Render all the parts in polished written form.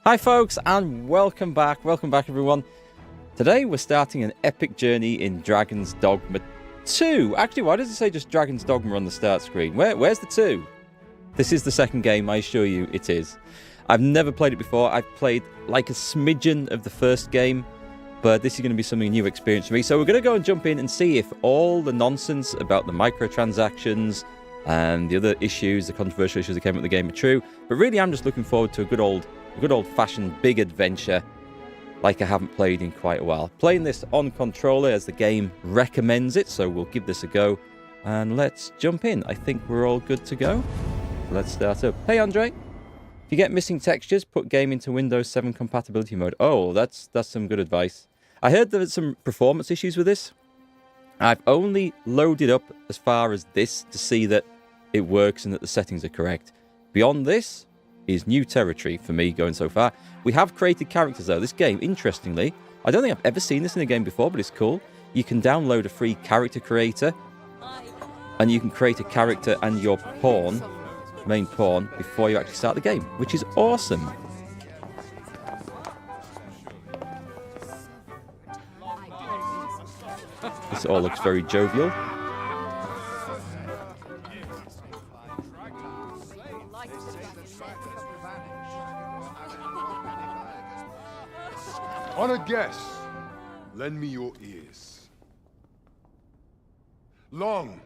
Hi folks, and welcome back everyone. Today we're starting an epic journey in Dragon's Dogma 2. Actually, why does it say just Dragon's Dogma on the start screen? Where's the 2? This is the second game, I assure you it is. I've never played it before. I've played like a smidgen of the first game, but this is going to be something new experience for me. So we're going to go and jump in and see if all the nonsense about the microtransactions and the other issues, the controversial issues that came with the game are true. But really, I'm just looking forward to a good old-fashioned big adventure like I haven't played in quite a while. Playing this on controller as the game recommends it, so we'll give this a go. And let's jump in. I think we're all good to go. Let's start up. Hey, Andre. If you get missing textures, put game into Windows 7 compatibility mode. Oh, that's some good advice. I heard there was some performance issues with this. I've only loaded up as far as this to see that it works and that the settings are correct. Beyond this is new territory for me going so far. We have created characters though. This game, interestingly, I don't think I've ever seen this in a game before, but it's cool. You can download a free character creator and you can create a character and your pawn, main pawn, before you actually start the game, which is awesome. This all looks very jovial. On a guess, lend me your ears. Long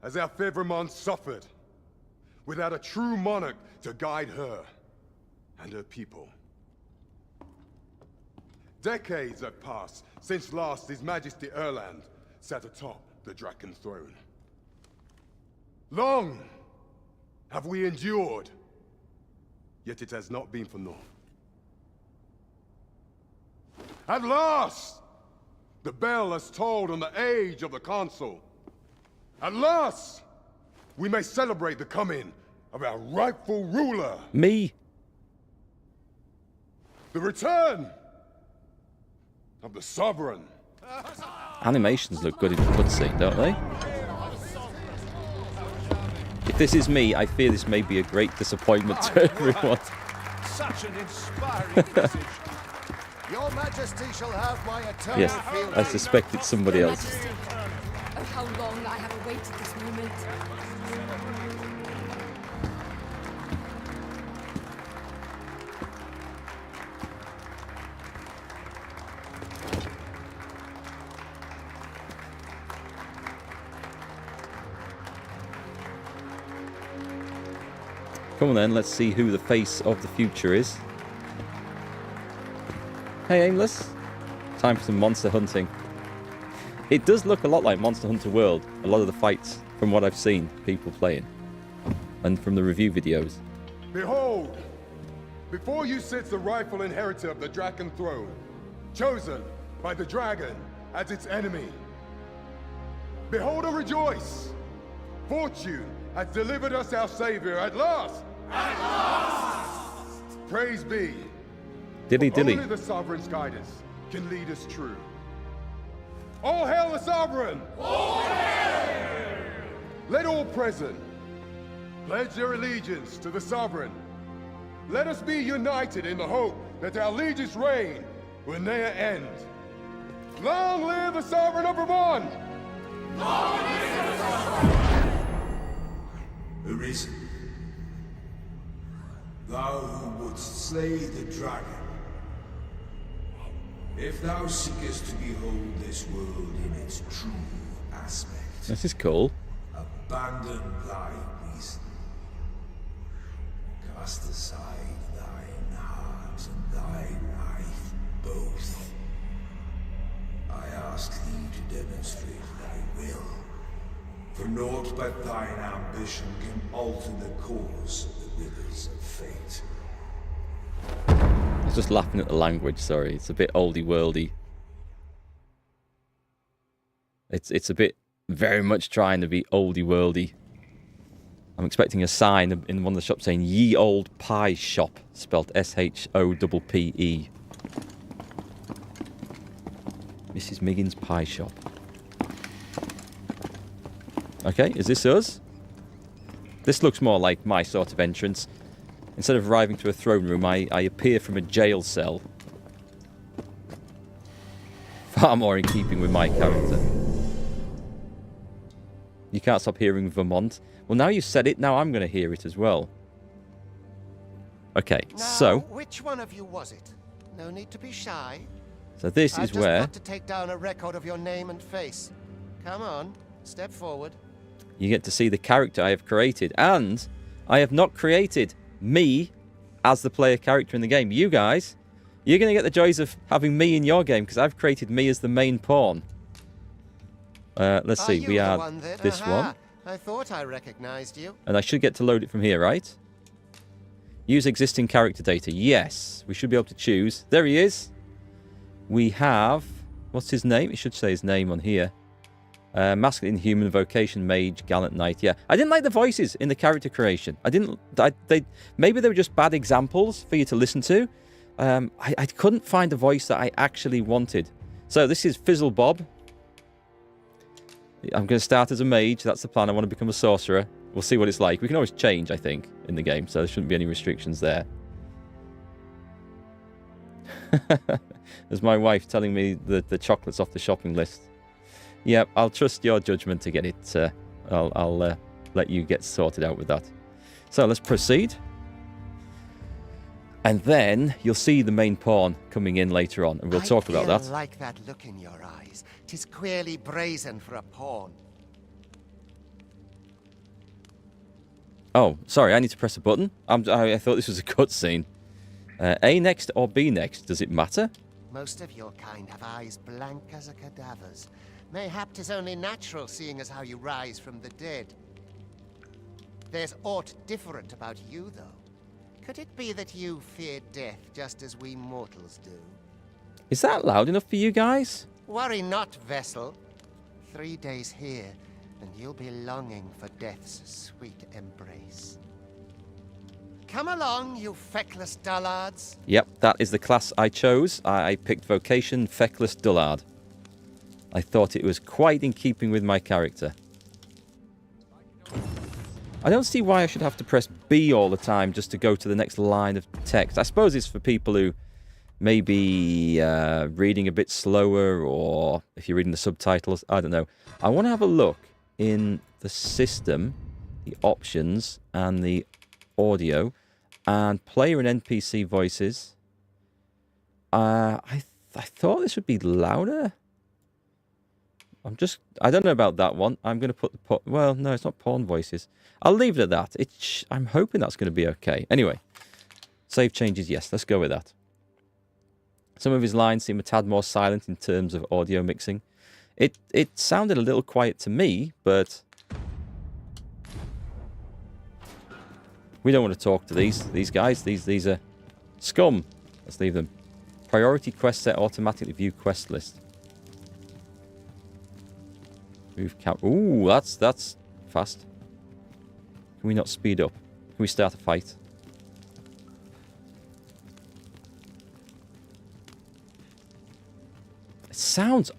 has our Fevremont suffered, without a true monarch to guide her and her people. Decades have passed since last His Majesty Erland sat atop the Draken throne. Long have we endured, yet it has not been for naught. At last, the bell has tolled on the age of the Consul. At last, we may celebrate the coming of our rightful ruler. Me. The return of the Sovereign. Animations look good in the cutscene, don't they? If this is me, I fear this may be a great disappointment to everyone. Such an inspiring message. Your Majesty shall have my eternal Yes, I suspect it's somebody else. Majesty, oh, how long I have awaited this moment. Come on then, let's see who the face of the future is. Hey, Aimless. Time for some monster hunting. It does look a lot like Monster Hunter World, a lot of the fights from what I've seen people playing, and from the review videos. Behold, before you sits the rightful inheritor of the Draken throne, chosen by the dragon as its enemy. Behold and rejoice! Fortune has delivered us our savior at last! At last! Praise be! Dilly dilly. Only the Sovereign's guidance can lead us true. All hail the Sovereign! All hail! Let all present pledge their allegiance to the Sovereign. Let us be united in the hope that our liege's reign will ne'er end. Long live the Sovereign of Vermont! Long live the Sovereign! Arisen, thou who wouldst slay the dragon, if thou seekest to behold this world in its true aspect, This is cool. abandon thy reason. Cast aside thine heart and thy life both. I ask thee to demonstrate thy will, for naught but thine ambition can alter the course of the rivers of fate. I was just laughing at the language, sorry. It's a bit oldie-worldy. It's a bit very much trying to be oldie-worldy. I'm expecting a sign in one of the shops saying Ye Old Pie Shop, spelled S-H-O-P-P-E. Mrs. Miggin's Pie Shop. Okay, is this us? This looks more like my sort of entrance. Instead of arriving to a throne room, I appear from a jail cell. Far more in keeping with my character. You can't stop hearing Vermont. Well, now you said it, now I'm going to hear it as well. Okay, Now, so... which one of you was it? No need to be shy. So this is I've just where got to take down a record of your name and face. Come on, step forward. you get to see the character I have created. And I have not created me as the player character in the game. You guys, you're going to get the joys of having me in your game because I've created me as the main pawn. Let's see, we are this one. I thought I recognized you. And I should get to load it from here, right? Use existing character data. Yes, we should be able to choose. There he is. We have... What's his name? It should say his name on here. Masculine, human, vocation, mage, gallant knight. Yeah, I didn't like the voices in the character creation. I didn't... maybe they were just bad examples for you to listen to. I couldn't find a voice that I actually wanted. So this is Fizzle Bob. I'm going to start as a mage. That's the plan. I want to become a sorcerer. We'll see what it's like. We can always change, I think, in the game, so there shouldn't be any restrictions there. There's my wife telling me the chocolate's off the shopping list. Yep, I'll trust your judgment to get it. I'll let you get sorted out with that. So let's proceed. And then you'll see the main pawn coming in later on, and we'll talk about that. I like that look in your eyes. 'Tis queerly brazen for a pawn. Oh, sorry, I need to press a button. I thought this was a cutscene. A next or B next? Does it matter? Most of your kind have eyes blank as a cadaver's. Mayhap 'tis only natural, seeing as how you rise from the dead. There's aught different about you, though. Could it be that you fear death just as we mortals do? Is that loud enough for you guys? Worry not, vessel. 3 days here, and you'll be longing for death's sweet embrace. Come along, you feckless dullards. Yep, that is the class I chose. I picked vocation, feckless dullard. I thought it was quite in keeping with my character. I don't see why I should have to press B all the time just to go to the next line of text. I suppose it's for people who may be reading a bit slower, or if you're reading the subtitles, I don't know. I want to have a look in the system, the options, and the audio, and player and NPC voices. I thought this would be louder. I don't know about that one. I'm going to put the... well, no, it's not pawn voices. I'll leave it at that. I'm hoping that's going to be okay. Anyway, save changes, yes. Let's go with that. Some of his lines seem a tad more silent in terms of audio mixing. It sounded a little quiet to me, but... we don't want to talk to these guys. These are scum. Let's leave them. Priority quest set, automatically view quest list. Move count. Ooh, that's fast. Can we not speed up? Can we start a fight? It sounds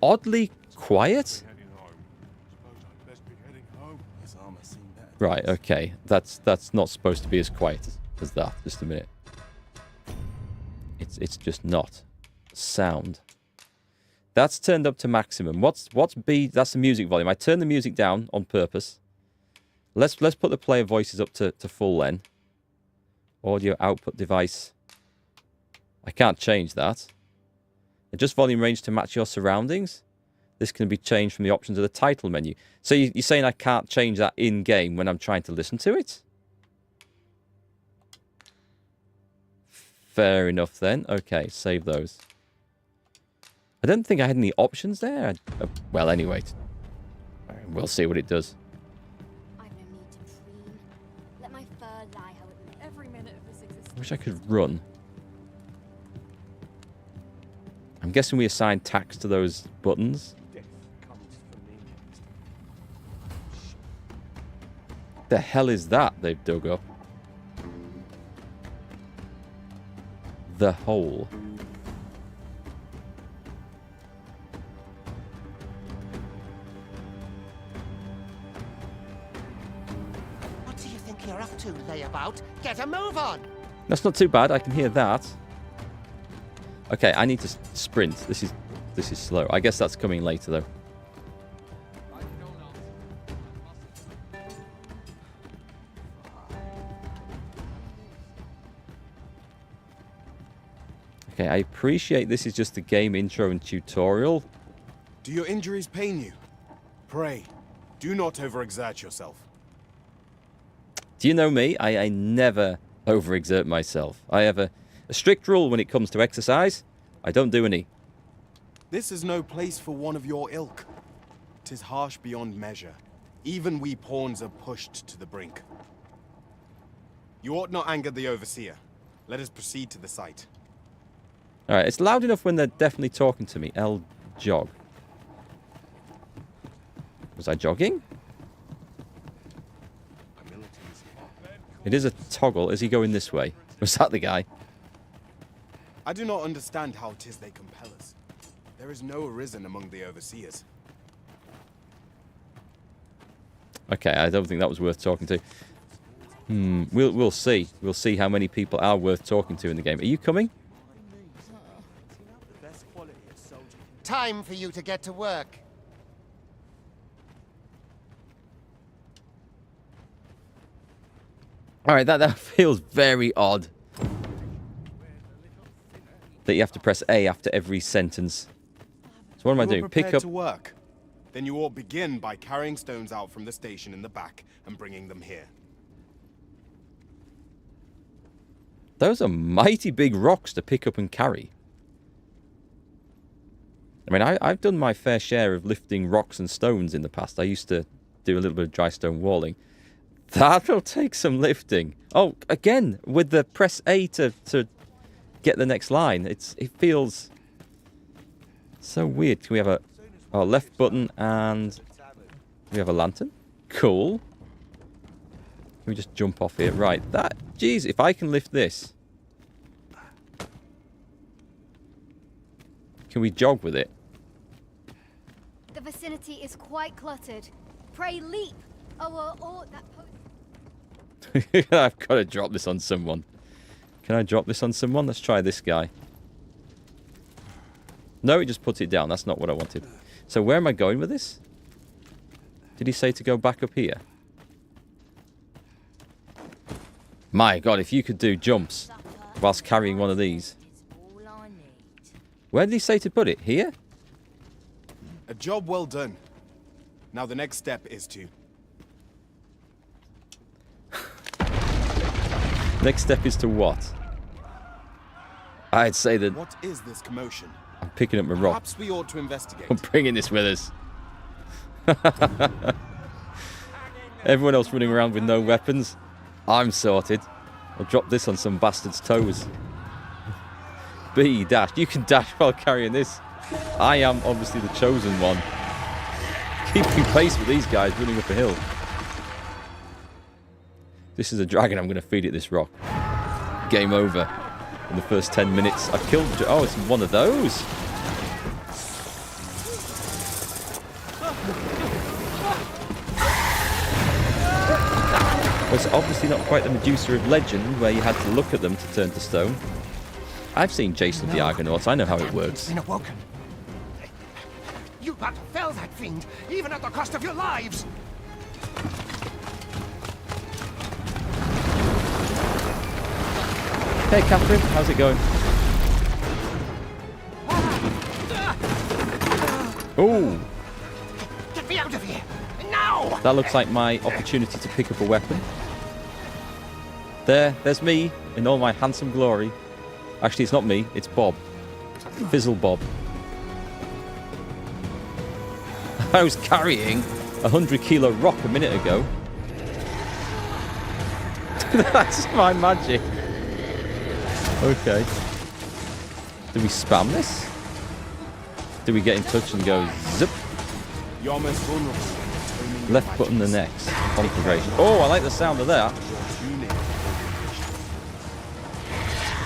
oddly quiet. Right, okay. That's not supposed to be as quiet as that. Just a minute. It's just not. Sound. That's turned up to maximum. What's B? That's the music volume. I turned the music down on purpose. Let's put the player voices up to full then. Audio output device. I can't change that. Adjust volume range to match your surroundings. This can be changed from the options of the title menu. So you're saying I can't change that in-game when I'm trying to listen to it? Fair enough then. Okay, save those. I don't think I had any options there. Well, anyway. We'll see what it does. I've no need to preen. Let my fur lie how it may. Every minute of this existence. I wish I could run. I'm guessing we assign tax to those buttons. The hell is that they've dug up? The hole. What do you think you're up to, they about? Get a move on! That's not too bad. I can hear that. Okay, I need to sprint. This is slow. I guess that's coming later, though. Okay, I appreciate this is just the game intro and tutorial. Do your injuries pain you? Pray, do not overexert yourself. Do you know me? I never overexert myself. I have a strict rule when it comes to exercise. I don't do any. This is no place for one of your ilk. 'Tis harsh beyond measure. Even we pawns are pushed to the brink. You ought not anger the overseer. Let us proceed to the site. Alright, it's loud enough when they're definitely talking to me. L jog. Was I jogging? It is a toggle. Is he going this way? Was that the guy? I do not understand how 'tis they compel us. There is no Arisen among the overseers. Okay, I don't think that was worth talking to. We'll see. We'll see how many people are worth talking to in the game. Are you coming? Time for you to get to work. Alright, that feels very odd. That you have to press A after every sentence. So what am I doing? Pick up... to work. Then you ought begin by carrying stones out from the station in the back and bringing them here. Those are mighty big rocks to pick up and carry. I mean, I've done my fair share of lifting rocks and stones in the past. I used to do a little bit of dry stone walling. That'll take some lifting. Oh, again, with the press A to get the next line. It feels so weird. Can we have a left button and we have a lantern? Cool. Can we just jump off here? Right, that... Geez, if I can lift this... Can we jog with it? The vicinity is quite cluttered. Pray leap! Or that post... I've got to drop this on someone. Can I drop this on someone? Let's try this guy. No, it just puts it down. That's not what I wanted. So where am I going with this? Did he say to go back up here? My God, if you could do jumps whilst carrying one of these. Where did he say to put it? Here? A job well done. Now the next step is to... Next step is to what? I'd say that What is this commotion? I'm picking up my rock. Perhaps we ought to investigate. I'm bringing this with us. Everyone else running around with no weapons. I'm sorted. I'll drop this on some bastard's toes. B dash. You can dash while carrying this. I am obviously the chosen one. Keeping pace with these guys running up a hill. This is a dragon. I'm going to feed it this rock. Game over. In the first 10 minutes. I killed... Oh, it's one of those. Well, it's obviously not quite the Medusa of legend where you had to look at them to turn to stone. I've seen Jason the Argonaut. I know how it works. Been awoken. You got to fell that fiend, even at the cost of your lives. Hey, Catherine. How's it going? Ooh. Get me out of here now! That looks like my opportunity to pick up a weapon. There's me in all my handsome glory. Actually, it's not me. It's Bob. Fizzle Bob. I was carrying a 100-kilo rock a minute ago. That's my magic. Okay. Do we spam this? Do we get in touch and go zip? You're most vulnerable. Left button the next. Configuration. Oh, I like the sound of that.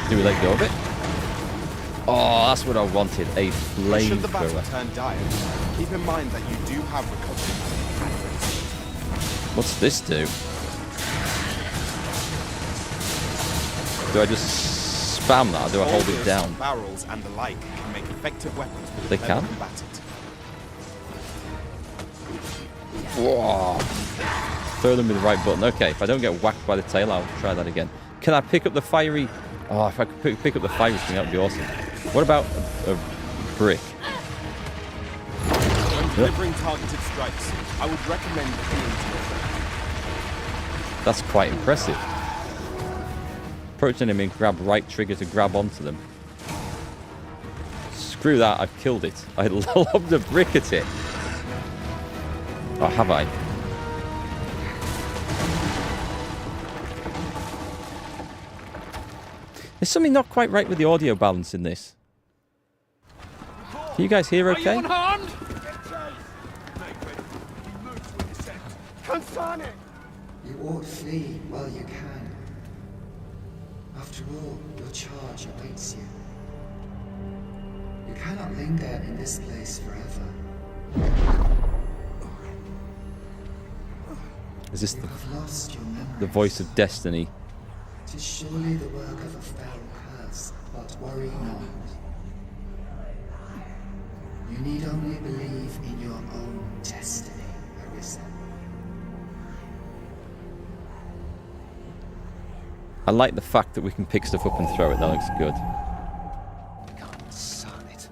Do we let go of it? Oh, that's what I wanted. A Should the battle flamethrower. turn dire, keep in mind that you do have recovery. What's this do? Do I just spam that, or do I hold it down? Barrels and the like can make effective weapons for They the clever can? combatant. Whoa. Throw them with the right button. Okay, if I don't get whacked by the tail, I'll try that again. Can I pick up the fiery... Oh, if I could pick up the fiery thing, that would be awesome. What about a brick? When delivering targeted strikes, I would recommend appealing to your friend. That's quite impressive. Approach enemy and grab right trigger to grab onto them. Screw that, I've killed it. I lobbed a brick at it. Oh, have I? There's something not quite right with the audio balance in this. Can you guys hear okay? You ought flee while you can. After all, your charge awaits you. You cannot linger in this place forever. Is this You have lost your memories. the voice of destiny? 'Tis surely the work of a fell curse, but worry not. You need only believe in your own destiny, Arisen. I like the fact that we can pick stuff up and throw it. That looks good. God, son it.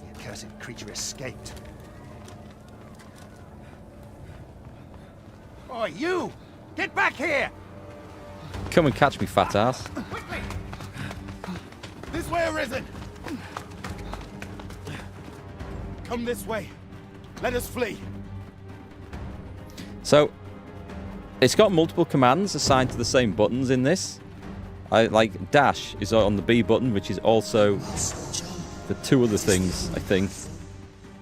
The accursed creature escaped. Oh, you! Get back here! Come and catch me, fat ass. Quickly! This way, Arisen! Come this way. Let us flee. So, it's got multiple commands assigned to the same buttons in this. Like dash is on the B button, which is also the two other things, I think.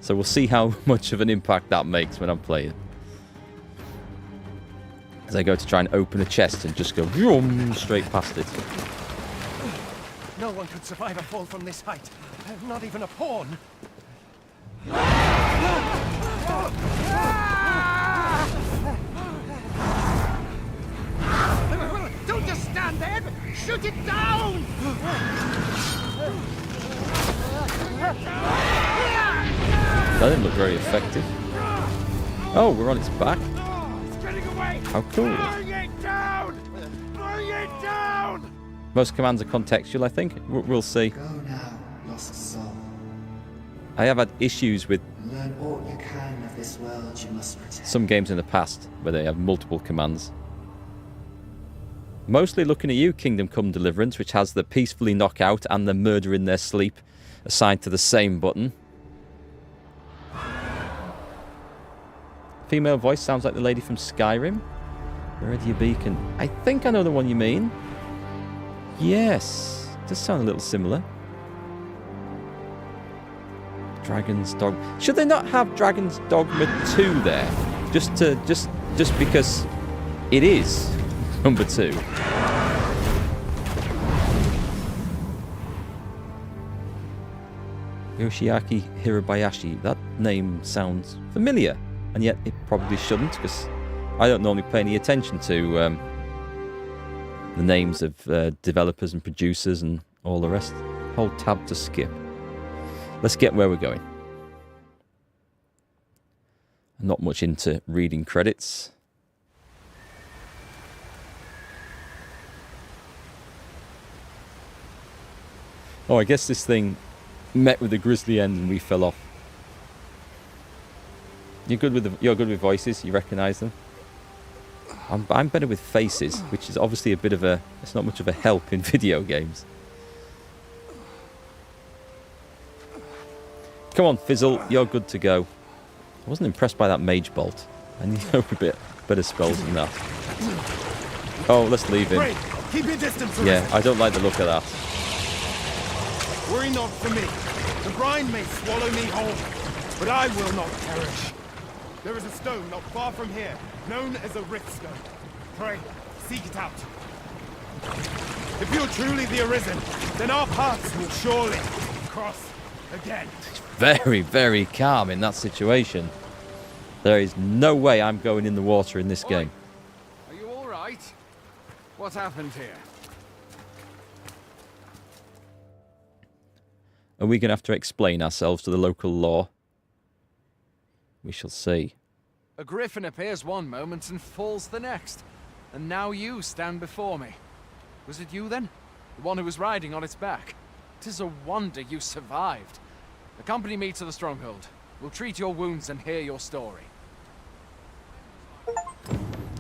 So we'll see how much of an impact that makes when I'm playing. As I go to try and open a chest and just go vroom, straight past it. No one could survive a fall from this height. Not even a pawn. Don't just stand there! Shoot it down! That didn't look very effective. Oh, we're on its back. It's getting away! How cool. Bring it down! Bring it down! Most commands are contextual, I think. We'll see. Go now, lost soul. I have had issues with Learn all you can of this world you must protect. some games in the past where they have multiple commands. Mostly looking at you, Kingdom Come Deliverance, which has the peacefully knock out and the murder in their sleep assigned to the same button. Female voice sounds like the lady from Skyrim. Ready your beacon. I think I know the one you mean. Yes, does sound a little similar. Dragon's Dogma. Should they not have Dragon's Dogma 2 there? Just because it is number 2. Yoshiaki Hirabayashi. That name sounds familiar, and yet it probably shouldn't, because I don't normally pay any attention to the names of developers and producers and all the rest. Hold tab to skip. Let's get where we're going. I'm not much into reading credits. Oh, I guess this thing met with a grisly end and we fell off. You're good with voices. You recognise them. I'm better with faces, which is obviously a bit of a... It's not much of a help in video games. Come on, Fizzle. You're good to go. I wasn't impressed by that mage bolt. I need a bit better spells than that. Oh, let's leave him. Pray, keep your distance. Yeah, I don't like the look of that. Worry not for me. The brine may swallow me whole, but I will not perish. There is a stone not far from here, known as a rift stone. Pray, seek it out. If you're truly the Arisen, then our paths will surely cross again. Very, very calm in that situation. There is no way I'm going in the water in this game. Are you all right? What happened here? Are we going to have to explain ourselves to the local law? We shall see. A griffin appears one moment and falls the next. And now you stand before me. Was it you then? The one who was riding on its back? 'Tis a wonder you survived. Accompany me to the stronghold. We'll treat your wounds and hear your story.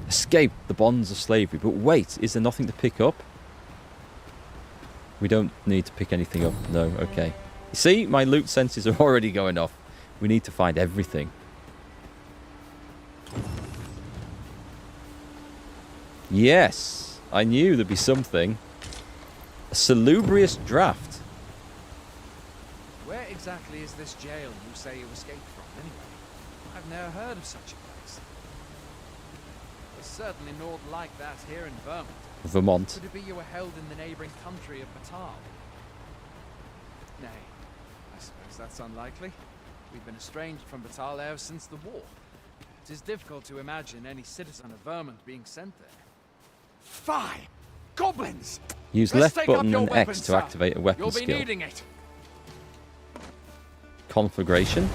Escape the bonds of slavery. But wait, is there nothing to pick up? We don't need to pick anything up. No, okay. You see, my loot senses are already going off. We need to find everything. Yes, I knew there'd be something. A salubrious draft. Where exactly is this jail you say you escaped from, anyway? I've never heard of such a place. There's certainly naught like that here in Vermont. Vermont. Could it be you were held in the neighboring country of Batal? Nay, I suppose that's unlikely. We've been estranged from Batal ever since the war. It is difficult to imagine any citizen of Vermont being sent there. Fie! Goblins! Use Let's left take button up and your X weapons, to sir. activate a weapon You'll be skill. needing it. Conflagration.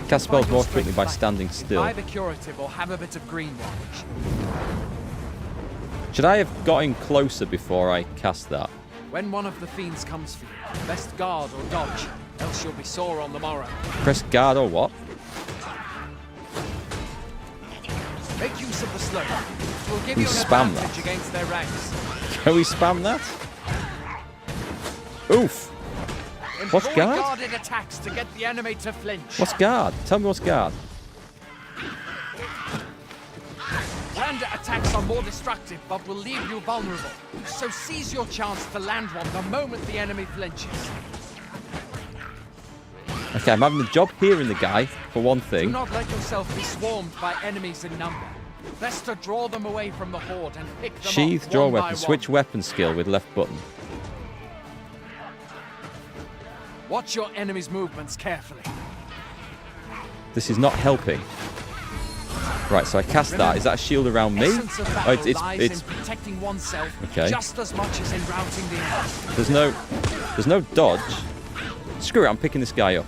Cast spells more quickly by standing still. Buy the curative or have a bit of green watch. Should I have got in closer before I cast that? When one of the fiends comes for you, best guard or dodge, else you'll be sore on the morrow. Press guard or what? Make use of the slope. It will give We you an spam advantage that. against their ranks. Can we spam that? Oof. What's Employ guard? guarded attacks to get the enemy to flinch. What's guard? Tell me what's guard. Land attacks are more destructive, but will leave you vulnerable. So seize your chance to land one the moment the enemy flinches. Okay, I'm having the job hearing the guy, for one Do thing. not let yourself be swarmed by enemies in number. Best to draw them away from the horde and pick them Sheath, off draw one by weapon. one. Switch weapon skill with left button. Watch your enemy's movements carefully. This is not helping. Right, so I cast that. Is that a shield around me? Essence of Oh, battle lies it's in protecting oneself Okay. just as much as in routing the enemy. there's no dodge. Screw it, I'm picking this guy up.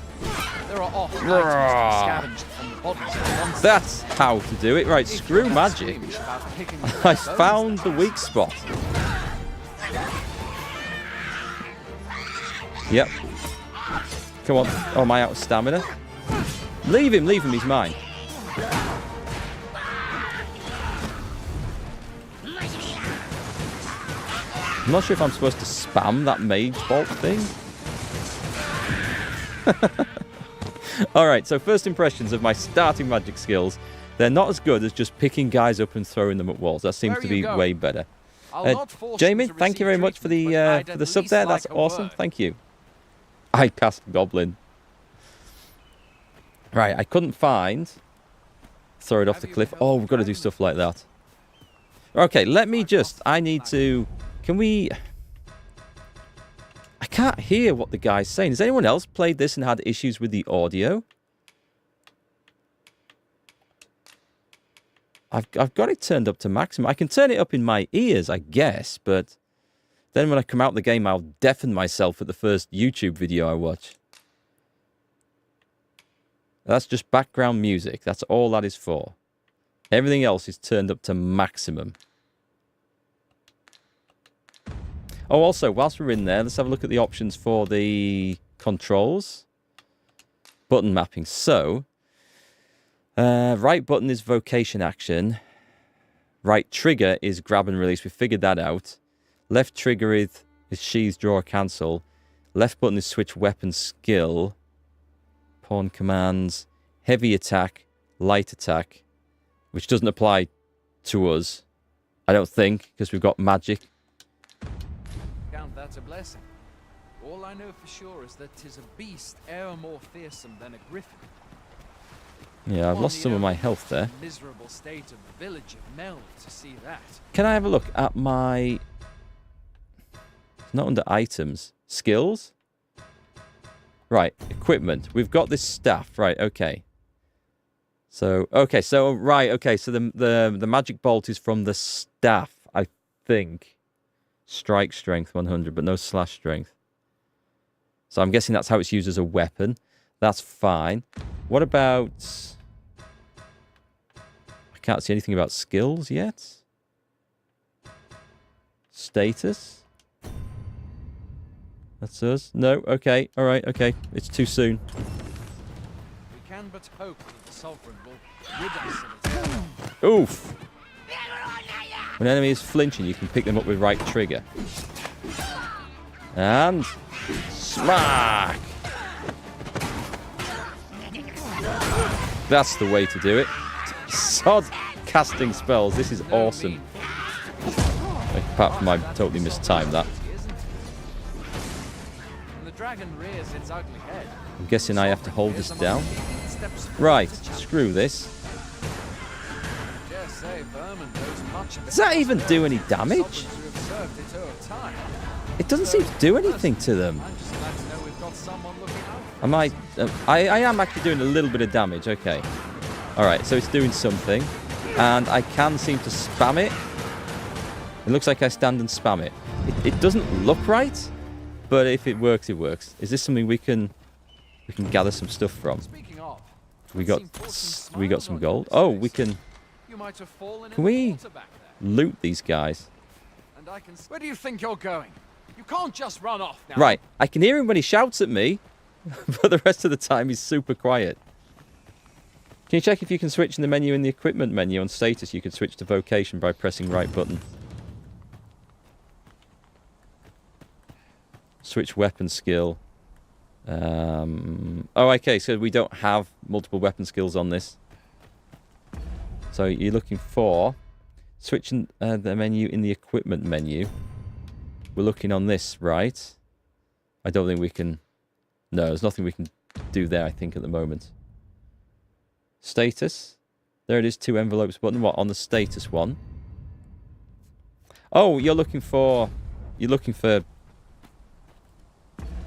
There are often items scavenged from the bodies of the monsters. That's how to do it. Right, If screw you're magic. squeamish about picking up I bones, found the weak spot. Yep. Come on. Oh, am I out of stamina? Leave him, he's mine. I'm not sure if I'm supposed to spam that mage bolt thing. Alright, so first impressions of my starting magic skills. They're not as good as just picking guys up and throwing them at walls. That seems Where to are be you going? way better. I'll not force you Jamie, to thank you receive very much for treatment, the but I'd for at the sub least there. like That's a awesome. word. Thank you. I cast Goblin. Right, I couldn't find. Throw it off the cliff. Oh, we've got to do stuff like that. Okay, let me just. I need to. Can we? I can't hear what the guy's saying. Has anyone else played this and had issues with the audio? I've got it turned up to maximum. I can turn it up in my ears, I guess, but then when I come out the game, I'll deafen myself at the first YouTube video I watch. That's just background music. That's all that is for. Everything else is turned up to maximum. Oh, also, whilst we're in there, let's have a look at the options for the controls. Button mapping. So, right button is vocation action. Right trigger is grab and release. We figured that out. Left trigger is sheath, draw, cancel. Left button is switch weapon skill. Pawn commands. Heavy attack. Light attack. Which doesn't apply to us. I don't think, because we've got magic. Count that a blessing. All I know for sure is that 'tis a beast e'er more fearsome than a griffin. Yeah, I've One lost need some of only my look health at there. the miserable state of the village of Mel to see that. Can I have a look at my... It's not under items. Skills? Right, equipment. We've got this staff. Right, okay. So, okay, so, right, okay. So the magic bolt is from the staff, I think. Strike strength 100, but no slash strength. So I'm guessing that's how it's used as a weapon. That's fine. What about... I can't see anything about skills yet. Status. That's us. No, okay. Alright, okay. It's too soon. We can but hope that the Sovereign will rid us of its Oof. When an enemy is flinching, you can pick them up with right trigger. And... smack! That's the way to do it. Sod casting spells. This is awesome. Apart from I totally mistimed that. And the dragon rears its ugly head. I'm guessing I have to hold this down. Right, screw this. Just say Vermin knows much of it. Does that even do any damage? It doesn't seem to do anything to them. I'm just glad to know we've got someone looking out. Am I am actually doing a little bit of damage. Okay. Alright, so it's doing something. And I can seem to spam it. It looks like I stand and spam it. It doesn't look right, but if it works, it works. Is this something we can gather some stuff from? Speaking of, We got some gold. Oh, we can you might have fallen Can in we- the water back there. loot these guys. And I can. Where do you think you're going? You can't just run off now. Right, I can hear him when he shouts at me, but the rest of the time he's super quiet. Can you check if you can switch in the menu in the equipment menu on status? You can switch to vocation by pressing right button. Switch weapon skill. Oh, okay, so we don't have multiple weapon skills on this. So you're looking for switching the menu in the equipment menu. We're looking on this, right? I don't think we can... No, there's nothing we can do there, I think, at the moment. Status. There it is, 2 envelopes button. What, on the status one? Oh, you're looking for... You're looking for...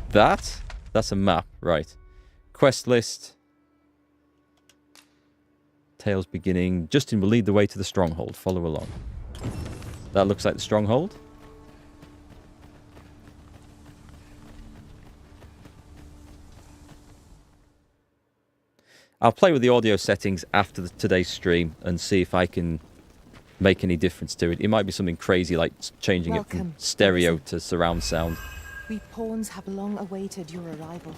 That? That's a map, right. Quest list. Tales beginning. Justin will lead the way to the stronghold. Follow along. That looks like the stronghold. I'll play with the audio settings after today's stream and see if I can make any difference to it. It might be something crazy like changing it from stereo to surround sound. We pawns have long awaited your arrival.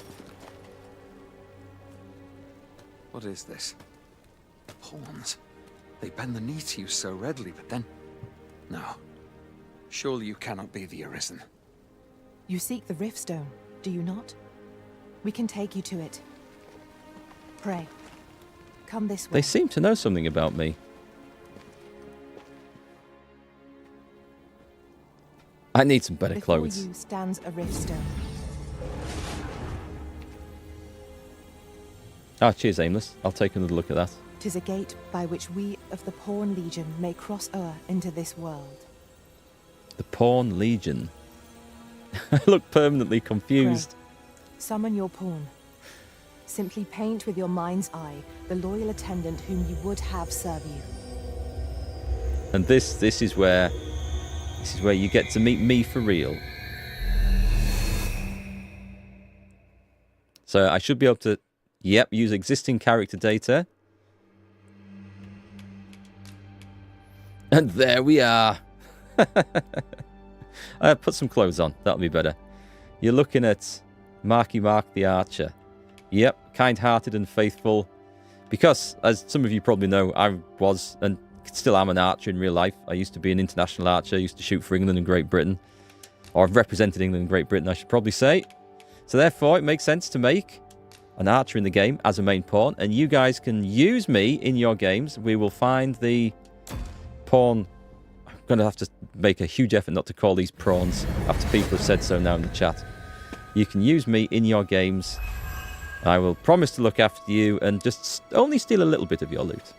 What is this? Pawns. They bend the knee to you so readily, but then... No. Surely you cannot be the Arisen. You seek the Riftstone, do you not? We can take you to it. Pray. Come this way. They seem to know something about me. I need some better clothes. Before you stands a Riftstone. Ah, cheers, Aimless. I'll take another look at that. 'Tis a gate by which we of the Pawn Legion may cross o'er into this world. The Pawn Legion. I look permanently confused. Pray. Summon your pawn. Simply paint with your mind's eye the loyal attendant whom you would have serve you. And this is where you get to meet me for real. So I should be able to, yep, use existing character data. And there we are. Put some clothes on. That'll be better. You're looking at Marky Mark the Archer. Yep, kind-hearted and faithful. Because, as some of you probably know, I was and still am an archer in real life. I used to be an international archer. I used to shoot for England and Great Britain. Or I've represented England and Great Britain, I should probably say. So therefore, it makes sense to make an archer in the game as a main pawn. And you guys can use me in your games. We will find the pawn... I'm going to have to make a huge effort not to call these prawns after people have said so now in the chat. You can use me in your games. I will promise to look after you and just only steal a little bit of your loot.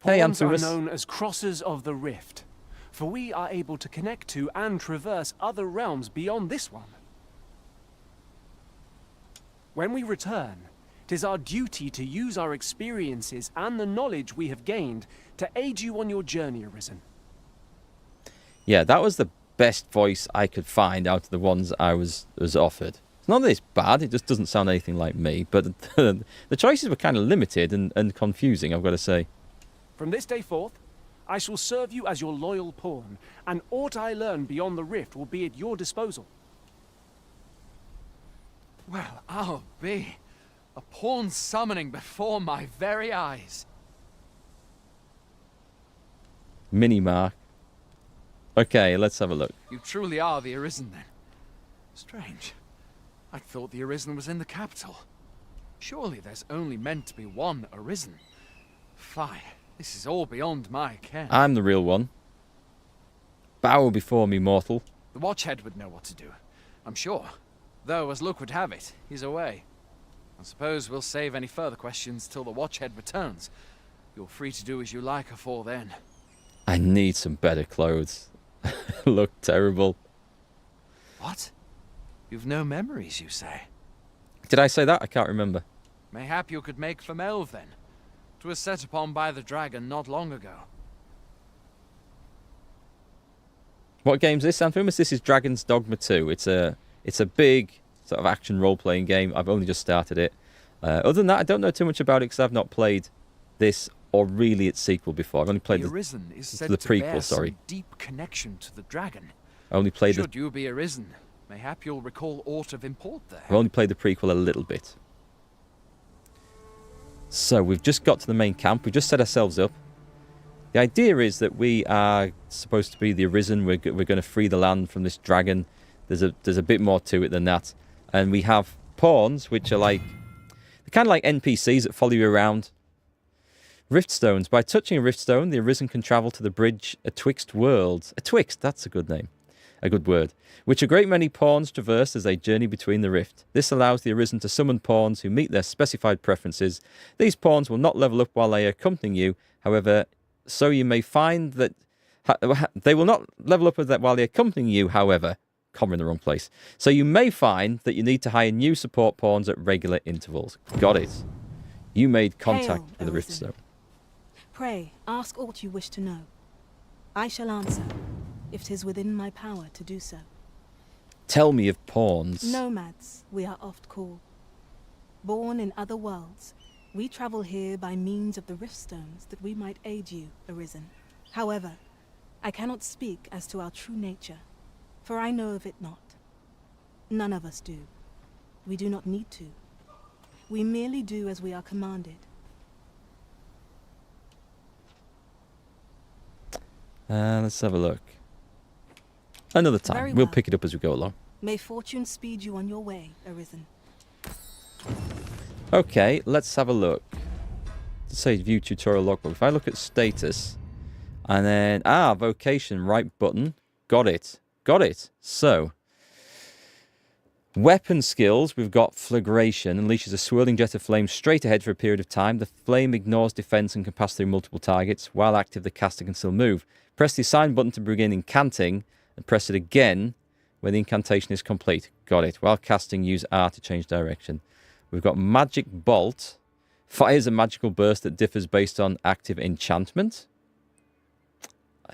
Hey, Pawns are Antumus. known as Crossers of the Rift, for we are able to connect to and traverse other realms beyond this one. When we return, 'tis our duty to use our experiences and the knowledge we have gained to aid you on your journey, Arisen. Yeah, that was the best voice I could find out of the ones I was offered. It's not that it's bad, it just doesn't sound anything like me, but the choices were kind of limited and confusing, I've got to say. From this day forth, I shall serve you as your loyal pawn, and aught I learn beyond the rift will be at your disposal. Well, I'll be. A pawn summoning before my very eyes. Mini Mark. Okay, let's have a look. You truly are the Arisen, then. Strange. I thought the Arisen was in the capital. Surely there's only meant to be one Arisen. Fie, this is all beyond my ken. I'm the real one. Bow before me, mortal. The Watchhead would know what to do, I'm sure. Though, as luck would have it, he's away. I suppose we'll save any further questions till the Watchhead returns. You're free to do as you like afore then. I need some better clothes. Look terrible. What? You've no memories, you say? Did I say that? I can't remember. Mayhap you could make for Melve, then. 'Twas set upon by the dragon not long ago. What game's this, Anthropus? This is Dragon's Dogma 2. It's a big sort of action role-playing game. I've only just started it. Other than that, I don't know too much about it because I've not played this or really its sequel before. I've only played the Arisen is said the to prequel. bear Sorry, some deep connection to the dragon. I only played. Should you be Arisen, mayhap you'll recall aught of import there. I've only played the prequel a little bit. So we've just got to the main camp. We just set ourselves up. The idea is that we are supposed to be the Arisen. We're going to free the land from this dragon. There's a bit more to it than that. And we have pawns, which are like... They're kind of like NPCs that follow you around. Riftstones. By touching a riftstone, the Arisen can travel to the bridge atwixt worlds. Atwixt, that's a good name. A good word. Which a great many pawns traverse as they journey between the rift. This allows the Arisen to summon pawns who meet their specified preferences. These pawns will not level up while they are accompanying you. However, so you may find that... They will not level up while they are accompanying you, however... Comma in the wrong place. So you may find that you need to hire new support pawns at regular intervals. Got it. You made contact Hail, with the Arisen. Riftstone. Pray, ask aught you wish to know. I shall answer, if 'tis within my power to do so. Tell me of pawns. Nomads, we are oft called. Born in other worlds, we travel here by means of the riftstones that we might aid you, Arisen. However, I cannot speak as to our true nature, for I know of it not. None of us do. We do not need to. We merely do as we are commanded. Let's have a look. Another time. Very We'll well. pick it up as we go along. May fortune speed you on your way, Arisen. Okay, let's have a look. Let's say view tutorial logbook. If I look at status, and then... vocation, right button. Got it. Got it. So, weapon skills, we've got Flagration. Unleashes a swirling jet of flame straight ahead for a period of time. The flame ignores defense and can pass through multiple targets. While active, the caster can still move. Press the assign button to begin incanting, and press it again when the incantation is complete. Got it. While casting, use R to change direction. We've got Magic Bolt. Fires a magical burst that differs based on active enchantment.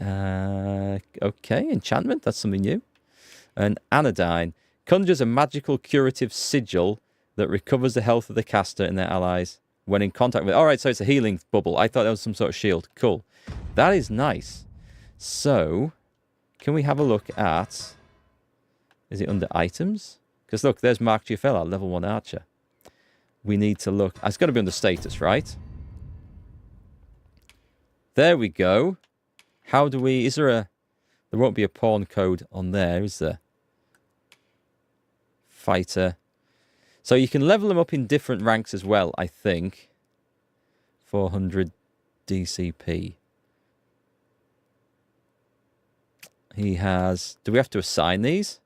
Okay, enchantment, that's something new. And Anodyne conjures a magical curative sigil that recovers the health of the caster and their allies when in contact with... Alright, so it's a healing bubble. I thought that was some sort of shield. Cool. That is nice. So, can we have a look at... Is it under items? Because look, there's MarkGFL, our level 1 archer. We need to look... It's got to be under status, right? There we go. How do we... Is there a... There won't be a pawn code on there, is there? Fighter. So you can level them up in different ranks as well, I think. 400 DCP. He has... Do we have to assign these?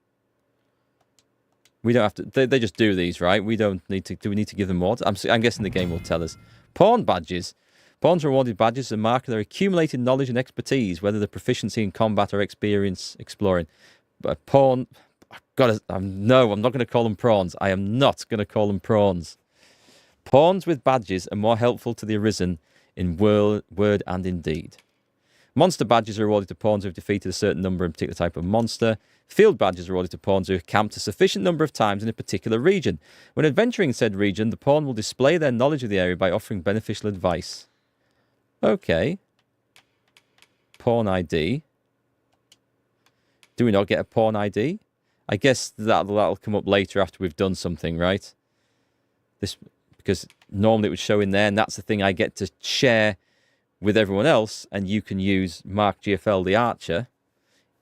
We don't have to... They just do these, right? We don't need to... Do we need to give them more? I'm guessing the game will tell us. Pawn badges. Pawns are awarded badges that mark their accumulated knowledge and expertise, whether the proficiency in combat or experience exploring. But pawn... No, I'm not going to call them prawns. I am not going to call them prawns. Pawns with badges are more helpful to the Arisen in word and in deed. Monster badges are awarded to pawns who have defeated a certain number in a particular type of monster. Field badges are awarded to pawns who have camped a sufficient number of times in a particular region. When adventuring in said region, the pawn will display their knowledge of the area by offering beneficial advice. Okay. Pawn ID. Do we not get a pawn ID? I guess that'll come up later after we've done something, right? Because normally it would show in there, and that's the thing I get to share with everyone else, and you can use MarkGFL the Archer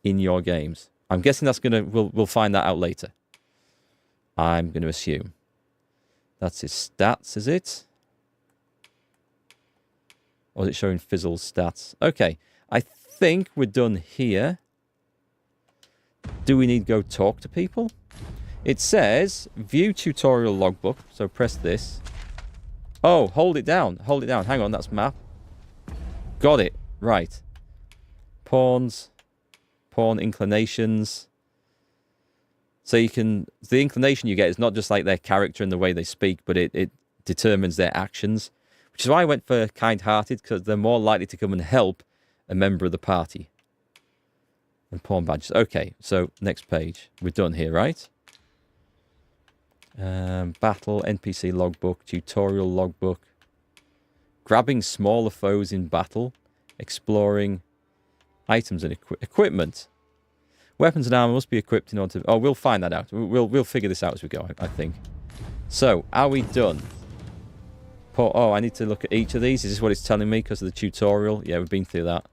in your games. I'm guessing that's we'll find that out later. I'm going to assume. That's his stats, is it? Or is it showing Fizzle's stats? Okay, I think we're done here. Do we need to go talk to people? It says, view tutorial logbook, so press this. Oh, hold it down, hang on, that's map. Got it, right. Pawns, pawn inclinations. So you can, the inclination you get is not just like their character and the way they speak, but it determines their actions. Which is why I went for kind-hearted, because they're more likely to come and help a member of the party. And pawn badges. Okay, so next page. We're done here, right? Battle, NPC logbook, tutorial logbook. Grabbing smaller foes in battle. Exploring items and equipment. Weapons and armor must be equipped in order to... Oh, we'll find that out. We'll figure this out as we go, I think. So, are we done? Oh, I need to look at each of these. Is this what it's telling me because of the tutorial? Yeah, we've been through that.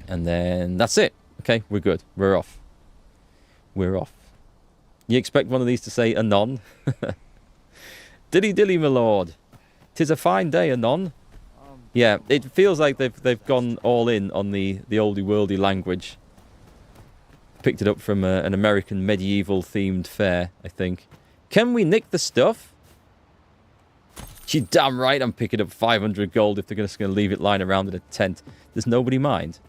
And then that's it. Okay, we're good. We're off. We're off. You expect one of these to say anon? Dilly dilly, my lord. 'Tis a fine day, anon. Yeah, it feels like they've gone all in on the oldie worldy language. Picked it up from an American medieval themed fair, I think. Can we nick the stuff? You're damn right I'm picking up 500 gold if they're just going to leave it lying around in a tent. Does nobody mind?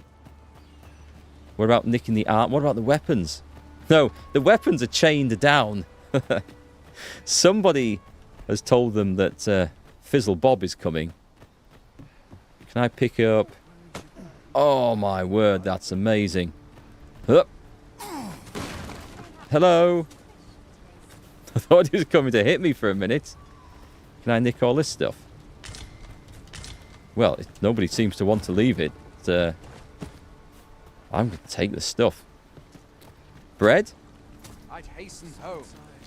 What about nicking the art? What about the weapons? No, the weapons are chained down. Somebody has told them that Fizzle Bob is coming. Can I pick up... Oh my word, that's amazing. Hup. Hello. I thought he was coming to hit me for a minute. Can I nick all this stuff? Well, nobody seems to want to leave it. I'm going to take the stuff. Bread? I'd hasten home,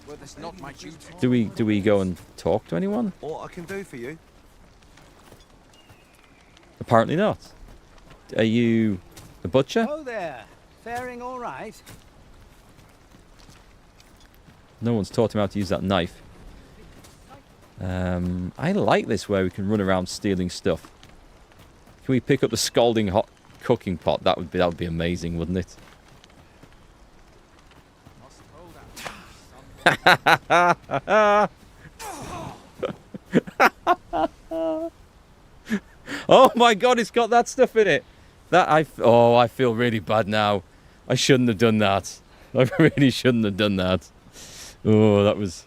were this not my duty. Do we go and talk to anyone? What I can do for you? Apparently not. Are you the butcher? Oh there, faring all right. No one's taught him how to use that knife. I like this where we can run around stealing stuff. Can we pick up the scalding hot cooking pot? That would be amazing, wouldn't it? Oh my god, it's got that stuff in it. I feel really bad now. I shouldn't have done that. I really shouldn't have done that. Oh, that was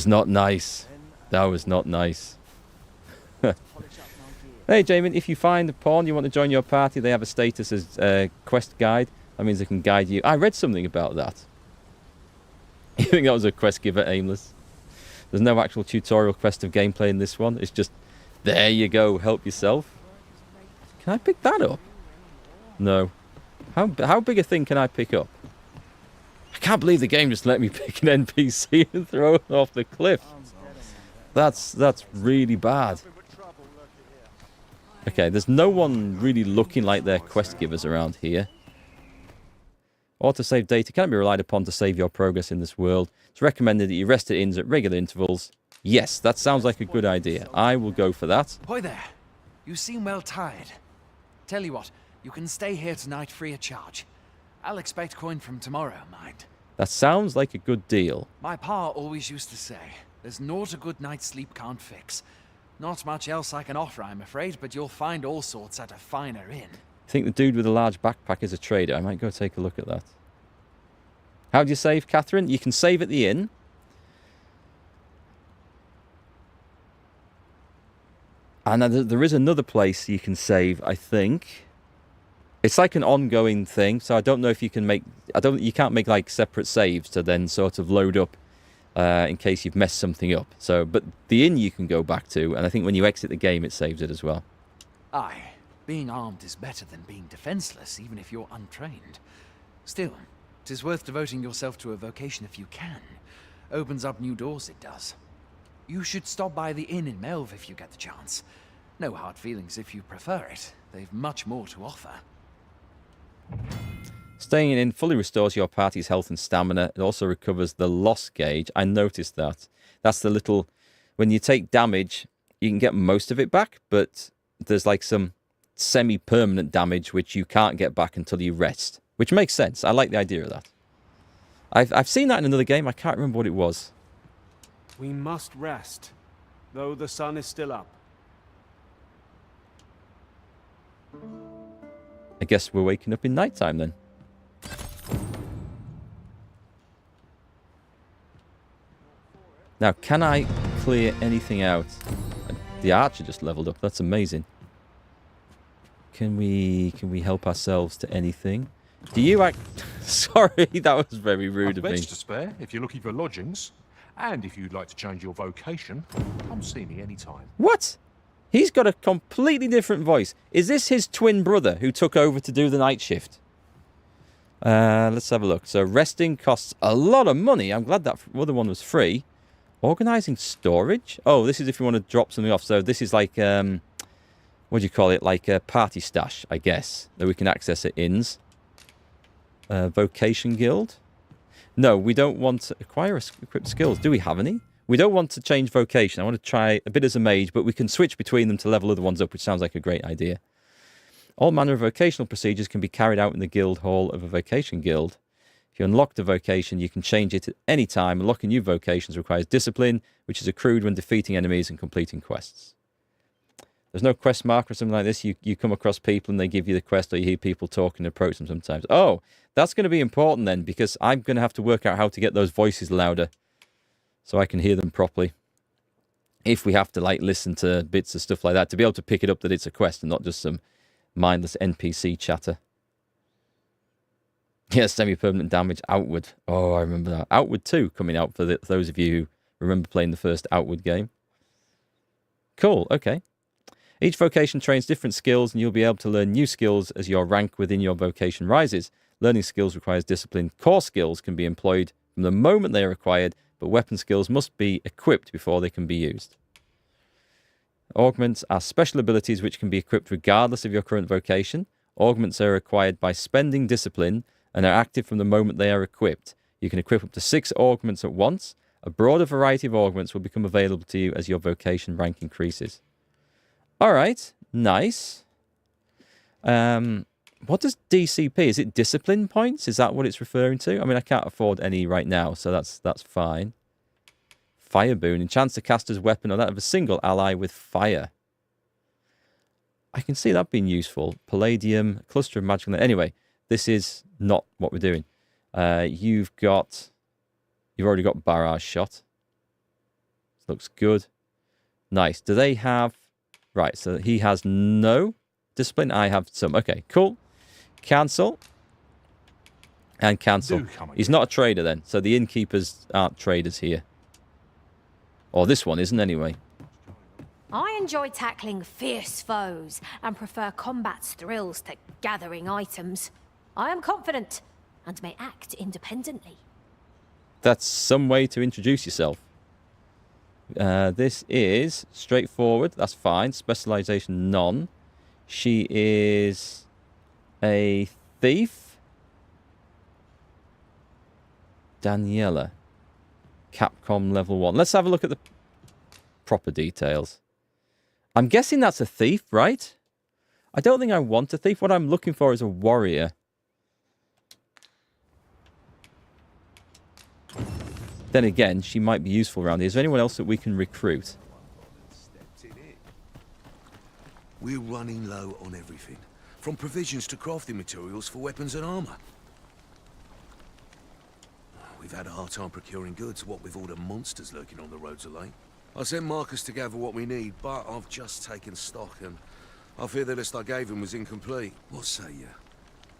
not nice. That was not nice. Hey, Jamin, if you find a pawn you want to join your party, they have a status as quest guide. That means they can guide you. I read something about that. You think that was a quest giver, aimless? There's no actual tutorial quest of gameplay in this one. It's just, there you go, help yourself. Can I pick that up? No. How big a thing can I pick up? I can't believe the game just let me pick an NPC and throw it off the cliff. That's really bad. Okay, there's no one really looking like they're quest givers around here. Autosave data cannot be relied upon to save your progress in this world. It's recommended that you rest at inns at regular intervals. Yes, that sounds like a good idea. I will go for that. Hoy there. You seem well tired. Tell you what, you can stay here tonight free of charge. I'll expect coin from tomorrow, mind. That sounds like a good deal. My pa always used to say, there's naught a good night's sleep can't fix. Not much else I can offer, I'm afraid, but you'll find all sorts at a finer inn. I think the dude with the large backpack is a trader. I might go take a look at that. How do you save, Catherine? You can save at the inn. And there is another place you can save, I think. It's like an ongoing thing, so I don't know if you can make... You can't make, like, separate saves to then sort of load up in case you've messed something up. So, but the inn you can go back to, and I think when you exit the game, it saves it as well. Aye, being armed is better than being defenseless, even if you're untrained. Still, 'tis worth devoting yourself to a vocation if you can. Opens up new doors, it does. You should stop by the inn in Melve if you get the chance. No hard feelings if you prefer it. They've much more to offer. Staying in fully restores your party's health and stamina. It also recovers the loss gauge. I noticed that. That's the little... When you take damage, you can get most of it back, but there's like some semi-permanent damage which you can't get back until you rest. Which makes sense. I like the idea of that. I've seen that in another game. I can't remember what it was. We must rest, though the sun is still up. I guess we're waking up in nighttime then. Now, can I clear anything out? The archer just leveled up. That's amazing. Can we help ourselves to anything? Do you act... Sorry, that was very rude of me. Beds to spare if you're looking for lodgings. And if you'd like to change your vocation, come see me anytime. What? He's got a completely different voice. Is this his twin brother who took over to do the night shift? Let's have a look. So resting costs a lot of money. I'm glad that other one was free. Organising storage? Oh, this is if you want to drop something off. So this is like, what do you call it? Like a party stash, I guess, that we can access at inns. Vocation guild? No, we don't want to acquire equipped skills. Do we have any? We don't want to change vocation. I want to try a bit as a mage, but we can switch between them to level other ones up, which sounds like a great idea. All manner of vocational procedures can be carried out in the guild hall of a vocation guild. If you unlock the vocation, you can change it at any time. Unlocking new vocations requires discipline, which is accrued when defeating enemies and completing quests. There's no quest marker or something like this. You come across people and they give you the quest, or you hear people talking and approach them sometimes. Oh, that's going to be important then, because I'm going to have to work out how to get those voices louder so I can hear them properly. If we have to like listen to bits of stuff like that, to be able to pick it up that it's a quest and not just some mindless NPC chatter. Yeah, semi-permanent damage, Outward. Oh, I remember that. Outward 2 coming out for those of you who remember playing the first Outward game. Cool, okay. Each vocation trains different skills, and you'll be able to learn new skills as your rank within your vocation rises. Learning skills requires discipline. Core skills can be employed from the moment they are acquired, but weapon skills must be equipped before they can be used. Augments are special abilities which can be equipped regardless of your current vocation. Augments are acquired by spending discipline and are active from the moment they are equipped. You can equip up to 6 augments at once. A broader variety of augments will become available to you as your vocation rank increases. All right, nice. What does DCP? Is it discipline points? Is that what it's referring to? I mean, I can't afford any right now, so that's fine. Fire boon. Enchants the caster's weapon or that of a single ally with fire. I can see that being useful. Palladium, cluster of magical... Anyway, this is not what we're doing. You've already got barrage shot. Looks good. Nice. Do they have... Right, so he has no discipline. I have some. Okay, cool. Cancel. And cancel. He's not a trader then. So the innkeepers aren't traders here. Or this one isn't anyway. I enjoy tackling fierce foes and prefer combat's thrills to gathering items. I am confident and may act independently. That's some way to introduce yourself. This is straightforward. That's fine. Specialization none. She is a thief. Daniela. Capcom level 1. Let's have a look at the proper details. I'm guessing that's a thief, right? I don't think I want a thief. What I'm looking for is a warrior. Then again, she might be useful around here. Is there anyone else that we can recruit? We're running low on everything, from provisions to crafting materials for weapons and armor. We've had a hard time procuring goods, what with all the monsters lurking on the roads of late. I sent Marcus to gather what we need, but I've just taken stock and I fear the list I gave him was incomplete. What say you?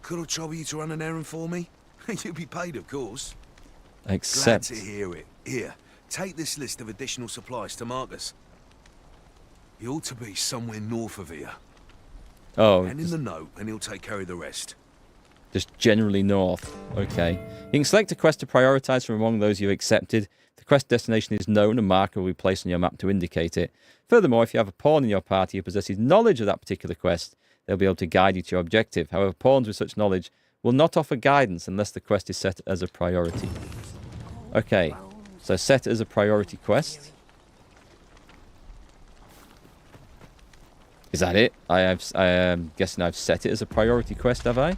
Could I trouble you to run an errand for me? You'll be paid, of course. Accept. Glad to hear it. Here, take this list of additional supplies to Marcus. He ought to be somewhere north of here. Oh. And in the note, and he'll take care of the rest. Just generally north. Okay. You can select a quest to prioritize from among those you've accepted. The quest destination is known, a marker will be placed on your map to indicate it. Furthermore, if you have a pawn in your party who possesses knowledge of that particular quest, they'll be able to guide you to your objective. However, pawns with such knowledge will not offer guidance unless the quest is set as a priority. Okay, so set as a priority quest. Is that it? I am guessing I've set it as a priority quest, have I?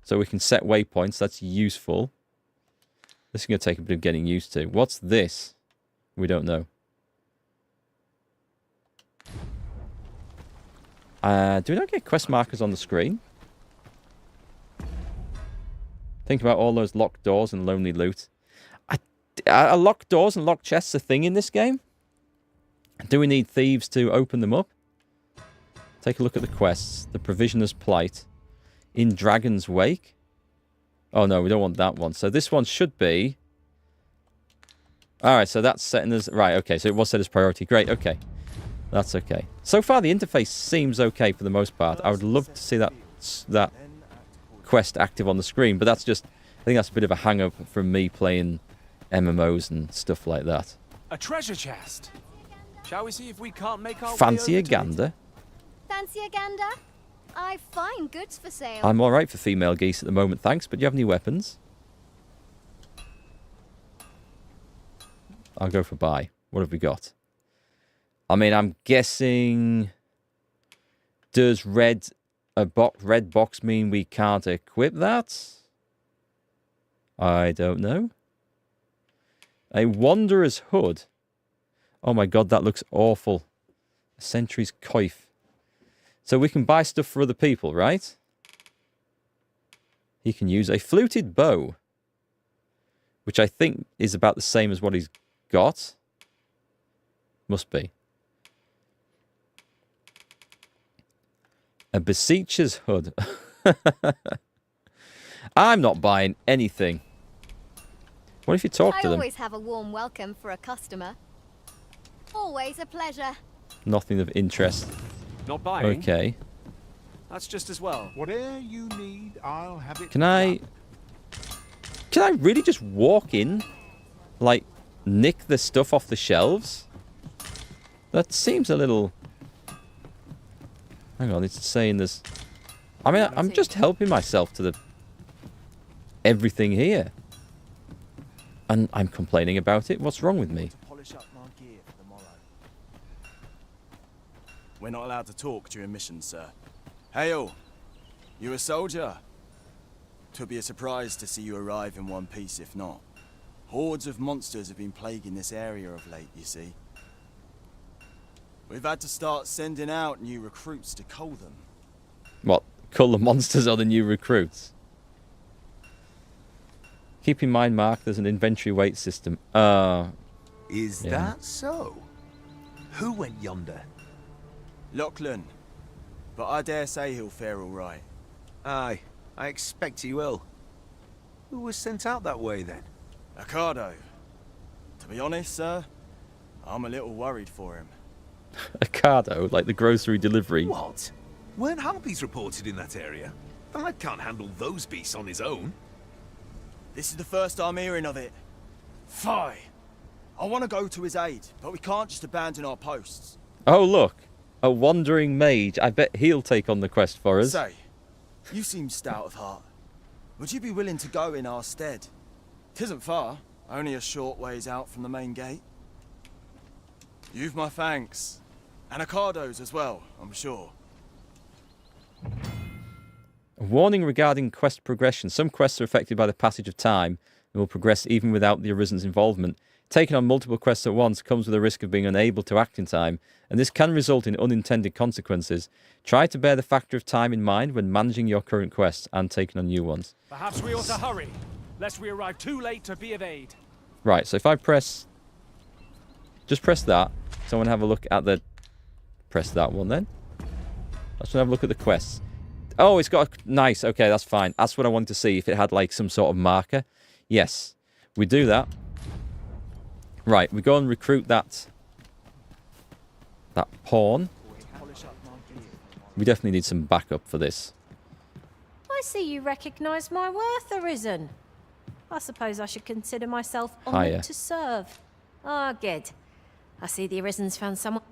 So we can set waypoints, that's useful. This is going to take a bit of getting used to. What's this? We don't know. Do we not get quest markers on the screen? Think about all those locked doors and lonely loot. Are locked doors and locked chests a thing in this game? Do we need thieves to open them up? Take a look at the quests. The Provisioner's Plight. In Dragon's Wake. Oh no, we don't want that one. So this one should be... Alright, so that's set in as... Right, okay, so it was set as priority. Great, okay. That's okay. So far, the interface seems okay for the most part. I would love to see that quest active on the screen, but that's just... I think that's a bit of a hang-up from me playing MMOs and stuff like that. A treasure chest. Shall we see if we can't make our Fancy way a over to gander? it? Fancy a gander? I've fine goods for sale. I'm alright for female geese at the moment, thanks, but do you have any weapons? I'll go for buy. What have we got? I mean, I'm guessing... Does red box mean we can't equip that? I don't know. A Wanderer's Hood. Oh my god, that looks awful. A Sentry's Coif. So we can buy stuff for other people, right? He can use a Fluted Bow. Which I think is about the same as what he's got. Must be. A Beseecher's Hood. I'm not buying anything. What if you talk to them? I always have a warm welcome for a customer. Always a pleasure. Nothing of interest. Not buying? Okay. That's just as well. Whatever you need, I'll have it. Can I really just walk in? Like, nick the stuff off the shelves? That seems a little... Hang on, it's saying there's... I mean, I'm just helping myself to the... everything here. And I'm complaining about it. What's wrong with me? Polish up my gear for the morrow. We're not allowed to talk during missions, sir. Hail! You a soldier? Twould be a surprise to see you arrive in one piece if not. Hordes of monsters have been plaguing this area of late, you see. We've had to start sending out new recruits to cull them. What? Cull the monsters or the new recruits? Keep in mind, Mark, there's an inventory weight system. Is that so? Who went yonder? Lachlan. But I dare say he'll fare all right. Aye, I expect he will. Who was sent out that way, then? Ocado. To be honest, sir, I'm a little worried for him. Ocado, like the grocery delivery. What? Weren't harpies reported in that area? The lad can't handle those beasts on his own. This is the first I'm hearing of it. Fie! I want to go to his aid, but we can't just abandon our posts. Oh, look. A wandering mage. I bet he'll take on the quest for us. Say, you seem stout of heart. Would you be willing to go in our stead? 'Tisn't far, only a short ways out from the main gate. You've my thanks. And Ocado's as well, I'm sure. A warning regarding quest progression. Some quests are affected by the passage of time and will progress even without the Arisen's involvement. Taking on multiple quests at once comes with a risk of being unable to act in time, and this can result in unintended consequences. Try to bear the factor of time in mind when managing your current quests and taking on new ones. Perhaps we ought to hurry, lest we arrive too late to be of aid. Right, so if I press Just press that. So I want to have a look at the... Press that one then. Let's have a look at the quests. Oh, it's got a... Nice. Okay, that's fine. That's what I wanted to see, if it had like some sort of marker. Yes. We do that. Right, we go and recruit that pawn. We definitely need some backup for this. I see you recognise my worth, Arisen. I suppose I should consider myself Hiya. honoured to serve. Ah, good. I see the Arisen's found someone.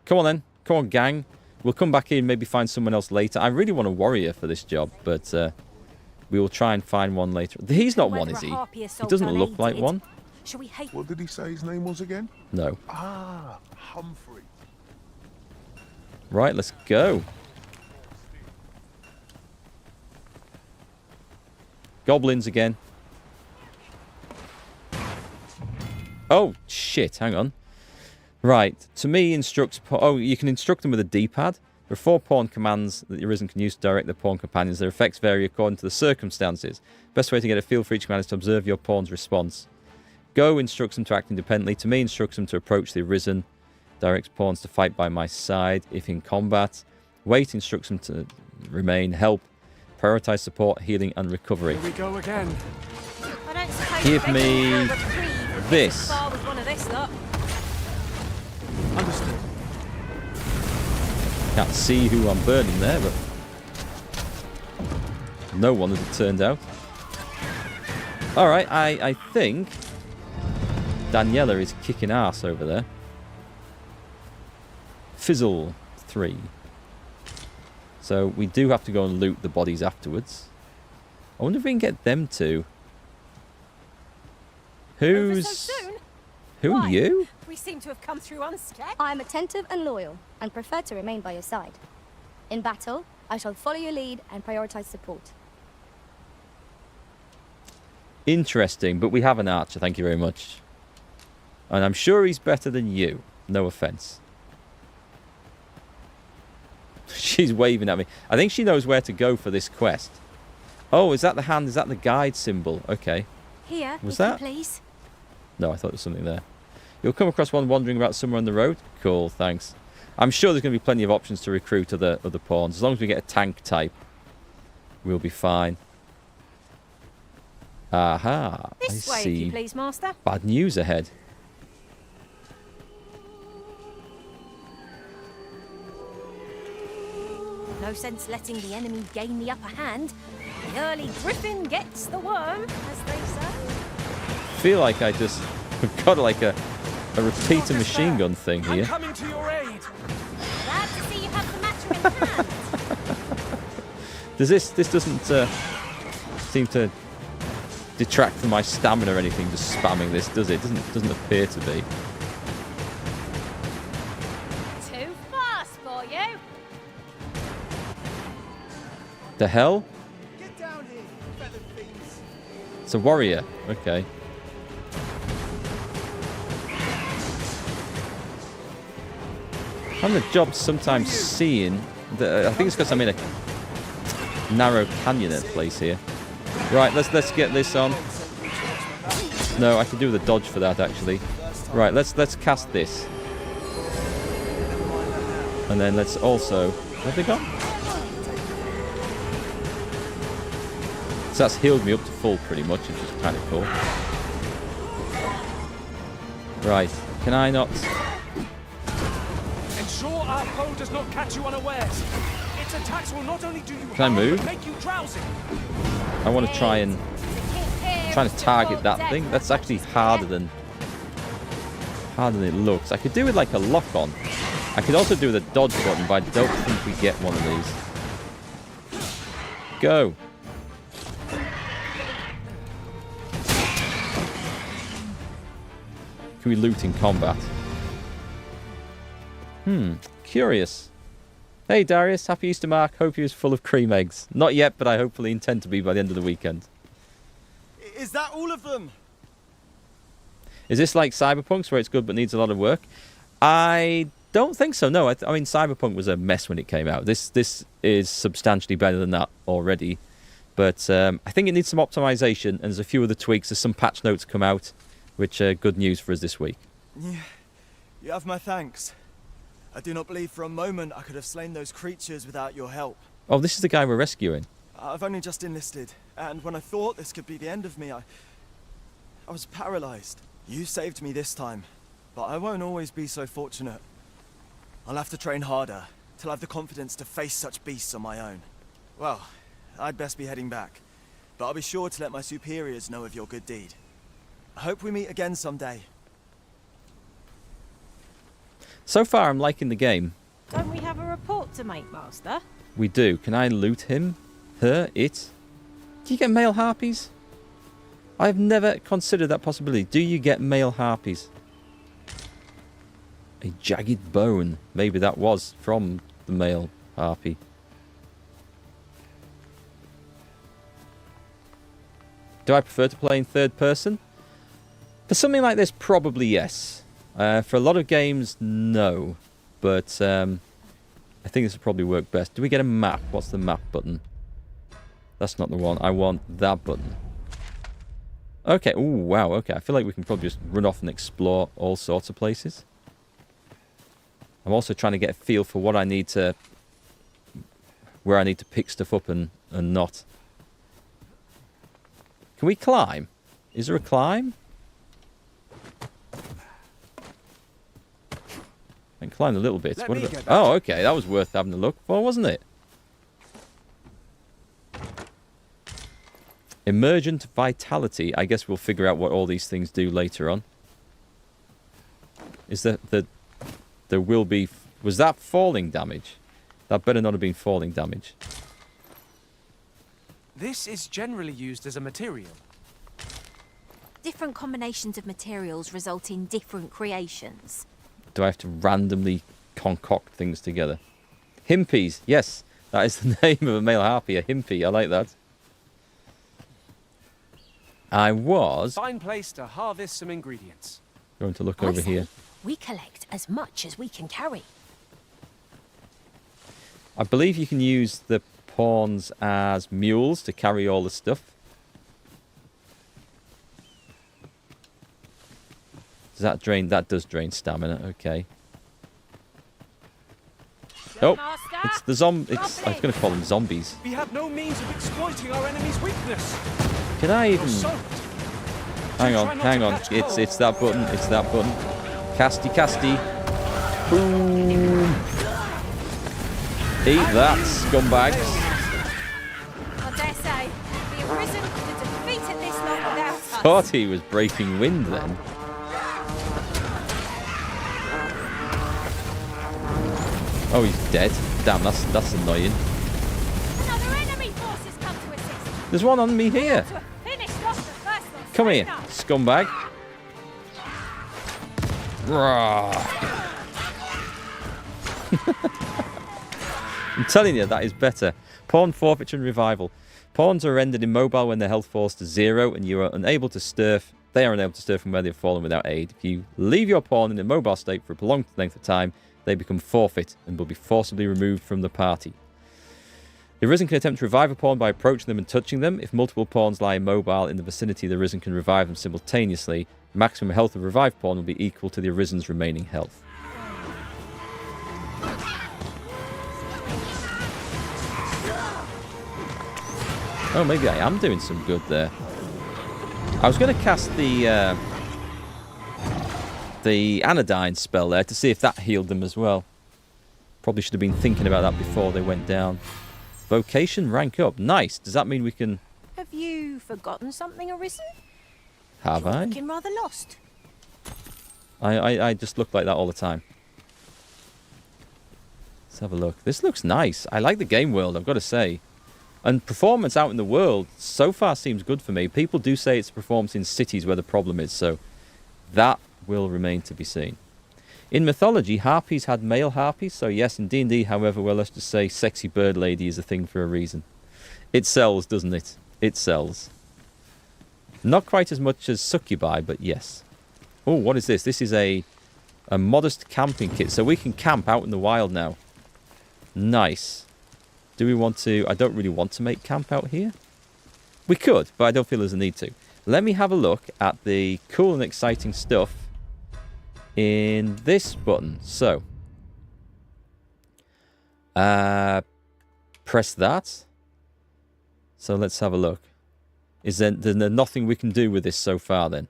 Come on then. Come on, gang. We'll come back in, maybe find someone else later. I really want a warrior for this job, but we will try and find one later. He's not one, is he? He doesn't look like one. What did he say his name was again? No. Ah, Humphrey. Right, let's go. Goblins again. Oh, shit. Hang on. Right. To me, instructs... Oh, you can instruct them with a D-pad. There are 4 pawn commands that the Arisen can use to direct their pawn companions. Their effects vary according to the circumstances. Best way to get a feel for each command is to observe your pawn's response. Go instructs them to act independently. To me, instructs them to approach the Arisen. Directs pawns to fight by my side if in combat. Wait instructs them to remain. Help. Prioritize support, healing, and recovery. Here we go again. Give me this. Understood. Can't see who I'm burning there, but no one, as it turned out. Alright, I think Daniela is kicking ass over there. Fizzle 3. So we do have to go and loot the bodies afterwards. I wonder if we can get them to. Who's... Who are you? We seem to have come through unscathed. I am attentive and loyal, and prefer to remain by your side. In battle, I shall follow your lead and prioritize support. Interesting, but we have an archer, thank you very much. And I'm sure he's better than you. No offense. She's waving at me. I think she knows where to go for this quest. Oh, is that the hand? Is that the guide symbol? Okay. Here, was that? Please. No, I thought there was something there. You'll come across one wandering about somewhere on the road. Cool, thanks. I'm sure there's going to be plenty of options to recruit other pawns. As long as we get a tank type, we'll be fine. Aha. This I way, see. if you please, Master. Bad news ahead. No sense letting the enemy gain the upper hand. The early griffin gets the worm, as they say. I feel like I just got like a repeater machine gun thing here. I'm coming to your aid. Glad to see you have the matter in hand. Does this doesn't seem to detract from my stamina or anything, just spamming this, does it? Doesn't appear to be. Too fast for you. The hell? Get down here, feathered things. It's a warrior. Okay. I'm the job sometimes seeing that. I think it's because I'm in a narrow canyon at place here. Right, let's get this on. No, I can do the dodge for that actually. Right, let's cast this. And then let's also... Have they gone? So that's healed me up to full pretty much, which is kind of cool. Right, can I not... Ensure our foe does not catch you unawares. Its attacks will not only do you Can I harm, move? but make you drowsy. I want to try and... trying to target that thing. That's actually harder than it looks. I could do it like a lock-on. I could also do the dodge button, but I don't think we get one of these. Go. Can we loot in combat? Curious. Hey Darius, happy Easter, Mark. Hope you're full of cream eggs. Not yet, but I hopefully intend to be by the end of the weekend. Is that all of them? Is this like Cyberpunk's where it's good but needs a lot of work? I don't think so, no. I mean, Cyberpunk was a mess when it came out. This is substantially better than that already. But I think it needs some optimization, and there's a few other tweaks. There's some patch notes come out, which are good news for us this week. Yeah. You have my thanks. I do not believe for a moment I could have slain those creatures without your help. Oh, this is the guy we're rescuing. I've only just enlisted, and when I thought this could be the end of me, I was paralyzed. You saved me this time, but I won't always be so fortunate. I'll have to train harder, till I've the confidence to face such beasts on my own. Well, I'd best be heading back, but I'll be sure to let my superiors know of your good deed. I hope we meet again someday. So far, I'm liking the game. Don't we have a report to make, Master? We do. Can I loot him? Her? It? Do you get male harpies? I've never considered that possibility. Do you get male harpies? A jagged bone. Maybe that was from the male harpy. Do I prefer to play in third person? For something like this, probably yes. For a lot of games, no. But I think this would probably work best. Do we get a map? What's the map button? That's not the one. I want that button. Okay. Ooh, wow. Okay. I feel like we can probably just run off and explore all sorts of places. I'm also trying to get a feel for what I need to... where I need to pick stuff up and not. Can we climb? Is there a climb? I can climb a little bit. What about... Oh, okay. That was worth having a look for, wasn't it? Emergent vitality. I guess we'll figure out what all these things do later on. Is there will be... Was that falling damage? That better not have been falling damage. This is generally used as a material. Different combinations of materials result in different creations. Do I have to randomly concoct things together? Himpies. Yes, that is the name of a male harpy, a himpy. I like that. I was... Fine place to harvest some ingredients. Going to look over here. We collect as much as we can carry. I believe you can use the pawns as mules to carry all the stuff. Does that drain? That does drain stamina. Okay. Oh, it's the I was going to call them zombies. We have no means of exploiting our enemy's weakness. Can I even... Hang on. It's that button. It's that button. Casty. Boom. Eat that, scumbags. I dare say, the Arisen could have defeated this lot without us. Thought he was breaking wind then. Oh, he's dead. Damn, that's annoying. Another enemy force has come to assist. There's one on me here. Come here, enough. scumbag. I'm telling you, that is better. Pawn forfeiture and revival. Pawns are rendered immobile when their health falls to 0 and you are unable to stir. They are unable to stir from where they've fallen without aid. If you leave your pawn in an immobile state for a prolonged length of time, they become forfeit and will be forcibly removed from the party. The Arisen can attempt to revive a pawn by approaching them and touching them. If multiple pawns lie immobile in the vicinity, the Arisen can revive them simultaneously. The maximum health of a revived pawn will be equal to the Arisen's remaining health. Oh, maybe I am doing some good there. I was going to cast the anodyne spell there to see if that healed them as well. Probably should have been thinking about that before they went down. Vocation rank up. Nice. Does that mean we can... Have you forgotten something, Arisen? Have I? Looking rather lost. I just look like that all the time. Let's have a look. This looks nice. I like the game world, I've got to say. And performance out in the world so far seems good for me. People do say it's performance in cities where the problem is, so that will remain to be seen. In mythology, harpies had male harpies, so yes, in D&D, however, well, let's just say sexy bird lady is a thing for a reason. It sells, doesn't it? It sells. Not quite as much as succubi, but yes. Oh, what is this? This is a modest camping kit, so we can camp out in the wild now. Nice. Do we want to... I don't really want to make camp out here. We could, but I don't feel there's a need to. Let me have a look at the cool and exciting stuff in this button. So, press that. So let's have a look. Is there nothing we can do with this so far then?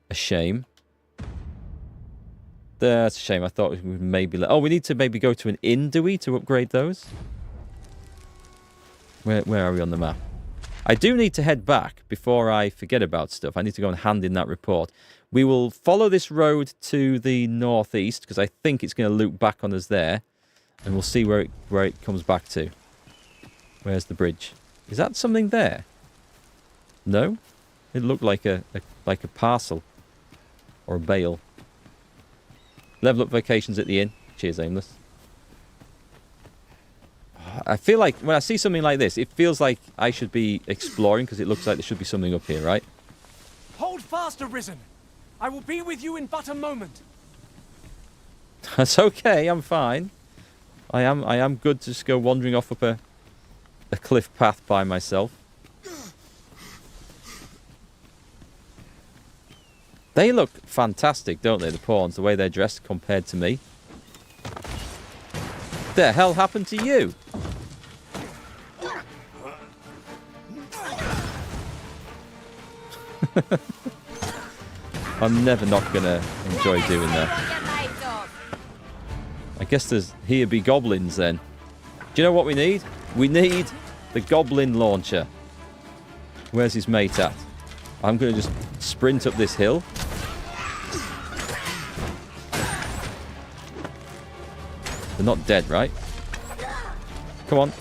A shame. That's a shame. I thought we would maybe... Oh, we need to maybe go to an inn, do we, to upgrade those? Where are we on the map? I do need to head back before I forget about stuff. I need to go and hand in that report. We will follow this road to the northeast, because I think it's going to loop back on us there. And we'll see where it comes back to. Where's the bridge? Is that something there? No? It looked like a parcel. Or a bale. Level up vocations at the inn. Cheers, Aimless. I feel like when I see something like this, it feels like I should be exploring, because it looks like there should be something up here, right? Hold fast, Arisen. I will be with you in but a moment. That's okay, I'm fine. I am good to just go wandering off up a cliff path by myself. They look fantastic, don't they, the pawns, the way they're dressed compared to me. The hell happened to you? I'm never not gonna enjoy doing that. I guess there's here be goblins then. Do you know what we need? We need the goblin launcher. Where's his mate at? I'm gonna just sprint up this hill. They're not dead, right? Come on.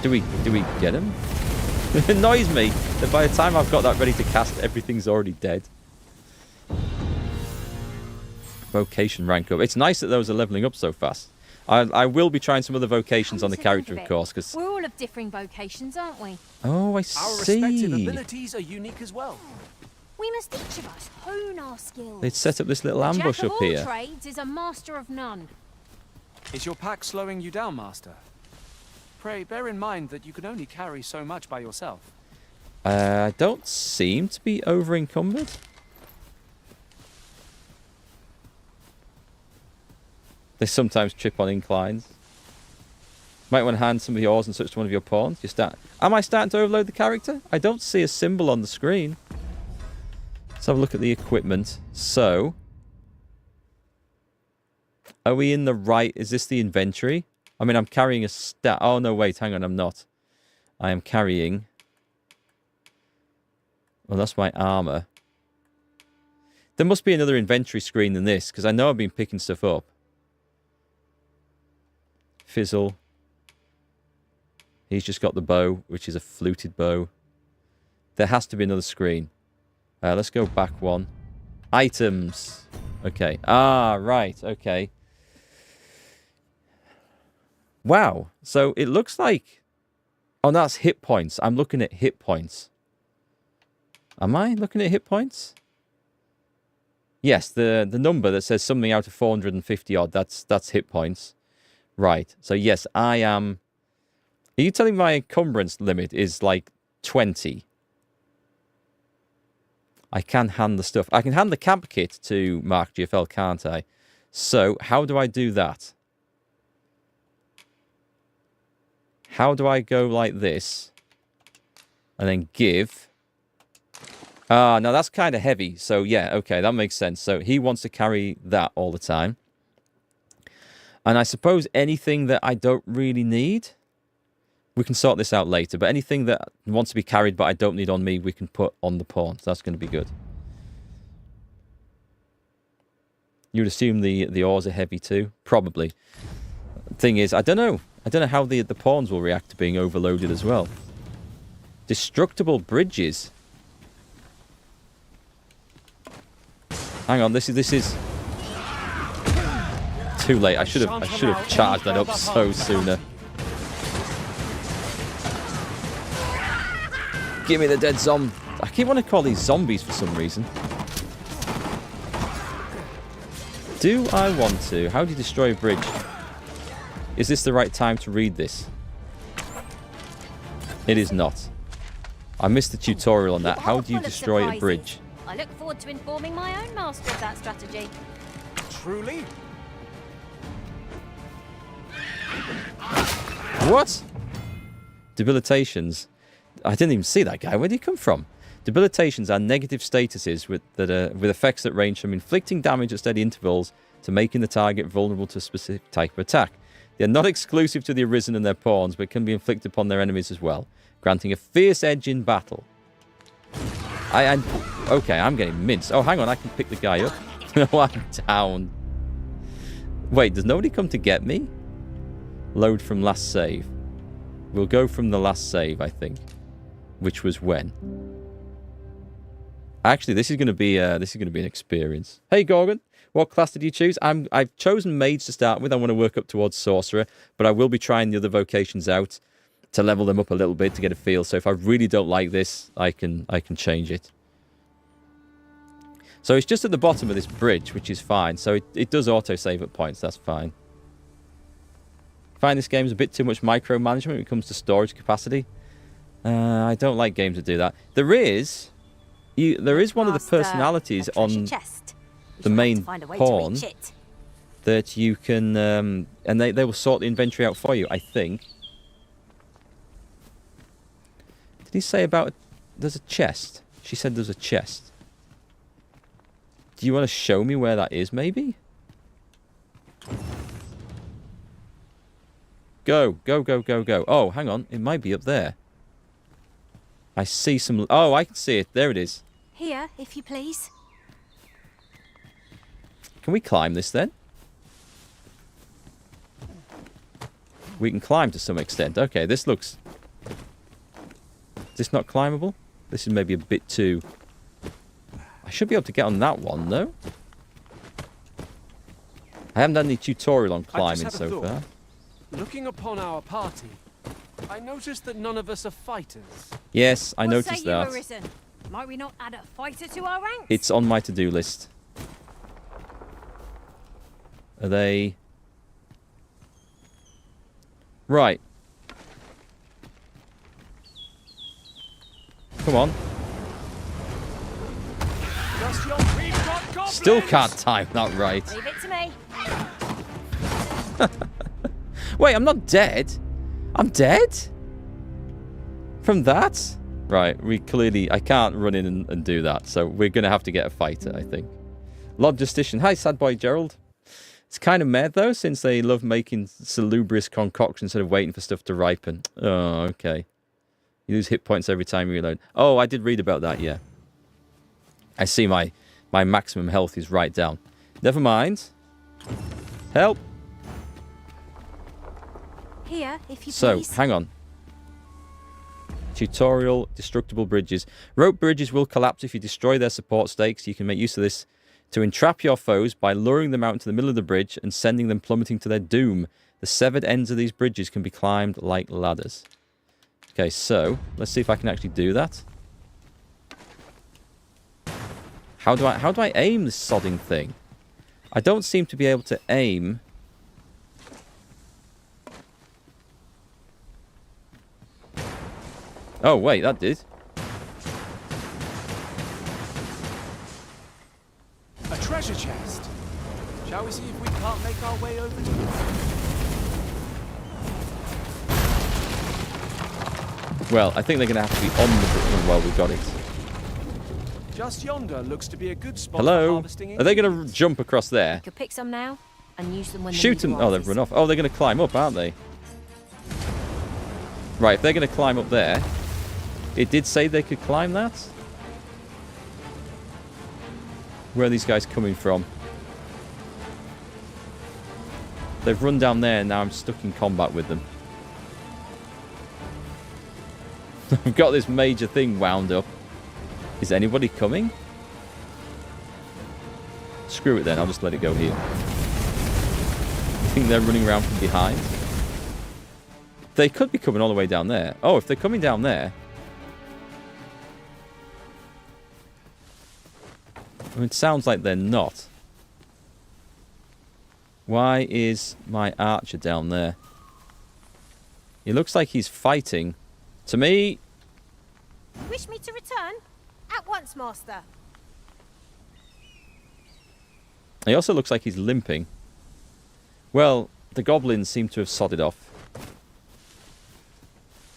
Do we get him? It annoys me that by the time I've got that ready to cast, everything's already dead. Vocation rank up. It's nice that those are leveling up so fast. I will be trying some other vocations on the character, of course, because we're all of differing vocations, aren't we? oh, I Our see. respective abilities are unique as well. We must each of us hone our skills. They'd set up this little ambush up here. here. Trades is a master of none. Is your pack slowing you down, Master? Pray bear in mind that you can only carry so much by yourself. I don't seem to be over encumbered. They sometimes trip on inclines. Might want to hand some of yours and such to one of your pawns. Am I starting to overload the character? I don't see a symbol on the screen. Let's have a look at the equipment. So, are we in the right? Is this the inventory? I mean, I'm carrying a stat. Oh, no, wait, hang on, I'm not. I am carrying... Well, that's my armor. There must be another inventory screen than this, because I know I've been picking stuff up. Fizzle. He's just got the bow, which is a fluted bow. There has to be another screen. Let's go back one. Items. Okay. Ah, right. Okay. Wow. So it looks like... Oh, no, that's hit points. I'm looking at hit points. Am I looking at hit points? Yes, the number that says something out of 450 odd, that's hit points. Right. So yes, I am... Are you telling me my encumbrance limit is like 20? I can hand the stuff. I can hand the camp kit to MarkGFL, can't I? So, how do I do that? How do I go like this? And then give... Ah, no, that's kind of heavy. So, yeah, okay, that makes sense. So, he wants to carry that all the time. And I suppose anything that I don't really need... We can sort this out later, but anything that wants to be carried but I don't need on me, we can put on the pawn. So that's going to be good. You would assume the ores are heavy too? Probably. Thing is, I don't know. I don't know how the pawns will react to being overloaded as well. Destructible bridges. Hang on, this is too late. I should have charged that up so sooner. Give me the dead zombie. I keep wanting to call these zombies for some reason. Do I want to? How do you destroy a bridge? Is this the right time to read this? It is not. I missed the tutorial on that. How do you Full of destroy a surprises. bridge? I look forward to informing my own master of that strategy. Truly? What? Debilitations. I didn't even see that guy. Where did he come from? Debilitations are negative statuses with effects that range from inflicting damage at steady intervals to making the target vulnerable to a specific type of attack. They are not exclusive to the Arisen and their pawns, but can be inflicted upon their enemies as well, granting a fierce edge in battle. Okay, I'm getting minced. Oh, hang on, I can pick the guy up. No, I'm down. Wait, does nobody come to get me? Load from last save. We'll go from the last save, I think, which was when. Actually, this is going to be an experience. Hey, Gorgon, what class did you choose? I've chosen mage to start with. I want to work up towards sorcerer, but I will be trying the other vocations out to level them up a little bit to get a feel. So if I really don't like this, I can change it. So it's just at the bottom of this bridge, which is fine. So it does auto-save at points. That's fine. I find this game is a bit too much micromanagement when it comes to storage capacity. I don't like games that do that. There is one of the personalities on the main pawn that you can... and they will sort the inventory out for you, I think. Did he say about... There's a chest. She said there's a chest. Do you want to show me where that is, maybe? Go, go, go, go, go. Oh, hang on. It might be up there. I see some... Oh, I can see it. There it is. Here, if you please. Can we climb this, then? We can climb to some extent. Okay, this looks... Is this not climbable? This is maybe a bit too... I should be able to get on that one, though. I haven't done any tutorial on climbing so far. Looking upon our party, I noticed that none of us are fighters. Yes, I noticed that. Arisen? Might we not add a fighter to our ranks? It's on my to-do list. Are they... Right. Come on. Still can't time that right. Leave it to me. Wait, I'm not dead. I'm dead? From that? Right, we clearly... I can't run in and do that, so we're going to have to get a fighter, I think. Logistician. Hi, sad boy Gerald. It's kind of mad, though, since they love making salubrious concoctions instead of waiting for stuff to ripen. Oh, okay. You lose hit points every time you reload. Oh, I did read about that, yeah. I see my maximum health is right down. Never mind. Help. Here, if you So, please. hang on. Tutorial, destructible bridges. Rope bridges will collapse if you destroy their support stakes. You can make use of this to entrap your foes by luring them out into the middle of the bridge and sending them plummeting to their doom. The severed ends of these bridges can be climbed like ladders. Okay, so, let's see if I can actually do that. How do I aim this sodding thing? I don't seem to be able to aim. Oh, wait, that did. A treasure chest. Shall we see if we can't make our way over to it? Well, I think they're going to have to be on the bridge. Well, we got it. Just yonder looks to be a good spot for Hello? harvesting. Are they going to jump across there? You could pick some now and use them when the Shoot need them. Oh, they've arises. run off. Oh, they're going to climb up, aren't they? Right, if they're going to climb up there. It did say they could climb that. Where are these guys coming from? They've run down there and now I'm stuck in combat with them. I've got this major thing wound up. Is anybody coming? Screw it then, I'll just let it go here. I think they're running around from behind. They could be coming all the way down there. Oh, if they're coming down there... I mean, it sounds like they're not. Why is my archer down there? He looks like he's fighting. To me, Wish me to return? At once, master. He also looks like he's limping. Well, the goblins seem to have sodded off.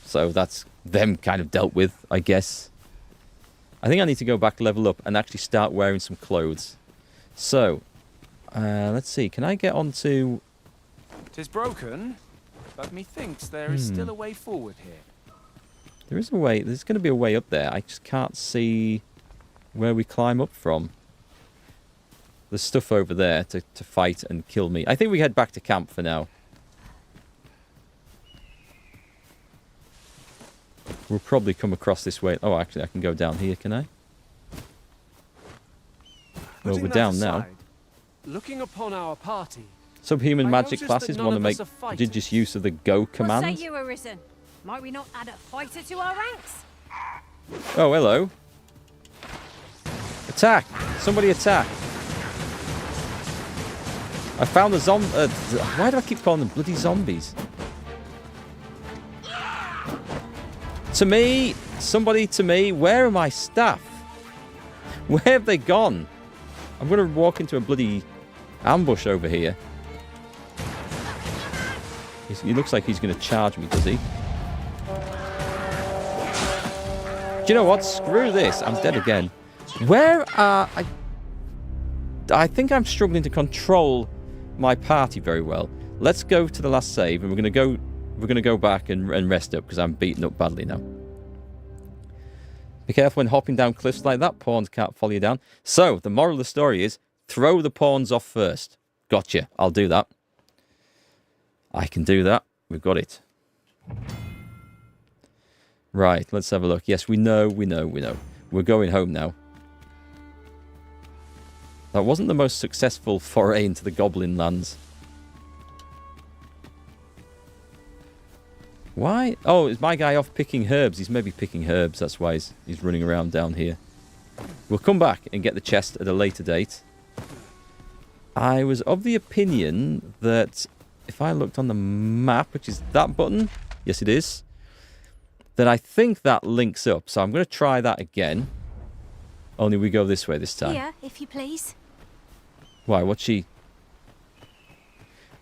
So that's them kind of dealt with, I guess. I think I need to go back, level up, and actually start wearing some clothes. So, let's see. Can I get onto... 'Tis broken, but methinks there is still a way forward here. There is a way. There's going to be a way up there. I just can't see where we climb up from. There's stuff over there to fight and kill me. I think we head back to camp for now. We'll probably come across this way. Oh, actually, I can go down here, can I? Well, we're down now. Looking upon our party, Subhuman magic noticed classes that want to none of make us are fighters. prodigious use of the go command. What say you, Arisen? Might we not add a fighter to our ranks? Oh, hello. Attack! Somebody attack! I found the why do I keep calling them bloody zombies? To me! Somebody to me! Where are my staff? Where have they gone? I'm going to walk into a bloody ambush over here. He looks like he's going to charge me, does he? Do you know what? Screw this. I'm dead again. Where are... I think I'm struggling to control my party very well. Let's go to the last save, and we're going to go back and rest up, because I'm beaten up badly now. Be careful when hopping down cliffs like that. Pawns can't follow you down. So, the moral of the story is, throw the pawns off first. Gotcha. I'll do that. I can do that. We've got it. Right, let's have a look. Yes, we know. We're going home now. That wasn't the most successful foray into the goblin lands. Why? Oh, is my guy off picking herbs? He's maybe picking herbs. That's why he's running around down here. We'll come back and get the chest at a later date. I was of the opinion that if I looked on the map, which is that button, yes it is, then I think that links up. So I'm going to try that again. Only we go this way this time. Here, if you please. Why? What's she...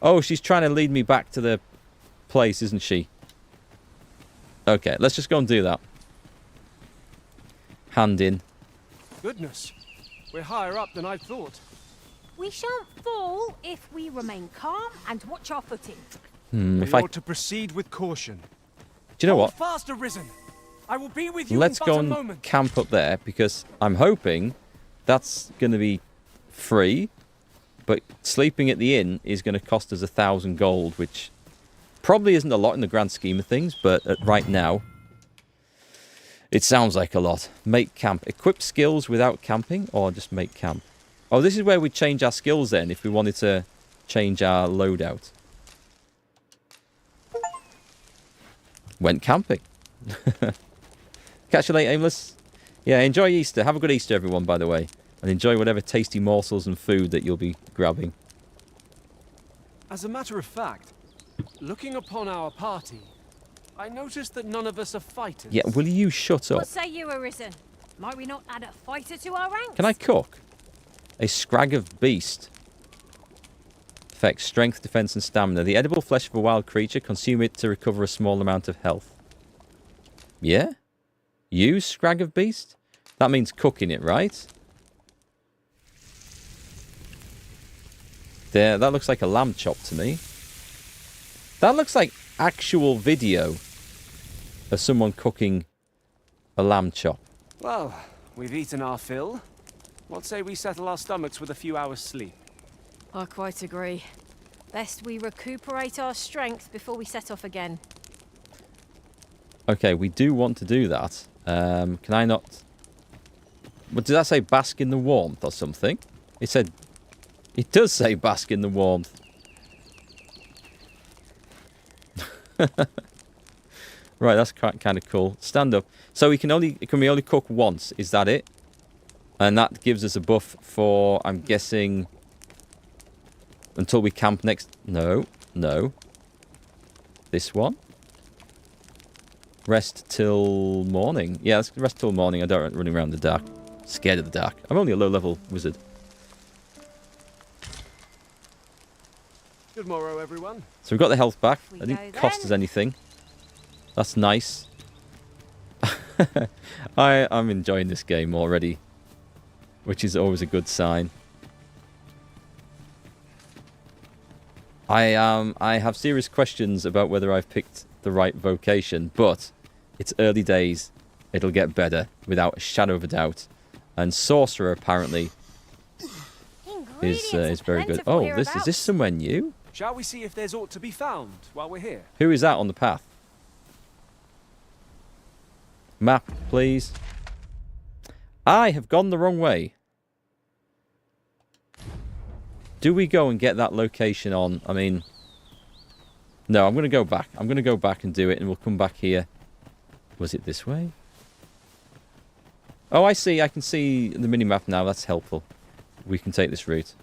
Oh, she's trying to lead me back to the place, isn't she? Okay, let's just go and do that. Hand in. Goodness, we're higher up than I thought. We shan't fall if we remain calm and watch our footing. If We I... ought to proceed with caution. Do you know what? Faster, Arisen. I will be with you Let's in go but a and moment. camp up there, because I'm hoping that's going to be free, but sleeping at the inn is going to cost us 1,000 gold, which probably isn't a lot in the grand scheme of things, but right now it sounds like a lot. Make camp. Equip skills without camping, or just make camp. Oh, this is where we change our skills then, if we wanted to change our loadout. Went camping. Catch you later, Aimless. Yeah, enjoy Easter. Have a good Easter, everyone, by the way. And enjoy whatever tasty morsels and food that you'll be grabbing. As a matter of fact, looking upon our party, I noticed that none of us are fighters. Yeah, will you shut up? What say you, Arisen? Might we not add a fighter to our ranks? Can I cook? A scrag of beast. Affects strength, defense, and stamina. The edible flesh of a wild creature. Consume it to recover a small amount of health. Yeah? Use scrag of beast? That means cooking it, right? There, that looks like a lamb chop to me. That looks like actual video of someone cooking a lamb chop. Well, we've eaten our fill. What say we settle our stomachs with a few hours' sleep? I quite agree. Best we recuperate our strength before we set off again. Okay, we do want to do that. Can I not... What did that say? Bask in the warmth or something? It said... It does say bask in the warmth. Right, that's kind of cool. Stand up. So can we only cook once? Is that it? And that gives us a buff for, I'm guessing, until we camp next... No. This one. Rest till morning. Yeah, let's rest till morning. I don't run running around in the dark. Scared of the dark. I'm only a low-level wizard. Good morrow, everyone. So we've got the health back. We It didn't go cost then. us anything. That's nice. I'm enjoying this game already, which is always a good sign. I have serious questions about whether I've picked the right vocation, but it's early days. It'll get better, without a shadow of a doubt. And Sorcerer, apparently, is very good. Oh, is this somewhere new? Shall we see if there's aught to be found while we're here? Who is that on the path? Map, please. I have gone the wrong way. Do we go and get that location on? I mean... No, I'm going to go back. I'm going to go back and do it, and we'll come back here. Was it this way? Oh, I see. I can see the minimap now. That's helpful. We can take this route.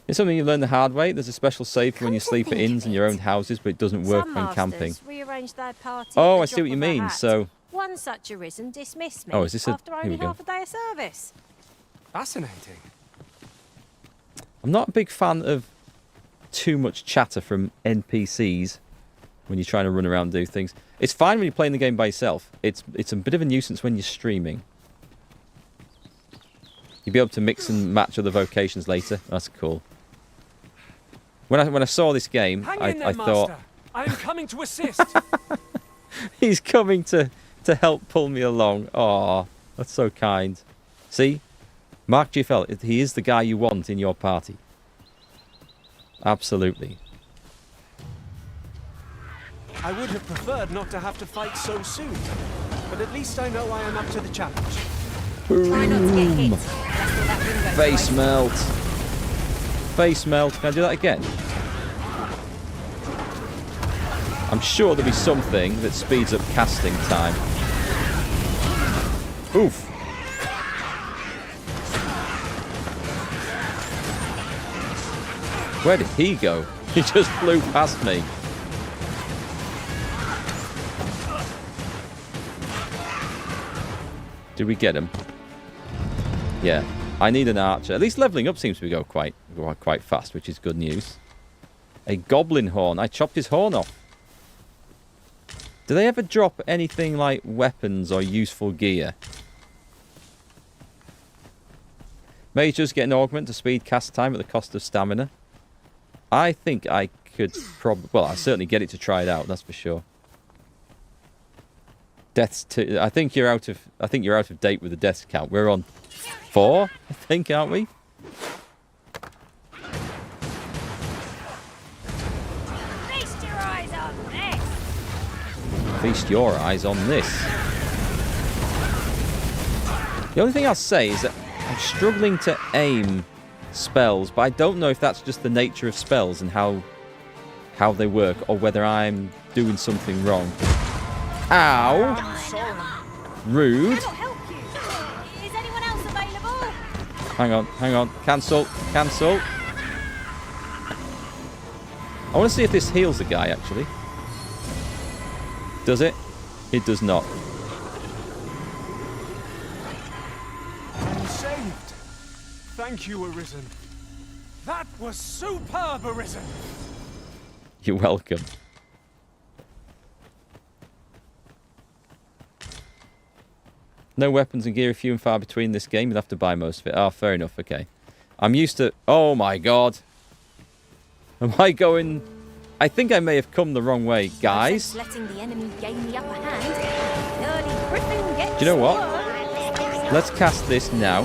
It's something you learn the hard way. There's a special save for when you sleep at inns in your own houses, but it doesn't work Some when camping. masters rearrange their party Oh, at the I see what drop you of a mean. hat. So... One such Arisen dismissed me Oh, is this a... after Here only we go. half a day of service. Fascinating. I'm not a big fan of too much chatter from NPCs when you're trying to run around and do things. It's fine when you're playing the game by yourself. It's a bit of a nuisance when you're streaming. You'll be able to mix and match other vocations later. That's cool. When I saw this game, I thought... Master. I am coming to assist. He's coming to help pull me along. Aw, that's so kind. See? MarkGFL, he is the guy you want in your party. Absolutely. I would have preferred not to have to fight so soon, but at least I know I am up to the challenge. Try not to get hit. Boom. That's what that ring goes Face away. melt. Face melt. Can I do that again? I'm sure there'll be something that speeds up casting time. Oof. Where did he go? He just flew past me. Did we get him? Yeah. I need an archer. At least leveling up seems to go quite fast, which is good news. A goblin horn. I chopped his horn off. Do they ever drop anything like weapons or useful gear? Mages get an augment to speed cast time at the cost of stamina. I think I could probably... Well, I'll certainly get it to try it out, that's for sure. Deaths to... I think you're out of date with the deaths count. We're on 4, I think, aren't we? Feast your eyes on this. Feast your eyes on this. The only thing I'll say is that I'm struggling to aim spells, but I don't know if that's just the nature of spells and how they work, or whether I'm doing something wrong. Ow! Rude. Cannot help you. Is anyone else available? Hang on. Cancel. I want to see if this heals the guy, actually. Does it? It does not. I'm saved. Thank you, Arisen. That was superb, Arisen. You're welcome. No weapons and gear, few and far between this game. You'll have to buy most of it. Oh, fair enough. Okay. I'm used to... Oh, my God. Am I going... I think I may have come the wrong way, guys. Letting the enemy gain the upper hand. The early griffin gets Do you know what? work. Let's cast this now.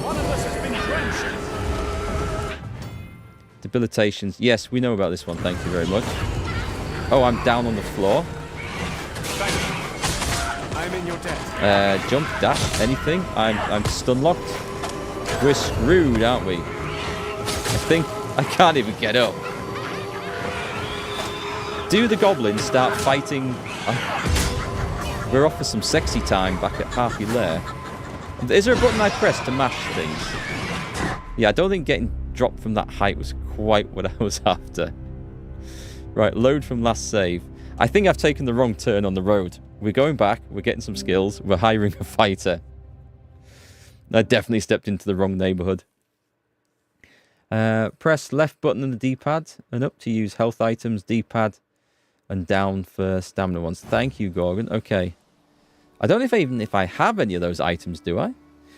Debilitations. Yes, we know about this one. Thank you very much. Oh, I'm down on the floor. I'm in your debt. Jump, dash, anything. I'm stun locked. We're screwed, aren't we? I think I can't even get up. Do the goblins start fighting? We're off for some sexy time back at Harpy Lair. Is there a button I press to mash things? Yeah, I don't think getting dropped from that height was quite what I was after. Right, load from last save. I think I've taken the wrong turn on the road. We're going back. We're getting some skills. We're hiring a fighter. I definitely stepped into the wrong neighborhood. Press left button on the D-pad and up to use health items, D-pad, and down for stamina ones. Thank you, Gorgon. Okay. I don't know if I have any of those items, do I?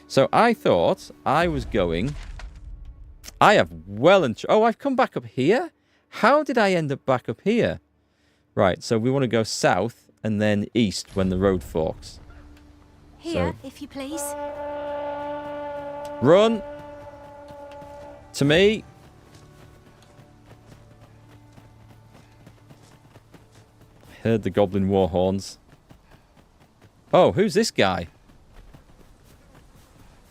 So I thought I was going... I have well and... Oh, I've come back up here? How did I end up back up here? Right, so we want to go south and then east when the road forks. Here, if you please. Run! To me! I heard the goblin war horns. Oh, who's this guy?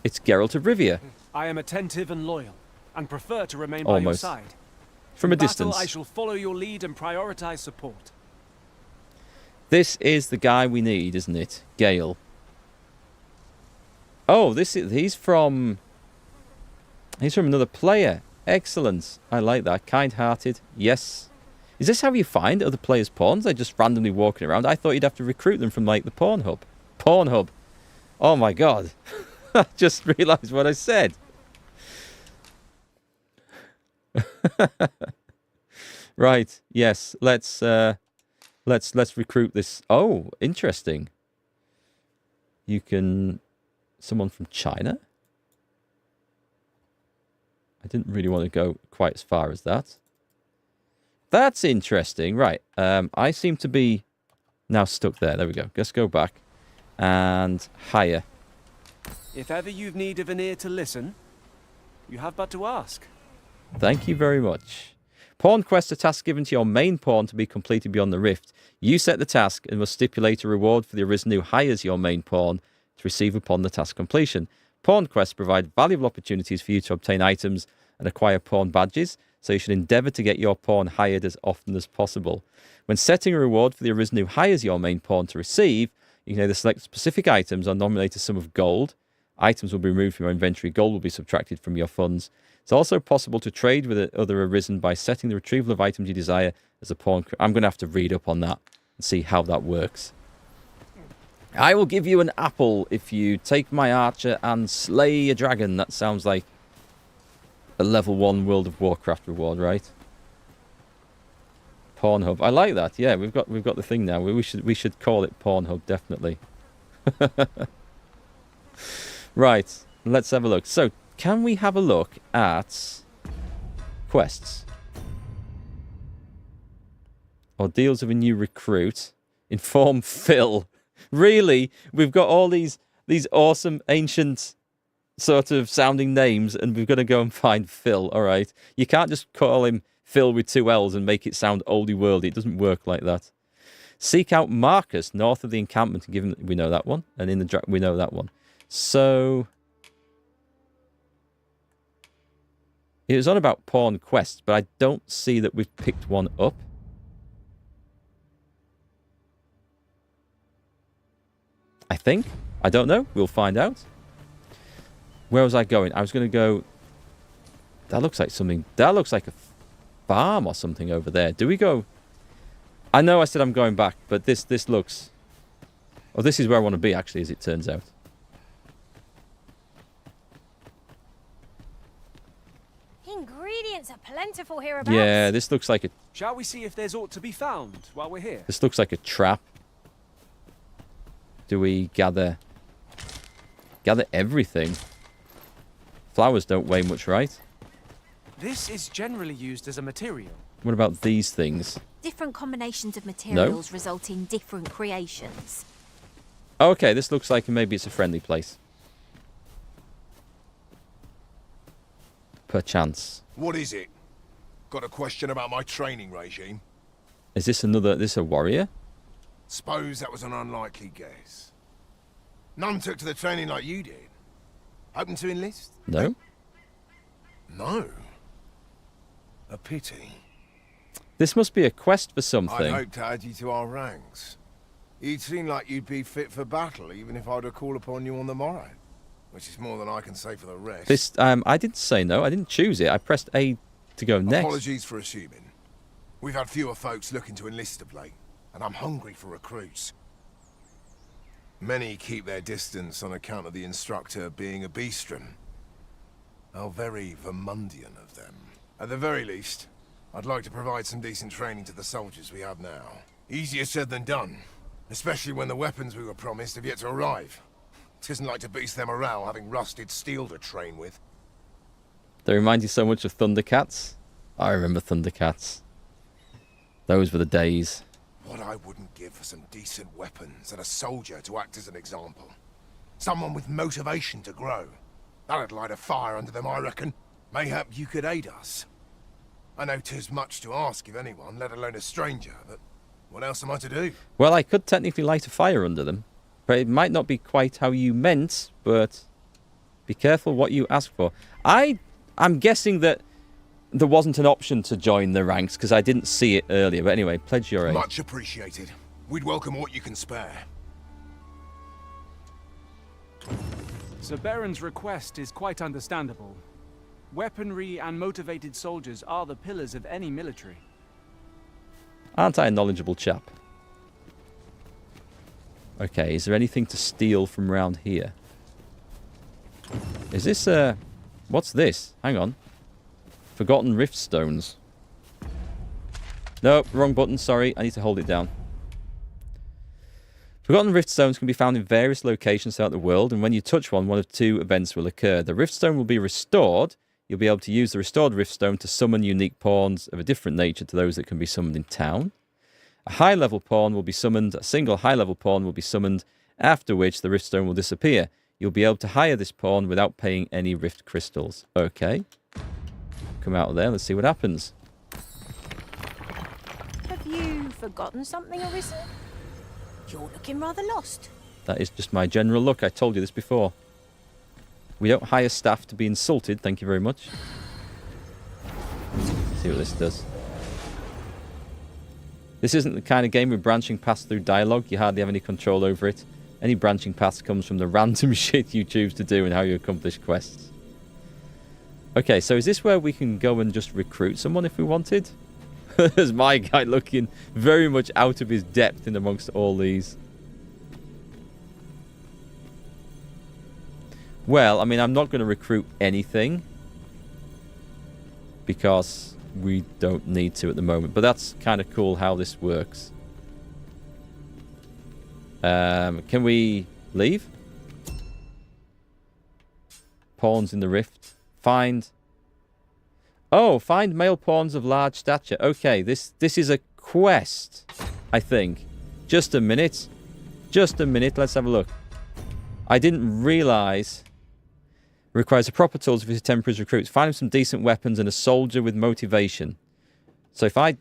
It's Geralt of Rivia. I am attentive and loyal, and prefer to remain by your side. From a In battle, distance. I shall follow your lead and prioritize support. This is the guy we need, isn't it? Gale. Oh, he's from another player. Excellent. I like that. Kind-hearted. Yes. Is this how you find other players' pawns? They're just randomly walking around. I thought you'd have to recruit them from, like, the Pornhub. Pornhub. Oh, my God. I just realised what I said. Right. Yes. Let's recruit this. Oh, interesting. You can... Someone from China? I didn't really want to go quite as far as that. That's interesting. Right. I seem to be now stuck there. There we go. Let's go back and hire. If ever you've need of an ear to listen, you have but to ask. Thank you very much. Pawn quest, a task given to your main pawn to be completed beyond the rift. You set the task and must stipulate a reward for the Arisen who hires your main pawn to receive upon the task completion. Pawn quests provide valuable opportunities for you to obtain items and acquire pawn badges, so you should endeavour to get your pawn hired as often as possible. When setting a reward for the Arisen who hires your main pawn to receive, you can either select specific items or nominate a sum of gold. Items will be removed from your inventory. Gold will be subtracted from your funds. It's also possible to trade with other Arisen by setting the retrieval of items you desire as a pawn. I'm going to have to read up on that and see how that works. I will give you an apple if you take my archer and slay a dragon. That sounds like a level 1 World of Warcraft reward, right? Pornhub. I like that. Yeah, we've got the thing now. We should call it Pornhub, definitely. Right, let's have a look. So, can we have a look at quests? Ordeals of a new recruit. Inform Phil. Really? We've got all these awesome ancient sort of sounding names and we've got to go and find Phil. All right. You can't just call him Phil with 2 L's and make it sound oldie worldy. It doesn't work like that. Seek out Marcus north of the encampment and give him... We know that one. And in the... We know that one. So... It was on about pawn quests, but I don't see that we've picked one up. I think. I don't know. We'll find out. Where was I going? I was going to go... That looks like something... That looks like a farm or something over there. Do we go... I know I said I'm going back, but this looks... Oh, this is where I want to be, actually, as it turns out. Ingredients are plentiful hereabouts. Yeah, this looks like a... Shall we see if there's aught to be found while we're here? This looks like a trap. Do we gather everything? Flowers don't weigh much, right? This is generally used as a material. What about these things? Different combinations of materials result in different creations. Okay, this looks like maybe it's a friendly place. Perchance. What is it? Got a question about my training regime? Is this a warrior? Suppose that was an unlikely guess. None took to the training like you did. Open to enlist? No. No. A pity. This must be a quest for something. I hoped to add you to our ranks. You'd seem like you'd be fit for battle, even if I were to call upon you on the morrow. Which is more than I can say for the rest. This, I didn't say no. I didn't choose it. I pressed A to go next. Apologies for assuming. We've had fewer folks looking to enlist of late, and I'm hungry for recruits. Many keep their distance on account of the instructor being a beastron. How very Vermundian of them. At the very least, I'd like to provide some decent training to the soldiers we have now. Easier said than done, especially when the weapons we were promised have yet to arrive. It isn't like to boost their morale having rusted steel to train with. They remind you so much of Thundercats. I remember Thundercats. Those were the days. What I wouldn't give for some decent weapons and a soldier to act as an example. Someone with motivation to grow. That'd light a fire under them, I reckon. Mayhap you could aid us. I know 'tis much to ask of anyone, let alone a stranger, but what else am I to do? Well, I could technically light a fire under them. But it might not be quite how you meant, but be careful what you ask for. I'm guessing that there wasn't an option to join the ranks because I didn't see it earlier. But anyway, pledge your aid. Much appreciated. We'd welcome what you can spare. Sir Baron's request is quite understandable. Weaponry and motivated soldiers are the pillars of any military. Aren't I a knowledgeable chap? Okay, is there anything to steal from around here? Is this what's this? Hang on. Forgotten rift stones. Nope, wrong button, sorry. I need to hold it down. Forgotten rift stones can be found in various locations throughout the world, and when you touch one of two events will occur. The rift stone will be restored. You'll be able to use the restored rift stone to summon unique pawns of a different nature to those that can be summoned in town. A high-level pawn will be summoned. A single high-level pawn will be summoned, after which the rift stone will disappear. You'll be able to hire this pawn without paying any rift crystals. Okay. Come out of there. Let's see what happens. Have you forgotten something, Arisen? You're looking rather lost. That is just my general look. I told you this before. We don't hire staff to be insulted. Thank you very much. Let's see what this does. This isn't the kind of game with branching paths through dialogue. You hardly have any control over it. Any branching paths comes from the random shit you choose to do and how you accomplish quests. Okay, so is this where we can go and just recruit someone if we wanted? There's my guy looking very much out of his depth in amongst all these. Well, I mean, I'm not going to recruit anything because we don't need to at the moment. But that's kind of cool how this works. Can we leave? Pawns in the rift. Find. Oh, find male pawns of large stature. Okay, this is a quest, I think. Just a minute. Just a minute. Let's have a look. I didn't realize. Requires the proper tools for his temporary recruits. Find him some decent weapons and a soldier with motivation. So if I...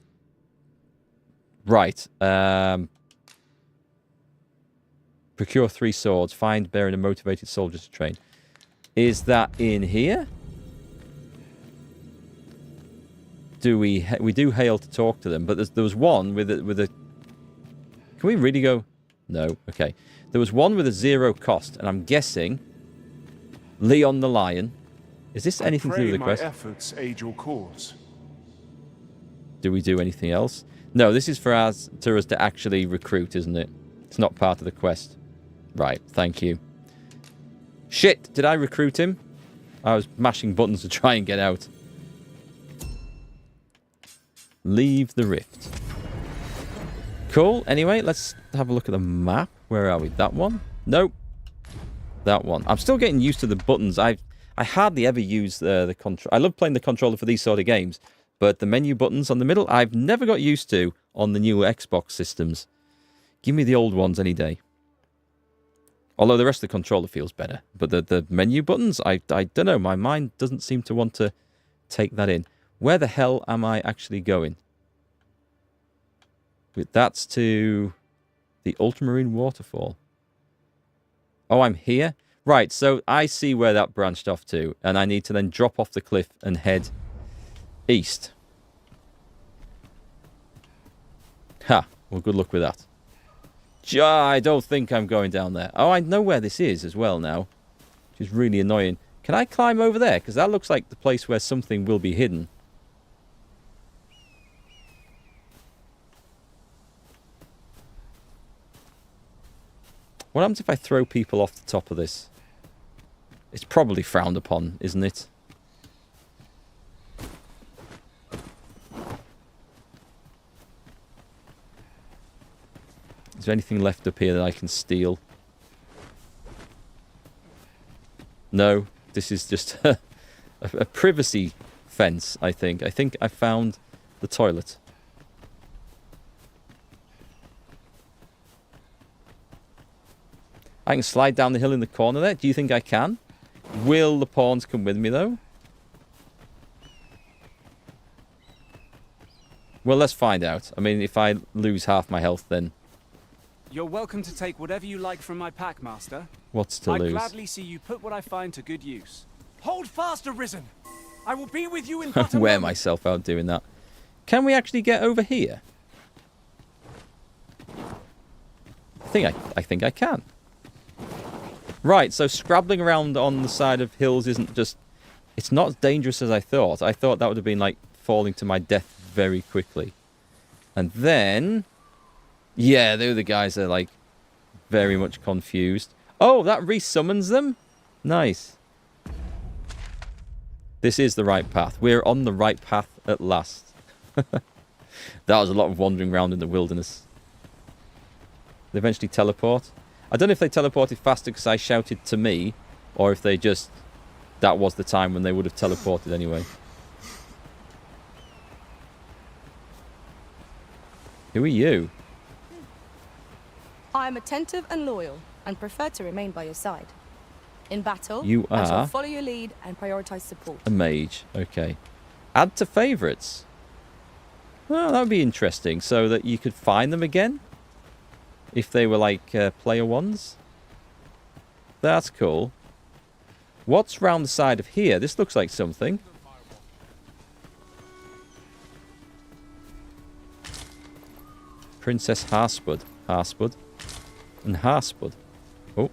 Right. Procure 3 swords. Find, bearing a motivated soldier to train. Is that in here? We do hail to talk to them, but there was one with a... Can we really go... No. Okay. There was one with a 0 cost, and I'm guessing... Leon the Lion. Is this anything to do with the quest? My efforts aid your cause. Do we do anything else? No, this is for us to actually recruit, isn't it? It's not part of the quest. Right, thank you. Shit, did I recruit him? I was mashing buttons to try and get out. Leave the rift. Cool. Anyway, let's have a look at the map. Where are we? That one? Nope. That one. I'm still getting used to the buttons. I hardly ever use the control. I love playing the controller for these sort of games, but the menu buttons on the middle, I've never got used to on the new Xbox systems. Give me the old ones any day. Although the rest of the controller feels better, but the menu buttons, I don't know. My mind doesn't seem to want to take that in. Where the hell am I actually going? That's to the Ultramarine Waterfall. Oh, I'm here? Right, so I see where that branched off to, and I need to then drop off the cliff and head east. Ha, well, good luck with that. I don't think I'm going down there. Oh, I know where this is as well now, which is really annoying. Can I climb over there? Because that looks like the place where something will be hidden. What happens if I throw people off the top of this? It's probably frowned upon, isn't it? Is there anything left up here that I can steal? No, this is just a privacy fence, I think. I think I found the toilet. I can slide down the hill in the corner there. Do you think I can? Will the pawns come with me, though? Well, let's find out. I mean, if I lose half my health, then... You're welcome to take whatever you like from my pack, Master. What's to lose? I'd gladly see you put what I find to good use. Hold fast, Arisen! I will be with you in but a Wear moment. myself out doing that. Can we actually get over here? I think I can. Right, so scrabbling around on the side of hills isn't just... It's not as dangerous as I thought. I thought that would have been like falling to my death very quickly. And then... Yeah, they're the guys that are like very much confused. Oh, that resummons them? Nice. This is the right path. We're on the right path at last. That was a lot of wandering around in the wilderness. They eventually teleport. I don't know if they teleported faster because I shouted to me, or if they just... That was the time when they would have teleported anyway. Who are you? I am attentive and loyal, and prefer to remain by your side. In battle, You I shall are follow your lead and prioritize support. a mage. Okay. Add to favourites. Well, that would be interesting, so that you could find them again? If they were like player ones? That's cool. What's round the side of here? This looks like something. Princess Harspud. Harspud. And Harspud. Oh.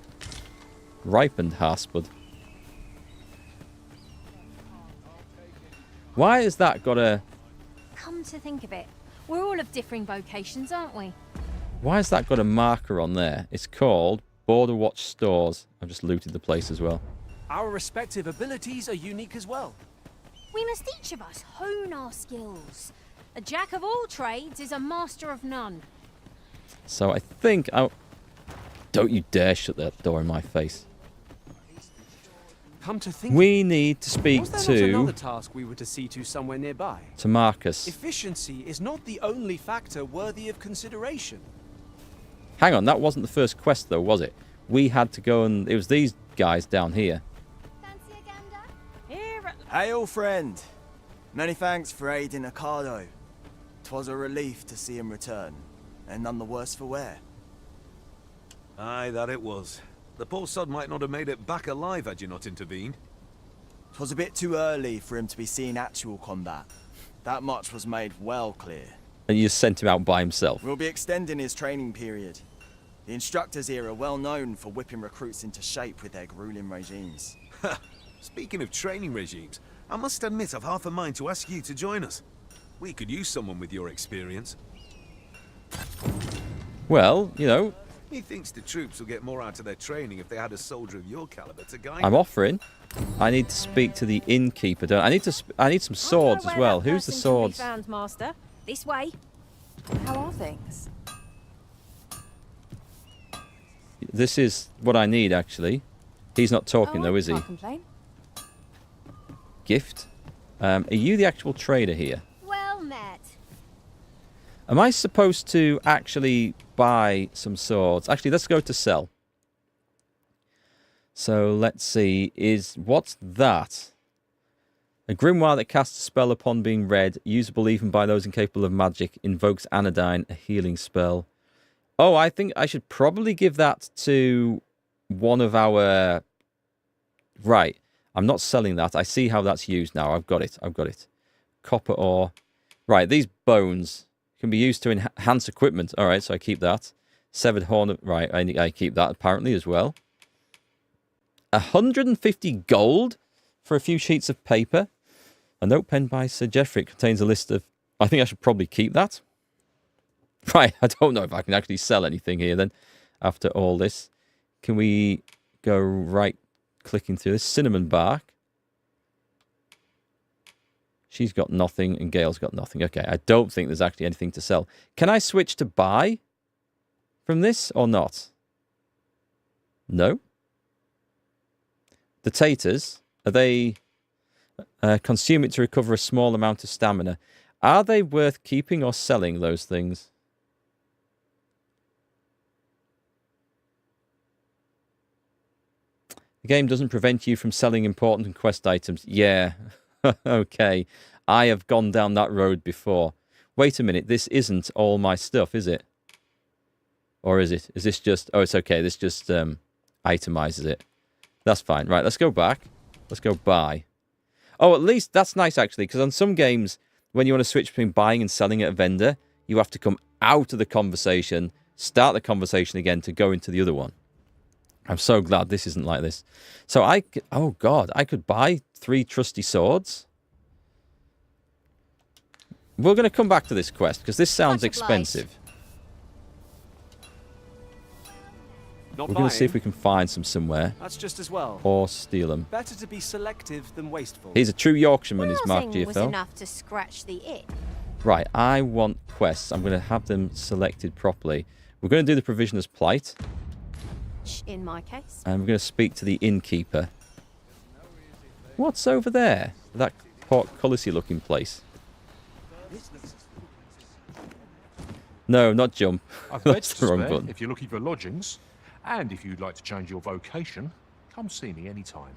Ripened Harspud. Why has that got a... Come to think of it, we're all of differing vocations, aren't we? Why has that got a marker on there? It's called Border Watch Stores. I've just looted the place as well. Our respective abilities are unique as well. We must each of us hone our skills. A jack of all trades is a master of none. So I think I... Don't you dare shut that door in my face. Come to think, We need to speak was there not another to task we were to see to somewhere nearby? Marcus. Efficiency is not the only factor worthy of consideration. Hang on, that wasn't the first quest though, was it? We had to go and... It was these guys down here. Hail, friend. Many thanks for aiding Ocado. 'Twas a relief to see him return, and none the worse for wear. Aye, that it was. The poor sod might not have made it back alive had you not intervened. 'Twas a bit too early for him to be seeing actual combat. That much was made well clear. And you just sent him out by himself. We'll be extending his training period. The instructors here are well known for whipping recruits into shape with their grueling regimes. Speaking of training regimes, I must admit I've half a mind to ask you to join us. We could use someone with your experience. Well, you know, He thinks the troops will get more out of their training if they had a soldier of your caliber to guide I'm them. offering. I need to speak to the innkeeper. Don't I? I need some swords as well. Who's the swords? Found, Master. This way. How are things? This is what I need, actually. He's not talking, though, is he? Can't complain. Gift. Are you the actual trader here? Well met. Am I supposed to actually buy some swords? Actually, let's go to sell. So, let's see. What's that? A grimoire that casts a spell upon being read, usable even by those incapable of magic, invokes anodyne, a healing spell. Oh, I think I should probably give that to one of our... Right. I'm not selling that. I see how that's used now. I've got it. Copper ore. Right, these bones can be used to enhance equipment. All right, so I keep that. Severed horn. Right, I keep that apparently as well. 150 gold for a few sheets of paper. A note penned by Sir Geoffrey. It contains a list of... I think I should probably keep that. Right, I don't know if I can actually sell anything here then after all this. Can we go right clicking through this? Cinnamon bark. She's got nothing and Gale's got nothing. Okay, I don't think there's actually anything to sell. Can I switch to buy from this or not? No. The taters, are they... consume it to recover a small amount of stamina. Are they worth keeping or selling, those things? The game doesn't prevent you from selling important quest items. Yeah. Okay. I have gone down that road before. Wait a minute. This isn't all my stuff, is it? Or is it? Is this just... Oh, it's okay. This just itemizes it. That's fine. Right, let's go back. Let's go buy. Oh, at least that's nice, actually, because on some games, when you want to switch between buying and selling at a vendor, you have to come out of the conversation, start the conversation again to go into the other one. I'm so glad this isn't like this. So oh God, I could buy 3 trusty swords. We're going to come back to this quest because this sounds expensive. We're going to see if we can find some somewhere. That's just as well. Or steal them. Better to be selective than wasteful. He's a true Yorkshireman, is MarkGFL. Was enough to scratch the itch. Right, I want quests. I'm going to have them selected properly. We're going to do the provisioner's plight. In my case. And we're going to speak to the innkeeper. What's over there? That portcullis looking place. No, not jump. I've That's beds the to wrong spare button. if you're looking for lodgings. And if you'd like to change your vocation, come see me anytime.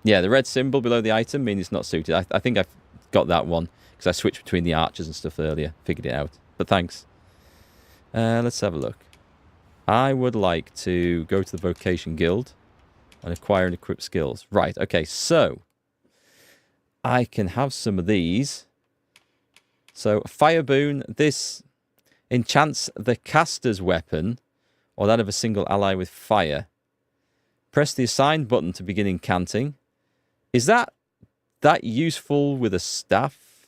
Yeah, the red symbol below the item means it's not suited. I think I've got that one because I switched between the archers and stuff earlier. Figured it out. But thanks. Let's have a look. I would like to go to the Vocation Guild and acquire and equip skills. Right, okay, so I can have some of these. So, Fire Boon, this enchants the caster's weapon or that of a single ally with fire. Press the assigned button to begin incanting. Is that useful with a staff?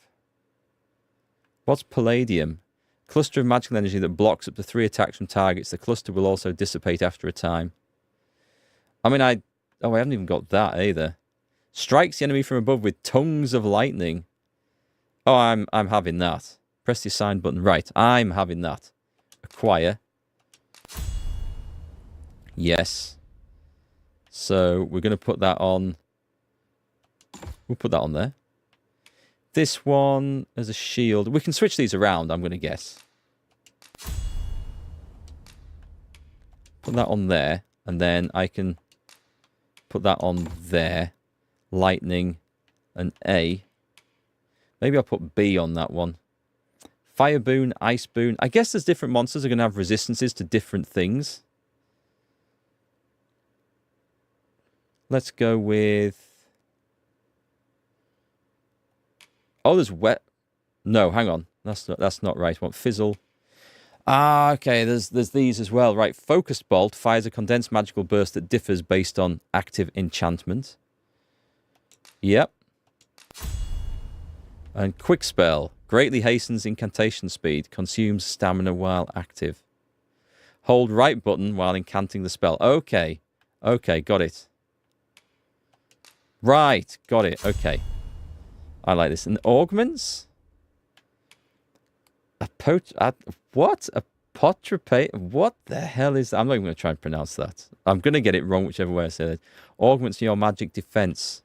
What's Palladium? Cluster of magical energy that blocks up to 3 attacks from targets. The cluster will also dissipate after a time. I mean, I haven't even got that either. Strikes the enemy from above with tongues of lightning. Oh, I'm having that. Press the assigned button. Right, I'm having that. Acquire. Yes. So we're going to put that on. We'll put that on there. This one as a shield. We can switch these around, I'm going to guess. Put that on there. And then I can put that on there. Lightning and A. Maybe I'll put B on that one. Fire Boon, Ice Boon. I guess there's different monsters are going to have resistances to different things. Let's go with... Oh, there's wet. No, hang on. That's not right. I want Fizzle. Ah, okay. There's these as well. Right. Focused Bolt fires a condensed magical burst that differs based on active enchantment. Yep. And Quick Spell greatly hastens incantation speed, consumes stamina while active. Hold right button while incanting the spell. Okay. Okay, got it. Right, got it. Okay. I like this. And augments? What? A potrepe? What the hell is that? I'm not even going to try and pronounce that. I'm going to get it wrong whichever way I say it. Augments your magic defense.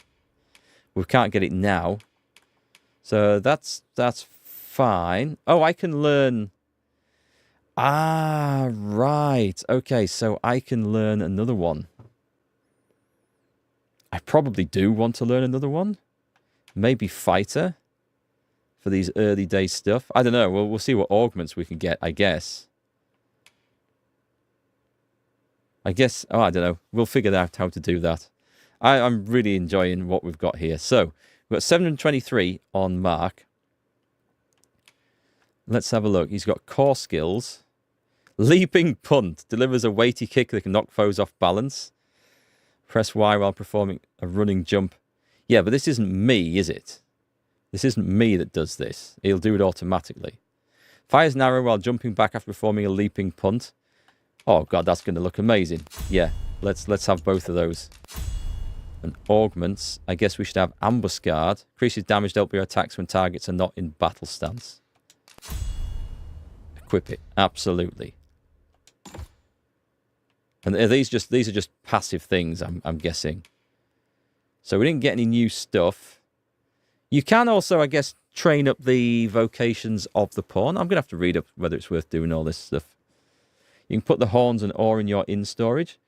We can't get it now. So that's fine. Oh, I can learn... Ah, right. Okay, so I can learn another one. I probably do want to learn another one. Maybe Fighter for these early day stuff. I don't know. We'll see what augments we can get, I guess. Oh, I don't know. We'll figure out how to do that. I'm really enjoying what we've got here. So, we've got 723 on Mark. Let's have a look. He's got core skills. Leaping Punt. Delivers a weighty kick that can knock foes off balance. Press Y while performing a running jump. Yeah, but this isn't me, is it? This isn't me that does this. He'll do it automatically. Fires an arrow while jumping back after performing a leaping punt. Oh, God, that's going to look amazing. Yeah, Let's have both of those. And augments. I guess we should have ambuscade. Increases damage dealt by your attacks when targets are not in battle stance. Equip it. Absolutely. And these are just passive things, I'm guessing. So we didn't get any new stuff. You can also, I guess, train up the vocations of the pawn. I'm going to have to read up whether it's worth doing all this stuff. You can put the horns and ore in your in-storage.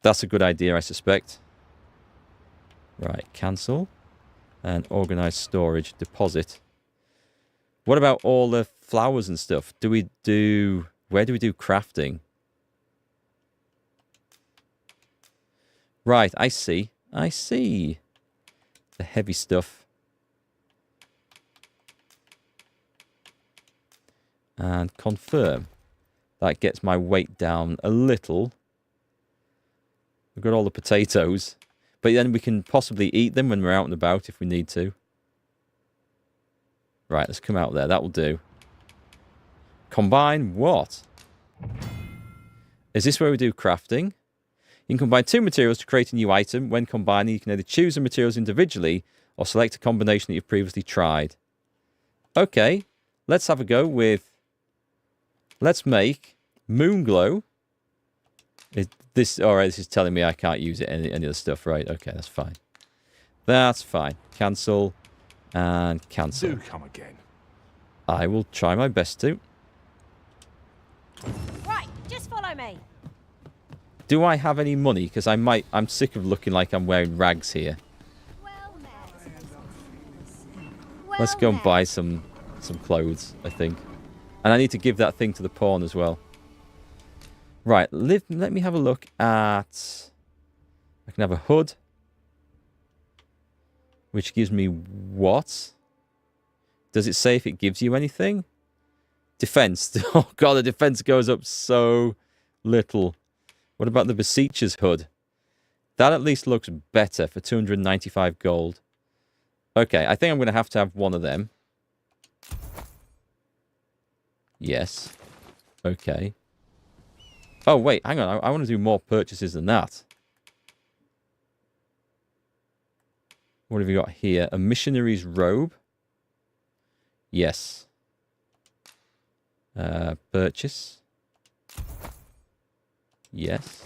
That's a good idea, I suspect. Right, cancel. And organize storage, deposit. What about all the flowers and stuff? Where do we do crafting? Right, I see. I see. The heavy stuff. And confirm. That gets my weight down a little. We've got all the potatoes. But then we can possibly eat them when we're out and about if we need to. Right, let's come out there. That will do. Combine what? Is this where we do crafting? You can combine two materials to create a new item. When combining, you can either choose the materials individually or select a combination that you've previously tried. Okay, let's have a go with... Let's make Moonglow. Alright, this is telling me I can't use it, any of the stuff. Right, okay, that's fine. That's fine. Cancel and cancel. Do come again. I will try my best to. Right, just follow me. Do I have any money? Because I'm sick of looking like I'm wearing rags here. Let's go and buy some clothes, I think. And I need to give that thing to the pawn as well. Right, let me have a look at... I can have a hood. Which gives me what? Does it say if it gives you anything? Defense. Oh god, the defense goes up so little. What about the Beseecher's hood? That at least looks better for 295 gold. Okay, I think I'm going to have one of them. Yes. Okay. Oh, wait, hang on. I want to do more purchases than that. What have you got here? A missionary's robe? Yes. Purchase. Yes.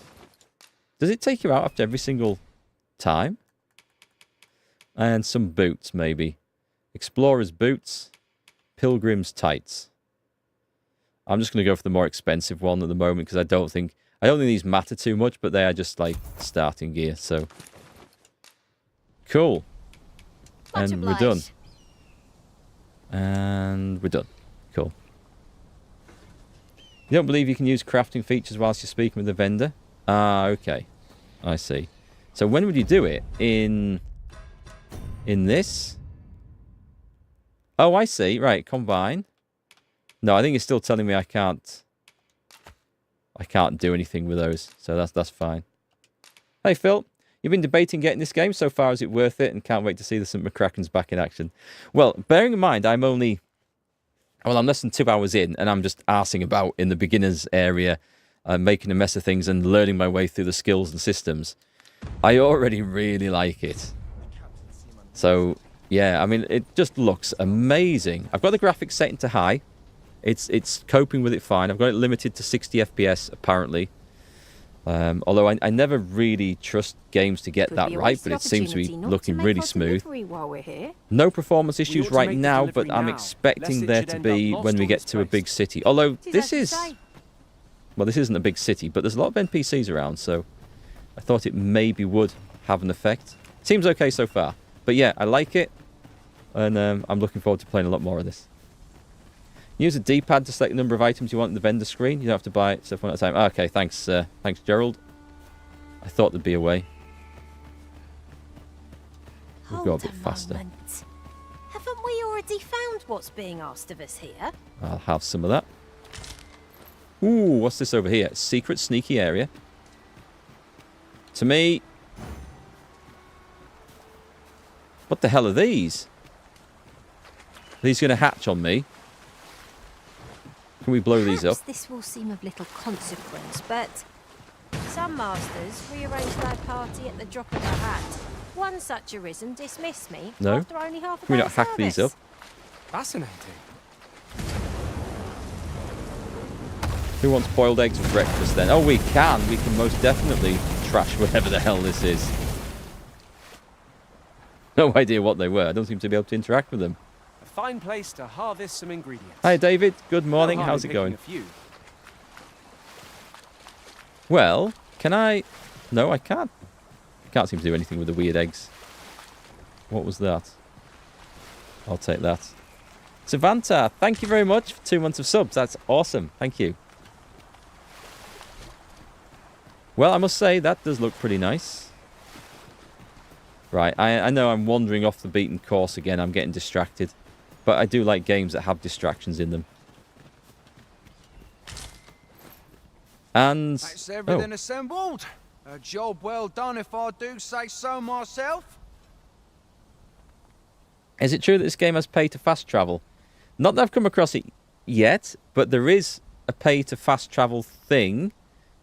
Does it take you out after every single time? And some boots, maybe. Explorer's boots. Pilgrim's tights. I'm just going to go for the more expensive one at the moment because I don't think these matter too much, but they are just like starting gear, so. Cool. And we're done. And we're done. Cool. You don't believe you can use crafting features whilst you're speaking with the vendor? Ah, okay. I see. So when would you do it? In this? Oh, I see. Right, combine. No, I think it's still telling me I can't do anything with those. So that's fine. Hey, Phil. You've been debating getting this game. So far, is it worth it? And can't wait to see the St. McCracken's back in action. Well, bearing in mind, I'm less than 2 hours in, and I'm just arsing about in the beginners area, making a mess of things and learning my way through the skills and systems. I already really like it. So, yeah, I mean, it just looks amazing. I've got the graphics set into high. It's coping with it fine. I've got it limited to 60 FPS, apparently. Although I never really trust games to get that right, but it seems to be looking really smooth. No performance issues right now, but I'm expecting there to be when we get to a big city. Although this is... Well, this isn't a big city, but there's a lot of NPCs around, so I thought it maybe would have an effect. Seems okay so far. But yeah, I like it, and I'm looking forward to playing a lot more of this. Use a D-pad to select the number of items you want in the vendor screen. You don't have to buy it stuff one at a time. Okay, thanks, thanks, Gerald. I thought there'd be a way. We'll go a bit faster. Haven't we already found what's being asked of us here? I'll have some of that. Ooh, what's this over here? Secret, sneaky area. To me. What the hell are these? Are these going to hatch on me? Can we blow these up? This will seem of little consequence, but Some masters rearrange their party at the drop of a hat. One such Arisen dismissed me No. after only half a Can we day's not hack these up? service. Fascinating. Who wants boiled eggs for breakfast then? Oh, we can. We can most definitely trash whatever the hell this is. No idea what they were. I don't seem to be able to interact with them. A fine place to harvest some ingredients. Hi, David. Good morning. No harm How's in it picking going? a few. Well, can I... No, I can't. Can't seem to do anything with the weird eggs. What was that? I'll take that. Savanta, thank you very much for 2 months of subs. That's awesome. Thank you. Well, I must say, that does look pretty nice. Right, I know I'm wandering off the beaten course again. I'm getting distracted. But I do like games that have distractions in them. And... That's everything assembled. A job well done if I do say so myself. Is it true that this game has pay to fast travel? Not that I've come across it yet, but there is a pay to fast travel thing.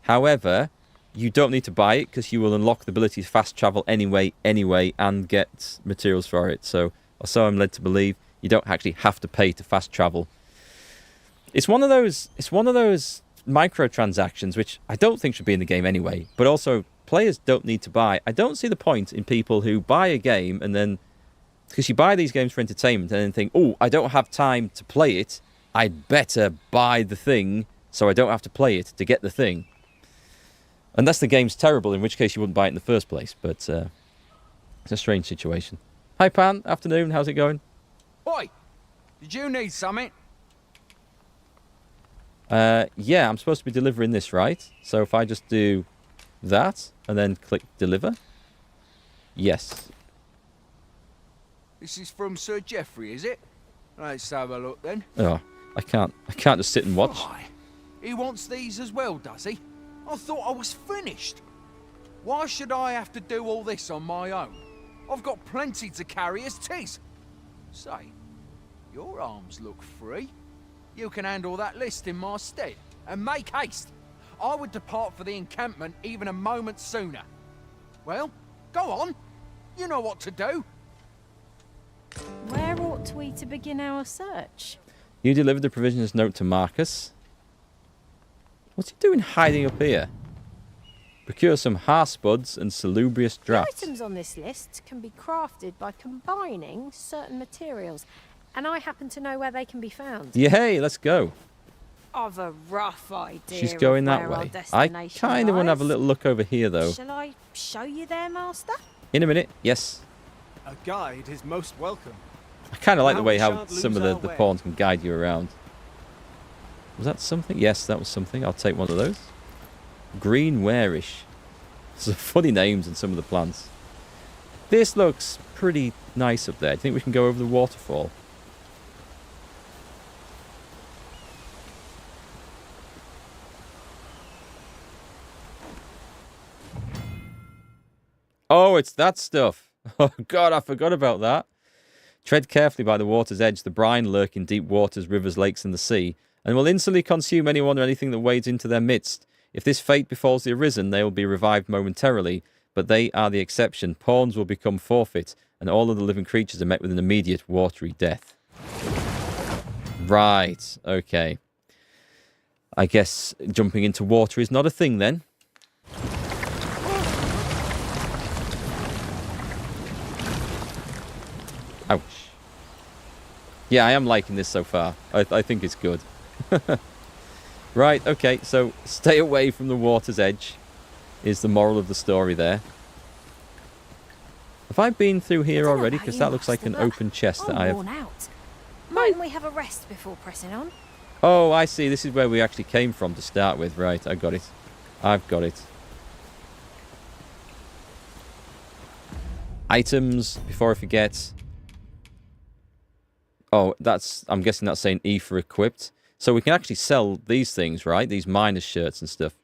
However, you don't need to buy it because you will unlock the ability to fast travel anyway, and get materials for it. So I'm led to believe you don't actually have to pay to fast travel. It's one of those microtransactions which I don't think should be in the game anyway, but also players don't need to buy. I don't see the point in people who buy a game and then, because you buy these games for entertainment and then think, oh, I don't have time to play it, I'd better buy the thing so I don't have to play it to get the thing. Unless the game's terrible, in which case you wouldn't buy it in the first place, but it's a strange situation. Hi Pan, afternoon, how's it going? Oi! Did you need something? Yeah, I'm supposed to be delivering this, right? So if I just do that and then click deliver. Yes. This is from Sir Geoffrey, is it? Let's have a look then. Oh, I can't just sit and watch. Why? He wants these as well, does he? I thought I was finished. Why should I have to do all this on my own? I've got plenty to carry as tis. Say, your arms look free. You can handle that list in my stead, and make haste. I would depart for the encampment even a moment sooner. Well, go on. You know what to do. Where ought we to begin our search? You delivered the provisions note to Marcus. What's he doing hiding up here? Procure some harspuds and salubrious drafts. The items on this list can be crafted by combining certain materials, and I happen to know where they can be found. Yay, let's go. I've a rough idea. She's going of that where our way. I destination kind of want to have a lies. little look over here, though. Shall I show you there, Master? In a minute, yes. A guide is most welcome. I kind of like the Now way we how shan't some of lose the our way. pawns can guide you around. Was that something? Yes, that was something. I'll take one of those. Green Wearish. Some funny names in some of the plants. This looks pretty nice up there. Do you think we can go over the waterfall? Oh, it's that stuff. Oh, God, I forgot about that. Tread carefully by the water's edge. The brine lurk in deep waters, rivers, lakes, and the sea, and will instantly consume anyone or anything that wades into their midst. If this fate befalls the Arisen, they will be revived momentarily, but they are the exception. Pawns will become forfeit, and all of the living creatures are met with an immediate watery death. Right, okay. I guess jumping into water is not a thing then. Ouch. Yeah, I am liking this so far. I think it's good. Right, okay, so stay away from the water's edge is the moral of the story there. Have I been through here already? Because that looks like an open chest that I have... worn out. Mightn't we have a rest before pressing on? Oh, I see. This is where we actually came from to start with. Right, I got it. I've got it. Items, before I forget. Oh, I'm guessing that's saying E for equipped. So we can actually sell these things, right? These miners' shirts and stuff.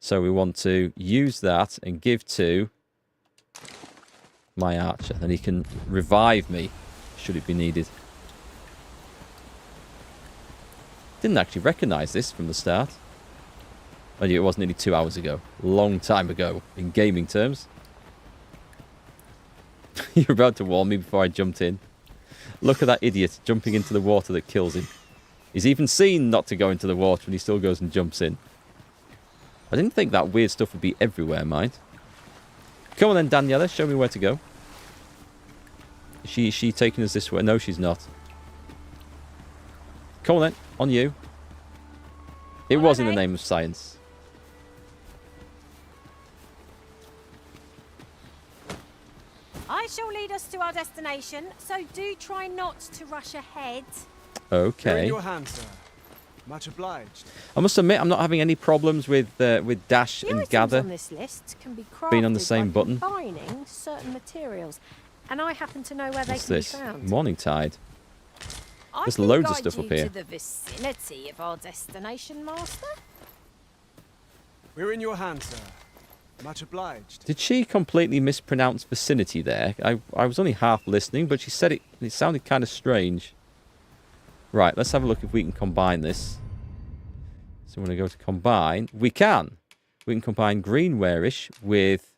So we want to use that and give to my archer. Then he can revive me, should it be needed. Didn't actually recognise this from the start. Oh, yeah, it was nearly 2 hours ago. Long time ago, in gaming terms. You're about to warn me before I jumped in. Look at that idiot jumping into the water that kills him. He's even seen not to go into the water and he still goes and jumps in. I didn't think that weird stuff would be everywhere, mind. Come on then, Daniela, show me where to go. Is she taking us this way? No, she's not. Come on then, on you. It was in the name of science. I shall lead us to our destination, so do try not to rush ahead. Okay. You're in your hands, sir. Much obliged. I must admit, I'm not having any problems with dash The and items gather on this list can be crafted being on the same by button. combining certain materials, and I happen to know where they What's can this? be found. Morning tide. I There's can loads of guide stuff you up here. to the vicinity of our destination, Master. We're in your hands, sir. Much obliged. Did she completely mispronounce vicinity there? I was only half listening, but she said it. It sounded kind of strange. Right, let's have a look if we can combine this. So when I go to combine, we can. We can combine greenware-ish with...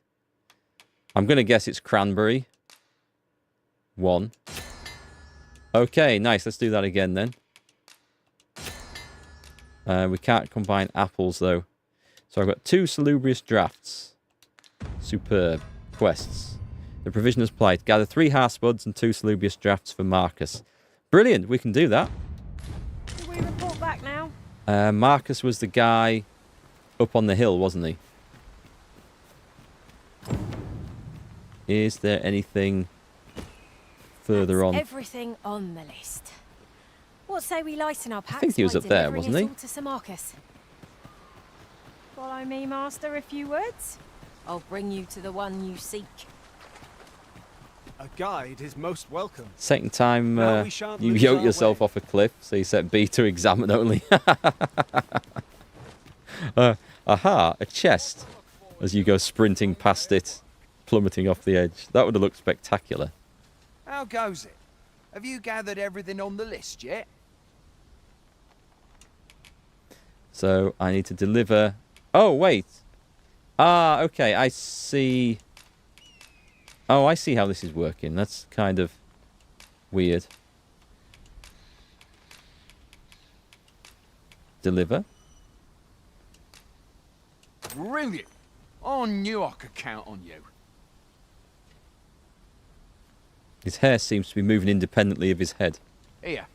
I'm going to guess it's cranberry. 1. Okay, nice. Let's do that again then. We can't combine apples, though. So I've got 2 salubrious drafts. Superb. Quests. The provision is applied. Gather 3 hearthsbuds and 2 salubrious drafts for Marcus. Brilliant. We can do that. Do we report back now? Marcus was the guy up on the hill, wasn't he? Is there anything further on? Everything on the list. What say we lighten our packs? think he was by up there, delivering wasn't it he? all to Sir Marcus. Follow me, Master, if you would. I'll bring you to the one you seek. A guide is most welcome. Second time Now we shan't you lose yoke our yourself off a cliff, so you set B to examine only. Aha, a chest. As you go sprinting past it, plummeting off the edge. That would have looked spectacular. How goes it? Have you gathered everything on the list yet? So I need to deliver... Oh, wait. Ah, okay, I see... Oh, I see how this is working. That's kind of weird. Deliver. Brilliant. I knew I could count on you. His hair seems to be moving independently of his head. Here,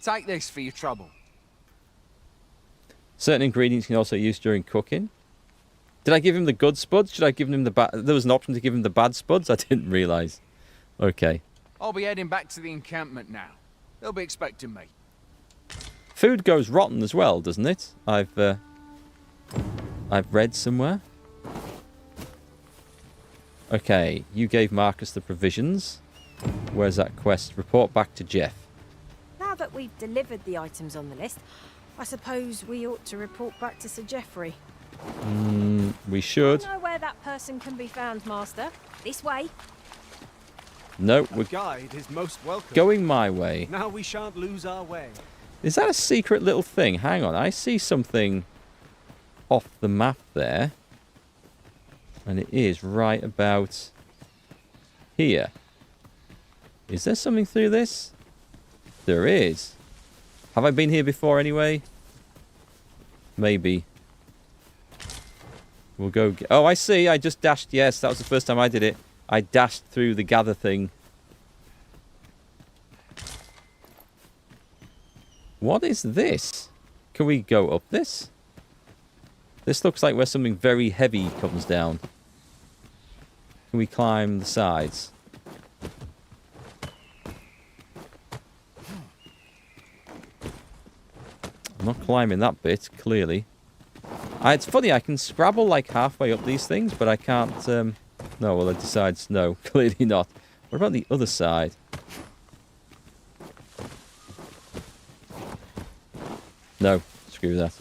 take this for your trouble. Certain ingredients you can also use during cooking. Did I give him the good spuds? Should I give him the bad... There was an option to give him the bad spuds? I didn't realise. Okay. I'll be heading back to the encampment now. They'll be expecting me. Food goes rotten as well, doesn't it? I've read somewhere. Okay, you gave Marcus the provisions. Where's that quest? Report back to Jeff. Now that we've delivered the items on the list, I suppose we ought to report back to Sir Geoffrey. We should. I know where that person can be found, Master. This way. No, A we're guide is most welcome. going my way. Now we shan't lose our way. Is that a secret little thing? Hang on, I see something off the map there. And it is right about here. Is there something through this? There is. Have I been here before anyway? Maybe. We'll go... Oh, I see. I just dashed. Yes, that was the first time I did it. I dashed through the gather thing. What is this? Can we go up this? This looks like where something very heavy comes down. Can we climb the sides? I'm not climbing that bit, clearly. It's funny, I can scrabble like halfway up these things, but I can't... No, well, it decides no, clearly not. What about the other side? No, screw that.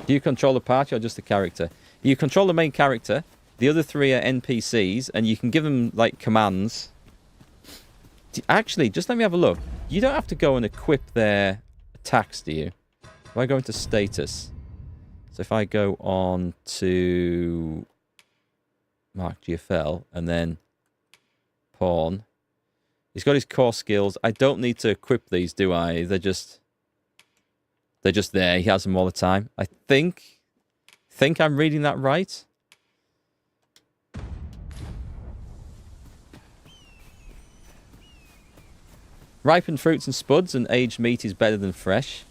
Do you control the party or just the character? You control the main character. The other 3 are NPCs, and you can give them, like, commands. Actually, just let me have a look. You don't have to go and equip their attacks, do you? If I go into status, so if I go on to MarkGFL and then pawn, he's got his core skills. I don't need to equip these, do I? They're just there. He has them all the time. I think I'm reading that right. Ripened fruits and spuds and aged meat is better than fresh.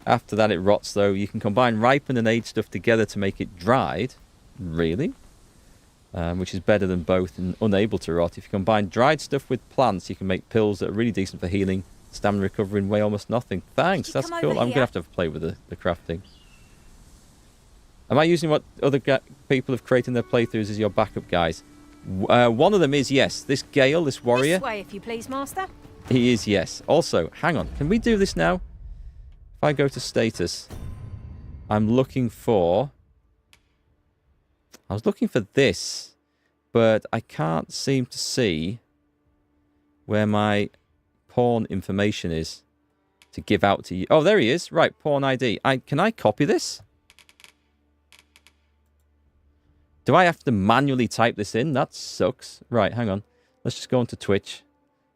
After that it rots, though. You can combine ripened and aged stuff together to make it dried. Really? Which is better than both and unable to rot. If you combine dried stuff with plants, you can make pills that are really decent for healing. Stamina recovery and weigh almost nothing. Thanks, that's cool. I'm going to have to play with the crafting. Am I using what other people have created in their playthroughs as your backup, guys? One of them is, yes. This Gale, this warrior. This way, if you please, Master. He is, yes. Also, hang on. Can we do this now? If I go to status, I'm looking for... I was looking for this, but I can't seem to see where my pawn information is to give out to you. Oh, there he is. Right, pawn ID. Can I copy this? Do I have to manually type this in? That sucks. Right, hang on. Let's just go onto Twitch.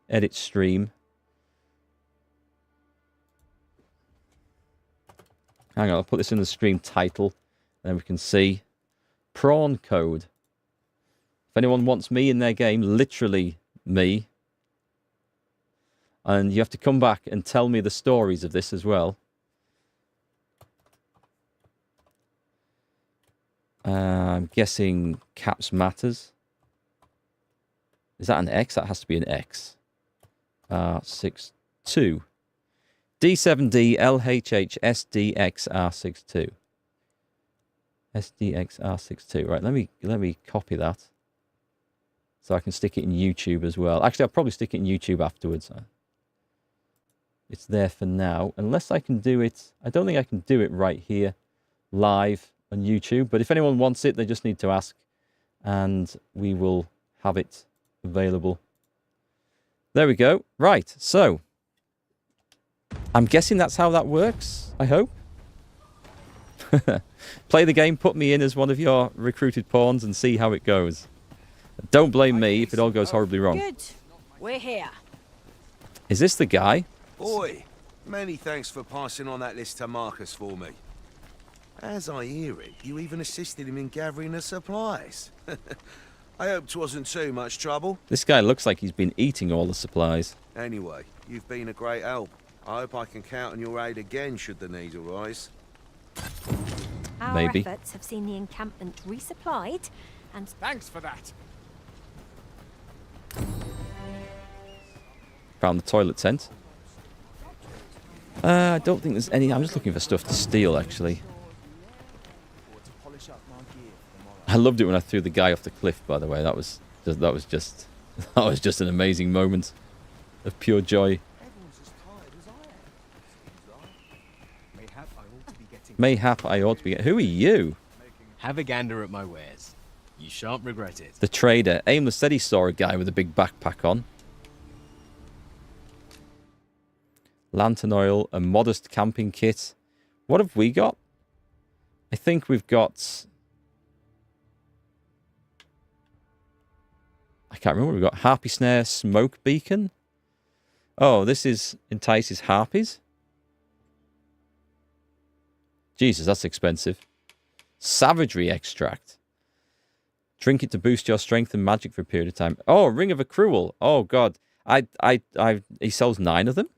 Edit stream. Hang on, I'll put this in the stream title. And then we can see. Prawn code. If anyone wants me in their game, literally me. And you have to come back and tell me the stories of this as well. I'm guessing caps matters. Is that an X? That has to be an X. R62. D7D LHH SDX R62. SDX R62. Right, let me copy that. So I can stick it in YouTube as well. Actually, I'll probably stick it in YouTube afterwards. It's there for now. Unless I can do it... I don't think I can do it right here live on YouTube. But if anyone wants it, they just need to ask. And we will have it available. There we go. Right, so... I'm guessing that's how that works, I hope. Play the game, put me in as one of your recruited pawns and see how it goes. Don't blame me if it all goes horribly wrong. Good. We're here. Is this the guy? Boy, many thanks for passing on that list to Marcus for me. As I hear it, you even assisted him in gathering the supplies. I hope 'twasn't too much trouble. This guy looks like he's been eating all the supplies. Anyway, you've been a great help. I hope I can count on your aid again should the need arise. Our efforts have seen the encampment resupplied, and thanks for that. Found the toilet tent. I don't think there's any... I'm just looking for stuff to steal, actually. I loved it when I threw the guy off the cliff, by the way. That was just an amazing moment of pure joy. Mayhap I ought to be... Who are you? Have a gander at my wares. You shan't regret it. The trader. Aimless said he saw a guy with a big backpack on. Lantern oil, a modest camping kit. What have we got? I think we've got... I can't remember what we've got. Harpy snare, smoke beacon. Oh, this is entices harpies. Jesus, that's expensive. Savagery extract. Drink it to boost your strength and magic for a period of time. Oh, Ring of Accrual. Oh, God. He sells 9 of them.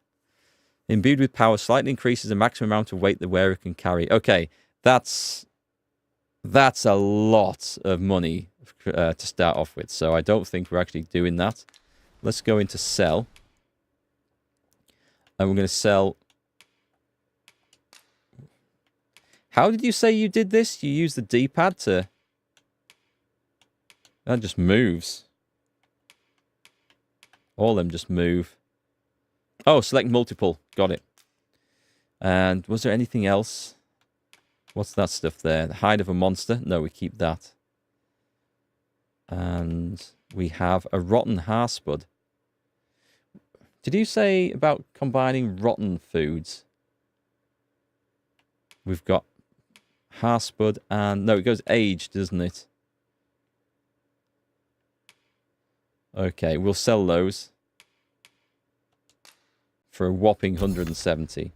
Imbued with power, slightly increases the maximum amount of weight the wearer can carry. Okay, that's a lot of money to start off with. So I don't think we're actually doing that. Let's go into sell. And we're going to sell... How did you say you did this? You used the D-pad to... That just moves. All of them just move. Oh, select multiple. Got it. And was there anything else? What's that stuff there? The hide of a monster? No, we keep that. And we have a rotten harspud. Did you say about combining rotten foods? We've got Harspud and... No, it goes aged, doesn't it? Okay, we'll sell those for a whopping 170.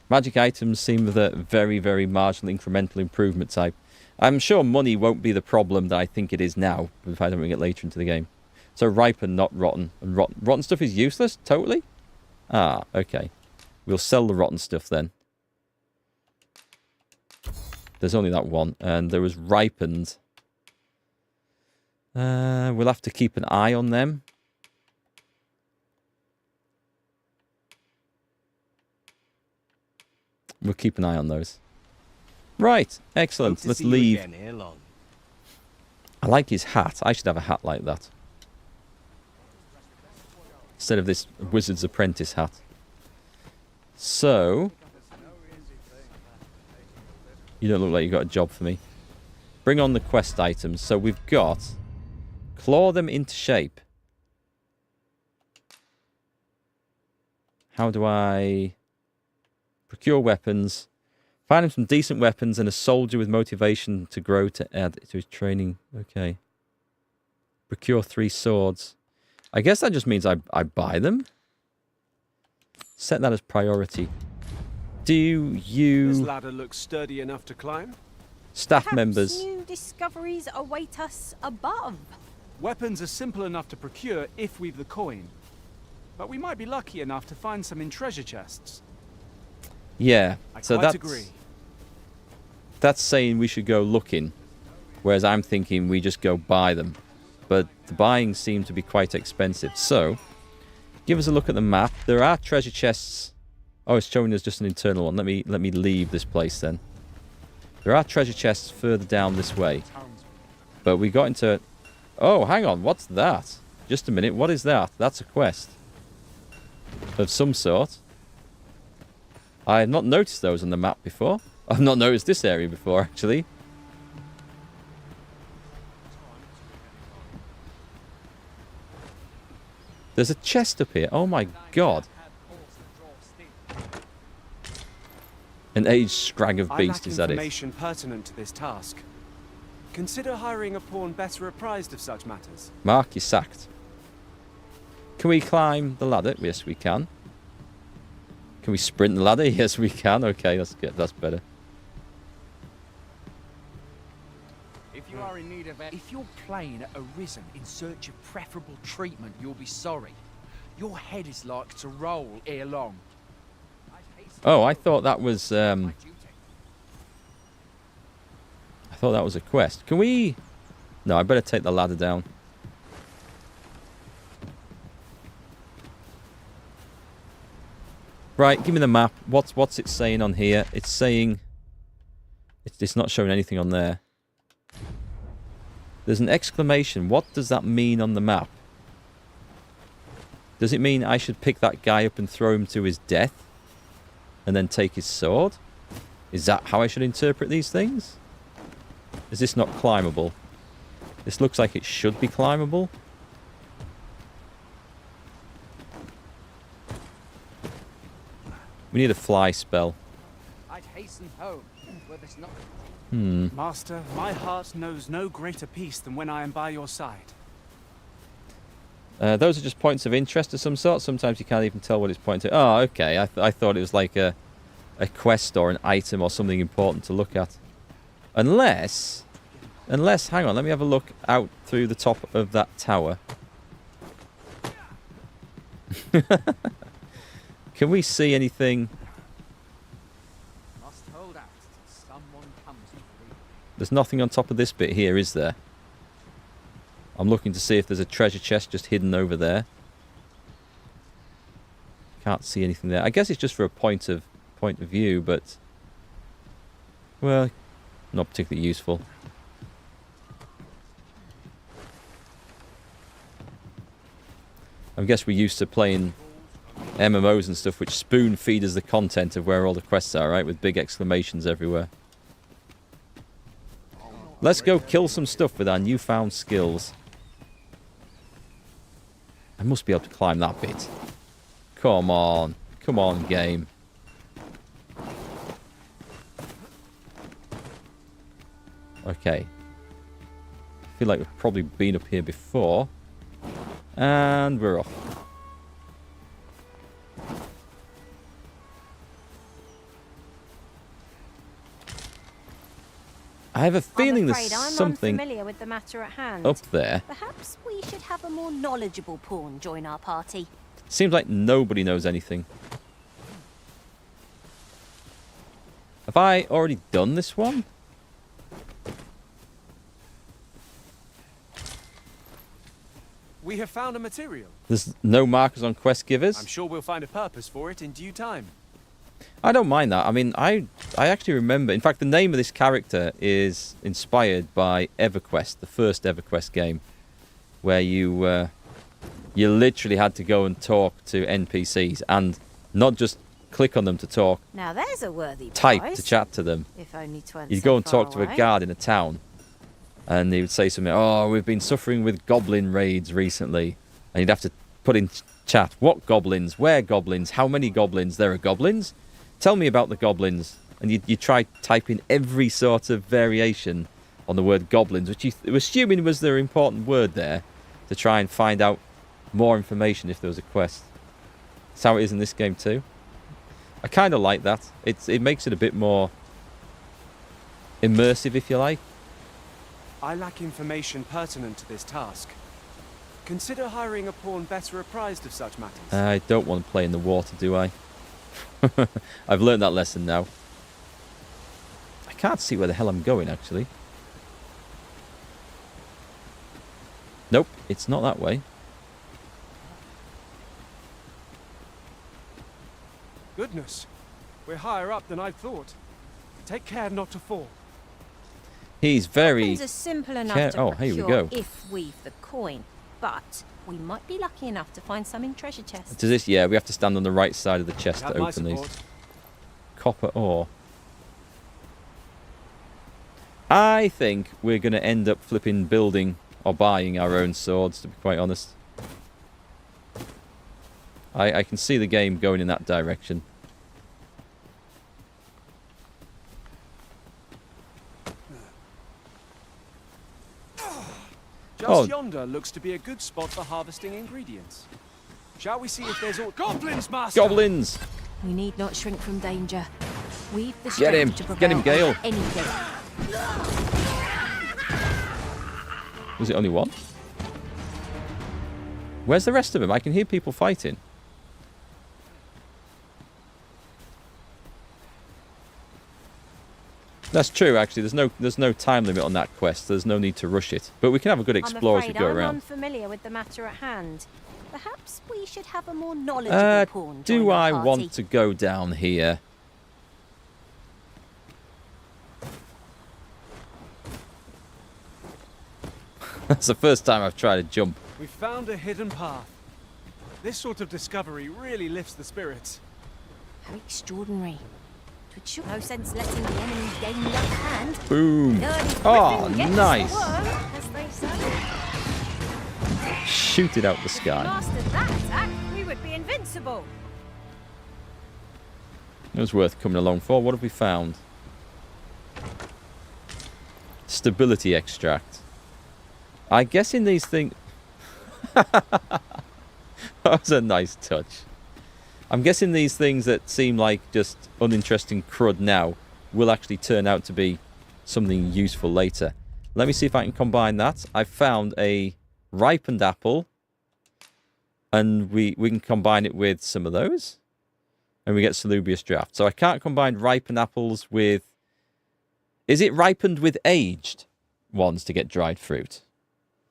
Magic items seem the very, very marginal incremental improvement type. I'm sure money won't be the problem that I think it is now, if I don't bring it later into the game. So ripen, not rotten. And rotten stuff is useless? Totally? Ah, okay. We'll sell the rotten stuff then. There's only that one. And there was ripened. We'll have to keep an eye on them. We'll keep an eye on those. Right, excellent. Let's leave. I like his hat. I should have a hat like that. Instead of this Wizard's Apprentice hat. So... You don't look like you got a job for me. Bring on the quest items. So we've got... Claw them into shape. How do I... Procure weapons. Find him some decent weapons and a soldier with motivation to grow to add to his training. Okay. Procure 3 swords. I guess that just means I buy them. Set that as priority. Do you... This ladder looks sturdy enough to climb. Staff Perhaps members. new discoveries await us above. Weapons are simple enough to procure if we've the coin. But we might be lucky enough to find some in treasure chests. Yeah, so quite agree. That's saying we should go looking, whereas I'm thinking we just go buy them. But the buying seemed to be quite expensive. So, give us a look at the map. There are treasure chests. Oh, it's showing us just an internal one. Let me leave this place then. There are treasure chests further down this way. But we got into... Oh, hang on. What's that? Just a minute. What is that? That's a quest. Of some sort. I have not noticed those on the map before. I've not noticed this area before, actually. There's a chest up here. Oh my god. An aged scrag of beast, is that it? Information pertinent to this task. Consider hiring a pawn better apprised of such matters. Mark, you're sacked. Can we climb the ladder? Yes, we can. Can we sprint the ladder? Yes, we can. Okay, that's good. That's better. If you are in need of if you're playing at Arisen in search of preferable treatment, you'll be sorry. Your head is like to roll ere long. Oh, I thought that was I thought that was a quest. Can we... No, I better take the ladder down. Right, give me the map. What's it saying on here? It's saying... It's not showing anything on there. There's an exclamation. What does that mean on the map? Does it mean I should pick that guy up and throw him to his death? And then take his sword? Is that how I should interpret these things? Is this not climbable? This looks like it should be climbable. We need a fly spell. I'd hasten home, where there's not... Master, my heart knows no greater peace than when I am by your side. Those are just points of interest of some sort. Sometimes you can't even tell what it's pointing to. Oh, okay. I thought it was like a quest or an item or something important to look at. Unless, hang on, let me have a look out through the top of that tower. Can we see anything? Must hold out till someone comes to me. There's nothing on top of this bit here, is there? I'm looking to see if there's a treasure chest just hidden over there. Can't see anything there. I guess it's just for a point of view, but well, not particularly useful. I guess we're used to playing MMOs and stuff which spoon feed us the content of where all the quests are, right? With big exclamations everywhere. Let's go kill some stuff with our newfound skills. I must be able to climb that bit. Come on. Come on, game. Okay. I feel like we've probably been up here before. And we're off. I have a feeling there's something unfamiliar with the matter at hand. up there. Perhaps we should have a more knowledgeable pawn join our party. Seems like nobody knows anything. Have I already done this one? We have found a material. There's no markers on quest givers. I'm sure we'll find a purpose for it in due time. I don't mind that. I mean, I actually remember... In fact, the name of this character is inspired by EverQuest, the first EverQuest game, where you literally had to go and talk to NPCs and not just click on them to talk. Now there's a worthy type prize. to chat to them. If only 20 You'd go and talk to a guard in a town, and he would say something, oh, we've been suffering with goblin raids recently. And you'd have to put in chat, what goblins, where goblins, how many goblins, there are goblins? Tell me about the goblins. And you try typing every sort of variation on the word goblins, which you were assuming was their important word there, to try and find out more information if there was a quest. That's how it is in this game too. I kind of like that. It makes it a bit more immersive, if you like. I lack information pertinent to this task. Consider hiring a pawn better apprised of such matters. I don't want to play in the water, do I? I've learned that lesson now. I can't see where the hell I'm going, actually. Nope, it's not that way. Goodness, we're higher up than I thought. Take care not to fall. He's very... Weapons are simple enough to oh, here we procure go. if we've the coin, but we might be lucky enough to find some in treasure chests. Does this? Yeah, we have to stand on the right side of the chest to open these. Copper ore. I think we're going to end up flipping building or buying our own swords, to be quite honest. I can see the game going in that direction. Just yonder looks to be a good spot for harvesting ingredients. Shall we see if there's all goblins, master? Goblins! We need not shrink from danger. We've the Get him! strength to Get him, prevail Gale! over anything. Was it only one? Where's the rest of them? I can hear people fighting. That's true, actually. There's no time limit on that quest. There's no need to rush it. But we can have a good explore as we go I'm around. unfamiliar with the matter at hand. Perhaps we should have a more knowledgeable pawn join Do our I party. want to go down here? That's the first time I've tried to jump. We found a hidden path. This sort of discovery really lifts the spirits. How extraordinary. Twould no sense letting the enemy gain the upper hand. Boom. Nerdy Oh, griffin gets nice. the worm, as they say. Shoot it out the If we sky. mastered that attack, we would be invincible. It was worth coming along for. What have we found? Stability extract. I guess in these things... That was a nice touch. I'm guessing these things that seem like just uninteresting crud now will actually turn out to be something useful later. Let me see if I can combine that. I found a ripened apple, and we can combine it with some of those, and we get salubrious draft. So I can't combine ripened apples with... Is it ripened with aged ones to get dried fruit?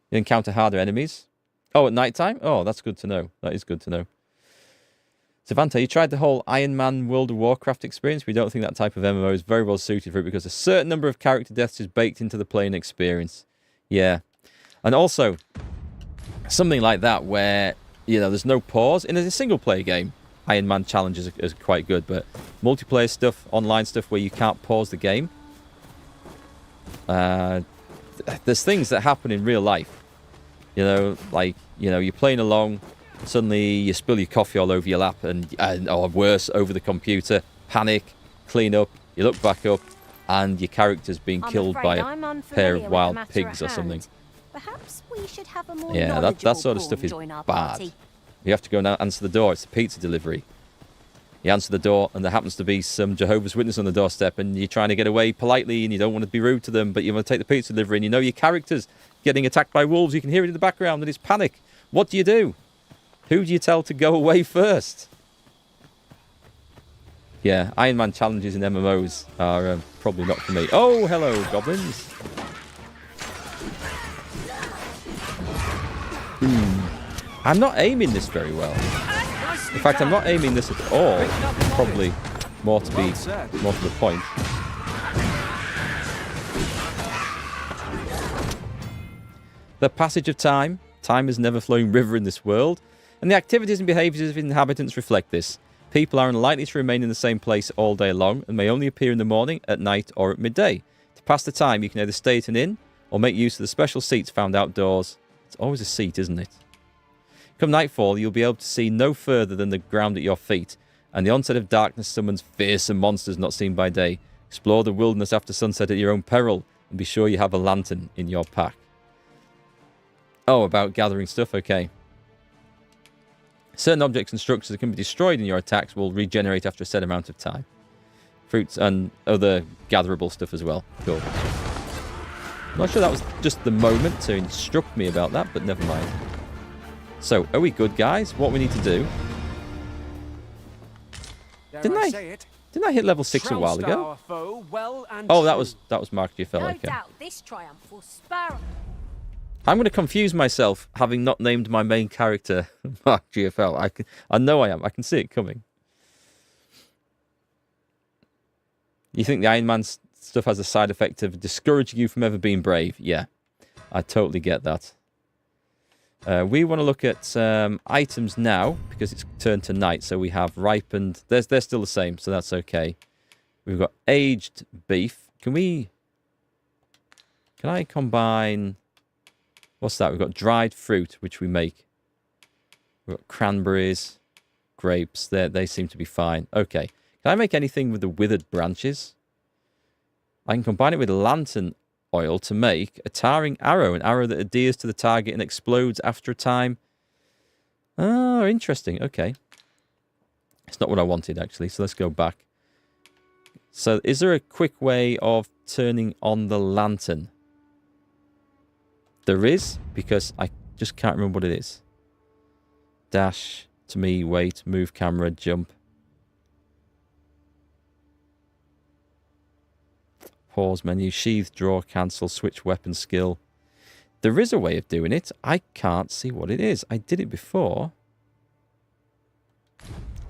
You encounter harder enemies. Oh, at night time? Oh, that's good to know. That is good to know. Savanta, you tried the whole Iron Man World of Warcraft experience. We don't think that type of MMO is very well suited for it because a certain number of character deaths is baked into the playing experience. Yeah. And also, something like that where, you know, there's no pause. In a single-player game, Iron Man challenges are quite good, but multiplayer stuff, online stuff where you can't pause the game, there's things that happen in real life. You know, like, you know, you're playing along, suddenly you spill your coffee all over your lap, and or worse, over the computer, panic, clean up, you look back up, and your character's being killed by a pair of wild pigs or something. Perhaps we should have a more Yeah, that sort of stuff is bad. You have to go and answer the door. It's the pizza delivery. You answer the door, and there happens to be some Jehovah's Witness on the doorstep, and you're trying to get away politely, and you don't want to be rude to them, but you want to take the pizza delivery, and you know your character's getting attacked by wolves. You can hear it in the background, and it's panic. What do you do? Who do you tell to go away first? Yeah, Iron Man challenges in MMOs are probably not for me. Oh, hello, goblins. I'm not aiming this very well. In fact, I'm not aiming this at all. Probably more to the point. The passage of time. Time is never flowing river in this world, and the activities and behaviours of inhabitants reflect this. People are unlikely to remain in the same place all day long, and may only appear in the morning, at night, or at midday. To pass the time, you can either stay at an inn, or make use of the special seats found outdoors. It's always a seat, isn't it? Come nightfall, you'll be able to see no further than the ground at your feet, and the onset of darkness summons fearsome monsters not seen by day. Explore the wilderness after sunset at your own peril, and be sure you have a lantern in your pack. Oh, about gathering stuff, okay. Certain objects and structures that can be destroyed in your attacks will regenerate after a set amount of time. Fruits and other gatherable stuff as well. Cool. I'm not sure that was just the moment to instruct me about that, but never mind. So, are we good, guys? What we need to do... Didn't I hit level 6 a while ago? Oh, that was MarkGFL, okay. No doubt this triumph will spur... I'm going to confuse myself having not named my main character MarkGFL. I know I am. I can see it coming. You think the Iron Man stuff has a side effect of discouraging you from ever being brave? Yeah, I totally get that. We want to look at items now because it's turned to night. So we have ripened. They're still the same, so that's okay. We've got aged beef. Can I combine... What's that? We've got dried fruit, which we make. We've got cranberries, grapes. They seem to be fine. Okay. Can I make anything with the withered branches? I can combine it with lantern oil to make a tarring arrow, an arrow that adheres to the target and explodes after a time. Oh, interesting. Okay. It's not what I wanted, actually, so let's go back. So is there a quick way of turning on the lantern? There is, because I just can't remember what it is. Dash, to me, wait, move camera, jump. Pause menu, sheath, draw, cancel, switch weapon skill. There is a way of doing it. I can't see what it is. I did it before.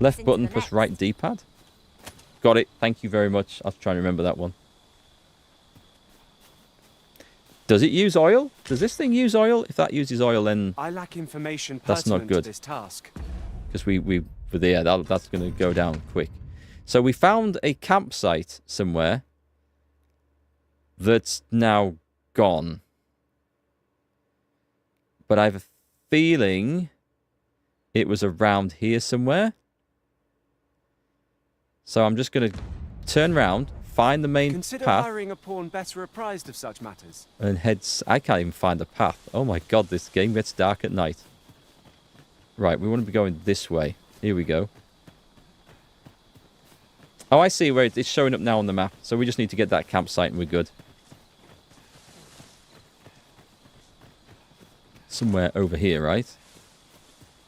Left button, press right D-pad. Got it. Thank you very much. I'll try and remember that one. Does it use oil? Does this thing use oil? If that uses oil, then I lack information that's not good. To this task. Because that's going to go down quick. So we found a campsite somewhere that's now gone. But I have a feeling it was around here somewhere. So I'm just going to turn around. Find the main Consider path. hiring a pawn better apprised of such matters. And heads... I can't even find the path. Oh my god, this game gets dark at night. Right, we want to be going this way. Here we go. Oh, I see where it's showing up now on the map. So we just need to get that campsite and we're good. Somewhere over here, right?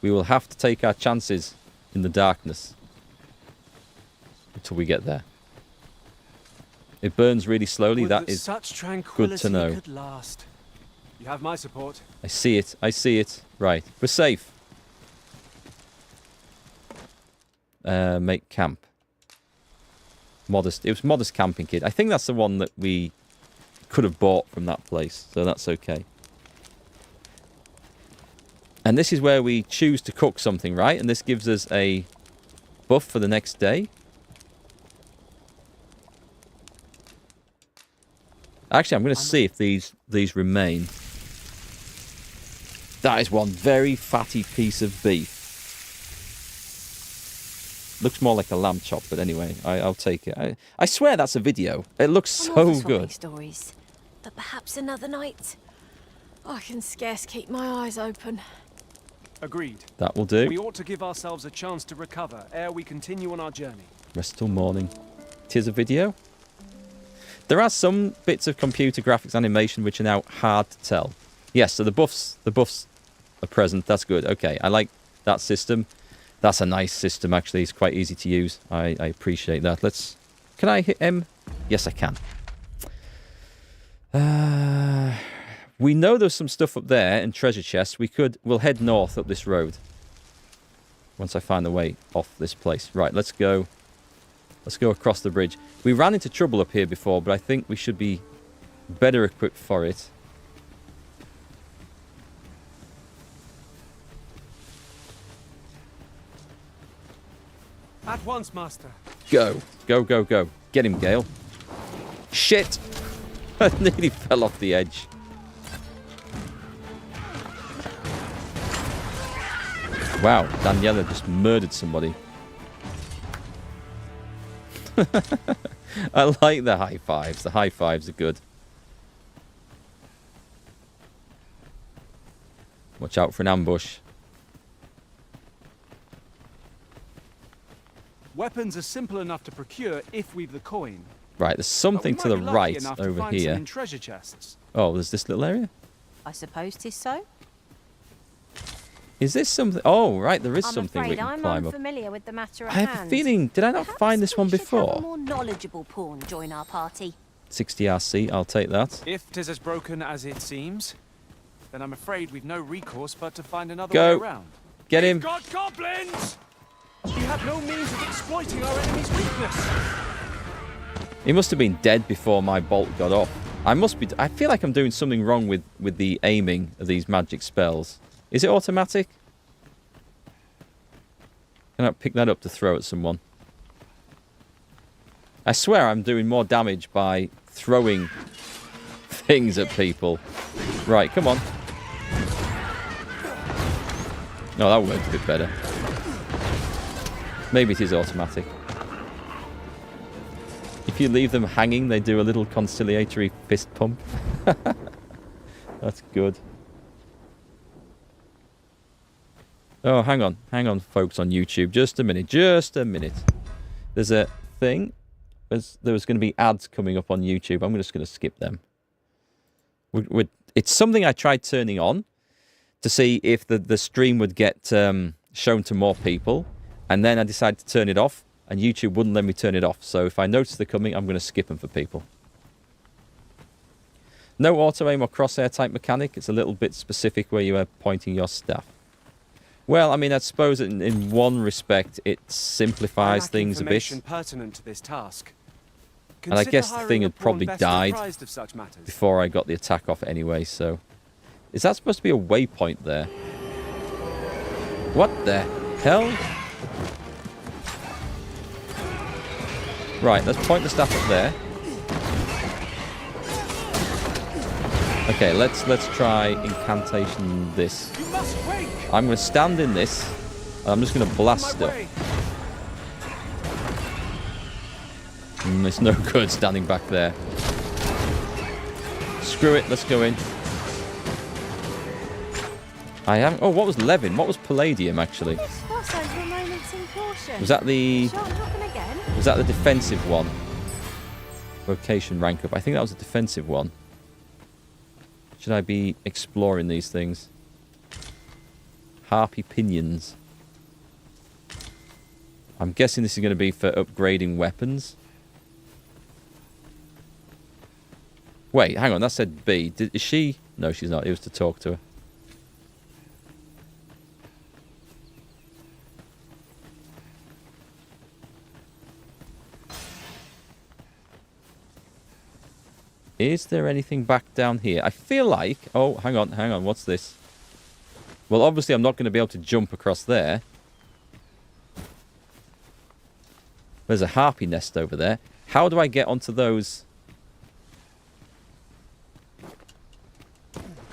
We will have to take our chances in the darkness until we get there. It burns really slowly. That is good to know. Could last. You have my support. I see it. I see it. Right. We're safe. Make camp. Modest. It was modest camping kit. I think that's the one that we could have bought from that place. So that's okay. And this is where we choose to cook something, right? And this gives us a buff for the next day. Actually, I'm going to see if these remain. That is one very fatty piece of beef. Looks more like a lamb chop, but anyway, I'll take it. I swear that's a video. It looks I'm all so for good. Stories, but perhaps another night. I can scarce keep my eyes open. Agreed. That will do. We ought to give ourselves a chance to recover ere we continue on our journey. Rest till morning. Tis a video. There are some bits of computer graphics animation which are now hard to tell. Yes, so the buffs are present. That's good. Okay, I like that system. That's a nice system, actually. It's quite easy to use. I appreciate that. Let's... Can I hit M? Yes, I can. We know there's some stuff up there and treasure chests. We'll head north up this road. Once I find the way off this place. Right, let's go. Let's go across the bridge. We ran into trouble up here before, but I think we should be better equipped for it. At once, Master. Go. Go, go, go. Get him, Gale. Shit! I nearly fell off the edge. Wow, Daniela just murdered somebody. I like the high fives. The high fives are good. Watch out for an ambush. Weapons are simple enough to procure if we've the coin. Right, there's something to the right over here. In treasure chests. Oh, there's this little area? I suppose 'tis so. Is this something? Oh, right, there is something we I'm can afraid climb I'm up. unfamiliar with the matter at I have hand. a feeling, did I not find this one Have a before? more knowledgeable pawn join our party. 60 RC, I'll take that. If 'tis as broken as it seems, then I'm afraid we've no recourse but to find another Go. way around. Get him. We've got goblins! We have no means of exploiting our enemy's weakness. He must have been dead before my bolt got off. I feel like I'm doing something wrong with the aiming of these magic spells. Is it automatic? Can I pick that up to throw at someone? I swear I'm doing more damage by throwing things at people. Right, come on. No, that worked a bit better. Maybe it is automatic. If you leave them hanging, they do a little conciliatory fist pump. That's good. Oh, hang on, folks on YouTube. Just a minute. There's a thing. There was going to be ads coming up on YouTube. I'm just going to skip them. It's something I tried turning on to see if the stream would get shown to more people. And then I decided to turn it off. And YouTube wouldn't let me turn it off. So if I notice they're coming, I'm going to skip them for people. No auto-aim or crosshair type mechanic. It's a little bit specific where you are pointing your staff. Well, I mean, I suppose in one respect it simplifies things a bit. Pertinent to this task. And I guess the thing had probably died of such matters. before I got the attack off anyway, so... Is that supposed to be a waypoint there? What the hell? Right, let's point the staff up there. Okay, let's try incantation this. I'm going to stand in this, and I'm just going to blast stuff. It's no good standing back there. Screw it, let's go in. I haven't... Oh, what was Levin? What was Palladium, actually? Was that the... Was that the defensive one? Vocation rank up. I think that was a defensive one. Should I be exploring these things? Harpy pinions. I'm guessing this is going to be for upgrading weapons. Wait, hang on. That said B. Is she... No, she's not. It was to talk to her. Is there anything back down here? I feel like... Oh, hang on. What's this? Well, obviously I'm not going to be able to jump across there. There's a harpy nest over there. How do I get onto those?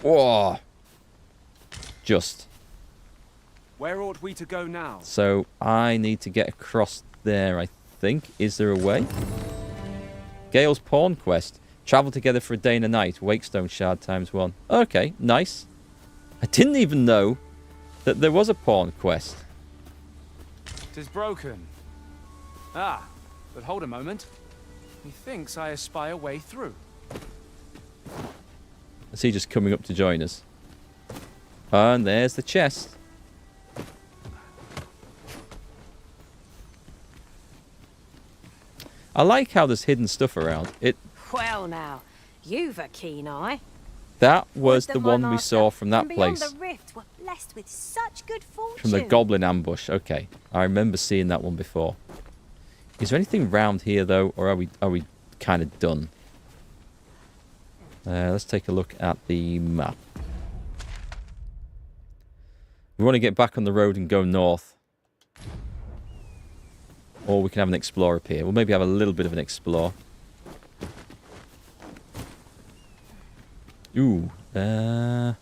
Whoa. Just. Where ought we to go now? So I need to get across there, I think. Is there a way? Gale's Pawn Quest. Travel together for a day and a night. Wakestone Shard ×1. Okay, nice. I didn't even know that there was a pawn quest. 'Tis broken. Ah, but hold a moment. Methinks I espy a way through. Is he just coming up to join us? And there's the chest. I like how there's hidden stuff around. Well now, you've a keen eye. That was Would the that one my we master saw from that and beyond place. The rift were blessed with such good fortune. From the goblin ambush. Okay, I remember seeing that one before. Is there anything round here though, or are we kind of done? Let's take a look at the map. We want to get back on the road and go north. Or we can have an explore up here. We'll maybe have a little bit of an explore. Ooh. Do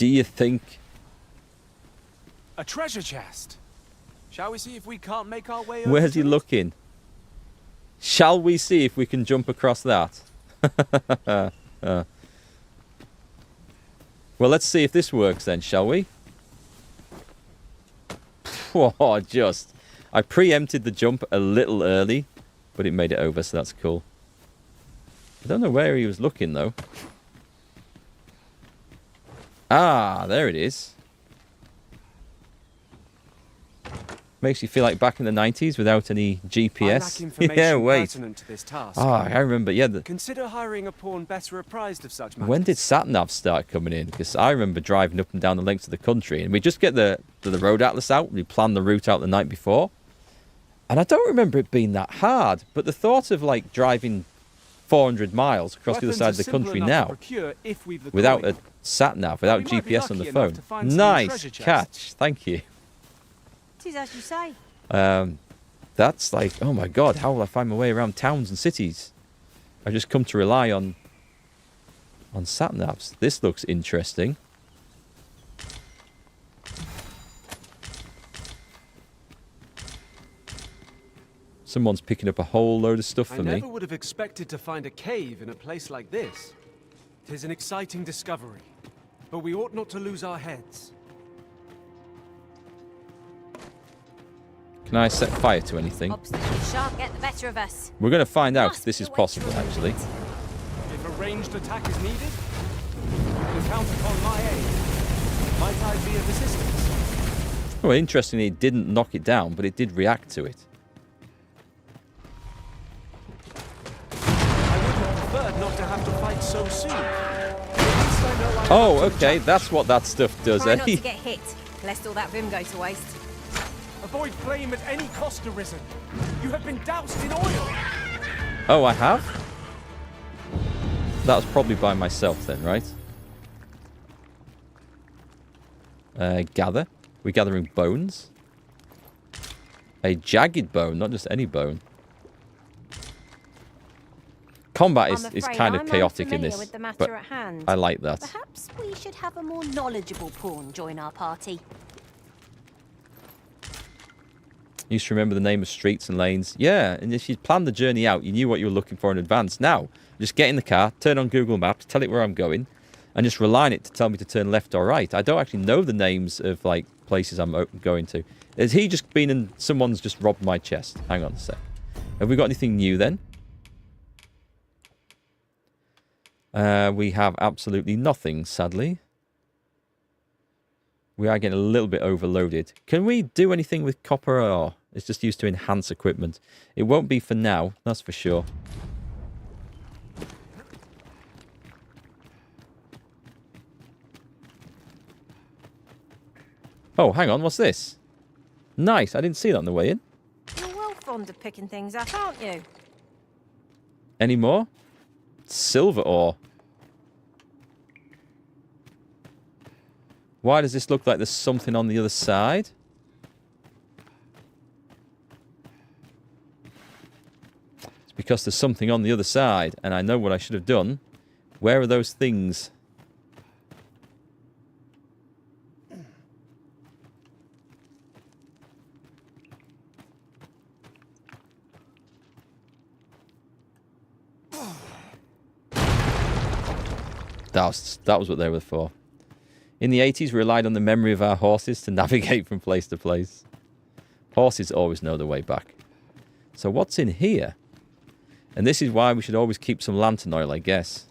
you think... A treasure chest. Shall we see if we can't make our way over? Where's he looking? Shall we see if we can jump across that? Well, let's see if this works then, shall we? Oh, just. I preempted the jump a little early, but it made it over, so that's cool. I don't know where he was looking, though. Ah, there it is. Makes you feel like back in the 90s without any GPS. Yeah, wait. To this task. Oh, I remember, yeah. Consider hiring a pawn better apprised of such matters. When did sat-navs start coming in? Because I remember driving up and down the lengths of the country, and we just get the road atlas out. We plan the route out the night before. And I don't remember it being that hard, but the thought of, like, driving 400 miles across the other side of the country now, without a sat-nav, without GPS on the phone. Nice catch. Thank you. Tis as you say. That's like, oh my god, how will I find my way around towns and cities? I just come to rely on sat-navs. This looks interesting. Someone's picking up a whole load of stuff for me. I never would have expected to find a cave in a place like this. 'Tis an exciting discovery, but we ought not to lose our heads. Can I set fire to anything? Obstacles shan't get the better of us. We're going to find out if this is possible, actually. If a ranged attack is needed, you count upon my aid. Might I be of assistance? Well, interestingly, it didn't knock it down, but it did react to it. I would have preferred not to have to fight so soon. Oh, okay, that's what that stuff does, Try eh? not to get hit, lest all that vim go to waste. Avoid flame at any cost, Arisen. You have been doused in oil. Oh, I have? That was probably by myself then, right? Gather. We're gathering bones. A jagged bone, not just any bone. Combat is kind of chaotic in this, with the matter but at hand. I like that. Perhaps we should have a more knowledgeable pawn join our party. Used to remember the name of streets and lanes. Yeah, and if you'd planned the journey out, you knew what you were looking for in advance. Now, just get in the car, turn on Google Maps, tell it where I'm going, and just rely on it to tell me to turn left or right. I don't actually know the names of, like, places I'm going to. Has he just been and someone's just robbed my chest? Hang on a sec. Have we got anything new then? We have absolutely nothing, sadly. We are getting a little bit overloaded. Can we do anything with copper ore? It's just used to enhance equipment. It won't be for now, that's for sure. Oh, hang on, what's this? Nice, I didn't see that on the way in. You're well fond of picking things up, aren't you? Any more? Silver ore. Why does this look like there's something on the other side? It's because there's something on the other side, and I know what I should have done. Where are those things? That was what they were for. In the 80s, we relied on the memory of our horses to navigate from place to place. Horses always know the way back. So what's in here? And this is why we should always keep some lantern oil, I guess.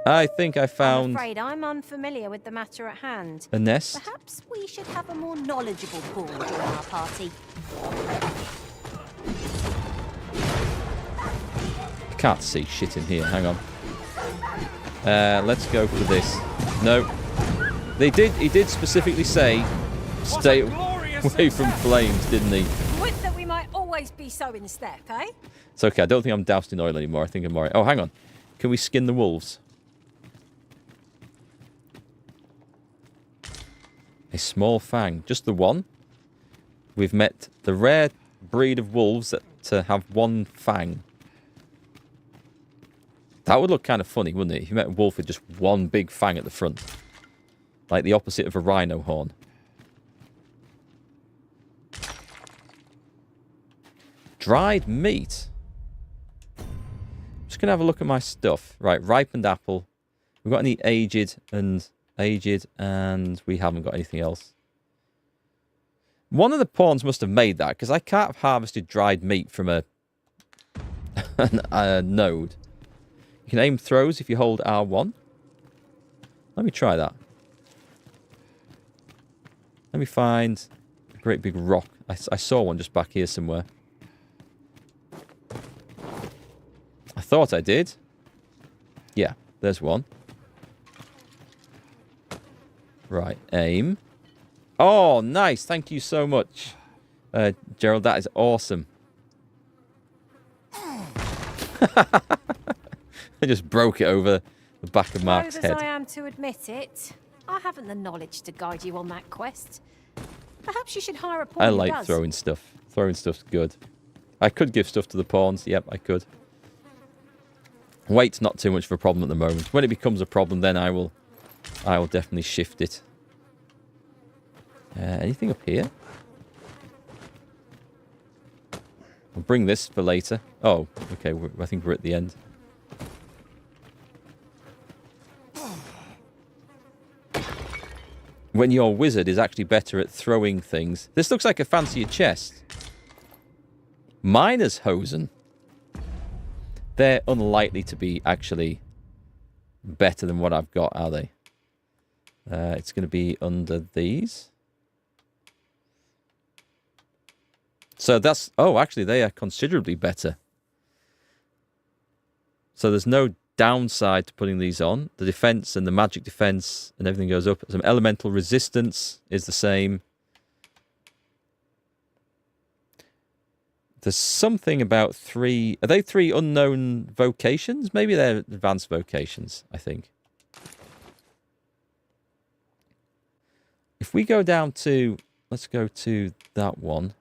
I think I found... I'm afraid I'm unfamiliar with the matter at hand. a nest. Perhaps we should have a more knowledgeable pawn join our party. I can't see shit in here. Hang on. Let's go for this. No. He did specifically say stay away from flames, didn't he? Would that we might always be so in step, eh? It's okay. I don't think I'm doused in oil anymore. I think I'm alright. Oh, hang on. Can we skin the wolves? A small fang. Just the one. We've met the rare breed of wolves that have one fang. That would look kind of funny, wouldn't it? If you met a wolf with just one big fang at the front. Like the opposite of a rhino horn. Dried meat. Just going to have a look at my stuff. Right, ripened apple. We've got any aged, and we haven't got anything else. One of the pawns must have made that, because I can't have harvested dried meat from a node. You can aim throws if you hold R1. Let me try that. Let me find a great big rock. I saw one just back here somewhere. I thought I did. Yeah, there's one. Right, aim. Oh, nice. Thank you so much, Gerald. That is awesome. I just broke it over the back of Mark's head. As I am to admit it, I haven't the knowledge to guide you on that quest. Perhaps you should hire a pawn I who like does. throwing stuff. Throwing stuff's good. I could give stuff to the pawns. Yep, I could. Weight's not too much of a problem at the moment. When it becomes a problem, then I will definitely shift it. Anything up here? I'll bring this for later. Oh, okay. I think we're at the end. When your wizard is actually better at throwing things. This looks like a fancier chest. Miner's Hosen. They're unlikely to be actually better than what I've got, are they? It's going to be under these. So that's... Oh, actually, they are considerably better. So there's no downside to putting these on. The defense and the magic defense and everything goes up. Some elemental resistance is the same. There's something about 3... Are they 3 unknown vocations? Maybe they're advanced vocations, I think. If we go down to... Let's go to that one.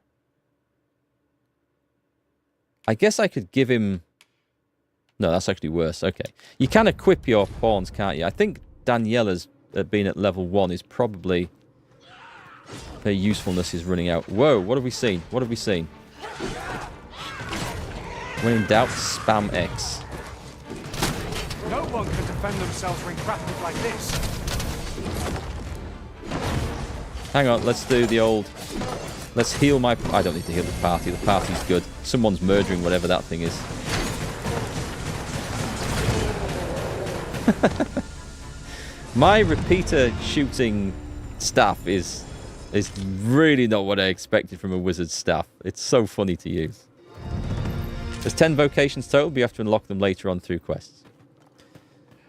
I guess I could give him... No, that's actually worse. Okay. You can equip your pawns, can't you? I think Daniela's being at level 1 is probably... Her usefulness is running out. Whoa, what have we seen? What have we seen? When in doubt, spam X. No one can defend themselves when grappled like this. Hang on, let's do the old... Let's heal my... I don't need to heal the party. The party's good. Someone's murdering whatever that thing is. My repeater shooting staff is really not what I expected from a wizard's staff. It's so funny to use. There's 10 vocations total, but you have to unlock them later on through quests.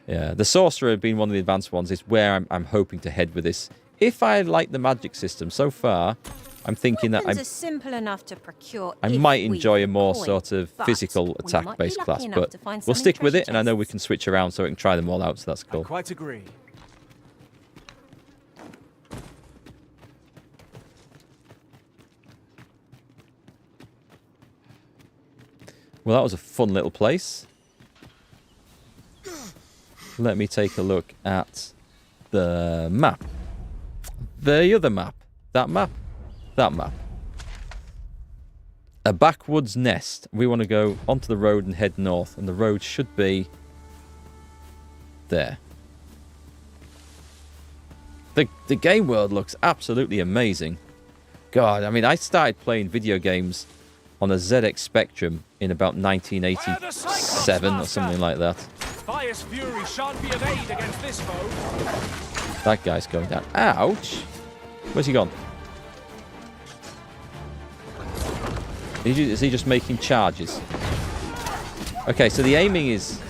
Yeah, the sorcerer being one of the advanced ones is where I'm hoping to head with this. If I like the magic system so far, I'm thinking that Weapons are simple enough to procure. I if might we enjoy a can more coin, sort of but physical we might be attack-based lucky class, enough but to find we'll some stick with treasure it, and I know we chests. can switch around so we can try them all out, so that's cool. I quite agree. Well, that was a fun little place. Let me take a look at the map. The other map. That map. That map. a backwoods nest. We want to go onto the road and head north. And the road should be there. The game world looks absolutely amazing. God, I mean, I started playing video games on a ZX Spectrum in about 1987 or something like that. Fire's fury shan't be of aid against this foe. That guy's going down. Ouch! Where's he gone? Is he just making charges? Okay, so the aiming is,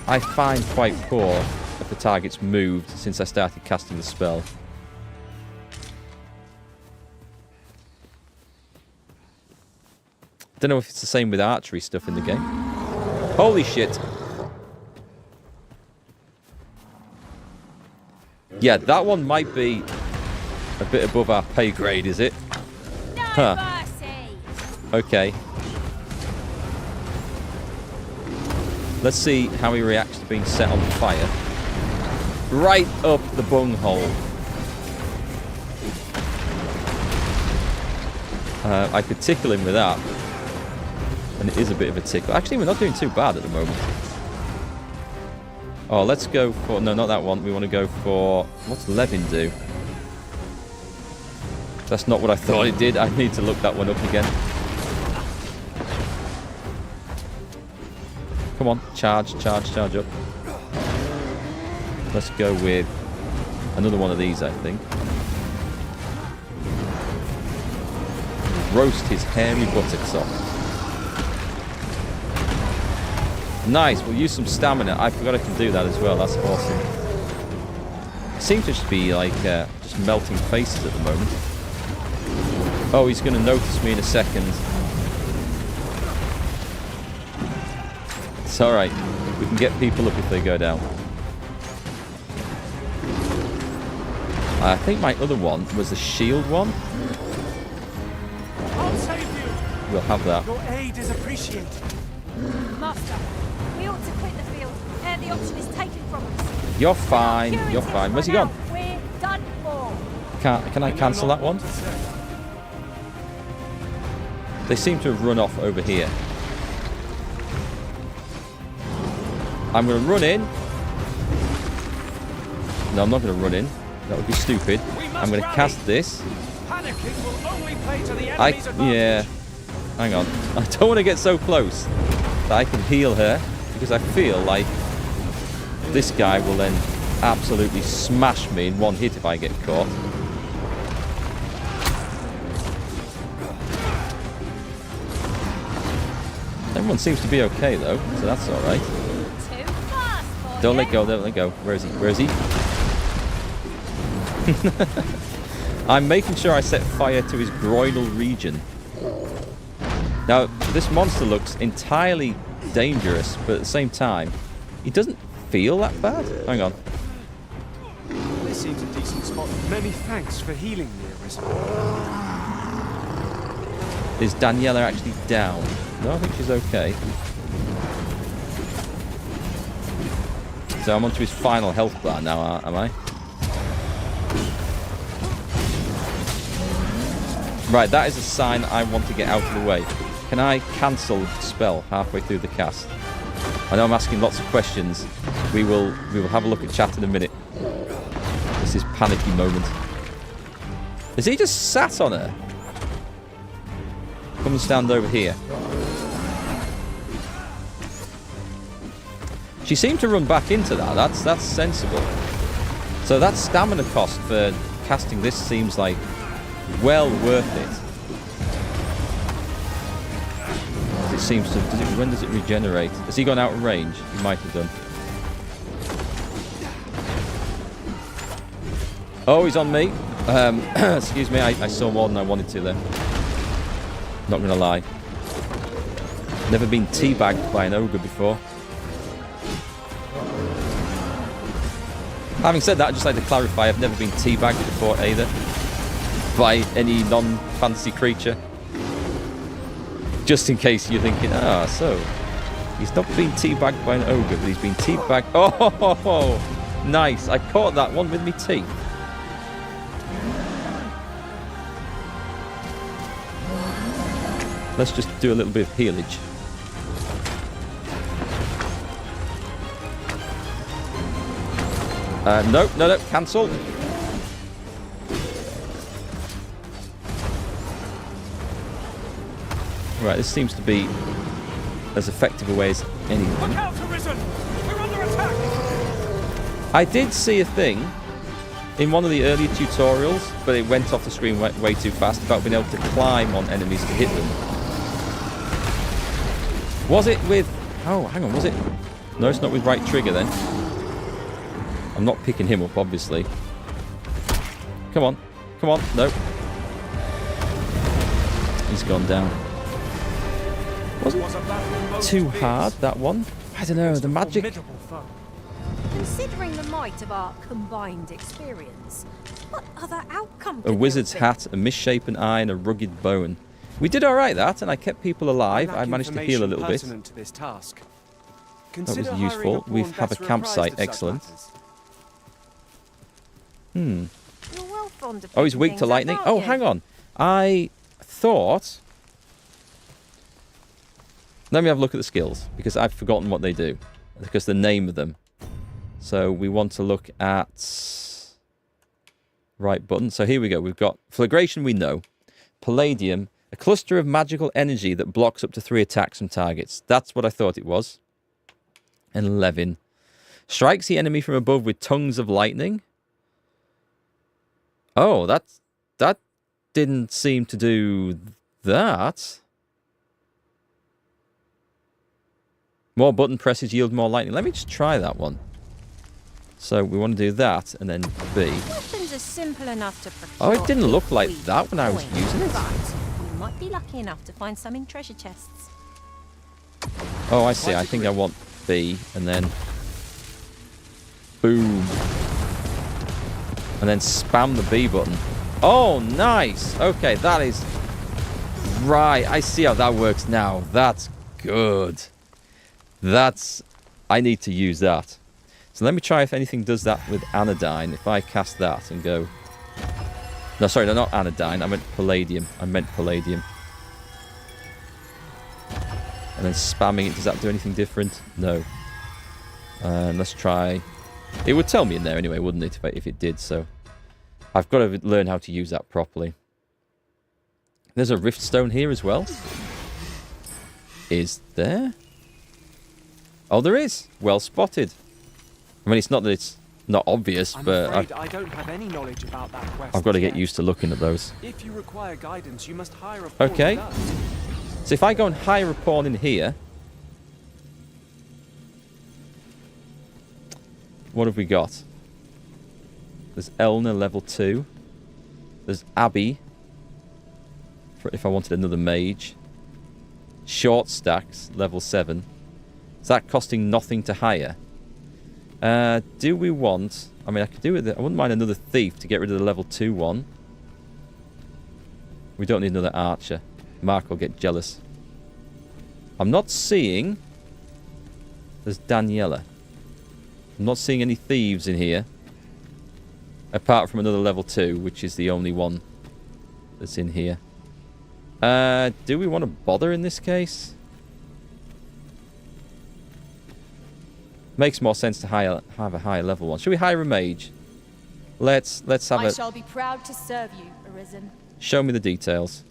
I find, quite poor if the target's moved since I started casting the spell. Don't know if it's the same with archery stuff in the game. Holy shit! Yeah, that one might be a bit above our pay grade, is it? Huh. Okay. Let's see how he reacts to being set on fire. Right up the bunghole. I could tickle him with that. And it is a bit of a tickle. Actually, we're not doing too bad at the moment. Oh, let's go for... No, not that one. We want to go for... What's Levin do? That's not what I thought it did. I need to look that one up again. Come on. Charge, charge, charge up. Let's go with another one of these, I think. Roast his hairy buttocks off. Nice, we'll use some stamina. I forgot I can do that as well. That's awesome. It seems to just be like just melting faces at the moment. Oh, he's going to notice me in a second. It's alright. We can get people up if they go down. I think my other one was the shield one. I'll save you. We'll have that. Your aid is appreciated. Master, we ought to quit the field ere the option is taken from us. You're fine. You're fine. Where's he gone? We're done for. Can I cancel that one? They seem to have run off over here. I'm going to run in. No, I'm not going to run in. That would be stupid. I'm going to cast this. Yeah. Hang on. I don't want to get so close that I can heal her, because I feel like this guy will then absolutely smash me in one hit if I get caught. Everyone seems to be okay though, so that's alright. Don't let go, don't let go. Where is he? Where is he? I'm making sure I set fire to his groinal region. Now, this monster looks entirely dangerous, but at the same time, he doesn't feel that bad. Hang on. This seems a decent spot. Many thanks for healing me, Arisen. Is Daniela actually down? No, I think she's okay. So I'm onto his final health bar now, am I? Right, that is a sign I want to get out of the way. Can I cancel the spell halfway through the cast? I know I'm asking lots of questions. We will have a look at chat in a minute. This is panicky moment. Is he just sat on her? Come and stand over here. She seemed to run back into that. That's sensible. So that stamina cost for casting this seems like well worth it. It seems to. When does it regenerate? Has he gone out of range? He might have done. Oh, he's on me. Excuse me. I saw more than I wanted to there. Not gonna lie. Never been teabagged by an ogre before. Having said that, I'd just like to clarify, I've never been teabagged before either. By any non-fantasy creature. Just in case you're thinking, so he's not been teabagged by an ogre, but he's been teabagged. Oh, nice. I caught that one with my teeth. Let's just do a little bit of healage. No, cancel. Right, this seems to be as effective a way as any. Look out, Arisen! We're under attack! I did see a thing in one of the earlier tutorials, but it went off the screen way too fast, about being able to climb on enemies to hit them. Was it with... Oh, hang on, was it... No, it's not with right trigger then. I'm not picking him up, obviously. Come on. Come on. No. He's gone down. Wasn't too hard, that one. I don't know, the magic... Considering the might of our combined experience, what other outcome could A wizard's there be? hat, a misshapen eye, and a rugged bone. We did alright that, and I kept people alive. I managed to heal a little bit. To this task. That was useful. We have a campsite. Excellent. You're well fond of Oh, he's picking weak to things up, lightning. aren't Oh, you? hang on. I thought... Let me have a look at the skills, because I've forgotten what they do. Because the name of them. So we want to look at... Right button. So here we go. We've got Flagration, we know. Palladium, a cluster of magical energy that blocks up to 3 attacks from targets. That's what I thought it was. And Levin. Strikes the enemy from above with tongues of lightning. Oh, that didn't seem to do that. More button presses yield more lightning. Let me just try that one. So we want to do that, and then B. Weapons are simple enough to procure. Oh, it didn't look if like we that when I was point, using it. But we might be lucky enough to find some in treasure chests. Oh, I see. I think I want B, and then... Boom. And then spam the B button. Oh, nice. Okay, that is... Right, I see how that works now. That's good. That's... I need to use that. So let me try if anything does that with anodyne. If I cast that and go... No, sorry, no, not anodyne. I meant palladium. And then spamming it, does that do anything different? No. And let's try... It would tell me in there anyway, wouldn't it, if it did, so... I've got to learn how to use that properly. There's a rift stone here as well. Is there? Oh, there is. Well spotted. I mean, it's not that it's not obvious, but I don't have any knowledge about that quest. I've got to get used to looking at those. If you require guidance, you must hire a pawn. Okay. So if I go and hire a pawn in here... What have we got? There's Elna, level 2. There's Abby, if I wanted another mage. Short stacks, level 7. Is that costing nothing to hire? Do we want... I mean, I could do it. I wouldn't mind another thief to get rid of the level 2 one. We don't need another archer. Mark will get jealous. I'm not seeing... There's Daniela. I'm not seeing any thieves in here. Apart from another level 2, which is the only one that's in here. Do we want to bother in this case? Makes more sense to have a higher level one. Should we hire a mage? Let's have I a... shall be proud to serve you, Arisen. Show me the details.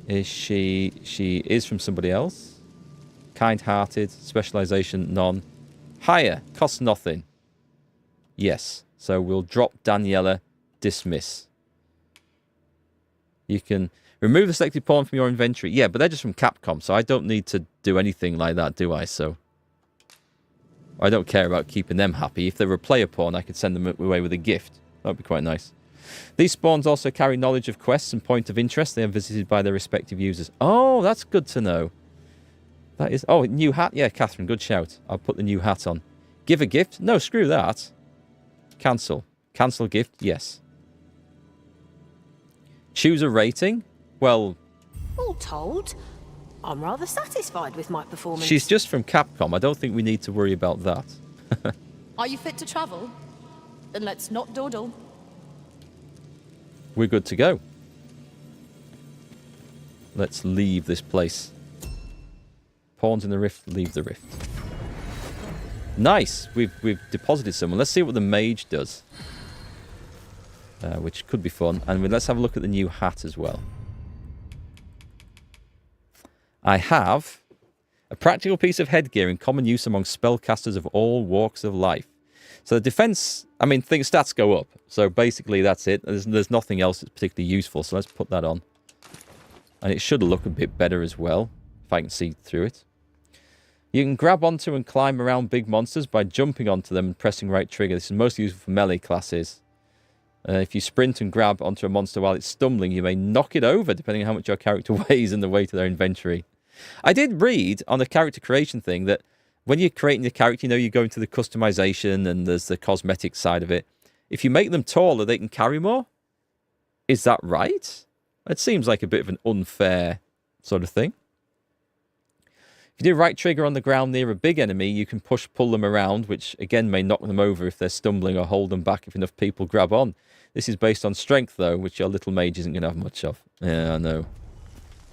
Is she is from somebody else? Kind-hearted, specialization none. Hire, costs nothing. Yes. So we'll drop Daniela, dismiss. You can remove the selected pawn from your inventory. Yeah, but they're just from Capcom, so I don't need to do anything like that, do I? So I don't care about keeping them happy. If they were a player pawn, I could send them away with a gift. That would be quite nice. These spawns also carry knowledge of quests and point of interest. They are visited by their respective users. Oh, that's good to know. That is... Oh, new hat? Yeah, Catherine, good shout. I'll put the new hat on. Give a gift? No, screw that. Cancel. Cancel gift? Yes. Choose a rating? Well... All told, I'm rather satisfied with my performance. She's just from Capcom. I don't think we need to worry about that. Are you fit to travel? Then let's not dawdle. We're good to go. Let's leave this place. Pawns in the rift, leave the rift. Nice! We've deposited someone. Let's see what the mage does. Which could be fun. And let's have a look at the new hat as well. I have a practical piece of headgear in common use among spellcasters of all walks of life. So the defense, I mean, stats go up. So basically that's it. There's nothing else that's particularly useful. So let's put that on. And it should look a bit better as well, if I can see through it. You can grab onto and climb around big monsters by jumping onto them and pressing right trigger. This is mostly useful for melee classes. If you sprint and grab onto a monster while it's stumbling, you may knock it over, depending on how much your character weighs and the weight of their inventory. I did read on the character creation thing that when you're creating your character, you know, you go into the customization and there's the cosmetic side of it. If you make them taller, they can carry more. Is that right? It seems like a bit of an unfair sort of thing. If you do right trigger on the ground near a big enemy, you can pull them around, which again may knock them over if they're stumbling or hold them back if enough people grab on. This is based on strength, though, which your little mage isn't going to have much of. Yeah, I know.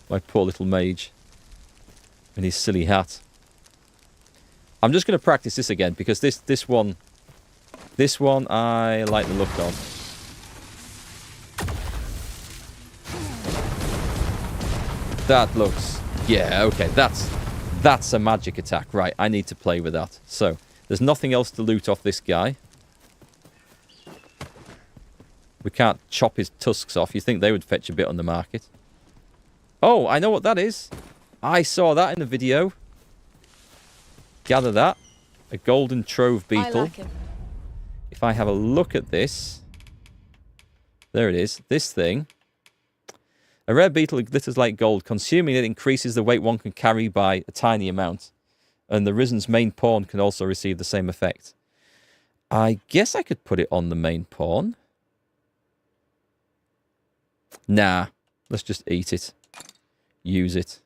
My poor little mage. And his silly hat. I'm just going to practice this again, because this one I like the look of. That looks... Yeah, okay, that's a magic attack. Right, I need to play with that. So, there's nothing else to loot off this guy. We can't chop his tusks off. You think they would fetch a bit on the market. Oh, I know what that is. I saw that in the video. Gather that. A golden trove beetle. I like him. If I have a look at this. There it is. This thing. A rare beetle that glitters like gold. Consuming it increases the weight one can carry by a tiny amount. And the Risen's main pawn can also receive the same effect. I guess I could put it on the main pawn. Nah. Let's just eat it. Use it.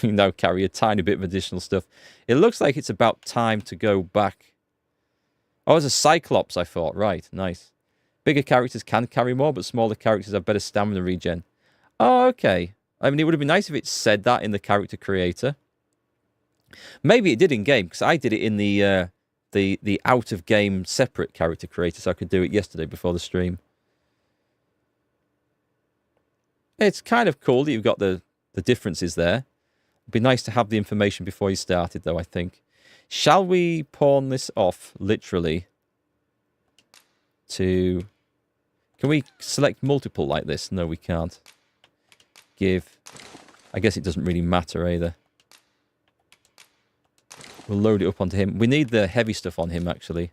Now carry a tiny bit of additional stuff. It looks like it's about time to go back. Oh, it's a Cyclops, I thought. Right, nice. Bigger characters can carry more, but smaller characters have better stamina regen. Oh, okay. I mean, it would have been nice if it said that in the character creator. Maybe it did in game, because I did it in the out-of-game separate character creator, so I could do it yesterday before the stream. It's kind of cool that you've got the differences there. It'd be nice to have the information before you started, though, I think. Shall we pawn this off, literally, to... Can we select multiple like this? No, we can't. Give... I guess it doesn't really matter, either. We'll load it up onto him. We need the heavy stuff on him, actually.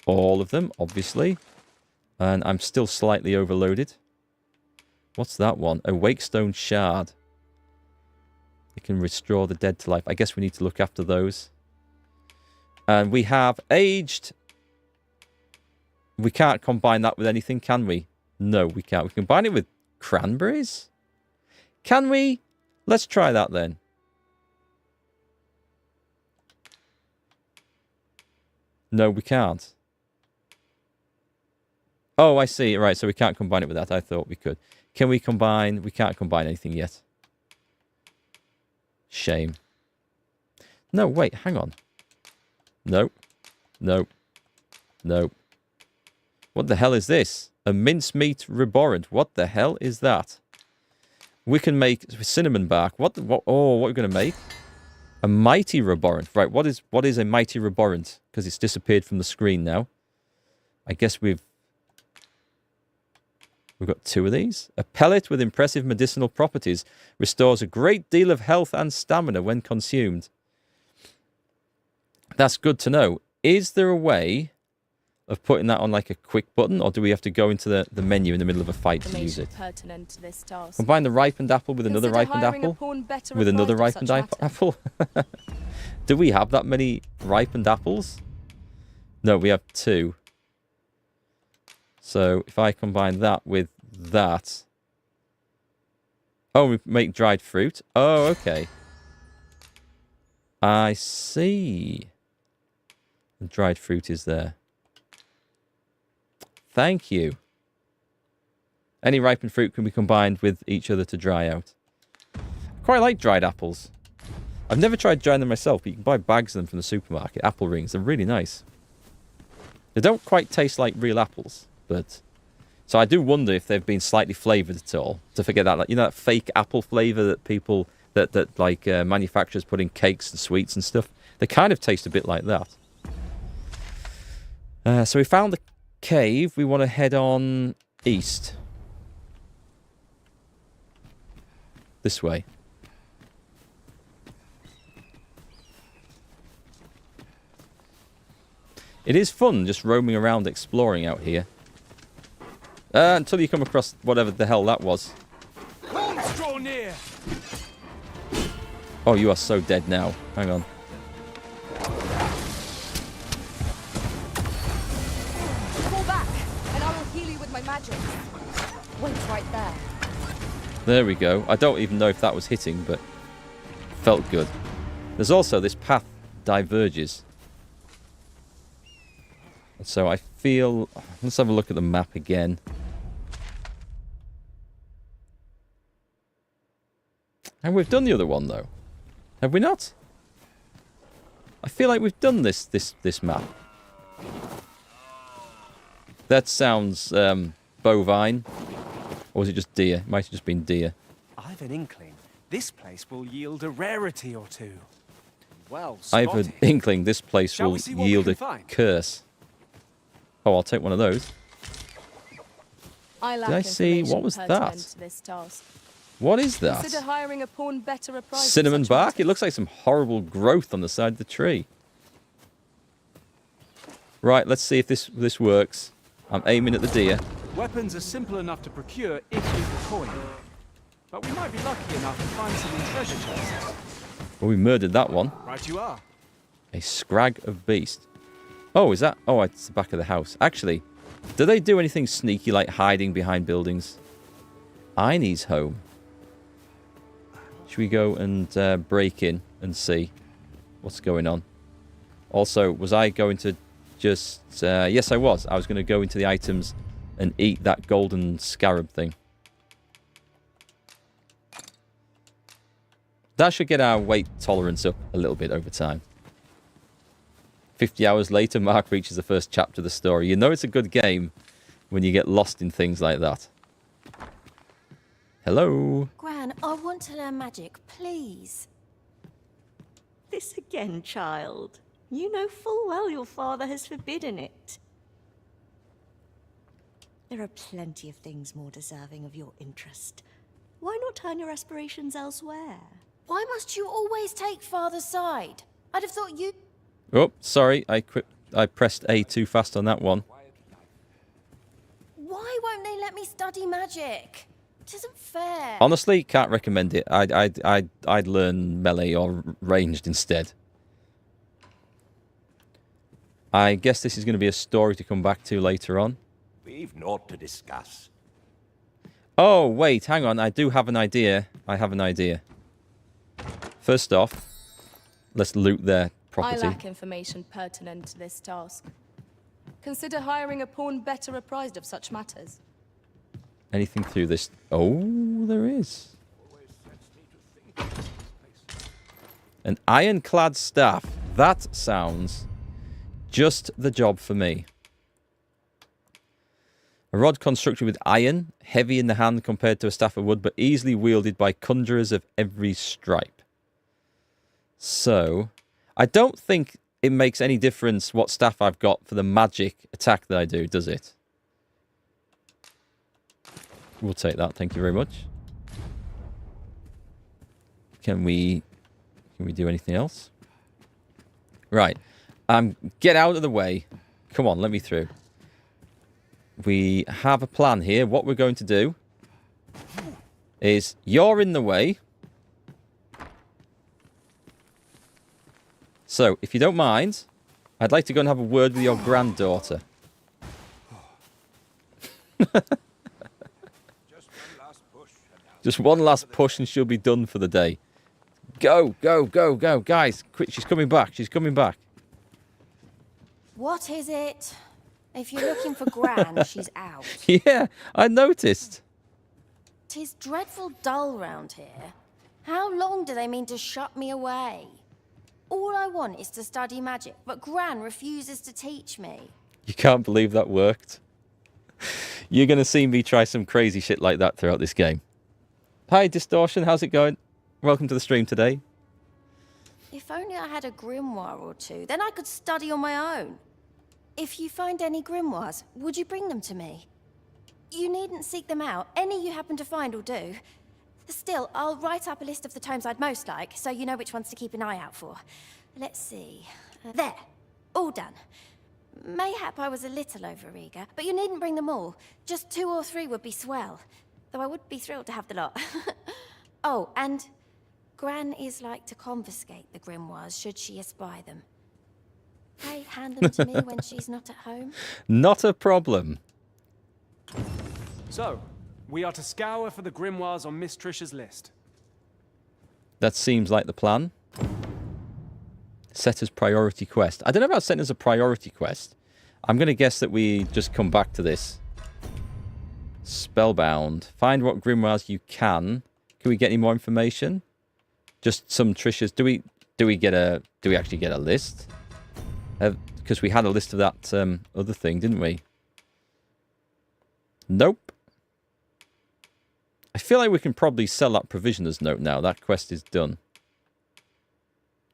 All of them, obviously. And I'm still slightly overloaded. What's that one? A Wakestone Shard. It can restore the dead to life. I guess we need to look after those. And we have aged. We can't combine that with anything, can we? No, we can't. We can combine it with cranberries? Can we? Let's try that then. No, we can't. Oh, I see. Right, so we can't combine it with that. I thought we could. Can we combine? We can't combine anything yet. Shame. No, wait, hang on. Nope. Nope. Nope. What the hell is this? A mincemeat reborant. What the hell is that? We can make cinnamon bark. What are we going to make? A mighty reborant. Right, what is a mighty reborant? Because it's disappeared from the screen now. I guess we've got two of these. A pellet with impressive medicinal properties. Restores a great deal of health and stamina when consumed. That's good to know. Is there a way of putting that on like a quick button, or do we have to go into the menu in the middle of a fight to use it? Pertinent to this task. Combine the ripened apple with another ripened apple? With another ripened apple? Do we have that many ripened apples? No, we have two. So if I combine that with that... Oh, we make dried fruit. Oh, okay. I see. The dried fruit is there. Thank you. Any ripened fruit can be combined with each other to dry out. I quite like dried apples. I've never tried drying them myself, but you can buy bags of them from the supermarket. Apple rings. They're really nice. They don't quite taste like real apples, but... So I do wonder if they've been slightly flavoured at all. To forget that, like, you know, that fake apple flavour that people... That manufacturers put in cakes and sweets and stuff. They kind of taste a bit like that. So we found the cave. We want to head on east. This way. It is fun just roaming around exploring out here. Until you come across whatever the hell that was. Horns draw near. Oh, you are so dead now. Hang on. Fall back, and I will heal you with my magic. Wait right there. There we go. I don't even know if that was hitting, but felt good. There's also this path diverges. So I feel... Let's have a look at the map again. And we've done the other one, though. Have we not? I feel like we've done this map. That sounds bovine. Or was it just deer? It might have just been deer. I've an inkling. This place will yield a rarity or two. Well I spotted. have an inkling this place Shall will we see what we yield can a find? curse. Oh, I'll take one of those. I lack Did I see... What was pertinent that? to this task. What is that? Consider hiring a pawn better apprised of Cinnamon such bark? It looks like some horrible growth on the side of the tree. Right, let's see if this works. I'm aiming at the deer. Weapons are simple enough to procure if we can coin. But we might be lucky enough to find some in treasure chests. Well, we murdered that one. Right you are. A scrag of beast. Oh, is that... Oh, it's the back of the house. Actually, do they do anything sneaky like hiding behind buildings? Eine's home. Should we go and break in and see what's going on? Also, was I going to just... yes, I was. I was going to go into the items and eat that golden scarab thing. That should get our weight tolerance up a little bit over time. 50 hours later, Mark reaches the first chapter of the story. You know it's a good game when you get lost in things like that. Hello? Gran, I want to learn magic, please. This again, child. You know full well your father has forbidden it. There are plenty of things more deserving of your interest. Why not turn your aspirations elsewhere? Why must you always take father's side? I'd have thought you... Oh, sorry. I pressed A too fast on that one. Why won't they let me study magic? It isn't fair. Honestly, can't recommend it. I'd learn melee or ranged instead. I guess this is going to be a story to come back to later on. We've naught to discuss. Oh, wait, hang on. I do have an idea. I have an idea. First off, let's loot their property. I lack information pertinent to this task. Consider hiring a pawn better apprised of such matters. Anything through this? Oh, there is. An ironclad staff. That sounds just the job for me. A rod constructed with iron, heavy in the hand compared to a staff of wood, but easily wielded by conjurers of every stripe. So, I don't think it makes any difference what staff I've got for the magic attack that I do, does it? We'll take that, thank you very much. Can we do anything else? Right. Get out of the way. Come on, let me through. We have a plan here. What we're going to do is you're in the way. So, if you don't mind, I'd like to go and have a word with your granddaughter. Just one last push and she'll be done for the day. Go, go, go, go. Guys, quick, she's coming back. She's coming back. What is it? If you're looking for Gran, she's out. Yeah, I noticed. 'Tis dreadful dull round here. How long do they mean to shut me away? All I want is to study magic, but Gran refuses to teach me. You can't believe that worked. You're going to see me try some crazy shit like that throughout this game. Hi, Distortion. How's it going? Welcome to the stream today. If only I had a grimoire or two, then I could study on my own. If you find any grimoires, would you bring them to me? You needn't seek them out. Any you happen to find will do. Still, I'll write up a list of the tomes I'd most like, so you know which ones to keep an eye out for. Let's see. There. All done. Mayhap I was a little overeager, but you needn't bring them all. Just 2 or 3 would be swell. Though I would be thrilled to have the lot. Oh, and Gran is like to confiscate the grimoires should she espy them. Pray hand them to me when she's not at home. Not a problem. So, we are to scour for the grimoires on Miss Trisha's list. That seems like the plan. Set as priority quest. I don't know about setting as a priority quest. I'm going to guess that we just come back to this. Spellbound. Find what grimoires you can. Can we get any more information? Just some Trishas. Do we actually get a list? Because we had a list of that other thing, didn't we? Nope. I feel like we can probably sell that provisioner's note now. That quest is done.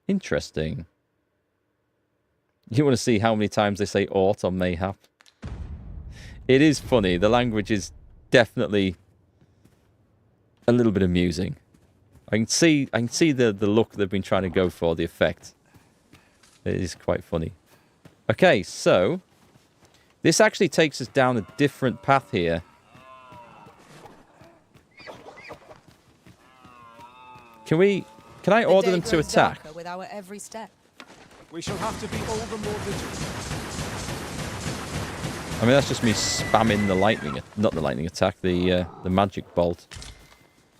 Interesting. You want to see how many times they say "ought" on Mayhap? It is funny. The language is definitely a little bit amusing. I can see the look they've been trying to go for, the effect. It is quite funny. Okay, so this actually takes us down a different path here. Can I order them to attack? With our every step. We shall have to be all the more vigilant. I mean, that's just me spamming the lightning, not the lightning attack, the magic bolt.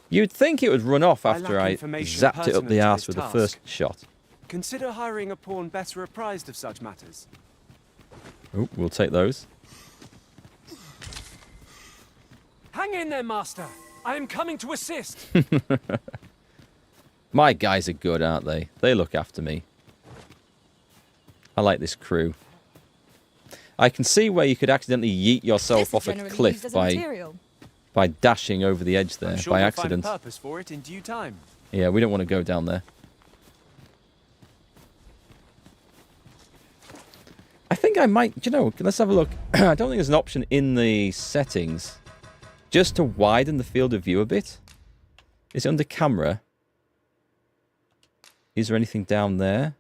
You'd think it would run off after I zapped it up the arse with the first shot. Consider hiring a pawn better apprised of such matters. Oh, we'll take those. Hang in there, Master. I am coming to assist. My guys are good, aren't they? They look after me. I like this crew. I can see where you could accidentally yeet yourself off a cliff by dashing over the edge there by accident. Find a purpose for it in due time. Yeah, we don't want to go down there. I think I might, let's have a look. I don't think there's an option in the settings just to widen the field of view a bit. Is it under camera? Is there anything down there?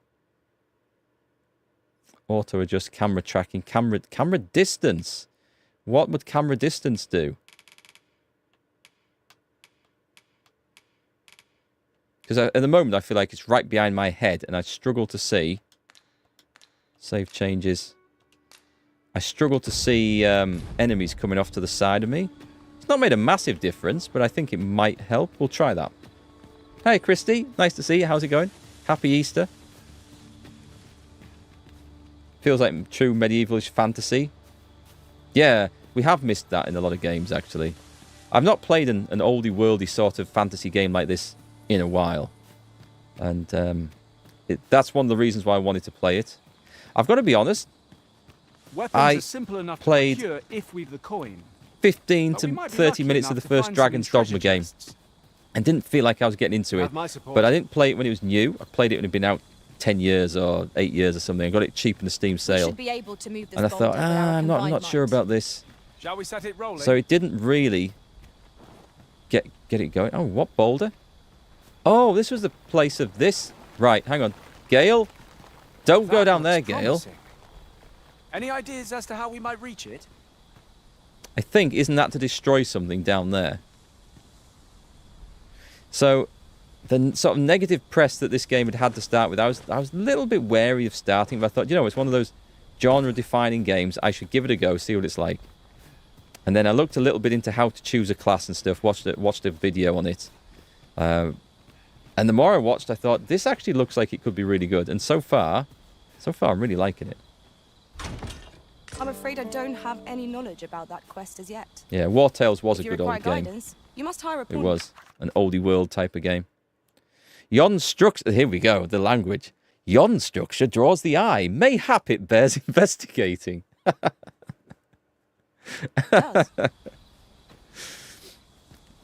Auto adjust camera tracking, camera distance. What would camera distance do? Because at the moment I feel like it's right behind my head and I struggle to see. Save changes. I struggle to see enemies coming off to the side of me. It's not made a massive difference, but I think it might help. We'll try that. Hey, Christy. Nice to see you. How's it going? Happy Easter. Feels like true medievalish fantasy. Yeah, we have missed that in a lot of games, actually. I've not played an oldie-worldy sort of fantasy game like this in a while. And that's one of the reasons why I wanted to play it. I've got to be honest. Weapons are simple enough to procure if we've the coin. 15 to 30 minutes of the first Dragon's Dogma game. And didn't feel like I was getting into it. But I didn't play it when it was new. I played it when it had been out 10 years or 8 years or something. I got it cheap in the Steam sale. Should be able to move this and I thought, I'm not sure about this. Shall we set it rolling? So it didn't really get it going. Oh, what boulder? Oh, this was the place of this. Right, hang on. Gale? Don't go down there, Gale. Any ideas as to how we might reach it? I think, isn't that to destroy something down there? So, the sort of negative press that this game had had to start with, I was a little bit wary of starting, but I thought, it's one of those genre-defining games. I should give it a go, see what it's like. And then I looked a little bit into how to choose a class and stuff, watched a video on it. And the more I watched, I thought, this actually looks like it could be really good. And so far I'm really liking it. I'm afraid I don't have any knowledge about that quest as yet. Yeah, War Tales was If a you good old require game. guidance, you must hire a It pawn. was an oldie world type of game. Yon structure, here we go, the language. Yon structure draws the eye. Mayhap it bears investigating.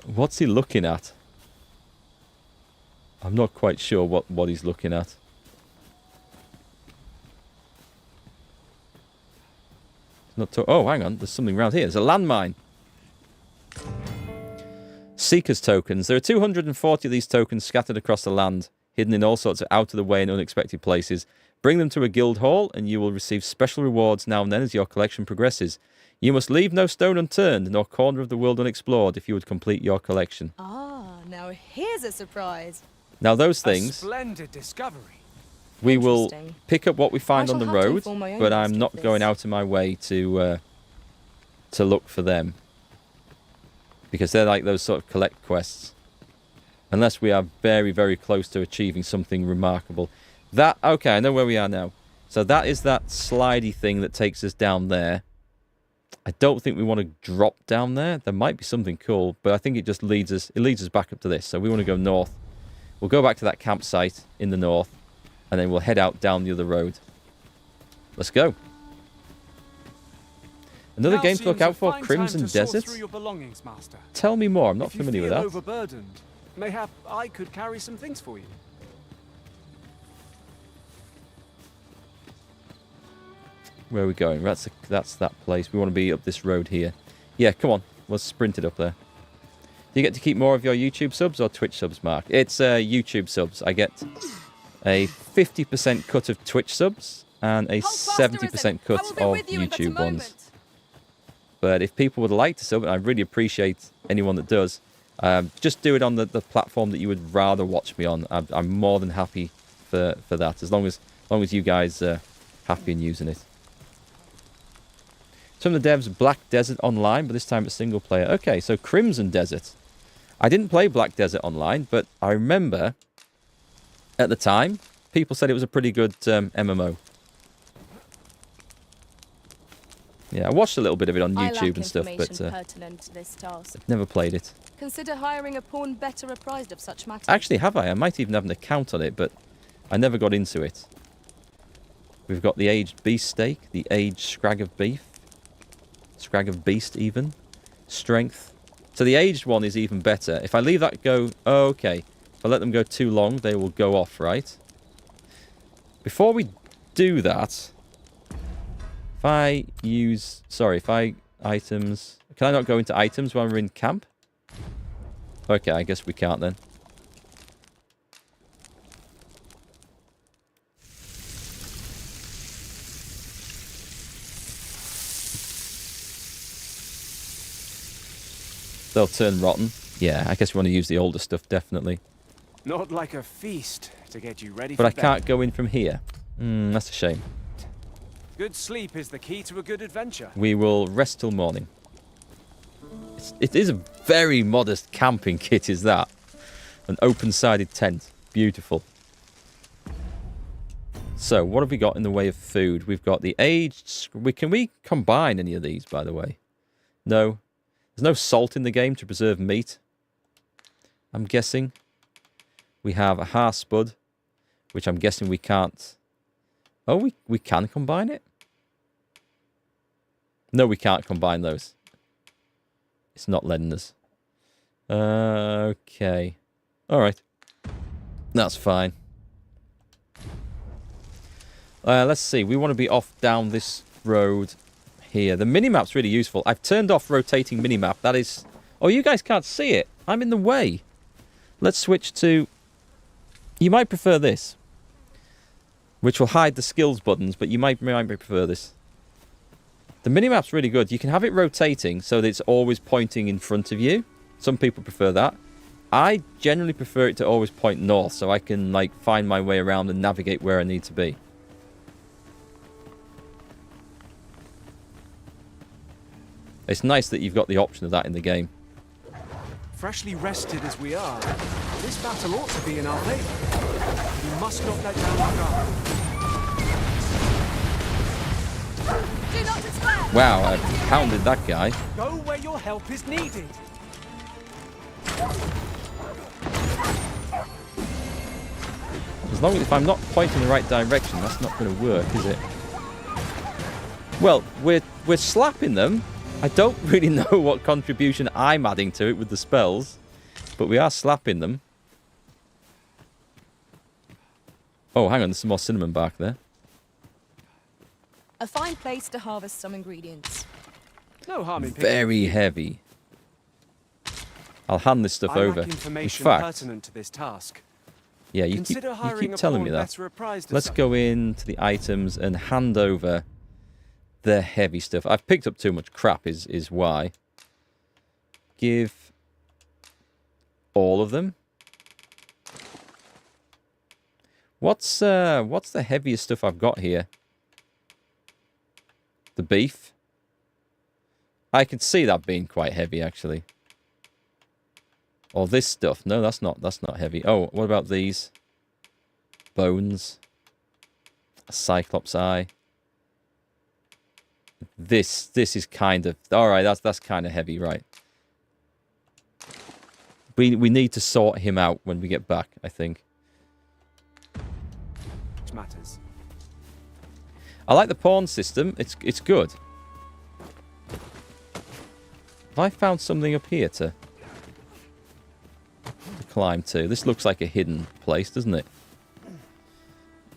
What's he looking at? I'm not quite sure what he's looking at. Oh, hang on. There's something around here. There's a landmine. Seekers tokens. There are 240 of these tokens scattered across the land, hidden in all sorts of out-of-the-way and unexpected places. Bring them to a guild hall, and you will receive special rewards now and then as your collection progresses. You must leave no stone unturned, nor corner of the world unexplored if you would complete your collection. Ah, now here's a surprise. Now those things... A splendid discovery. We will pick up what we find on the shall have to road, inform my own but I'm master not of going this. out of my way to look for them. Because they're like those sort of collect quests. Unless we are very, very close to achieving something remarkable. Okay, I know where we are now. So that is that slidey thing that takes us down there. I don't think we want to drop down there. There might be something cool, but I think it just leads us back up to this. So we want to go north. We'll go back to that campsite in the north. And then we'll head out down the other road. Let's go. Another game to look out for, Crimson Desert. Tell me more, I'm not familiar with that. Overburdened, mayhap I could carry some things for you. Where are we going? That's that place. We want to be up this road here. Yeah, come on. We'll sprint it up there. Do you get to keep more of your YouTube subs or Twitch subs, Mark? It's YouTube subs. I get a 50% cut of Twitch subs and a 70% cut of YouTube ones. But if people would like to sub, and I really appreciate anyone that does, just do it on the platform that you would rather watch me on. I'm more than happy for that, as long as you guys are happy and using it. Some of the devs, Black Desert Online, but this time it's single player. Okay, so Crimson Desert. I didn't play Black Desert Online, but I remember at the time, people said it was a pretty good MMO. Yeah, I watched a little bit of it on YouTube and stuff, but pertinent to this task. I've never played it. Consider hiring a pawn better apprised of such matters. Actually, have I? I might even have an account on it, but I never got into it. We've got the aged beast steak, the aged scrag of beef, scrag of beast even, strength. So the aged one is even better. If I leave that go, oh, okay. If I let them go too long, they will go off, right? Before we do that, if I items, can I not go into items when we're in camp? Okay, I guess we can't then. They'll turn rotten. Yeah, I guess we want to use the older stuff, definitely. Not like a feast to get you ready But for I can't go in from here. That's a shame. Good sleep is the key to a good adventure. We will rest till morning. It is a very modest camping kit, is that? An open-sided tent. Beautiful. So, what have we got in the way of food? We've got the aged... Can we combine any of these, by the way? No. There's no salt in the game to preserve meat. I'm guessing. We have a Harspud, which I'm guessing we can't... Oh, we can combine it? No, we can't combine those. It's not letting us. Okay. Alright. That's fine. Let's see. We want to be off down this road here. The minimap's really useful. I've turned off rotating minimap. That is... Oh, you guys can't see it. I'm in the way. Let's switch to... You might prefer this, which will hide the skills buttons, but you might prefer this. The minimap's really good. You can have it rotating so that it's always pointing in front of you. Some people prefer that. I generally prefer it to always point north so I can like find my way around and navigate where I need to be. It's nice that you've got the option of that in the game. Freshly rested as we are, this battle ought to be in our favor. We must not let down our guard. Do not despair! Wow, I pounded that guy. Go where your help is needed. As long as if I'm not pointing in the right direction, that's not going to work, is it? Well, we're slapping them. I don't really know what contribution I'm adding to it with the spells, but we are slapping them. Oh, hang on, there's some more cinnamon bark there. A fine place to harvest some ingredients. No harm in Very heavy. I'll hand this stuff I over. lack information In fact, pertinent to this task. yeah, you Consider hiring keep a telling me pawn that. better apprised of Let's such. go into the items and hand over the heavy stuff. I've picked up too much crap is why. Give all of them. What's the heaviest stuff I've got here? The beef. I could see that being quite heavy actually. Or this stuff. No, that's not heavy. Oh, what about these? Bones. A cyclops eye. This is kind of alright, that's kind of heavy, right? We need to sort him out when we get back, I think. Matters. I like the pawn system. It's good. Have I found something up here to climb to? This looks like a hidden place, doesn't it?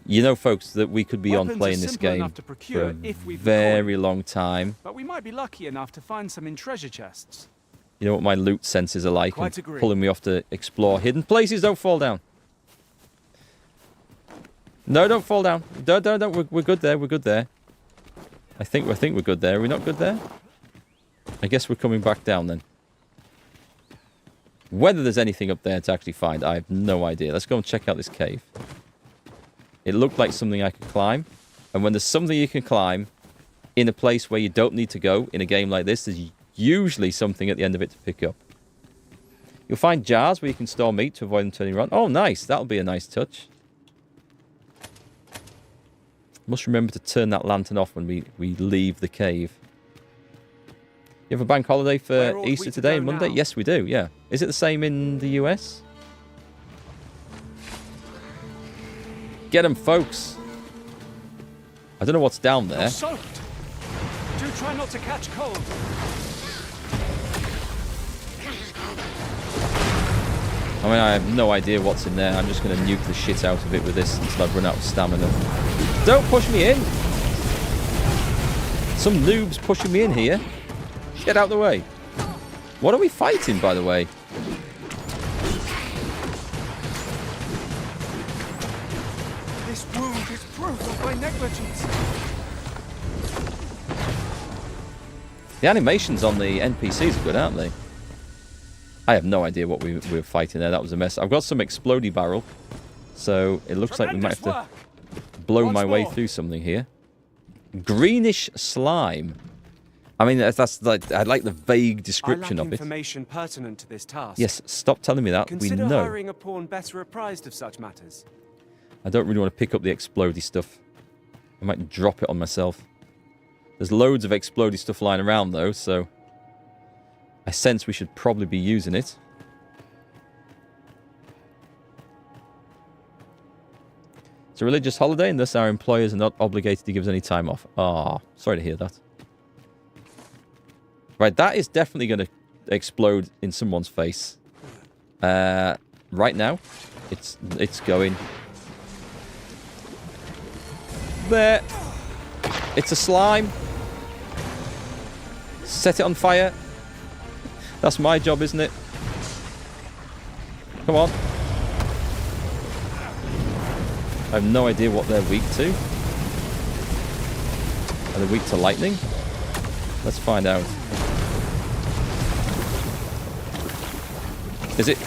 You know, folks, that we could be on playing this game for a very long time. But we might be lucky enough to find some in treasure chests. You know what my loot senses are like, Quite and agree. pulling me off to explore hidden places. Don't fall down. No, don't fall down. Don't. We're good there. We're good there. I think we're good there. Are we not good there? I guess we're coming back down then. Whether there's anything up there to actually find, I have no idea. Let's go and check out this cave. It looked like something I could climb. And when there's something you can climb in a place where you don't need to go in a game like this, there's usually something at the end of it to pick up. You'll find jars where you can store meat to avoid them turning around. Oh, nice. That'll be a nice touch. Must remember to turn that lantern off when we leave the cave. You have a bank holiday for Easter today and Monday? Yes, we do, yeah. Is it the same in the US? Get them, folks. I don't know what's down there. You're soaked. Do try not to catch cold. I mean, I have no idea what's in there. I'm just going to nuke the shit out of it with this until I've run out of stamina. Don't push me in! Some noob's pushing me in here. Get out of the way. What are we fighting, by the way? This wound is proof of my negligence. The animations on the NPCs are good, aren't they? I have no idea what we were fighting there. That was a mess. I've got some explodey barrel. So it looks like we might have to blow my way through something here. Greenish slime. I mean, that's like, I like the vague description of it. Information pertinent to this task. Yes, stop telling me that. Consider we know. hiring a pawn better apprised of such matters. I don't really want to pick up the explodey stuff. I might drop it on myself. There's loads of explodey stuff lying around, though, so I sense we should probably be using it. It's a religious holiday, and thus our employers are not obligated to give us any time off. Ah, sorry to hear that. Right, that is definitely going to explode in someone's face. Right now, it's going. There. It's a slime. Set it on fire. That's my job, isn't it? Come on. I have no idea what they're weak to. Are they weak to lightning? Let's find out. Is it?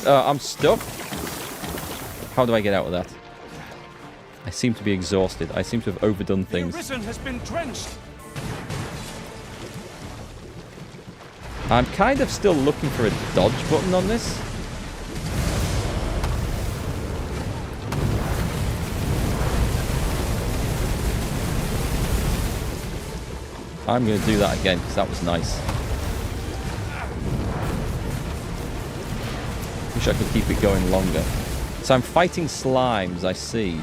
I'm stuck. How do I get out of that? I seem to be exhausted. I seem to have overdone things. Arisen has been drenched. I'm kind of still looking for a dodge button on this. I'm going to do that again because that was nice. Wish I could keep it going longer. So I'm fighting slimes, I see.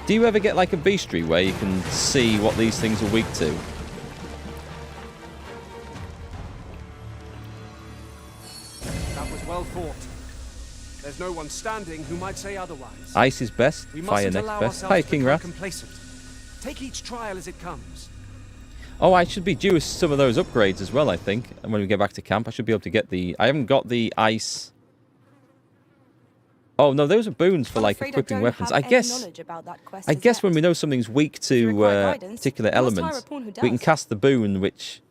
Do you ever get like a bestiary where you can see what these things are weak to? That was well fought. There's no one standing who might say otherwise. Ice is best, We fire mustn't next allow best. ourselves Hi, to King become Wrath. complacent. Take each trial as it comes. Oh, I should be due some of those upgrades as well, I think. And when we get back to camp, I should be able to get the... I haven't got the ice... Oh, no, those are boons for, like, equipping weapons. I guess when we know something's weak to particular elements, we can cast the boon, which...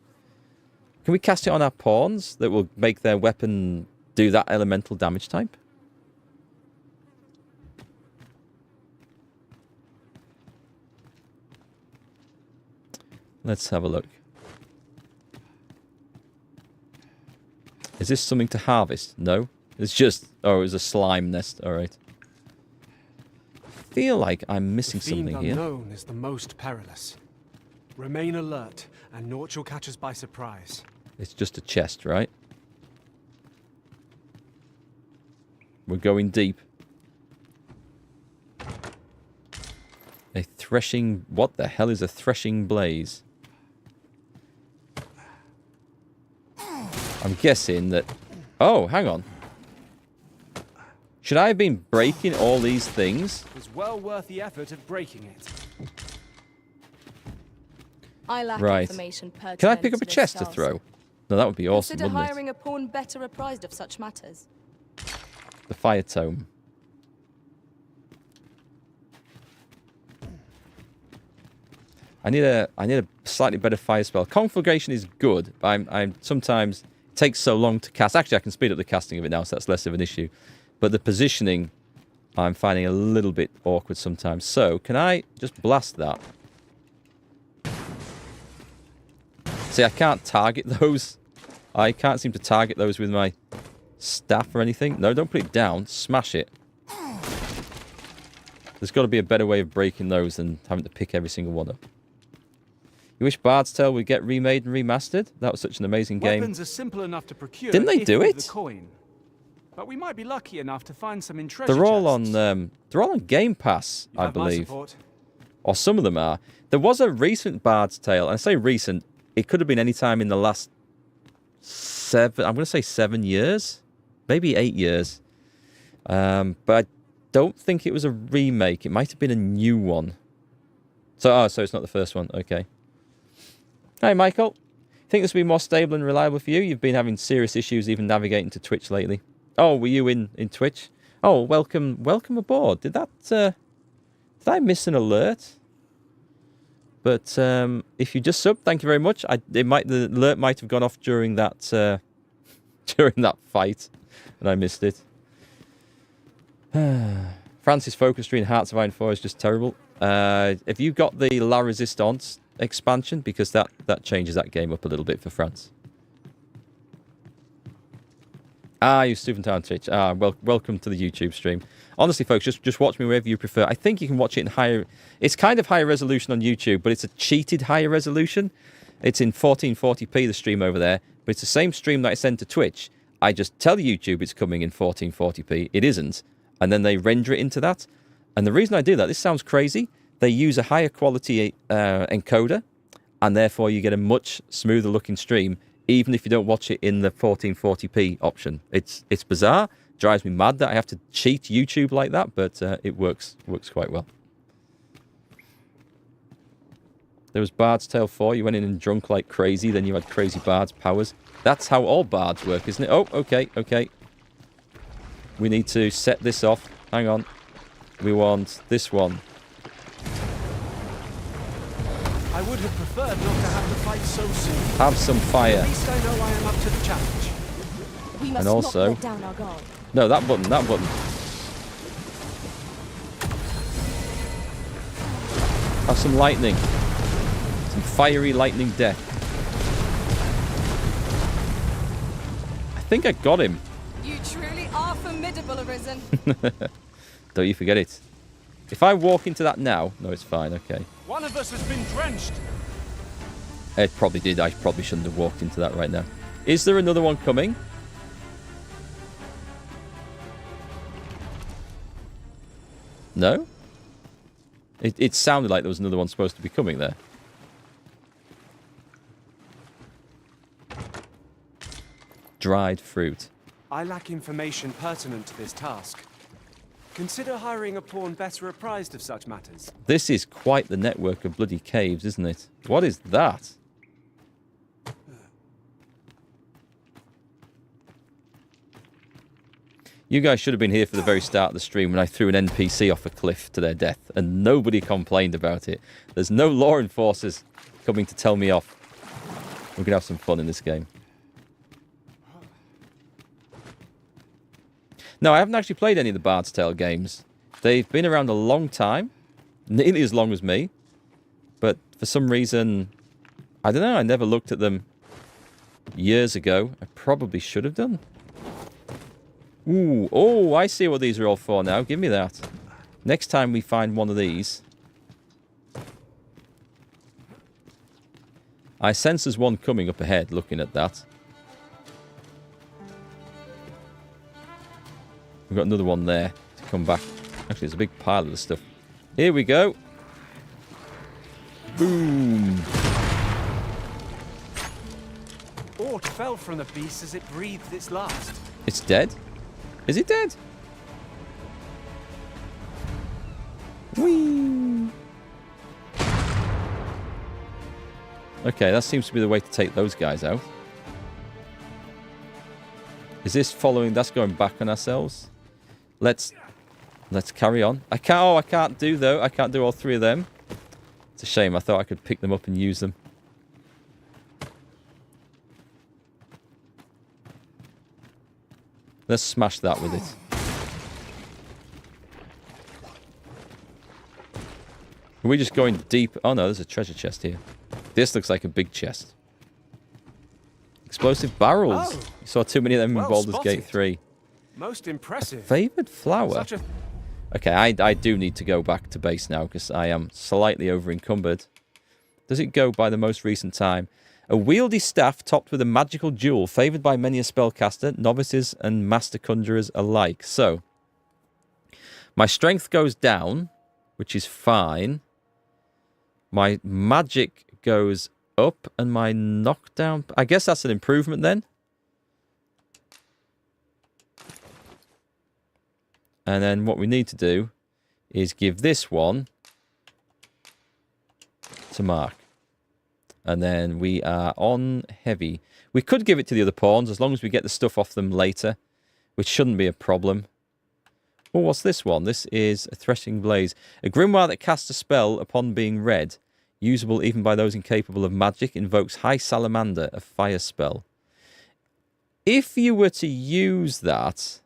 Can we cast it on our pawns that will make their weapon do that elemental damage type? Let's have a look. Is this something to harvest? No. It's just... Oh, it was a slime nest. Alright. I feel like I'm missing something here. The unknown is the most perilous. Remain alert, and naught shall catch us by surprise. It's just a chest, right? We're going deep. A threshing... What the hell is a threshing blaze? I'm guessing that... Oh, hang on. Should I have been breaking all these things? It's well worth the effort of breaking it. I lack Right. information pertinent Can I pick up a this chest to task. throw? No, that would be awesome, Consider wouldn't it? hiring a pawn better apprised of such matters. The fire tome. I need a slightly better fire spell. Conflagration is good, but I'm sometimes it takes so long to cast. Actually, I can speed up the casting of it now, so that's less of an issue. But the positioning, I'm finding a little bit awkward sometimes. So, can I just blast that? See, I can't target those. I can't seem to target those with my staff or anything. No, don't put it down. Smash it. There's got to be a better way of breaking those than having to pick every single one up. You wish Bard's Tale would get remade and remastered? That was such an amazing game. Weapons are simple enough to procure. Didn't they if do with it? The coin. But we might be lucky enough to find some in treasure They're all chests. on Game Pass, You I have my believe. support. Or some of them are. There was a recent Bard's Tale, and I say recent, it could have been any time in the last I'm going to say 7 years, maybe 8 years. But I don't think it was a remake. It might have been a new one. So it's not the first one. Okay. Hi, Michael. Think this will be more stable and reliable for you? You've been having serious issues even navigating to Twitch lately. Oh, were you in Twitch? Oh, welcome aboard. Did I miss an alert? But if you just subbed, thank you very much. The alert might have gone off during that fight, and I missed it. Francis Focus Tree in Hearts of Iron 4 is just terrible. Have you got the La Resistance expansion? Because that changes that game up a little bit for France. You Stuphentown Twitch. Welcome to the YouTube stream. Honestly, folks, just watch me wherever you prefer. I think you can watch it in higher... It's kind of higher resolution on YouTube, but it's a cheated higher resolution. It's in 1440p, the stream over there, but it's the same stream that I send to Twitch. I just tell YouTube it's coming in 1440p. It isn't. And then they render it into that. And the reason I do that, this sounds crazy, they use a higher quality encoder, and therefore you get a much smoother looking stream, even if you don't watch it in the 1440p option. It's bizarre. Drives me mad that I have to cheat YouTube like that, but it works quite well. There was Bard's Tale 4. You went in and drunk like crazy, then you had crazy Bard's powers. That's how all bards work, isn't it? Oh, okay. We need to set this off. Hang on. We want this one. I would have preferred not to have the fight so soon. Have some fire. At least I know I am up to the challenge. We must And also... not let down our guard. No, that button. Have some lightning. Some fiery lightning death. I think I got him. You truly are formidable, Arisen. Don't you forget it. If I walk into that now... No, it's fine, okay. One of us has been drenched. It probably did. I probably shouldn't have walked into that right now. Is there another one coming? No? It sounded like there was another one supposed to be coming there. Dried fruit. I lack information pertinent to this task. Consider hiring a pawn better apprised of such matters. This is quite the network of bloody caves, isn't it? What is that? You guys should have been here for the very start of the stream when I threw an NPC off a cliff to their death, and nobody complained about it. There's no law enforcers coming to tell me off. We're going to have some fun in this game. No, I haven't actually played any of the Bard's Tale games. They've been around a long time, nearly as long as me, but for some reason, I don't know, I never looked at them years ago. I probably should have done. Ooh, oh, I see what these are all for now. Give me that. Next time we find one of these. I sense there's one coming up ahead, looking at that. We've got another one there to come back. Actually, there's a big pile of the stuff. Here we go. Boom. Aught fell from the beast as it breathed its last. It's dead? Is it dead? Whee! Okay, that seems to be the way to take those guys out. Is this following? That's going back on ourselves. Let's carry on. I can't do though. I can't do all three of them. It's a shame. I thought I could pick them up and use them. Let's smash that with it. Are we just going deep? Oh no, there's a treasure chest here. This looks like a big chest. Explosive barrels. Oh, you saw too many of them in well Baldur's spotted. Gate 3. Most impressive. Favoured flower. Okay, I do need to go back to base now because I am slightly over encumbered. Does it go by the most recent time? A wieldy staff topped with a magical jewel, favoured by many a spellcaster, novices and master conjurers alike. So, my strength goes down, which is fine. My magic goes up, and my knockdown... I guess that's an improvement then. And then what we need to do is give this one to Mark. And then we are on heavy. We could give it to the other pawns as long as we get the stuff off them later, which shouldn't be a problem. Oh, what's this one? This is a Threshing Blaze. A grimoire that casts a spell upon being read, usable even by those incapable of magic, invokes High Salamander, a fire spell. If you were to use that,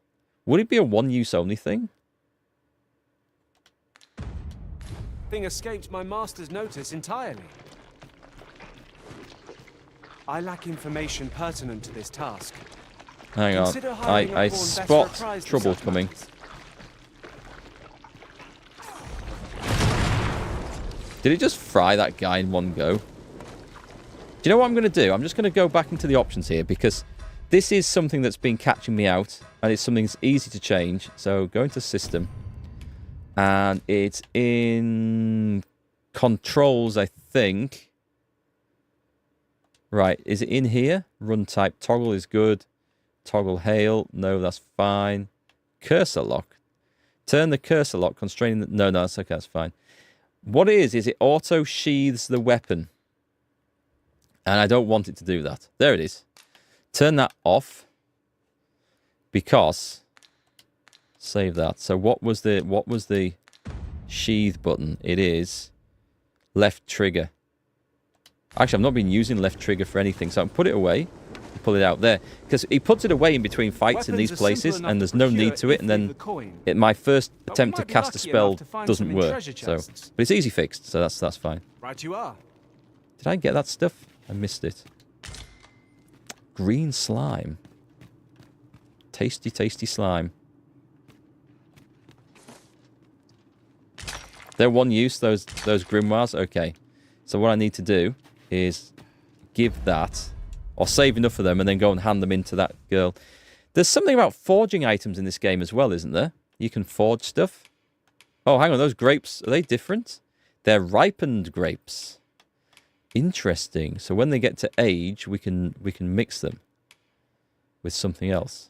would it be a one-use only thing? Thing escaped my master's notice entirely. I lack information pertinent to this task. Hang on. Consider hiring a I pawn better spot apprised of trouble such coming. matters. Did it just fry that guy in one go? Do you know what I'm going to do? I'm just going to go back into the options here because this is something that's been catching me out and it's something that's easy to change. So go into System and it's in Controls, I think. Right, is it in here? Run type toggle is good. Toggle hail, no, that's fine. Cursor lock. Turn the cursor lock, constraining the... No, that's okay, that's fine. What it is it auto sheathes the weapon. And I don't want it to do that. There it is. Turn that off. Because... Save that. So what was the sheath button? It is left trigger. Actually, I've not been using left trigger for anything, so I can put it away and pull it out there. Because he puts it away in between fights in these places, and there's no need to it, and then my first attempt to cast a spell doesn't work. So, but it's easy fixed, so that's fine. Right you are. Did I get that stuff? I missed it. Green slime. Tasty, tasty slime. They're one use, those grimoires? Okay. So what I need to do is give that, or save enough of them, and then go and hand them into that girl. There's something about forging items in this game as well, isn't there? You can forge stuff. Oh, hang on, those grapes, are they different? They're ripened grapes. Interesting. So when they get to age, we can mix them with something else.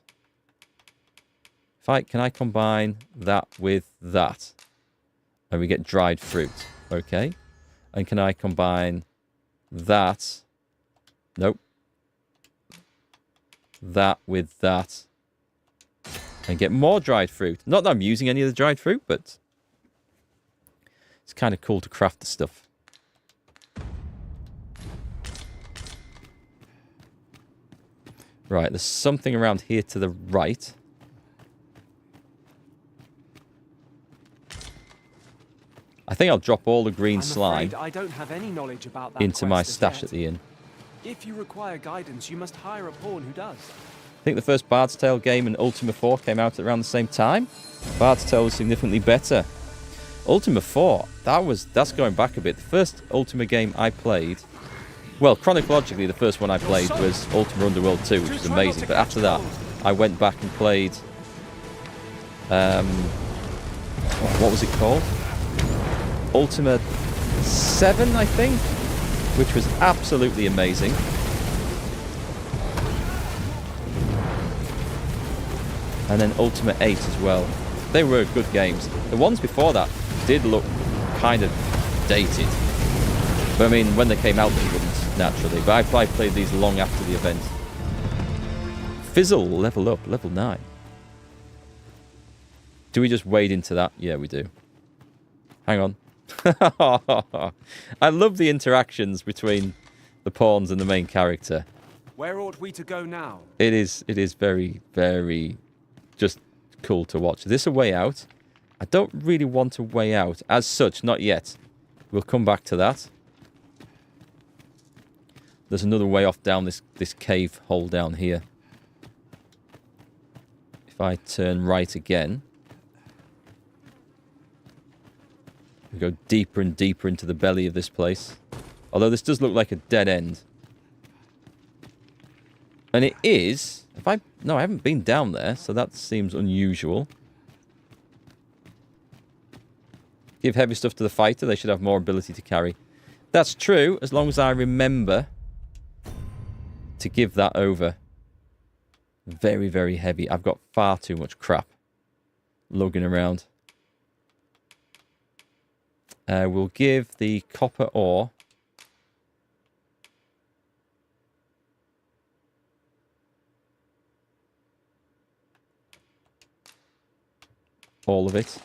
Can I combine that with that? And we get dried fruit. Okay. And can I combine that? Nope. That with that. And get more dried fruit. Not that I'm using any of the dried fruit, but it's kind of cool to craft the stuff. Right, there's something around here to the right. I think I'll drop all the green slime I don't have any knowledge about that into my quest as stash yet. at the inn. If you require guidance, you must hire a pawn who does. I think the first Bard's Tale game and Ultima 4 came out at around the same time. Bard's Tale was significantly better. Ultima 4, that's going back a bit. The first Ultima game I played, well, chronologically, the first one I played was Ultima Underworld 2, which was amazing. But after that, I went back and played, what was it called? Ultima 7, I think, which was absolutely amazing. And then Ultima 8 as well. They were good games. The ones before that did look kind of dated. But I mean, when they came out, they wouldn't, naturally. But I played these long after the event. Fizzle, level up, level 9. Do we just wade into that? Yeah, we do. Hang on. I love the interactions between the pawns and the main character. Where ought we to go now? It is very, very just cool to watch. Is this a way out? I don't really want a way out as such, not yet. We'll come back to that. There's another way off down this cave hole down here. If I turn right again, we go deeper and deeper into the belly of this place. Although this does look like a dead end. And it is... No, I haven't been down there, so that seems unusual. Give heavy stuff to the fighter. They should have more ability to carry. That's true, as long as I remember to give that over. Very, very heavy. I've got far too much crap lugging around. We'll give the copper ore. All of it.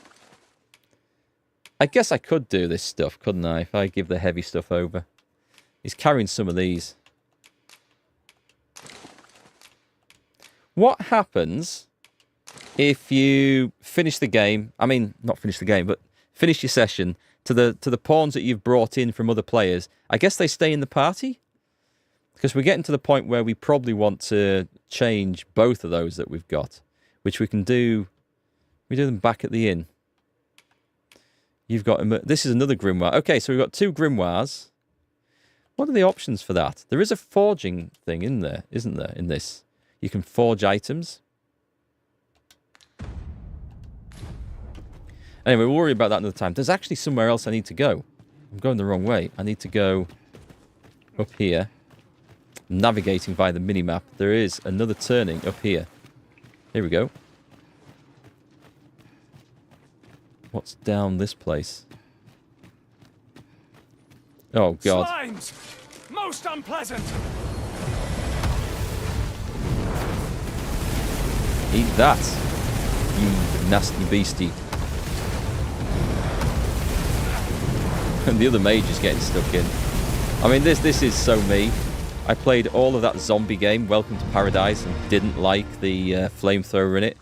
I guess I could do this stuff, couldn't I? If I give the heavy stuff over. He's carrying some of these. What happens if you finish the game? I mean, not finish the game, but finish your session to the pawns that you've brought in from other players. I guess they stay in the party? Because we're getting to the point where we probably want to change both of those that we've got. Which we can do... We do them back at the inn. You've got... This is another grimoire. Okay, so we've got 2 grimoires. What are the options for that? There is a forging thing in there, isn't there, in this? You can forge items. Anyway, we'll worry about that another time. There's actually somewhere else I need to go. I'm going the wrong way. I need to go up here. Navigating via the minimap. There is another turning up here. Here we go. What's down this place? Oh, God. Slimes! Most unpleasant! Eat that, you nasty beastie. And the other mage is getting stuck in. I mean, this is so me. I played all of that zombie game, Welcome to Paradise, and didn't like the flamethrower in it.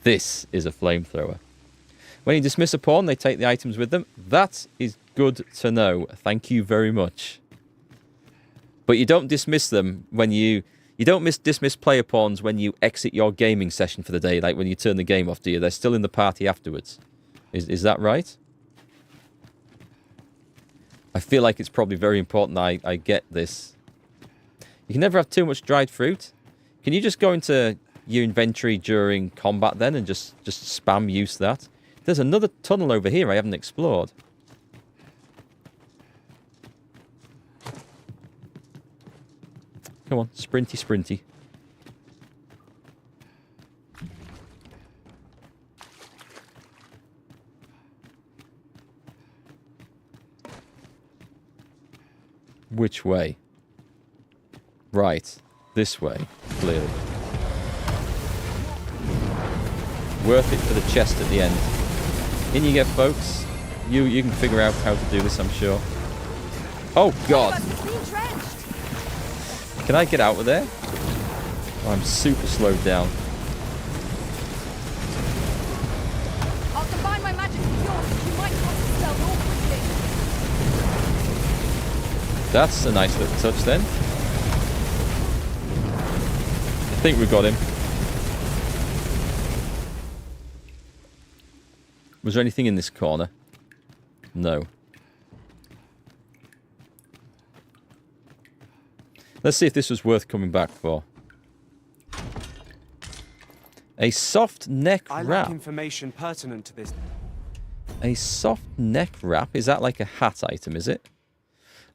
This is a flamethrower. When you dismiss a pawn, they take the items with them. That is good to know. Thank you very much. But you don't dismiss them when you don't dismiss player pawns when you exit your gaming session for the day, like when you turn the game off, do you? They're still in the party afterwards. Is that right? feel like it's probably very important that I get this. You can never have too much dried fruit. Can you just go into your inventory during combat then and just spam use that? There's another tunnel over here I haven't explored. Come on, sprinty, sprinty. Which way? Right. This way, clearly. Worth it for the chest at the end. In you get, folks. You can figure out how to do this, I'm sure. Oh, God! Can I get out of there? Oh, I'm super slowed down. I'll combine my magic with yours. You might want to stealth more quickly. That's a nice little touch then. I think we've got him. Was there anything in this corner? No. Let's see if this was worth coming back for. A soft neck I wrap. lack information pertinent to this. A soft neck wrap? Is that like a hat item, is it?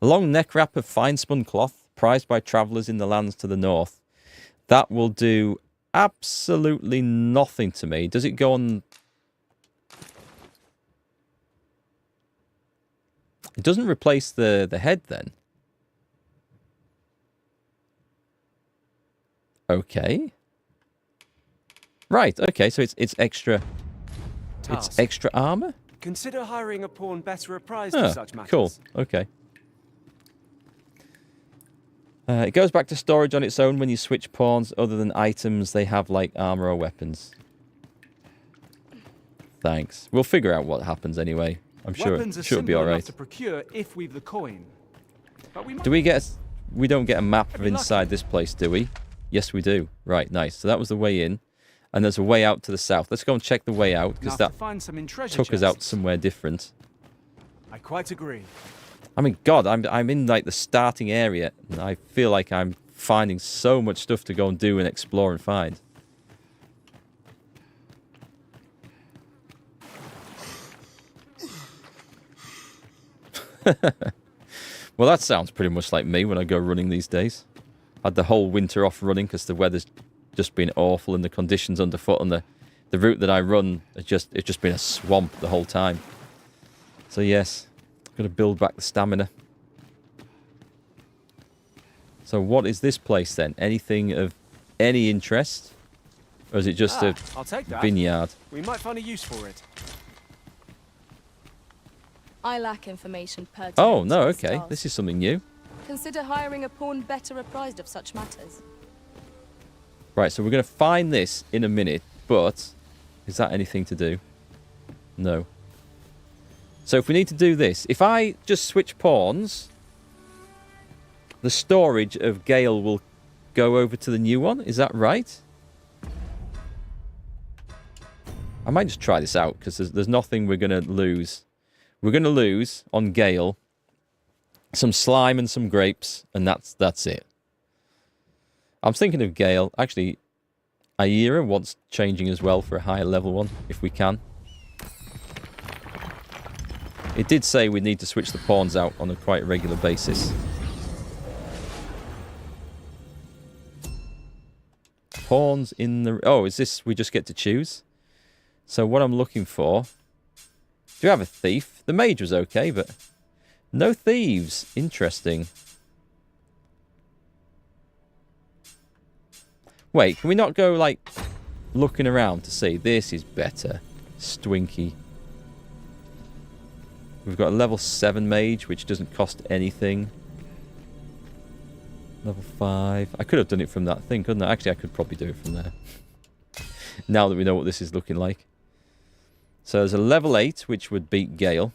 A long neck wrap of fine spun cloth, prized by travellers in the lands to the north. That will do absolutely nothing to me. Does it go on... It doesn't replace the head then. Okay. Right, okay, so it's extra... Task. It's extra armor? Consider hiring a pawn better apprised of such matters. Cool, okay. It goes back to storage on its own when you switch pawns. Other than items, they have like armor or weapons. Thanks. We'll figure out what happens anyway. I'm sure it'll be all right. To procure if we've the coin. But we Do we get... We don't get a map of inside this place, do we? Yes, we do. Right, nice. So that was the way in. And there's a way out to the south. Let's go and check the way out, because that took us out somewhere different. I quite agree. I mean, God, I'm in like the starting area, and I feel like I'm finding so much stuff to go and do and explore and find. Well, that sounds pretty much like me when I go running these days. I had the whole winter off running because the weather's just been awful and the conditions underfoot, and the route that I run, it's just been a swamp the whole time. So yes, got to build back the stamina. So what is this place then? Anything of any interest? Or is it just a I'll take that. vineyard? We might find a use for it. I lack information pertinent. Oh, no, to this okay. task. This is something new. Consider hiring a pawn better apprised of such matters. Right, so we're going to find this in a minute, but is that anything to do? No. So if we need to do this, if I just switch pawns, the storage of Gale will go over to the new one. Is that right? I might just try this out, because there's nothing we're going to lose. We're going to lose, on Gale, some slime and some grapes, and that's it. I'm thinking of Gale. Actually, Aira wants changing as well for a higher level one, if we can. It did say we need to switch the pawns out on a quite regular basis. Pawns in the... Oh, is this... We just get to choose? So what I'm looking for... Do you have a thief? The mage was okay, but... No thieves. Interesting. Wait, can we not go, like, looking around to see? This is better. Swinky. We've got a level 7 mage, which doesn't cost anything. Level 5. I could have done it from that thing, couldn't I? Actually, I could probably do it from there. Now that we know what this is looking like. So there's a level 8, which would beat Gale.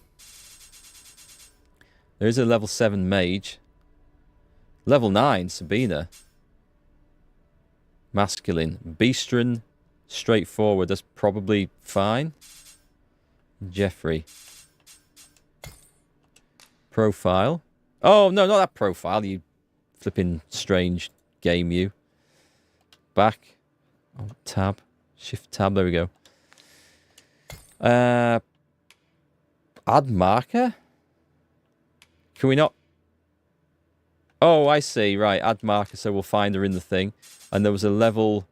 There is a level 7 mage. Level 9, Sabina. Masculine. Beastren, straightforward. That's probably fine. Jeffrey. Profile. Oh, no, not that profile. You flipping strange game, you. Back. Oh, tab. Shift tab. There we go. Add marker? Can we not? Oh, I see. Right, add marker, so we'll find her in the thing. And there was a level...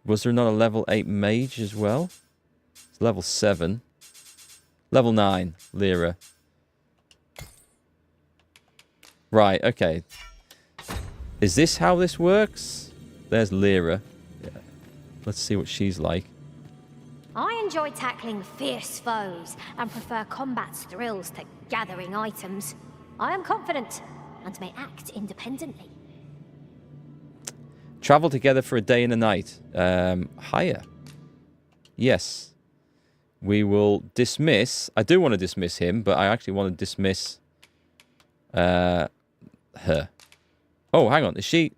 Was there not a level 8 mage as well? It's level 7. Level 9, Lyra. Right, okay. Is this how this works? There's Lyra. Yeah. Let's see what she's like. I enjoy tackling fierce foes and prefer combat's thrills to gathering items. I am confident and may act independently. Travel together for a day and a night. Hire. Yes. We will dismiss. I do want to dismiss him, but I actually want to dismiss her. Oh, hang on. Is she...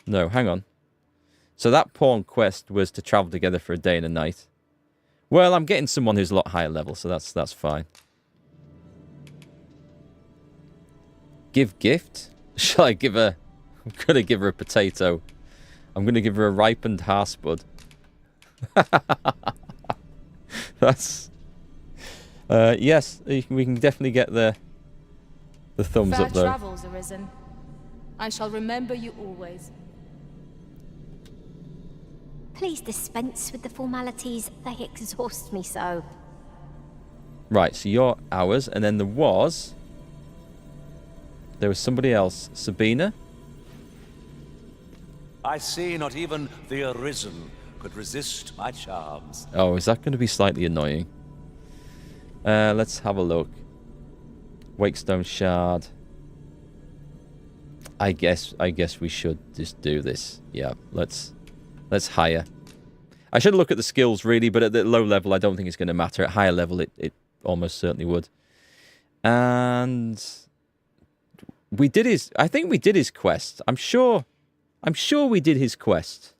No, hang on. So that pawn quest was to travel together for a day and a night. Well, I'm getting someone who's a lot higher level, so that's fine. Give gift? Shall I give her... I'm going to give her a potato. I'm going to give her a ripened harspud. That's... yes, we can definitely get the thumbs Fair up, though. travels, Arisen. I shall remember you always. Please dispense with the formalities. They exhaust me so. Right, so you're ours, and then there was somebody else. Sabina? I see not even the Arisen could resist my charms. Oh, is that going to be slightly annoying? Let's have a look. Wakestone Shard. I guess we should just do this. Yeah, let's hire. I should look at the skills, really, but at the low level, I don't think it's going to matter. At higher level, it almost certainly would. And we did his... I think we did his quest. I'm sure we did his quest.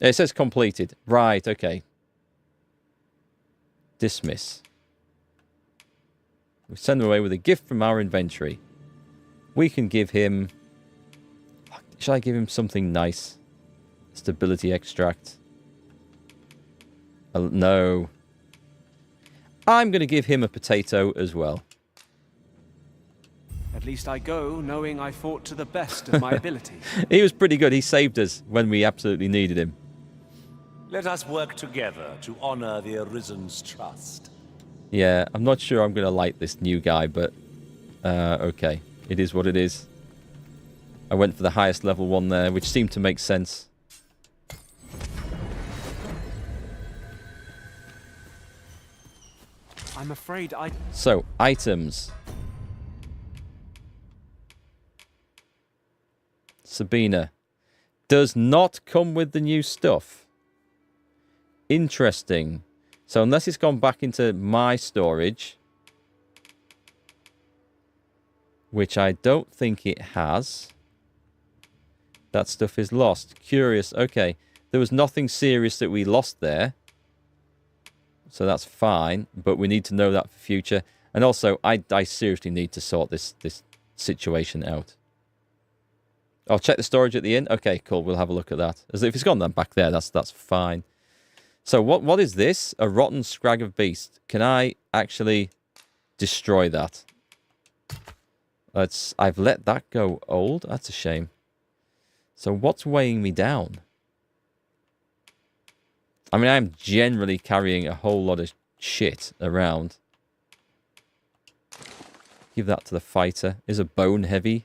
It says completed. Right, okay. Dismiss. We send him away with a gift from our inventory. We can give him... Shall I give him something nice? Stability extract. No. I'm going to give him a potato as well. At least I go knowing I fought to the best of my ability. He was pretty good. He saved us when we absolutely needed him. Let us work together to honor the Arisen's trust. Yeah, I'm not sure I'm going to like this new guy, but okay. It is what it is. I went for the highest level one there, which seemed to make sense. I'm afraid I... So, items. Sabina. Does not come with the new stuff. Interesting. So unless it's gone back into my storage, which I don't think it has, that stuff is lost. Curious. Okay. There was nothing serious that we lost there. So that's fine. But we need to know that for future. And also, I seriously need to sort this situation out. I'll check the storage at the inn. Okay, cool. We'll have a look at that. As if it's gone back there, that's fine. So what is this? A rotten scrag of beast. Can I actually destroy that? I've let that go old. That's a shame. So what's weighing me down? I mean, I'm generally carrying a whole lot of shit around. Give that to the fighter. Is a bone heavy?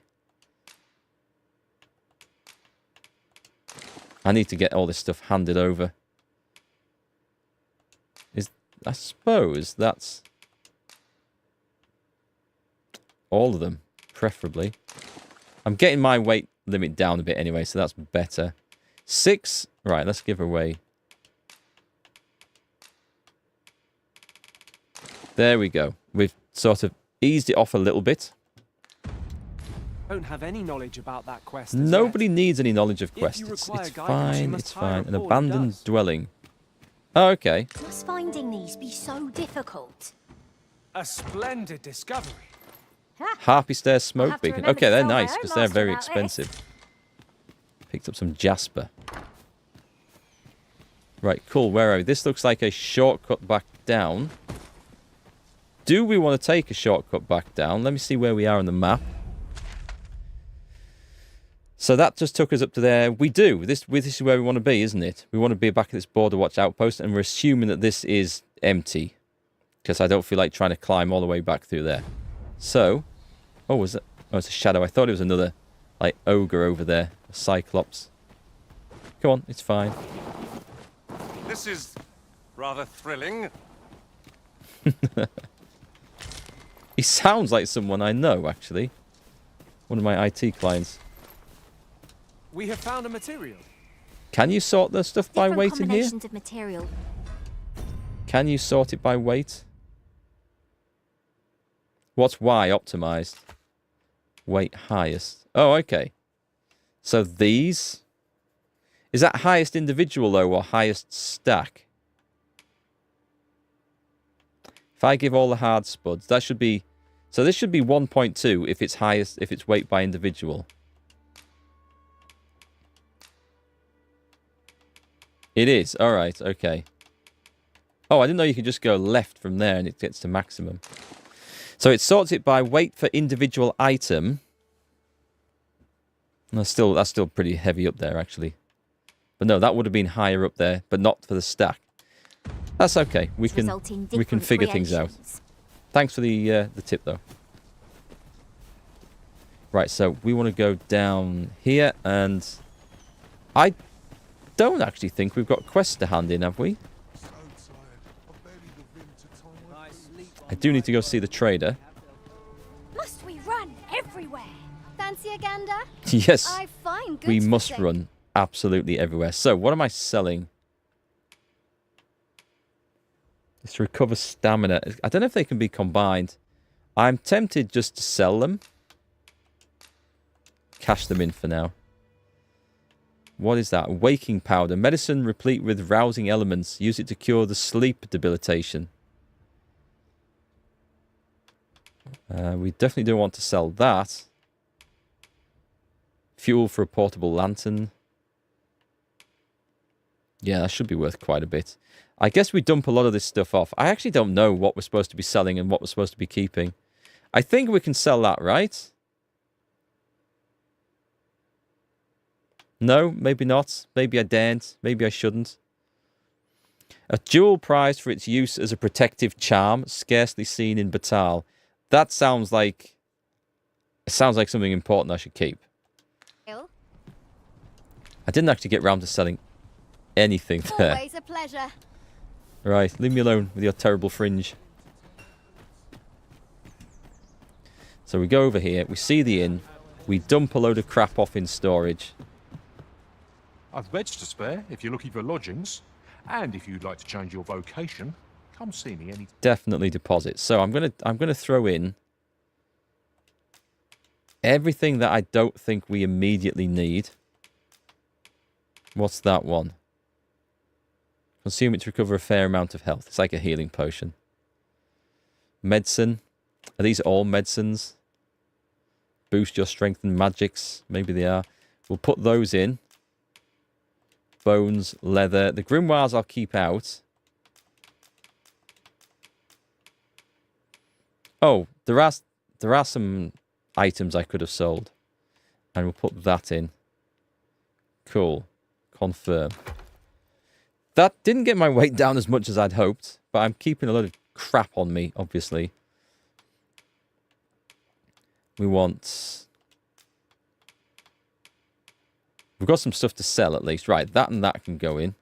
I need to get all this stuff handed over. I suppose that's all of them, preferably. I'm getting my weight limit down a bit anyway, so that's better. 6. Right, let's give away. There we go. We've sort of eased it off a little bit. Don't have any knowledge about that quest. Nobody needs any knowledge of quest. If you It's require guidance, you fine. must It's hire fine. a An board abandoned does. dwelling. Oh, okay. Must finding these be so difficult? A splendid discovery. Harpy Stair smoke beacon. remember Okay, to they're tell my nice own because they're master very about this. expensive. Picked up some jasper. Right, cool. Where are we? This looks like a shortcut back down. Do we want to take a shortcut back down? Let me see where we are on the map. So that just took us up to there. We do. This is where we want to be, isn't it? We want to be back at this border watch outpost, and we're assuming that this is empty. Because I don't feel like trying to climb all the way back through there. So, oh, was it? Oh, it's a shadow. I thought it was another, like, ogre over there. A cyclops. Come on, it's fine. This is rather thrilling. He sounds like someone I know, actually. One of my IT clients. We have found a material. Can you sort the stuff by weight in here? Combinations of material. Can you sort it by weight? What's Y optimized? Weight highest. Oh, okay. So these... Is that highest individual, though, or highest stack? If I give all the hard spuds, that should be... So this should be 1.2 if it's highest, if it's weight by individual. It is. All right. Okay. Oh, I didn't know you could just go left from there and it gets to maximum. So it sorts it by weight for individual item. That's still pretty heavy up there, actually. But no, that would have been higher up there, but not for the stack. That's okay. We can figure things out. Thanks for the tip, though. Right, so we want to go down here, and I don't actually think we've got quests to hand in, have we? I do need to go see the trader. Must we run everywhere? Fancy a gander? Yes, I find we goods must for sale. run absolutely everywhere. So, what am I selling? It's to recover stamina. I don't know if they can be combined. I'm tempted just to sell them. Cash them in for now. What is that? Waking powder. Medicine replete with rousing elements. Use it to cure the sleep debilitation. We definitely don't want to sell that. Fuel for a portable lantern. Yeah, that should be worth quite a bit. I guess we dump a lot of this stuff off. I actually don't know what we're supposed to be selling and what we're supposed to be keeping. I think we can sell that, right? No, maybe not. Maybe I daren't. Maybe I shouldn't. A jewel prized for its use as a protective charm, scarcely seen in Batal. That sounds like... It sounds like something important I should keep. I didn't actually get round to selling anything there. Always a pleasure. Right, leave me alone with your terrible fringe. So we go over here, we see the inn, we dump a load of crap off in storage. I've beds to spare if you're looking for lodgings. And if you'd like to change your vocation, come see me any... Definitely deposit. So I'm gonna throw in everything that I don't think we immediately need. What's that one? Consume it to recover a fair amount of health. It's like a healing potion. Medicine. Are these all medicines? Boost your strength and magics. Maybe they are. We'll put those in. Bones, leather. The grimoires I'll keep out. Oh, there are some items I could have sold. And we'll put that in. Cool. Confirm. That didn't get my weight down as much as I'd hoped, but I'm keeping a lot of crap on me, obviously. We want... We've got some stuff to sell, at least. Right, that and that can go in.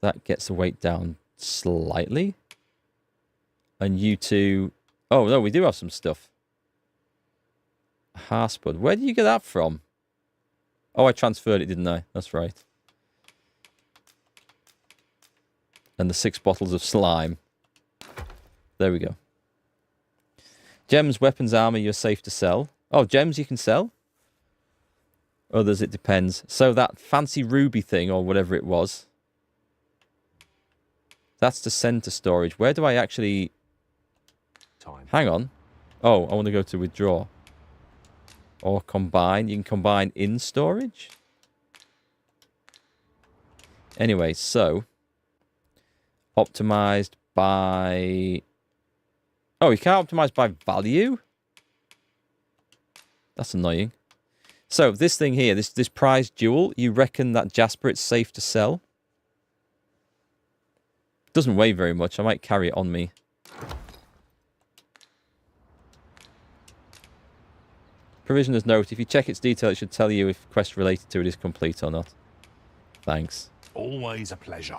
That gets the weight down slightly. And you two... Oh, no, we do have some stuff. Harspud. Where did you get that from? Oh, I transferred it, didn't I? That's right. And the 6 bottles of slime. There we go. Gems, weapons, armor, you're safe to sell. Oh, gems you can sell? Others, it depends. So that fancy ruby thing, or whatever it was. That's to send to storage. Where do I actually... Hang on. Oh, I want to go to withdraw. Or combine. You can combine in storage. Anyway, so... Optimized by... Oh, you can't optimize by value? That's annoying. So, this thing here, this prize jewel, you reckon that Jasper, it's safe to sell? Doesn't weigh very much. I might carry it on me. Provisioner's note. If you check its detail, it should tell you if quest related to it is complete or not. Thanks. Always a pleasure.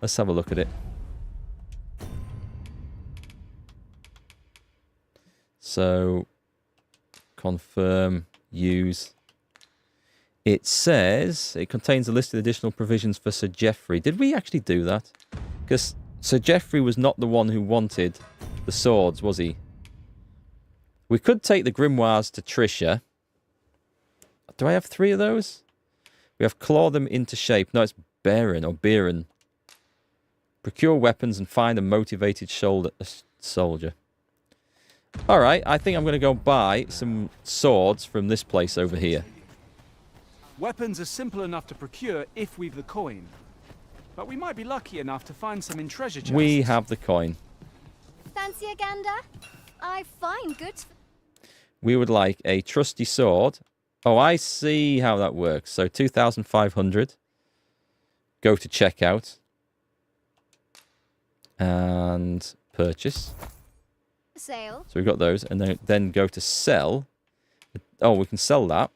Let's have a look at it. So, confirm, use. It says it contains a list of additional provisions for Sir Geoffrey. Did we actually do that? Because Sir Geoffrey was not the one who wanted the swords, was he? We could take the grimoires to Trisha. Do I have 3 of those? We have claw them into shape. No, it's Baron or Biren. Procure weapons and find a motivated soldier. Alright, I think I'm going to go buy some swords from this place over here. Weapons are simple enough to procure if we've the coin. But we might be lucky enough to find some in treasure chests. We have the coin. Fancy a gander? I find good. We would like a trusty sword. Oh, I see how that works. So 2,500. Go to checkout. And purchase. Sale. So we've got those. And then go to sell. Oh, we can sell that.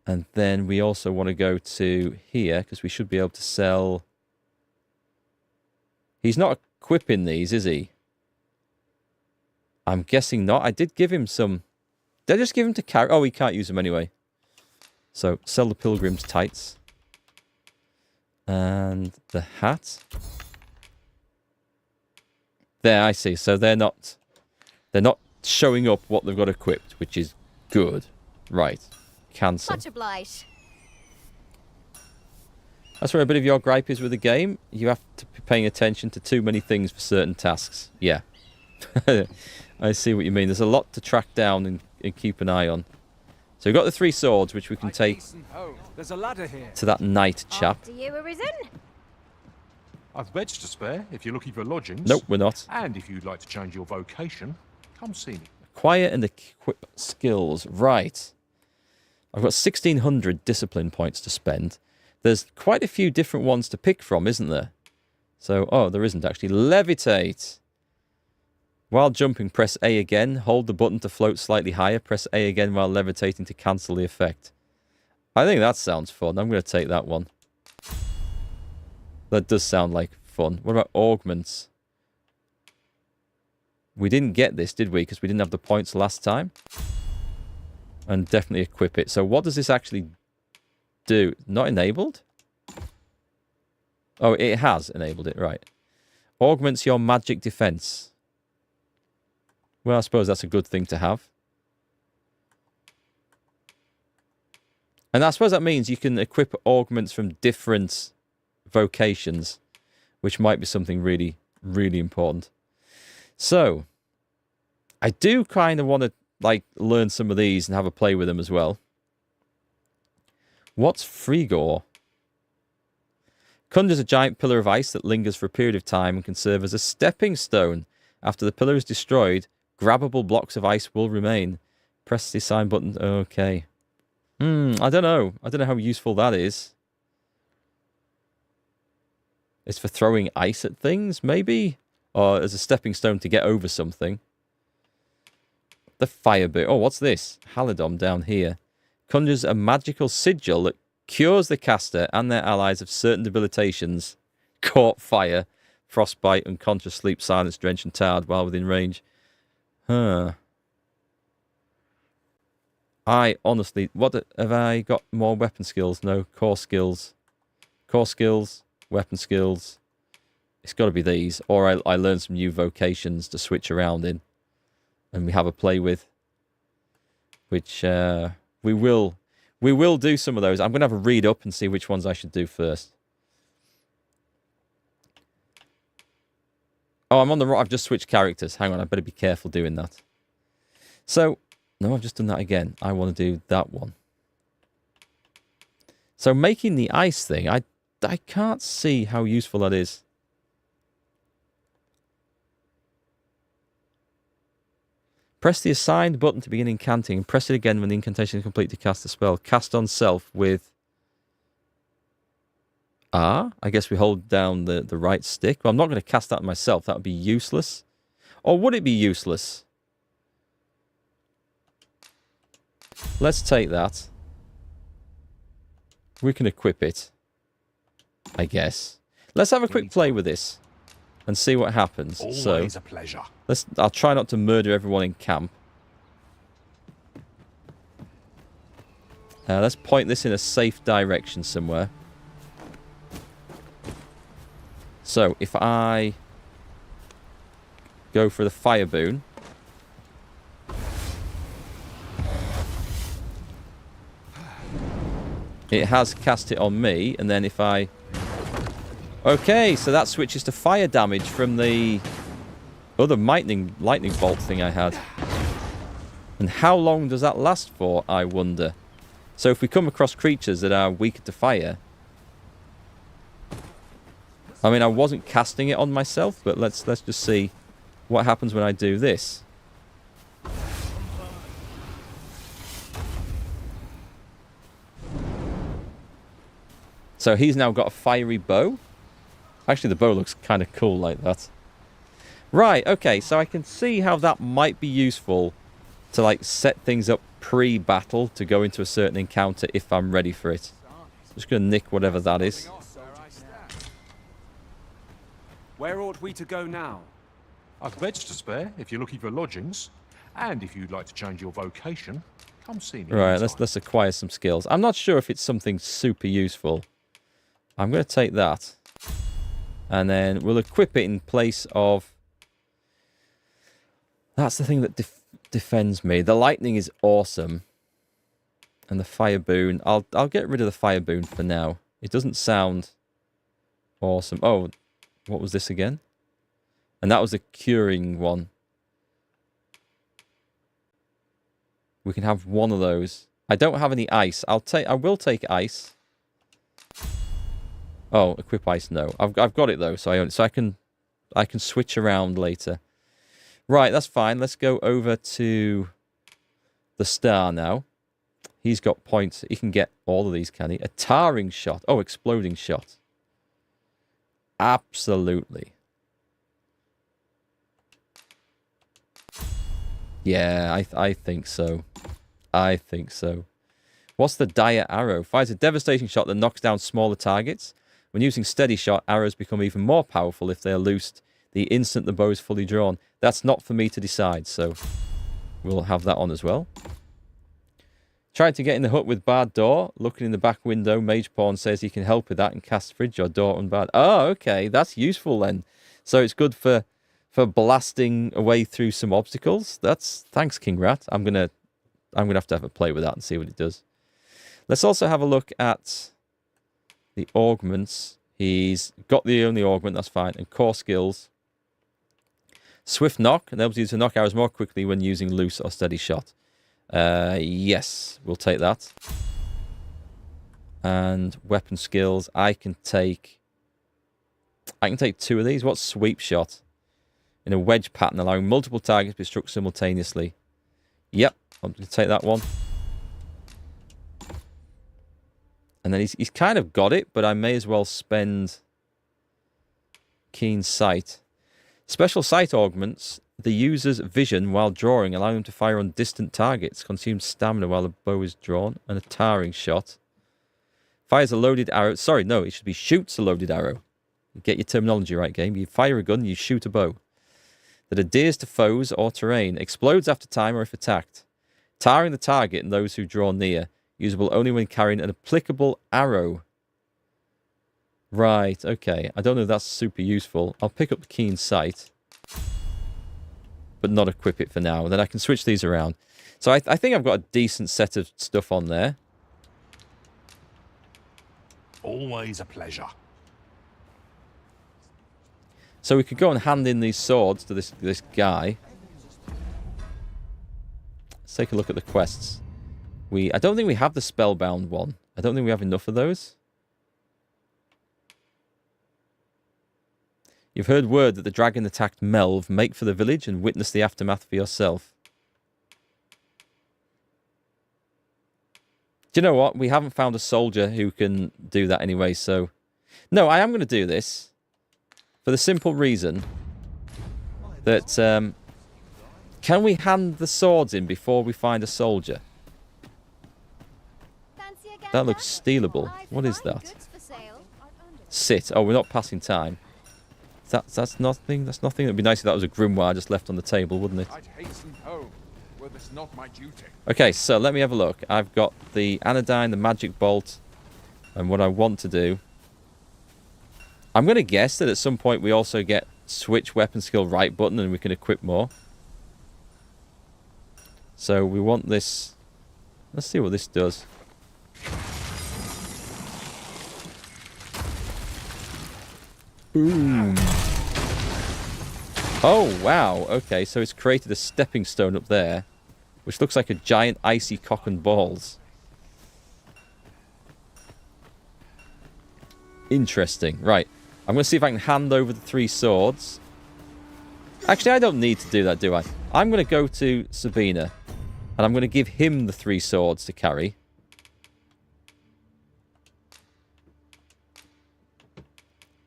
And then we also want to go to here, because we should be able to sell... He's not equipping these, is he? I'm guessing not. I did give him some... Did I just give him to carry? Oh, he can't use them anyway. So, sell the Pilgrim's tights. And the hat. There, I see. So they're not showing up what they've got equipped, which is good. Right. Cancel. Much obliged. That's where a bit of your gripe is with the game. You have to be paying attention to too many things for certain tasks. Yeah. I see what you mean. There's a lot to track down and keep an eye on. So we've got the 3 swords, which we can take There's a ladder here. to that knight chap. After you, Arisen? I've beds to spare if you're looking for lodgings. Nope, we're not. And if you'd like to change your vocation, come see me. Acquire and equip skills. Right. I've got 1,600 discipline points to spend. There's quite a few different ones to pick from, isn't there? So, oh, there isn't actually. Levitate. While jumping, press A again. Hold the button to float slightly higher. Press A again while levitating to cancel the effect. I think that sounds fun. I'm going to take that one. That does sound like fun. What about augments? We didn't get this, did we? Because we didn't have the points last time. And definitely equip it. So what does this actually do? Not enabled? Oh, it has enabled it, right. Augments your magic defense. Well, I suppose that's a good thing to have. And I suppose that means you can equip augments from different vocations, which might be something really, really important. So, I do kind of want to like learn some of these and have a play with them as well. What's Frigor? Conjures a giant pillar of ice that lingers for a period of time and can serve as a stepping stone. After the pillar is destroyed, grabbable blocks of ice will remain. Press the sign button. Okay. I don't know. I don't know how useful that is. It's for throwing ice at things, maybe? Or as a stepping stone to get over something. The fire boot. Oh, what's this? Halidom down here. Conjures a magical sigil that cures the caster and their allies of certain debilitations. Caught fire, frostbite, unconscious sleep, silence, drench, and tired while within range. Huh. I honestly... What have I got? More weapon skills? No. Core skills. Core skills. Weapon skills. It's got to be these. Or I learn some new vocations to switch around in. And we have a play with. Which we will We will do some of those. I'm going to have a read up and see which ones I should do first. Oh, I'm on the right. I've just switched characters. Hang on, I better be careful doing that. So, no, I've just done that again. I want to do that one. So making the ice thing, I can't see how useful that is. Press the assigned button to begin incanting, and press it again when the incantation is complete to cast the spell. Cast on self with R. I guess we hold down the right stick. Well, I'm not going to cast that myself. That would be useless. Or would it be useless? Let's take that. We can equip it, I guess. Let's have a quick play with this and see what happens. Always a pleasure. I'll try not to murder everyone in camp. Let's point this in a safe direction somewhere. So, if I go for the fire boon. It has cast it on me, and then if I... Okay, so that switches to fire damage from the other lightning bolt thing I had. And how long does that last for, I wonder? So if we come across creatures that are weaker to fire... I mean, I wasn't casting it on myself, but let's just see what happens when I do this. So he's now got a fiery bow. Actually, the bow looks kind of cool like that. Right, okay, so I can see how that might be useful to like set things up pre-battle to go into a certain encounter if I'm ready for it. I'm just going to nick whatever that is. Where ought we to go now? I've beds to spare if you're looking for lodgings. And if you'd like to change your vocation, come see me. Right, let's acquire some skills. I'm not sure if it's something super useful. I'm going to take that. And then we'll equip it in place of... That's the thing that defends me. The lightning is awesome. And the fire boon... I'll get rid of the fire boon for now. It doesn't sound awesome. Oh, what was this again? And that was the curing one. We can have one of those. I don't have any ice. I will take ice. Oh, equip ice, no. I've got it though, so I own it. So I can switch around later. Right, that's fine. Let's go over to the star now. He's got points. He can get all of these, can he? A tarring shot. Oh, exploding shot. Absolutely. Yeah, I think so. I think so. What's the dire arrow? Fires a devastating shot that knocks down smaller targets. When using steady shot, arrows become even more powerful if they are loosed the instant the bow is fully drawn. That's not for me to decide, so we'll have that on as well. Tried to get in the hut with barred door. Looking in the back window, Mage Pawn says he can help with that and cast fridge or door unbarred. Oh, okay, that's useful then. So it's good for blasting away through some obstacles. Thanks, King Rat. I'm gonna have to have a play with that and see what it does. Let's also have a look at the augments. He's got the only augment, that's fine. And core skills. Swift knock, enables you to knock arrows more quickly when using loose or steady shot. Yes, we'll take that. And weapon skills, I can take 2 of these. What's sweep shot? In a wedge pattern, allowing multiple targets to be struck simultaneously. Yep, I'm going to take that one. And then he's kind of got it, but I may as well spend keen sight. Special sight augments the user's vision while drawing, allowing them to fire on distant targets. Consumes stamina while the bow is drawn. And a tarring shot. Fires a loaded arrow. Sorry, no, it should be shoots a loaded arrow. Get your terminology right, game. You fire a gun, you shoot a bow. That adheres to foes or terrain. Explodes after time or if attacked. Tarring the target and those who draw near. Usable only when carrying an applicable arrow. Right, okay. I don't know if that's super useful. I'll pick up the keen sight. But not equip it for now. Then I can switch these around. So I think I've got a decent set of stuff on there. Always a pleasure. So we could go and hand in these swords to this guy. Let's take a look at the quests. I don't think we have the spellbound one. I don't think we have enough of those. You've heard word that the dragon attacked Melv. Make for the village and witness the aftermath for yourself. Do you know what? We haven't found a soldier who can do that anyway, so... No, I am going to do this. For the simple reason that... can we hand the swords in before we find a soldier? That looks stealable. What is that? Sit. Oh, we're not passing time. That's nothing. That's nothing. It'd be nice if that was a grimoire just left on the table, wouldn't it? I'd hasten home, were this not my duty. Okay, so let me have a look. I've got the anodyne, the magic bolt, and what I want to do... I'm going to guess that at some point we also get switch weapon skill right button and we can equip more. So we want this... Let's see what this does. Boom. Oh, wow. Okay, so it's created a stepping stone up there, which looks like a giant icy cock and balls. Interesting. Right. I'm going to see if I can hand over the 3 swords. Actually, I don't need to do that, do I? I'm going to go to Sabina, and I'm going to give him the 3 swords to carry.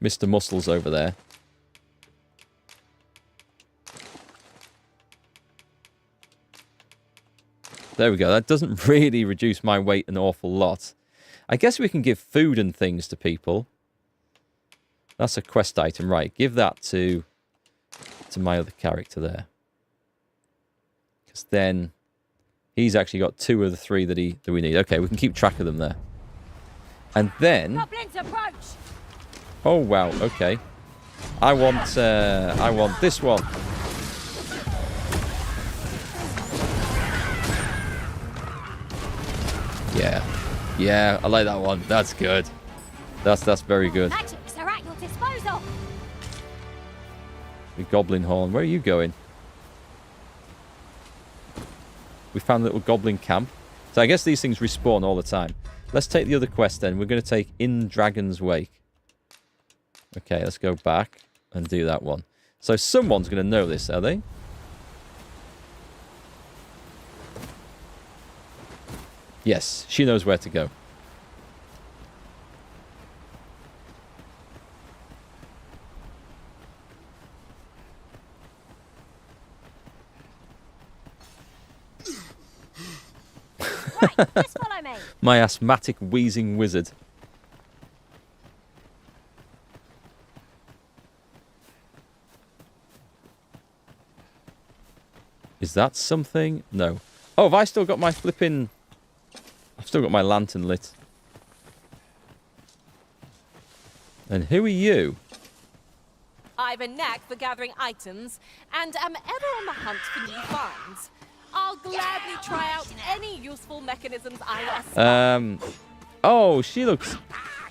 Mr. Muscles over there. There we go. That doesn't really reduce my weight an awful lot. I guess we can give food and things to people. That's a quest item. Right, give that to my other character there. Because then he's actually got 2 of the 3 that we need. Okay, we can keep track of them there. And then... Oh, wow, okay. I want this one. Yeah. Yeah, I like that one. That's good. That's very good. Magics are at your disposal. The goblin horn. Where are you going? We found a little goblin camp. So I guess these things respawn all the time. Let's take the other quest then. We're going to take In Dragon's Wake. Okay, let's go back and do that one. So someone's going to know this, are they? Yes, she knows where to go. Right, just follow me. My asthmatic wheezing wizard. Is that something? No. Oh, have I still got my flipping... I've still got my lantern lit. And who are you? I've a knack for gathering items, and am ever on the hunt for new finds. I'll gladly try out any useful mechanisms I spot. Oh, she looks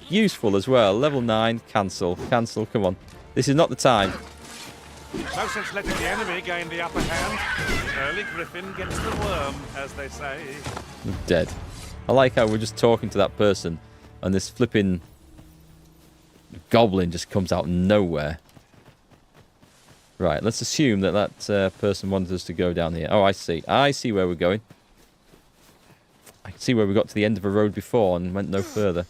useful as well. Level 9, cancel. Cancel, come on. This is not the time. No sense letting the enemy gain the upper hand. Early Griffin gets the worm, as they say. I'm dead. I like how we're just talking to that person, and this flipping goblin just comes out of nowhere. Right, let's assume that that person wanted us to go down here. Oh, I see. I see where we're going. I can see where we got to the end of a road before and went no further.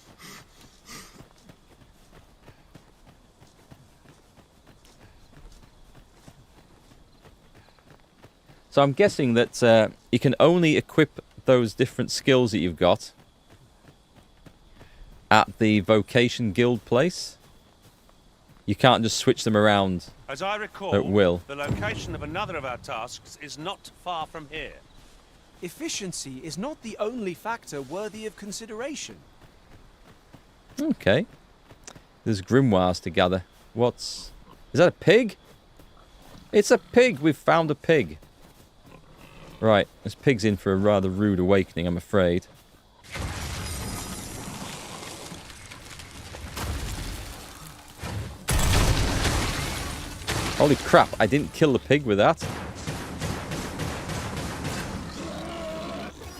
So I'm guessing that you can only equip those different skills that you've got at the vocation guild place. You can't just switch them around As I recall, at will. the location of another of our tasks is not far from here. Efficiency is not the only factor worthy of consideration. Okay. There's grimoires to gather. Is that a pig? It's a pig! We've found a pig. Right, this pig's in for a rather rude awakening, I'm afraid. Holy crap, I didn't kill the pig with that.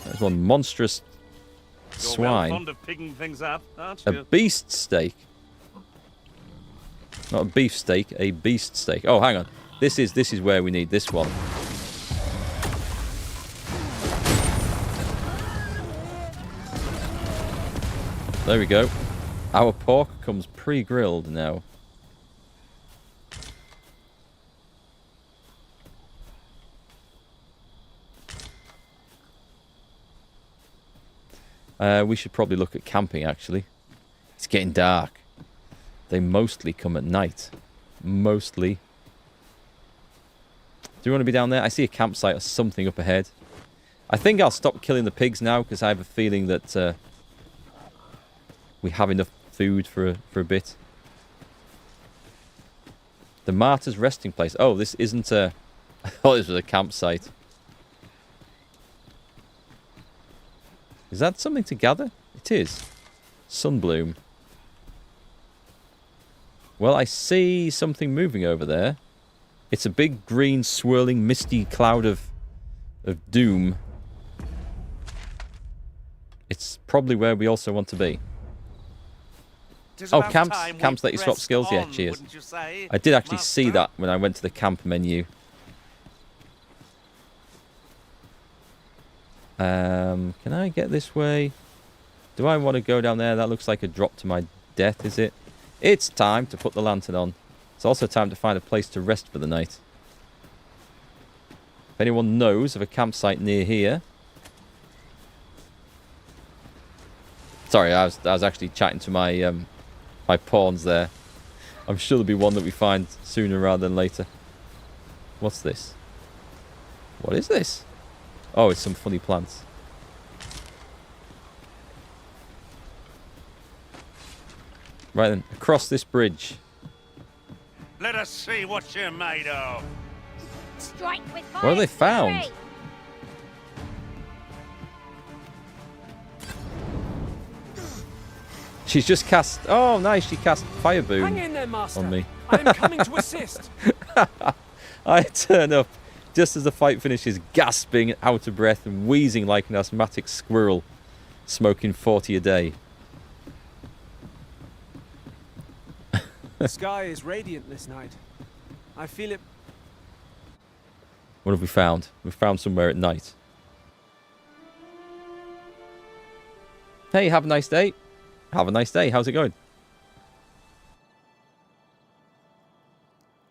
There's one monstrous swine. You're well fond of picking things up, aren't A you? beast steak. Not a beef steak, a beast steak. Oh, hang on. This is where we need this one. There we go. Our pork comes pre-grilled now. We should probably look at camping, actually. It's getting dark. They mostly come at night. Mostly. Do you want to be down there? I see a campsite or something up ahead. I think I'll stop killing the pigs now, because I have a feeling that we have enough food for a bit. The Martyr's resting place. Oh, this isn't a... I thought this was a campsite. Is that something to gather? It is. Sunbloom. Well, I see something moving over there. It's a big green swirling misty cloud of doom. It's probably where we also want to be. Oh, camps let you swap skills. Yeah, cheers. I did actually see that when I went to the camp menu. Can I get this way? Do I want to go down there? That looks like a drop to my death, is it? It's time to put the lantern on. It's also time to find a place to rest for the night. If anyone knows of a campsite near here... Sorry, I was actually chatting to my my pawns there. I'm sure there'll be one that we find sooner rather than later. What's this? What is this? Oh, it's some funny plants. Right then, across this bridge. Let us see what you're made of. Strike with What have they found? She's just cast... Oh, nice. She cast Fire Boom Hang in there, Master. on me. I am coming to assist. I turn up just as the fight finishes, gasping, out of breath, and wheezing like an asthmatic squirrel, smoking 40 a day. The sky is radiant this night. I feel it. What have we found? We've found somewhere at night. Hey, have a nice day. Have a nice day. How's it going?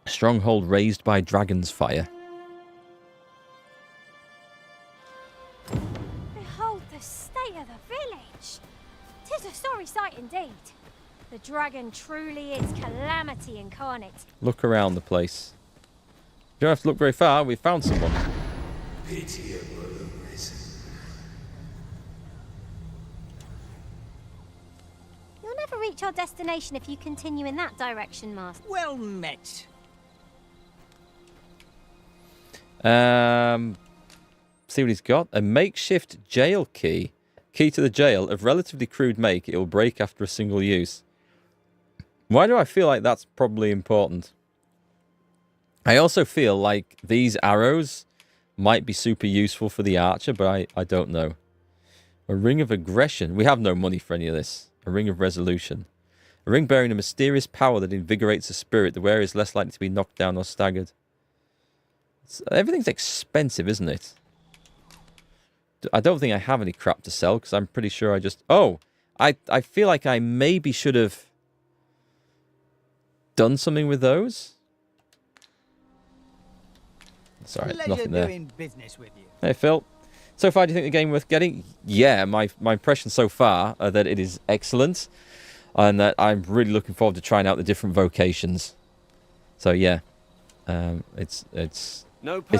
Stronghold raised by dragon's fire. Behold the state of the village. 'Tis a sorry sight indeed. The dragon truly is calamity incarnate. Look around the place. You don't have to look very far. We found someone. Pity upon Ryzen. You'll never reach our destination if you continue in that direction, Master. Well met. See what he's got. A makeshift jail key. Key to the jail of relatively crude make. It will break after a single use. Why do I feel like that's probably important? I also feel like these arrows might be super useful for the archer, but I don't know. A ring of aggression. We have no money for any of this. A ring of resolution. A ring bearing a mysterious power that invigorates the spirit. The wearer is less likely to be knocked down or staggered. Everything's expensive, isn't it? I don't think I have any crap to sell, because I'm pretty sure I just... Oh! I feel like I maybe should have done something with those. Sorry, nothing there. Doing business with you. Hey, Phil. So far, do you think the game worth getting? Yeah, my impression so far are that it is excellent, and that I'm really looking forward to trying out the different vocations. So yeah, it's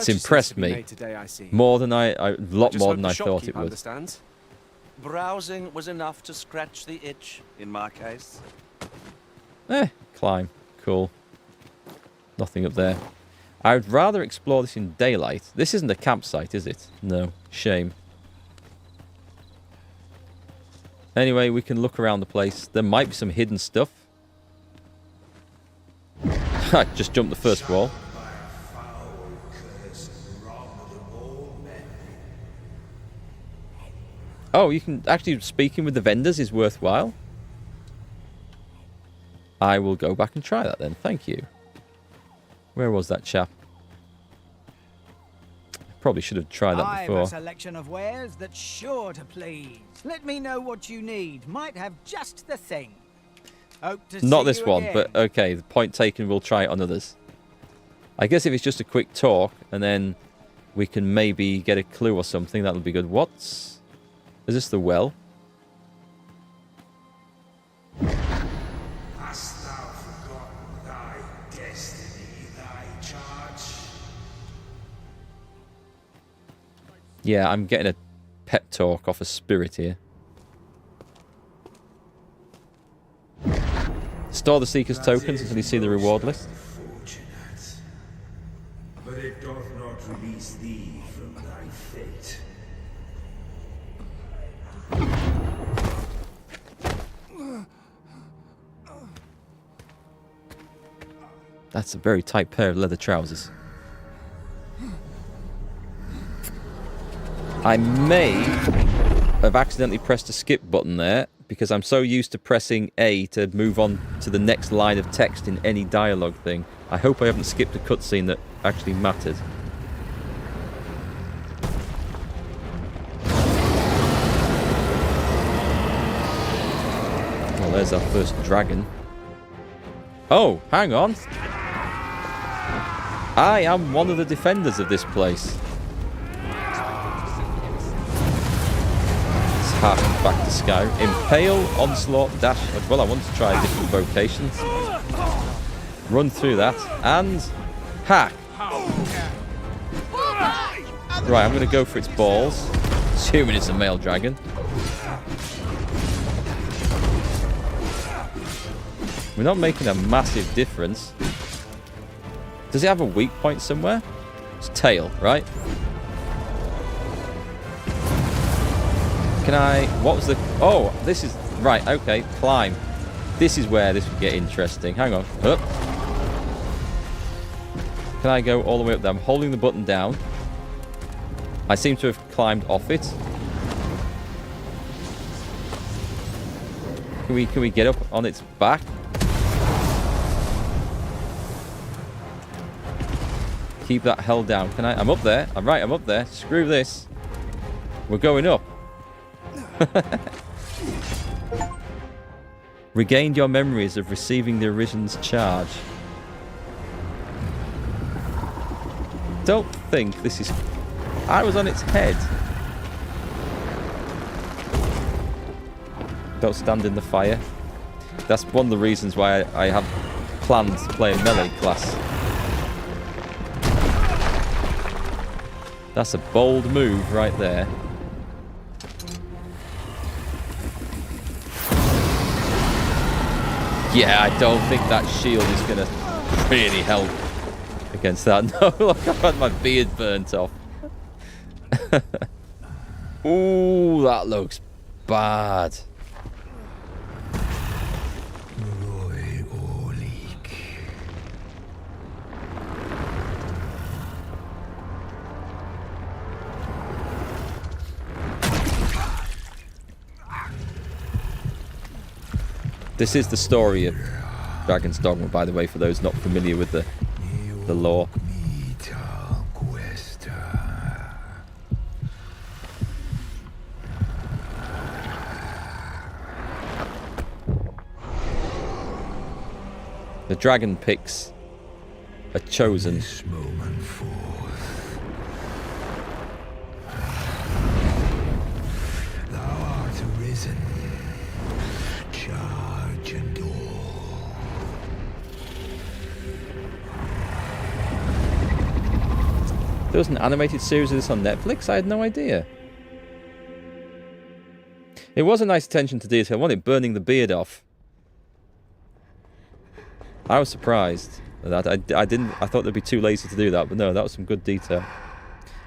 impressed me today, I see. more than a lot more than I thought it would. Understands. Browsing was enough to scratch the itch, in my case. Climb, cool. Nothing up there. I would rather explore this in daylight. This isn't a campsite, is it? No, shame. Anyway, we can look around the place. There might be some hidden stuff. I just jumped the first wall. Oh, you can actually, speaking with the vendors is worthwhile. I will go back and try that then. Thank you. Where was that chap? Probably should have tried that before. I've a selection of wares that's sure to please. Let me know what you need. Might have just the thing. Hope to Not see this you one, again. but okay. The point taken. We'll try it on others. I guess if it's just a quick talk and then we can maybe get a clue or something, that'll be good. What's... Is this the well? Hast thou forgotten thy destiny, thy charge? Yeah, I'm getting a pep talk off a spirit here. Store the Seeker's tokens until you see the reward list. But it doth not release thee from thy fate. That's a very tight pair of leather trousers. I may have accidentally pressed a skip button there because I'm so used to pressing A to move on to the next line of text in any dialogue thing. I hope I haven't skipped a cutscene that actually mattered. Well, there's our first dragon. Oh, hang on. I am one of the defenders of this place. Let's harken back to Sky. Impale, Onslaught, Dash. Well, I want to try different vocations. Run through that. And hack. Right, I'm going to go for its balls. Assuming it's a male dragon. We're not making a massive difference. Does it have a weak point somewhere? It's tail, right? Can I... What was the... Oh, this is... Right, okay. Climb. This is where this would get interesting. Hang on. Up. Can I go all the way up there? I'm holding the button down. I seem to have climbed off it. Can we get up on its back? Keep that held down. Can I? I'm up there. I'm right. I'm up there. Screw this. We're going up. Regained your memories of receiving the Arisen's charge. Don't think this is... I was on its head. Don't stand in the fire. That's one of the reasons why I have planned to play a melee class. That's a bold move right there. Yeah, I don't think that shield is going to really help against that. No, look, I've had my beard burnt off. Ooh, that looks bad. This is the story of Dragon's Dogma, by the way, for those not familiar with the lore. The dragon picks are chosen. Thou art arisen. Charge and all. There was an animated series of this on Netflix? I had no idea. It was a nice attention to detail, wasn't it? Burning the beard off. I was surprised at that. I thought they'd be too lazy to do that, but no, that was some good detail.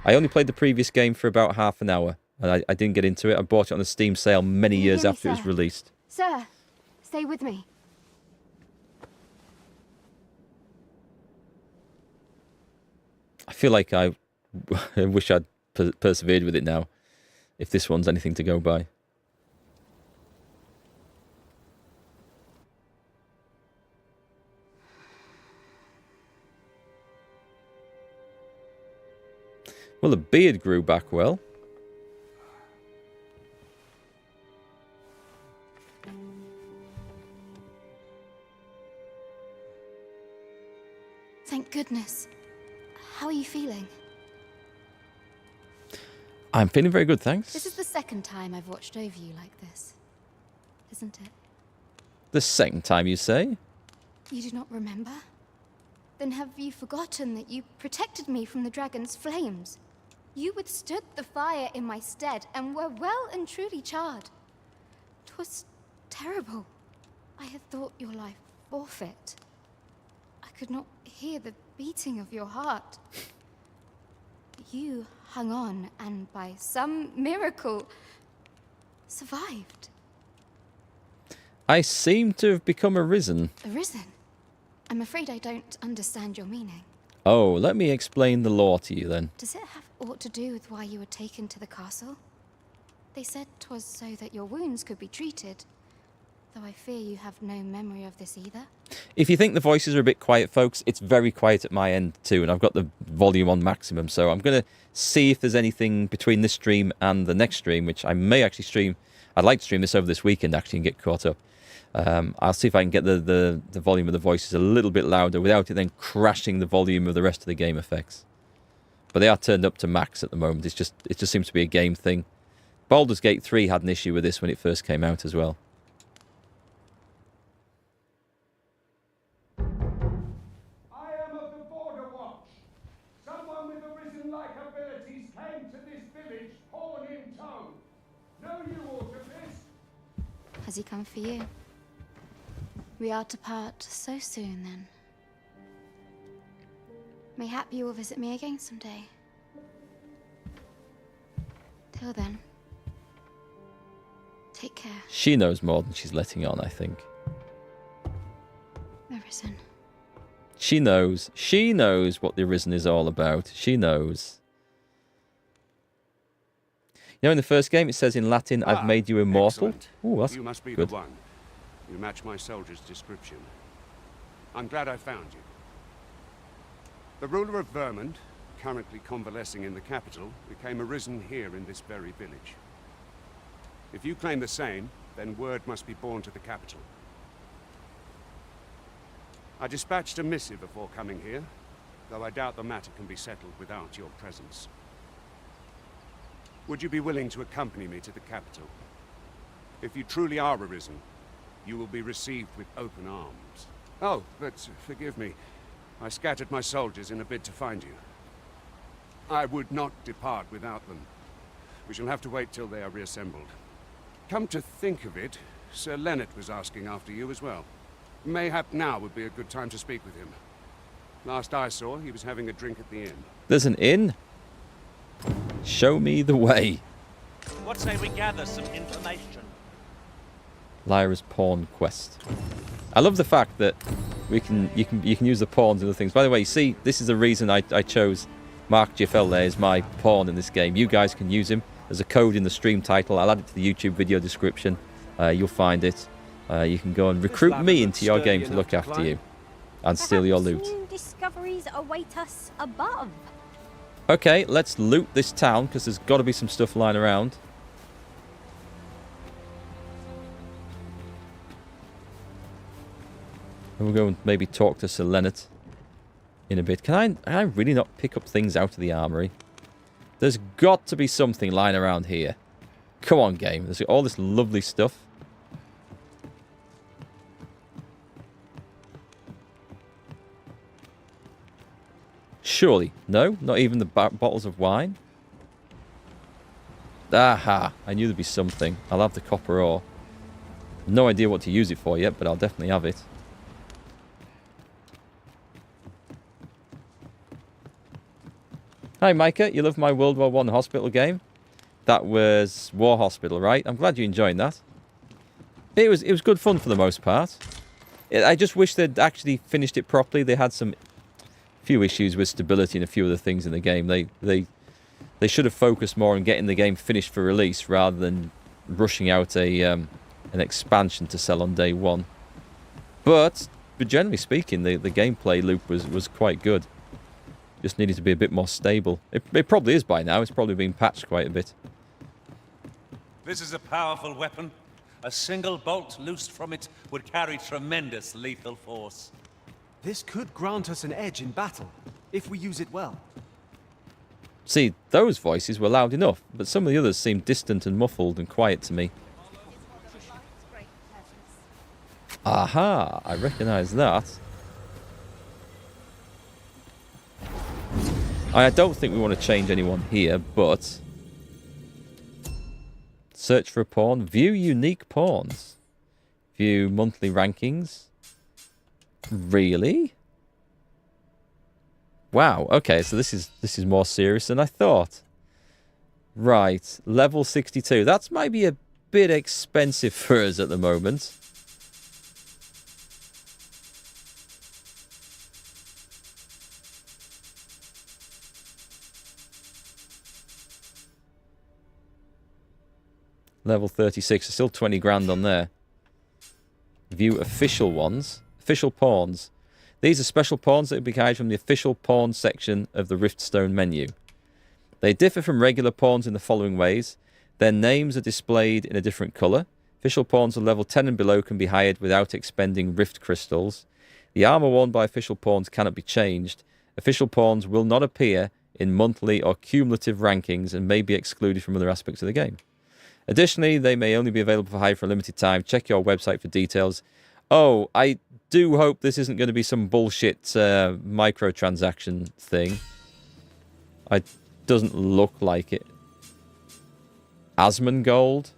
I only played the previous game for about half an hour, and I didn't get into it. I bought it on a Steam sale many years after it was released. Sir, stay with me. feel like I wish I'd persevered with it now, if this one's anything to go by. Well, the beard grew back well. Thank goodness. How are you feeling? I'm feeling very good, thanks. This is the second time I've watched over you like this, isn't it? The second time, you say? You do not remember? Then have you forgotten that you protected me from the dragon's flames? You withstood the fire in my stead and were well and truly charred. 'Twas terrible. I had thought your life forfeit. I could not hear the beating of your heart. You hung on and by some miracle survived. I seem to have become Arisen. Arisen? I'm afraid I don't understand your meaning. Oh, let me explain the lore to you then. Does it have aught to do with why you were taken to the castle? They said 'twas so that your wounds could be treated, though I fear you have no memory of this either. If you think the voices are a bit quiet, folks, it's very quiet at my end too, and I've got the volume on maximum, so I'm going to see if there's anything between this stream and the next stream, which I may actually stream. I'd like to stream this over this weekend, actually, and get caught up. I'll see if I can get the volume of the voices a little bit louder without it then crashing the volume of the rest of the game effects. But they are turned up to max at the moment. It just seems to be a game thing. Baldur's Gate 3 had an issue with this when it first came out as well. I am of the Border Watch. Someone with Arisen-like abilities came to this village, horn in tow. Know you aught of this? Has he come for you? We are to part so soon, then. Mayhap you will visit me again someday. Till then, take care. She knows more than she's letting on, I think. Arisen. She knows. She knows what the Arisen is all about. She knows. You know, in the first game, it says in Latin, I've made you immortal. Ooh, that's you must be good. the one. You match my soldier's description. I'm glad I found you. The ruler of Vermont, currently convalescing in the capital, became Arisen here in this very village. If you claim the same, then word must be borne to the capital. I dispatched a missive before coming here, though I doubt the matter can be settled without your presence. Would you be willing to accompany me to the capital? If you truly are Arisen, you will be received with open arms. Oh, but forgive me. I scattered my soldiers in a bid to find you. I would not depart without them. We shall have to wait till they are reassembled. Come to think of it, Sir Leonard was asking after you as well. Mayhap now would be a good time to speak with him. Last I saw, he was having a drink at the inn. There's an inn? Show me the way. What say we gather some information? Lyra's pawn quest. I love the fact that you can use the pawns and other things. By the way, you see, this is the reason I chose MarkGFL there as my pawn in this game. You guys can use him. There's a code in the stream title. I'll add it to the YouTube video description. You'll find it. You can go and recruit me into your game to look after you and steal your loot. New discoveries await us above. Okay, let's loot this town because there's got to be some stuff lying around. And we'll go and maybe talk to Sir Leonard in a bit. Can I really not pick up things out of the armory? There's got to be something lying around here. Come on, game. There's all this lovely stuff. Surely. No? Not even the bottles of wine? Aha! I knew there'd be something. I'll have the copper ore. No idea what to use it for yet, but I'll definitely have it. Hi, Micah. You love my World War I hospital game? That was War Hospital, right? I'm glad you're enjoying that. It was good fun for the most part. I just wish they'd actually finished it properly. They had some few issues with stability and a few other things in the game. They should have focused more on getting the game finished for release rather than rushing out an expansion to sell on day one. But generally speaking, the gameplay loop was quite good. Just needed to be a bit more stable. It probably is by now. It's probably been patched quite a bit. This is a powerful weapon. A single bolt loosed from it would carry tremendous lethal force. This could grant us an edge in battle, if we use it well. See, those voices were loud enough, but some of the others seemed distant and muffled and quiet to me. Aha! I recognise that. I don't think we want to change anyone here, but... Search for a pawn. View unique pawns. View monthly rankings. Really? Wow, okay, so this is more serious than I thought. Right, level 62. That's maybe a bit expensive for us at the moment. Level 36, still 20 grand on there. View official ones. Official pawns. These are special pawns that will be guided from the official pawn section of the Riftstone menu. They differ from regular pawns in the following ways. Their names are displayed in a different colour. Official pawns of level 10 and below can be hired without expending rift crystals. The armour worn by official pawns cannot be changed. Official pawns will not appear in monthly or cumulative rankings and may be excluded from other aspects of the game. Additionally, they may only be available for hire for a limited time. Check your website for details. Oh, I do hope this isn't going to be some bullshit microtransaction thing. It doesn't look like it. Asmongold.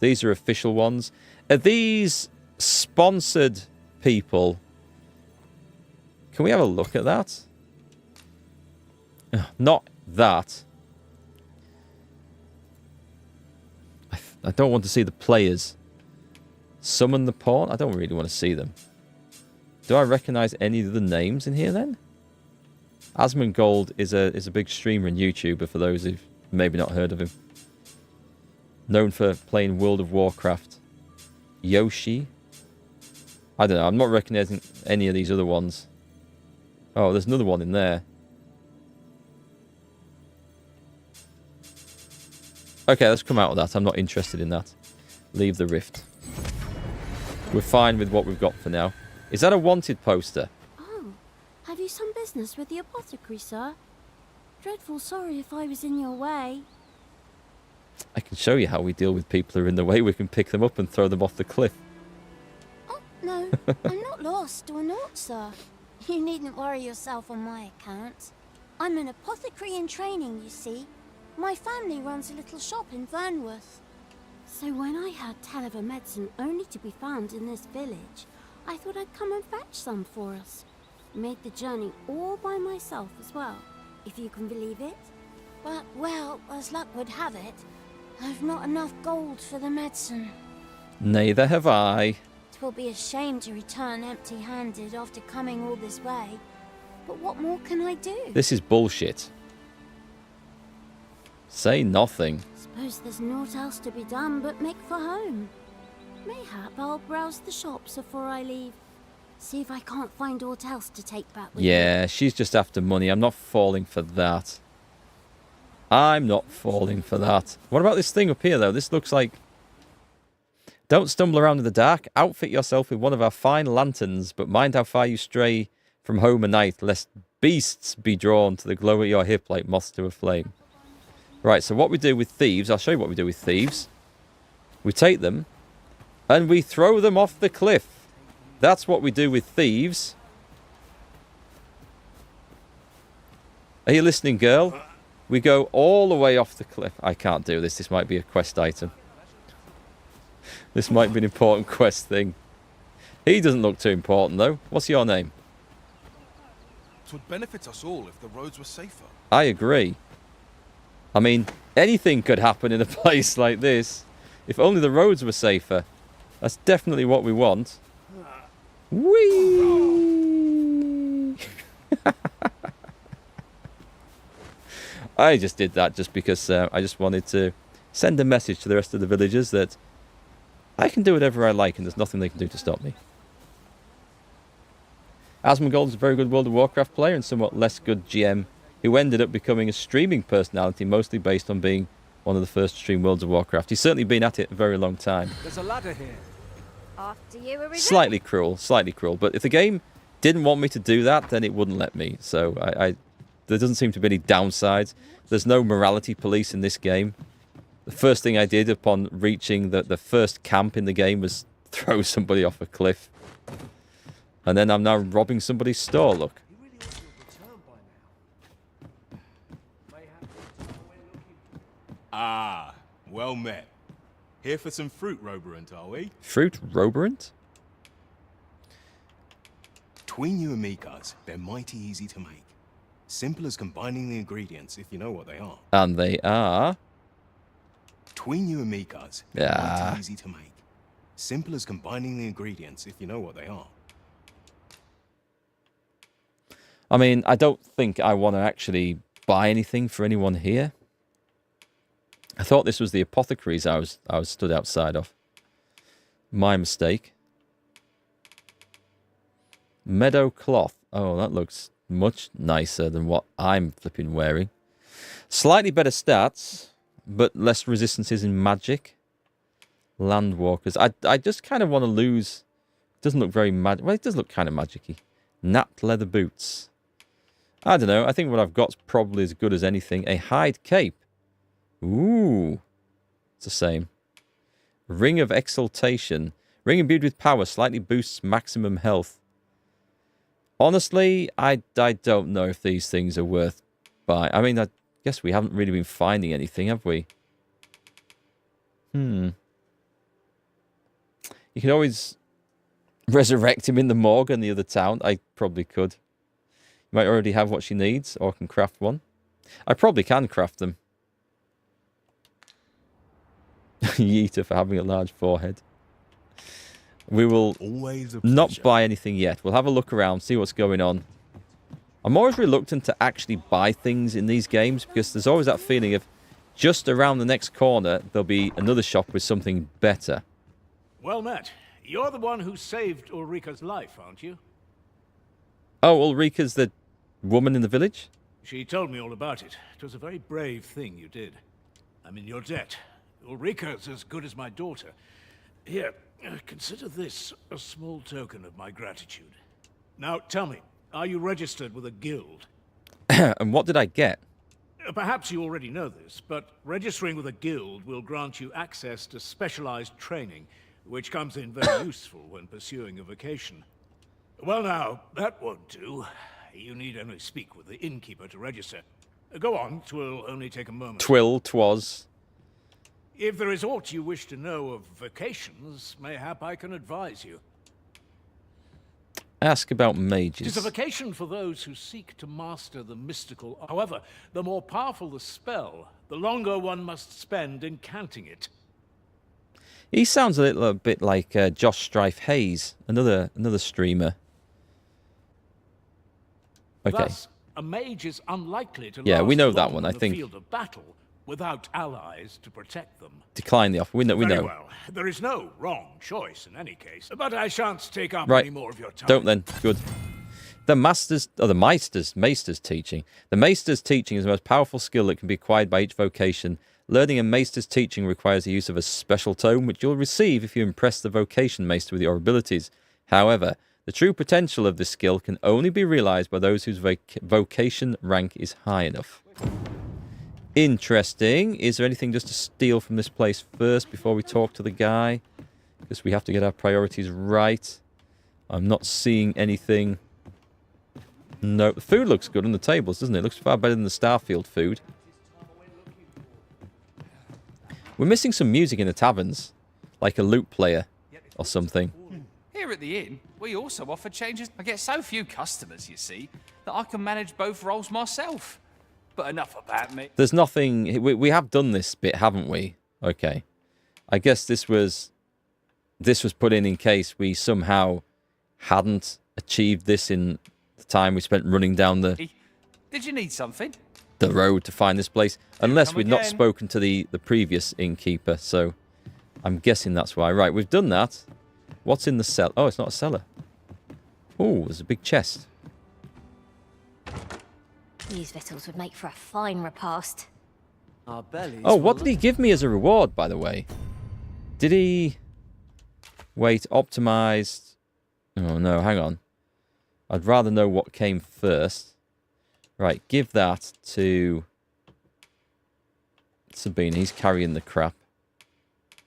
These are official ones. Are these sponsored people? Can we have a look at that? Not that. I don't want to see the players. Summon the pawn? I don't really want to see them. Do I recognise any of the names in here then? Asmongold is a big streamer and YouTuber for those who've maybe not heard of him. Known for playing World of Warcraft. Yoshi. I don't know. I'm not recognising any of these other ones. Oh, there's another one in there. Okay, let's come out of that. I'm not interested in that. Leave the rift. We're fine with what we've got for now. Is that a wanted poster? Oh, have you some business with the apothecary, sir? Dreadful sorry if I was in your way. I can show you how we deal with people who are in the way. We can pick them up and throw them off the cliff. Oh, no, I'm not lost or naught, sir. You needn't worry yourself on my account. I'm an apothecary in training, you see. My family runs a little shop in Vernworth. So when I heard tell of a medicine only to be found in this village, I thought I'd come and fetch some for us. Made the journey all by myself as well, if you can believe it. But, well, as luck would have it, I've not enough gold for the medicine. Neither have I. It will be a shame to return empty-handed after coming all this way. But what more can I do? This is bullshit. Say nothing. Suppose there's naught else to be done but make for home. Mayhap I'll browse the shops before I leave. See if I can't find aught else to take back with me. Yeah, she's just after money. I'm not falling for that. I'm not falling for that. What about this thing up here, though? This looks like... Don't stumble around in the dark. Outfit yourself with one of our fine lanterns, but mind how far you stray from home at night, lest beasts be drawn to the glow at your hip like moths to a flame. Right, so what we do with thieves, I'll show you what we do with thieves. We take them, and we throw them off the cliff. That's what we do with thieves. Are you listening, girl? We go all the way off the cliff. I can't do this. This might be a quest item. This might be an important quest thing. He doesn't look too important, though. What's your name? It would benefit us all if the roads were safer. I agree. I mean, anything could happen in a place like this. If only the roads were safer. That's definitely what we want. Whee! I just did that just because I just wanted to send a message to the rest of the villagers that I can do whatever I like and there's nothing they can do to stop me. Asmongold is a very good World of Warcraft player and somewhat less good GM who ended up becoming a streaming personality, mostly based on being one of the first to stream World of Warcraft. He's certainly been at it a very long time. There's a ladder here. After you, Arisen. Slightly cruel. But if the game didn't want me to do that, then it wouldn't let me. So there doesn't seem to be any downsides. There's no morality police in this game. The first thing I did upon reaching the first camp in the game was throw somebody off a cliff. And then I'm now robbing somebody's store, look. Ah, well met. Here for some fruit roborant, are we? Fruit roborant? Between you and me, cuz, they're mighty easy to make. Simple as combining the ingredients, if you know what they are. And they are... Between you and me, cuz, they're mighty easy to make. Simple as combining the ingredients, if you know what they are. I mean, I don't think I want to actually buy anything for anyone here. I thought this was the apothecaries I was stood outside of. My mistake. Meadow cloth. Oh, that looks much nicer than what I'm flipping wearing. Slightly better stats, but less resistances in magic. Landwalkers. I just kind of want to lose. Doesn't look very magic. Well, it does look kind of magic-y. Napped leather boots. I don't know. I think what I've got's probably as good as anything. A hide cape. Ooh. It's the same. Ring of exaltation. Ring imbued with power slightly boosts maximum health. Honestly, I don't know if these things are worth buying. I mean, I guess we haven't really been finding anything, have we? You can always resurrect him in the morgue in the other town. I probably could. You might already have what she needs, or can craft one. I probably can craft them. Yeeter for having a large forehead. We will not buy anything yet. We'll have a look around, see what's going on. I'm always reluctant to actually buy things in these games because there's always that feeling of just around the next corner there'll be another shop with something better. Well met. You're the one who saved Ulrika's life, aren't you? Oh, Ulrika's the woman in the village? She told me all about it. It was a very brave thing you did. I'm in your debt. Ulrika's as good as my daughter. Here, consider this a small token of my gratitude. Now, tell me, are you registered with a guild? And what did I get? Perhaps you already know this, but registering with a guild will grant you access to specialized training, which comes in very useful when pursuing a vocation. Well now, that won't do. You need only speak with the innkeeper to register. Go on, 'twill only take a moment. 'Twas. If there is aught you wish to know of vocations, mayhap I can advise you. Ask about It mages. is a vocation for those who seek to master the mystical. However, the more powerful the spell, the longer one must spend in counting it. He sounds a little bit like Josh Strife Hayes, another streamer. Okay. Thus, a mage is unlikely to Yeah, we last know that long one, in I the think. field of battle without allies to protect them. Decline the offer. We know. Very well. There is no wrong choice in any case, but I shan't take up Right. any more of your time. Don't then. Good. The Maester's teaching. The Maester's teaching is the most powerful skill that can be acquired by each vocation. Learning a Maester's teaching requires the use of a special tome, which you'll receive if you impress the vocation Maester with your abilities. However, the true potential of this skill can only be realized by those whose vocation rank is high enough. Interesting. Is there anything just to steal from this place first before we talk to the guy? Because we have to get our priorities right. I'm not seeing anything. No, the food looks good on the tables, doesn't it? It looks far better than the Starfield food. We're missing some music in the taverns, like a lute player or something. Here at the inn, we also offer changes. I get so few customers, you see, that I can manage both roles myself. But enough about me. There's nothing... We have done this bit, haven't we? Okay. I guess this was put in case we somehow hadn't achieved this in the time we spent running down the... Did you need something? the road to find this place. Unless we'd not again. spoken to the previous innkeeper, so I'm guessing that's why. Right, we've done that. What's in the cell? Oh, it's not a cellar. Oh, there's a big chest. These victuals would make for a fine repast. Our bellies. Oh, what did he give me as a reward, by the way? Did he... Wait, optimized... Oh, no, hang on. I'd rather know what came first. Right, give that to... Sabine. He's carrying the crap.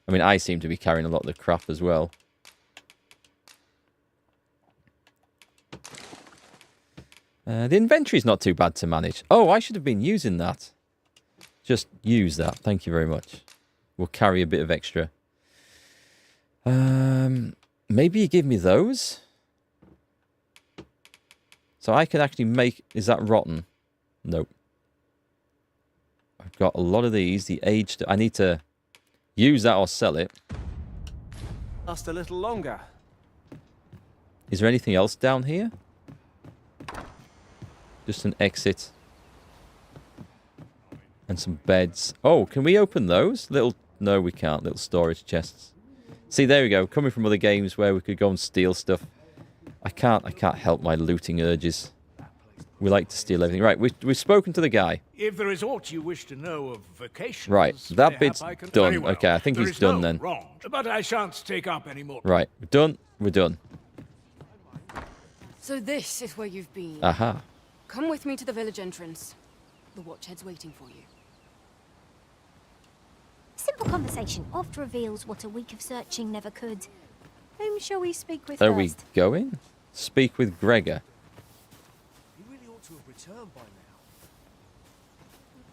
I mean, I seem to be carrying a lot of the crap as well. The inventory's not too bad to manage. Oh, I should have been using that. Just use that. Thank you very much. We'll carry a bit of extra. Maybe you give me those? So I can actually make... Is that rotten? Nope. I've got a lot of these. The aged... I need to use that or sell it. Last a little longer. Is there anything else down here? Just an exit. And some beds. Oh, can we open those? Little... No, we can't. Little storage chests. See, there we go. Coming from other games where we could go and steal stuff. I can't help my looting urges. We like to steal everything. Right, we've spoken to the guy. If there is aught you wish to know of vocation, Right, that bit's done. Well. Okay, I think There he's is done no then. Wrong, but I shan't take up any more. Right, we're done. We're done. So this is where you've been. Aha. Come with me to the village entrance. The watchhead's waiting for you. Simple conversation oft reveals what a week of searching never could. Whom shall we speak with Are first? we going? Speak with Gregor. He really ought to have returned by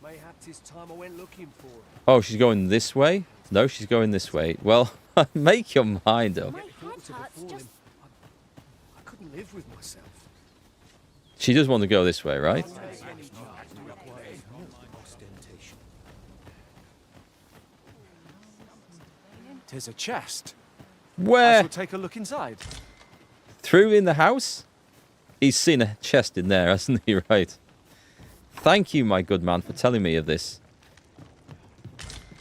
now. Mayhap 'tis time I went looking for him. Oh, she's going this way? No, she's going this way. Well, make your mind up. I couldn't live with myself. She does want to go this way, right? Tis a chest. I Where? shall take a look inside. Through in the house? He's seen a chest in there, hasn't he? Right. Thank you, my good man, for telling me of this.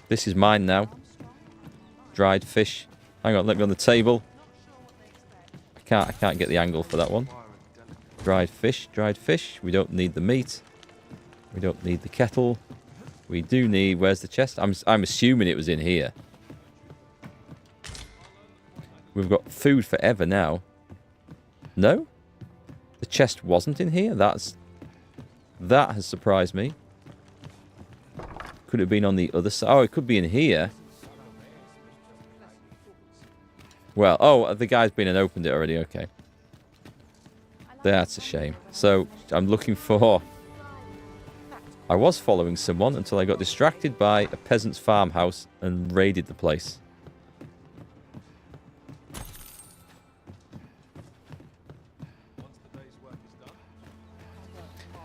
This is mine now. Dried fish. Hang on, let me on the table. I can't get the angle for that one. Dried fish, dried fish. We don't need the meat. We don't need the kettle. We do need... Where's the chest? I'm assuming it was in here. We've got food forever now. No? The chest wasn't in here? That has surprised me. Could it have been on the other side? Oh, it could be in here. Well, oh, the guy's been and opened it already. Okay. That's a shame. So, I'm looking for... I was following someone until I got distracted by a peasant's farmhouse and raided the place.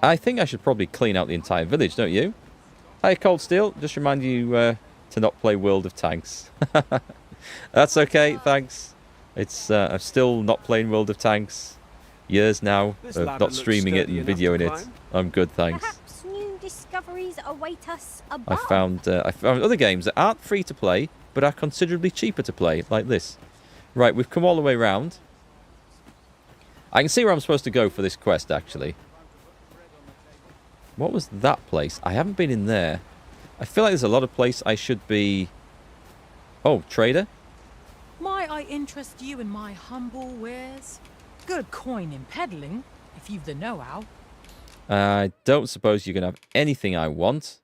I think I should probably clean out the entire village, don't you? Hi, Cold Steel. Just remind you to not play World of Tanks. That's okay, thanks. It's I'm still not playing World of Tanks. Years now of not streaming it and videoing it. I'm good, thanks. Perhaps new discoveries await us I above. found other games that aren't free to play, but are considerably cheaper to play, like this. Right, we've come all the way around. I can see where I'm supposed to go for this quest, actually. What was that place? I haven't been in there. I feel like there's a lot of place I should be... Oh, trader? Might I interest you in my humble wares? Good coin in peddling, if you've the know-how. I don't suppose you're going to have anything I want.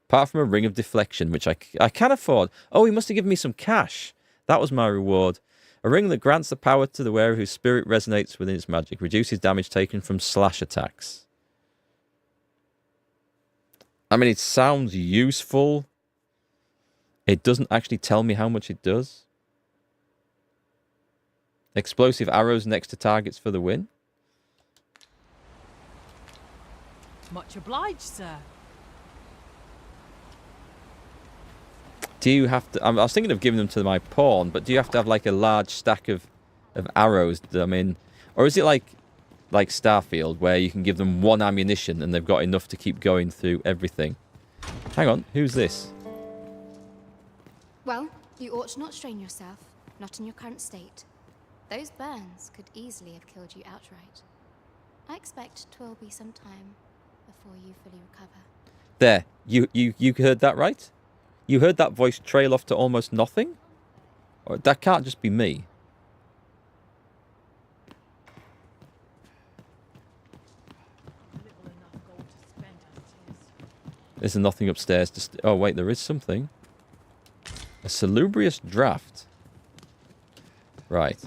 Apart from a ring of deflection, which I can afford. Oh, he must have given me some cash. That was my reward. A ring that grants the power to the wearer whose spirit resonates within its magic. Reduces damage taken from slash attacks. I mean, it sounds useful. It doesn't actually tell me how much it does. Explosive arrows next to targets for the win. Much obliged, sir. Do you have to... I was thinking of giving them to my pawn, but do you have to have like a large stack of arrows? I mean, or is it like like Starfield, where you can give them 1 ammunition and they've got enough to keep going through everything. Hang on, who's this? Well, you ought to not strain yourself, not in your current state. Those burns could easily have killed you outright. I expect 'twill be some time before you fully recover. There, you heard that right? You heard that voice trail off to almost nothing? Or, that can't just be me. Is there nothing upstairs? Just, oh wait, there is something. A salubrious draft. Right.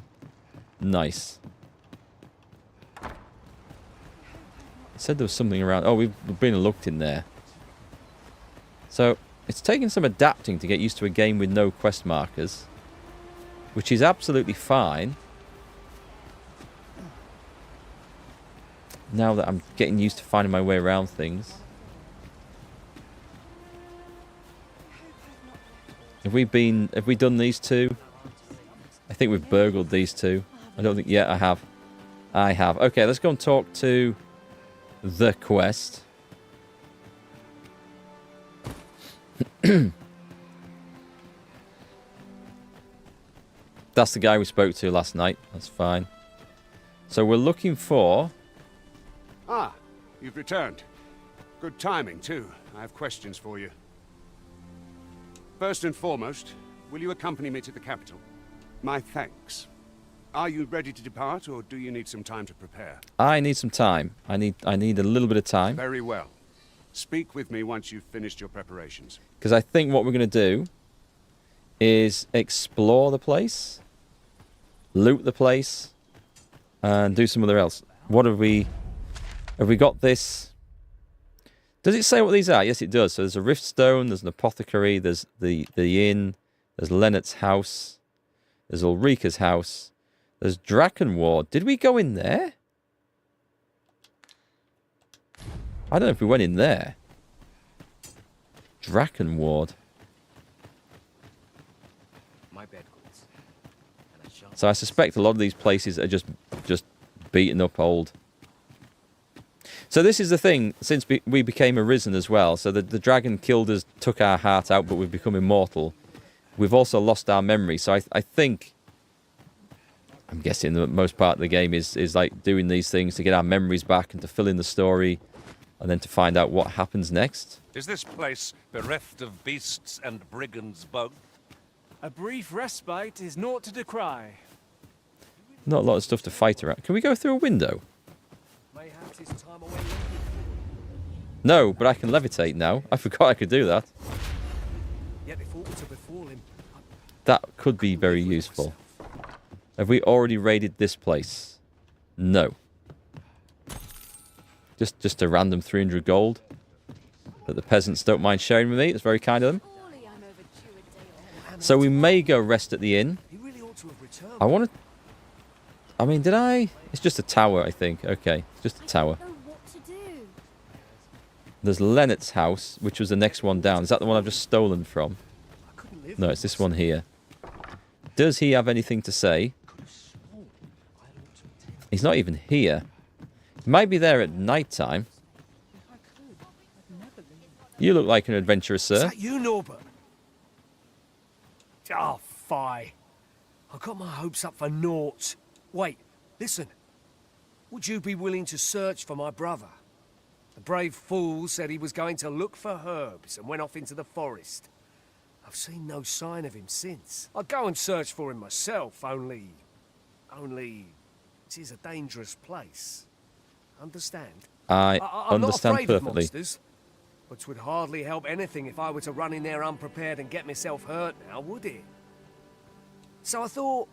Nice. It said there was something around. Oh, we've been and looked in there. So, it's taken some adapting to get used to a game with no quest markers. Which is absolutely fine. Now that I'm getting used to finding my way around things. Have we done these two? I think we've burgled these two. I don't think, yeah, I have. I have. Okay, let's go and talk to the quest. That's the guy we spoke to last night. That's fine. So we're looking for... Ah, you've returned. Good timing, too. I have questions for you. First and foremost, will you accompany me to the capital? My thanks. Are you ready to depart, or do you need some time to prepare? I need some time. I need a little bit of time. Very well. Speak with me once you've finished your preparations. Because I think what we're going to do is explore the place, loot the place, and do some other else. What have we... Have we got this... Does it say what these are? Yes, it does. So there's a Riftstone, there's an apothecary, there's the inn, there's Leonard's house, there's Ulrika's house, there's Drakenward. Did we go in there? I don't know if we went in there. Drakenward. So I suspect a lot of these places are just beaten up old. So this is the thing, since we became Arisen as well, so the dragon killed us, took our heart out, but we've become immortal. We've also lost our memory, so I think... I'm guessing the most part of the game is like doing these things to get our memories back and to fill in the story, and then to find out what happens next. Is this place bereft of beasts and brigands both? A brief respite is naught to decry. Not a lot of stuff to fight around. Can we go through a window? No, but I can levitate now. I forgot I could do that. That could be very useful. Have we already raided this place? No. Just a random 300 gold that the peasants don't mind sharing with me. It's very kind of them. So we may go rest at the inn. I want to... I mean, did I... It's just a tower, I think. Okay, it's just a tower. There's Leonard's house, which was the next one down. Is that the one I've just stolen from? No, it's this one here. Does he have anything to say? He's not even here. He might be there at night time. You look like an adventurer, sir. Is that you, Norbert? Oh, fie. I got my hopes up for naught. Wait, listen. Would you be willing to search for my brother? The brave fool said he was going to look for herbs and went off into the forest. I've seen no sign of him since. I'd go and search for him myself, only... it is a dangerous place. Understand? I I'm understand not afraid of perfectly. monsters, but 'twould hardly help anything if I were to run in there unprepared and get myself hurt now, would it? So I thought,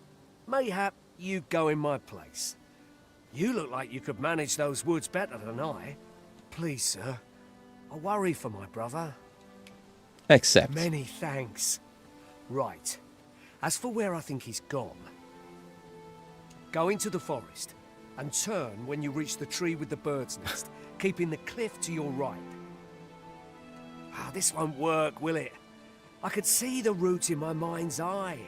mayhap you'd go in my place. You look like you could manage those woods better than I. Please, sir. I worry for my brother. Accept. Many thanks. Right. As for where I think he's gone, go into the forest and turn when you reach the tree with the bird's nest, keeping the cliff to your right. Ah, this won't work, will it? I could see the route in my mind's eye,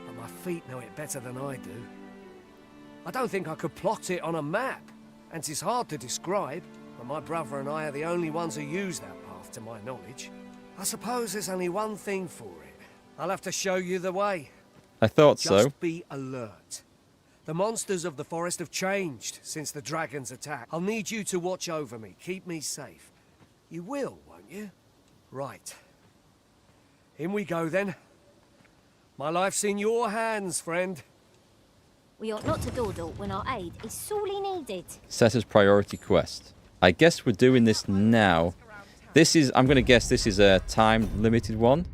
but my feet know it better than I do. I don't think I could plot it on a map, and it's hard to describe, but my brother and I are the only ones who use that path to my knowledge. I suppose there's only one thing for it. I'll have to show you the way. I thought so. Just be alert. The monsters of the forest have changed since the dragon's attack. I'll need you to watch over me, keep me safe. You will, won't you? Right. In we go then. My life's in your hands, friend. We ought not to dawdle when our aid is sorely needed. Set as priority quest. I guess we're doing this now. This is, I'm going to guess this is a time-limited one.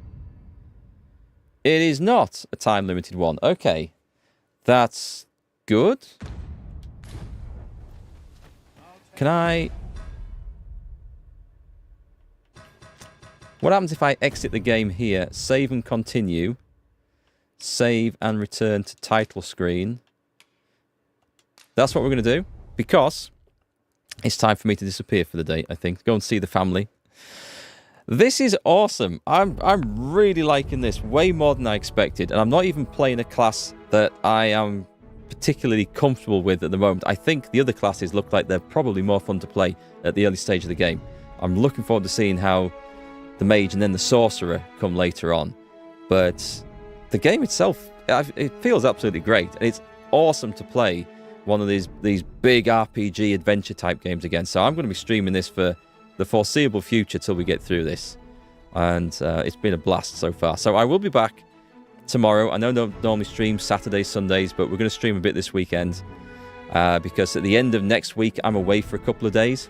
It is not a time-limited one. Okay. That's good. Can I... What happens if I exit the game here, save and continue, save and return to title screen? That's what we're going to do, because it's time for me to disappear for the day, I think. Go and see the family. This is awesome. I'm really liking this, way more than I expected, and I'm not even playing a class that I am particularly comfortable with at the moment. I think the other classes look like they're probably more fun to play at the early stage of the game. I'm looking forward to seeing how the mage and then the sorcerer come later on. But the game itself, it feels absolutely great. And it's awesome to play one of these big RPG adventure type games again. So I'm going to be streaming this for the foreseeable future till we get through this. And it's been a blast so far. So I will be back tomorrow. I know I don't normally stream Saturdays, Sundays, but we're going to stream a bit this weekend. Because at the end of next week, I'm away for a couple of days.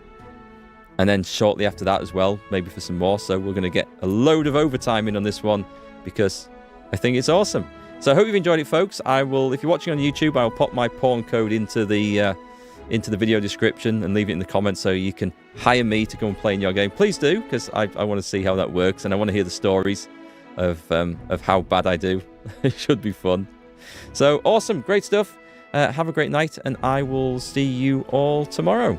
And then shortly after that as well, maybe for some more. So we're going to get a load of overtime in on this one because I think it's awesome. So I hope you've enjoyed it, folks. I will, if you're watching on YouTube, I will pop my pawn code into the video description and leave it in the comments so you can hire me to go and play in your game. Please do, because I want to see how that works and I want to hear the stories of how bad I do. It should be fun. So awesome, great stuff. Have a great night, and I will see you all tomorrow.